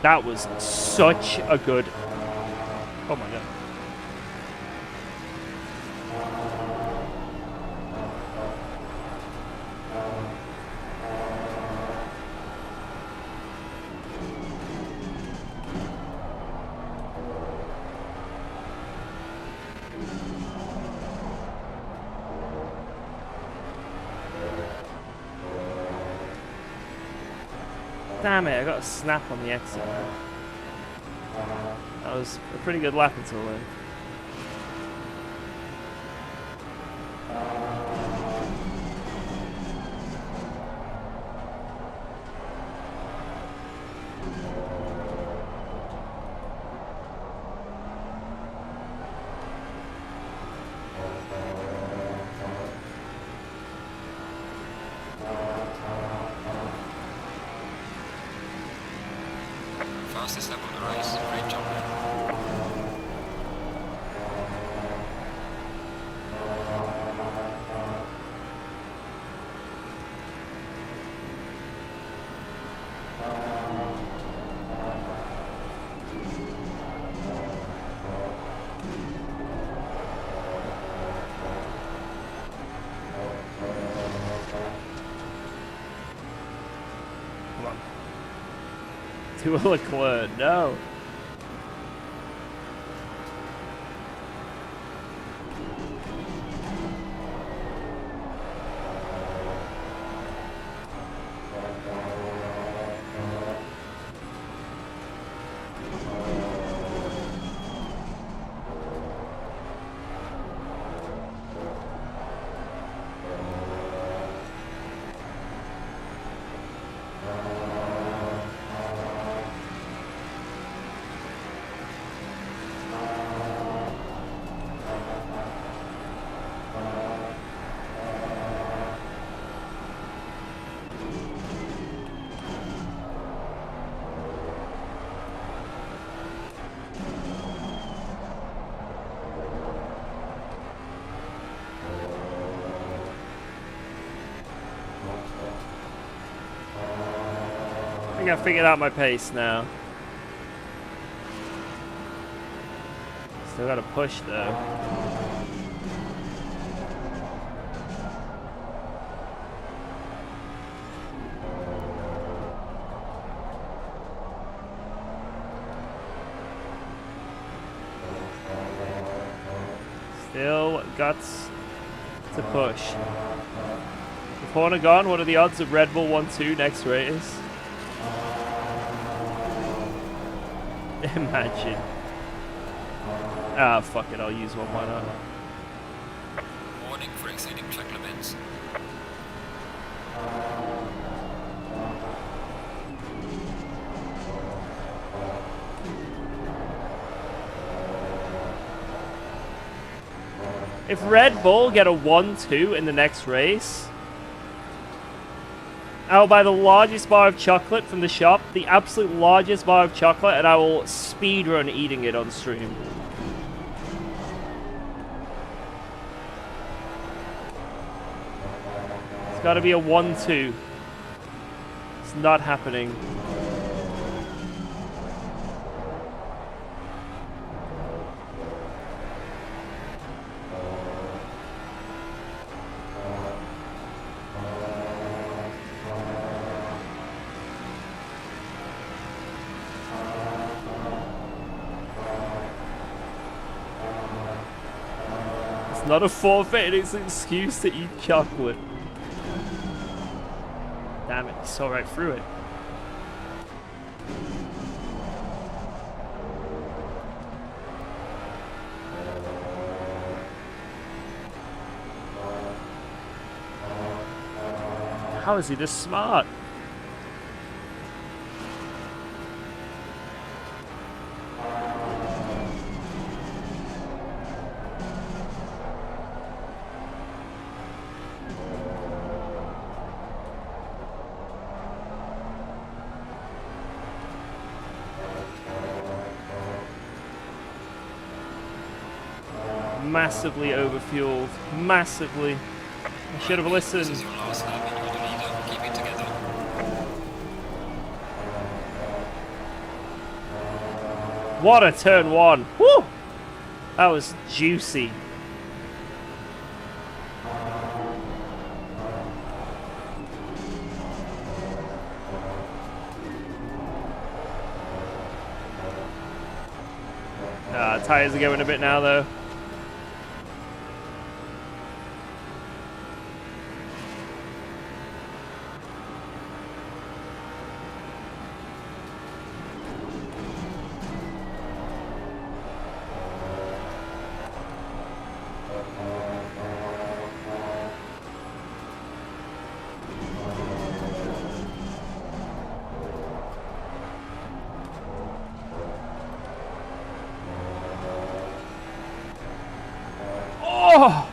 That was such a good... Oh my god. Damn it, I got a snap on the exit. That was a pretty good lap until then.
Fastest lap of the race. Great job, man.
Come on. To a Leclerc, no. think I figured out my pace now. Still gotta push though. Still guts to push. With Horner gone, what are the odds of Red Bull 1-2 next race? Imagine. Ah, fuck it, I'll use one, why not?
Warning for exceeding track limits.
If Red Bull get a 1-2 in the next race, I will buy the largest bar of chocolate from the shop, the absolute largest bar of chocolate, and I will speedrun eating it on stream. It's got to be a 1-2. It's not happening. It's not a forfeit, it's an excuse to eat chocolate. Damn it, he saw right through it. How is he this smart? Massively overfueled. Massively. I should have listened.
This is your last lap and you're the leader. Keep it together.
What a turn one. Woo! That was juicy. Tires are going a bit now though. Oh!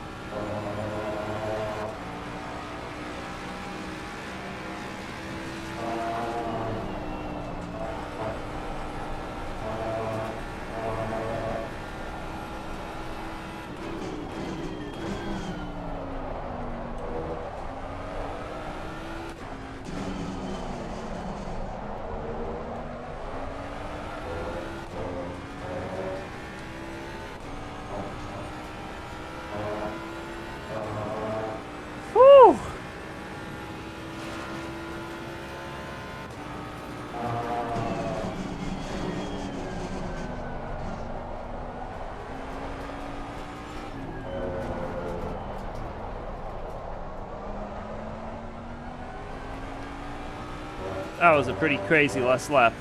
Whew! That was a pretty crazy last lap.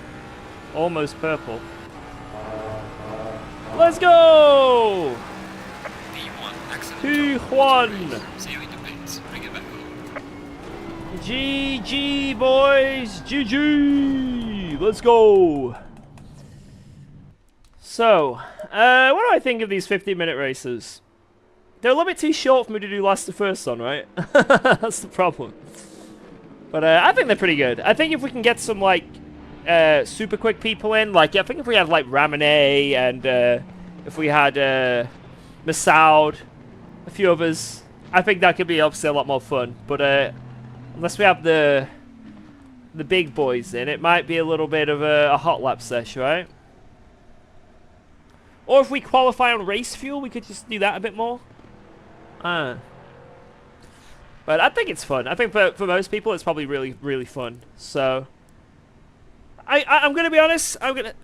Almost purple. Let's go!
P1, excellent.
2-1.
See you in the pits. Bring it back home.
GG, boys! GG! Let's go! So, what do I think of these 15-minute races? They're a little bit too short for me to do last to first on, right? That's the problem. But I think they're pretty good. I think if we can get some, like, super quick people in, like, I think if we had, like, Ramone and if we had Masoud, a few others, I think that could be obviously a lot more fun. But unless we have the the big boys in, it might be a little bit of a hot lap sesh, right? Or if we qualify on race fuel, we could just do that a bit more. But I think it's fun. I think for most people, it's probably really, really fun. So, I'm going to be honest.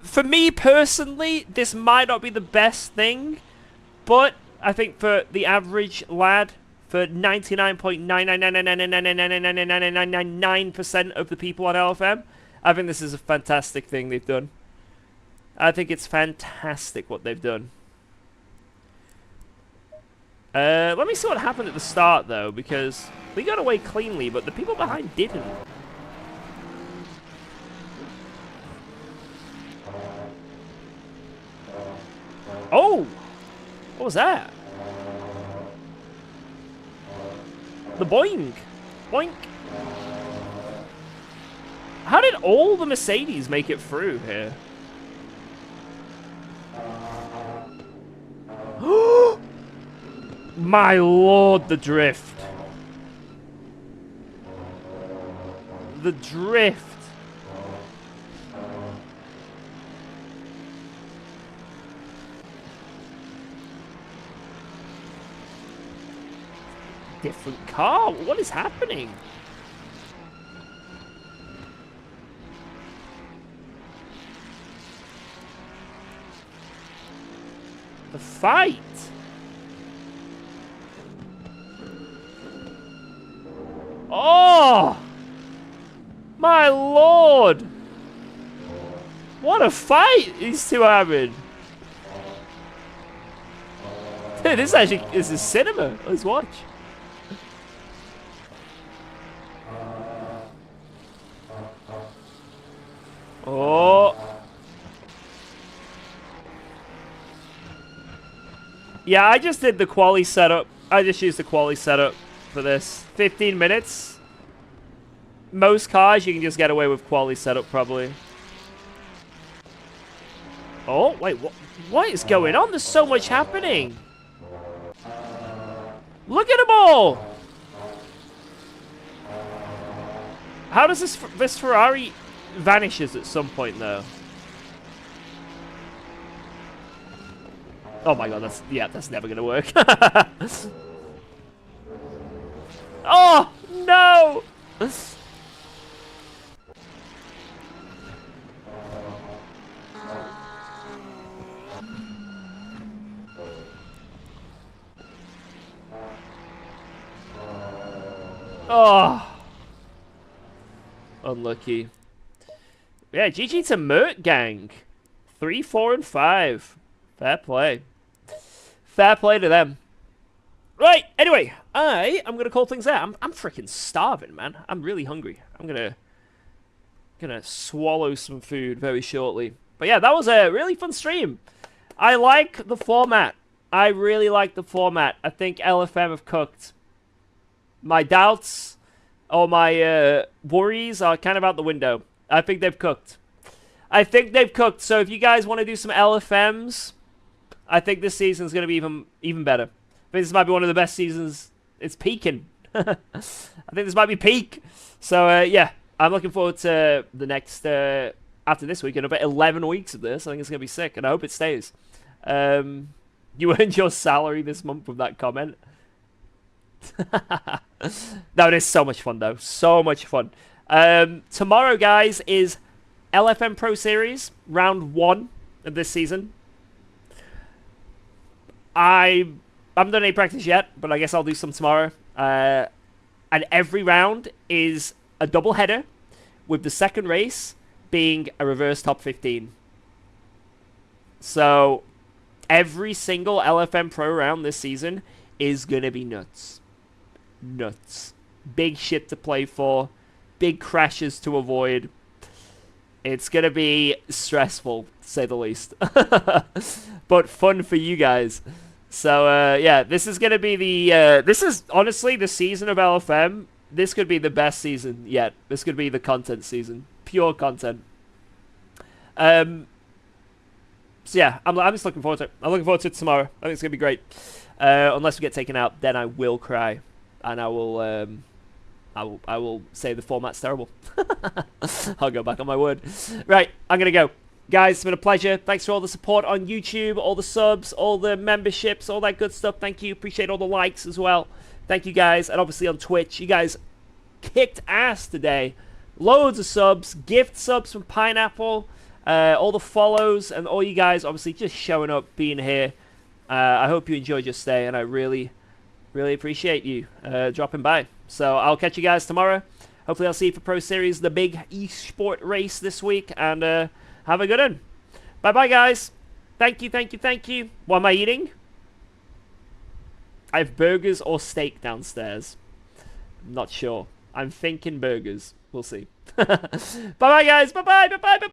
For me personally, this might not be the best thing. But I think for the average lad, for 99.99999999999% of the people on LFM, I think this is a fantastic thing they've done. I think it's fantastic what they've done. Let me see what happened at the start, though, because we got away cleanly, but the people behind didn't. Oh! What was that? The boing! Boink! How did all the Mercedes make it through here? My lord, the drift. The drift. Different car? What is happening? The fight. Oh! My lord! What a fight these two are having. Dude, this is cinema. Let's watch. Oh. Yeah, I just did the quali setup. I just used the quali setup for this. 15 minutes. Most cars, you can just get away with quali setup, probably. Oh, wait, what is going on? There's so much happening. Look at them all. How does this Ferrari vanishes at some point, though? Oh my god, that's never gonna work. Oh no! Oh, unlucky. Yeah, GG to Mert Gang. 3, 4, and 5. Fair play. Fair play to them. Right, anyway, I am going to call things out. I'm freaking starving, man. I'm really hungry. I'm going to swallow some food very shortly. But yeah, that was a really fun stream. I like the format. I really like the format. I think LFM have cooked. My doubts or my worries are kind of out the window. I think they've cooked. I think they've cooked. So if you guys want to do some LFMs, I think this season's going to be even better. I think this might be one of the best seasons. It's peaking. I think this might be peak. So yeah, I'm looking forward to the next, after this week, in about 11 weeks of this. I think it's going to be sick, and I hope it stays. You earned your salary this month with that comment. No, it is so much fun, though. So much fun. Tomorrow, guys, is LFM Pro Series, round 1 of this season. I haven't done any practice yet, but I guess I'll do some tomorrow. And every round is a double header, with the second race being a reverse top 15. So every single LFM Pro round this season is going to be nuts. Nuts. Big shit to play for. Big crashes to avoid. It's going to be stressful, to say the least. But fun for you guys. So, yeah, this is going to be the... this is, honestly, the season of LFM. This could be the best season yet. This could be the content season. Pure content. So, yeah, I'm just looking forward to it. I'm looking forward to it tomorrow. I think it's going to be great. Unless we get taken out, then I will cry. And I will... I will say the format's terrible. I'll go back on my word. Right, I'm going to go. Guys, it's been a pleasure. Thanks for all the support on YouTube, all the subs, all the memberships, all that good stuff. Thank you. Appreciate all the likes as well. Thank you, guys. And obviously on Twitch, you guys kicked ass today. Loads of subs, gift subs from Pineapple, all the follows, and all you guys obviously just showing up, being here. I hope you enjoyed your stay, and I really appreciate you dropping by. So I'll catch you guys tomorrow. Hopefully I'll see you for Pro Series, the big eSport race this week, and have a good one. Bye-bye, guys. Thank you, thank you, thank you. What am I eating? I have burgers or steak downstairs. I'm not sure. I'm thinking burgers. We'll see. Bye-bye, guys. Bye-bye, bye-bye, bye-bye.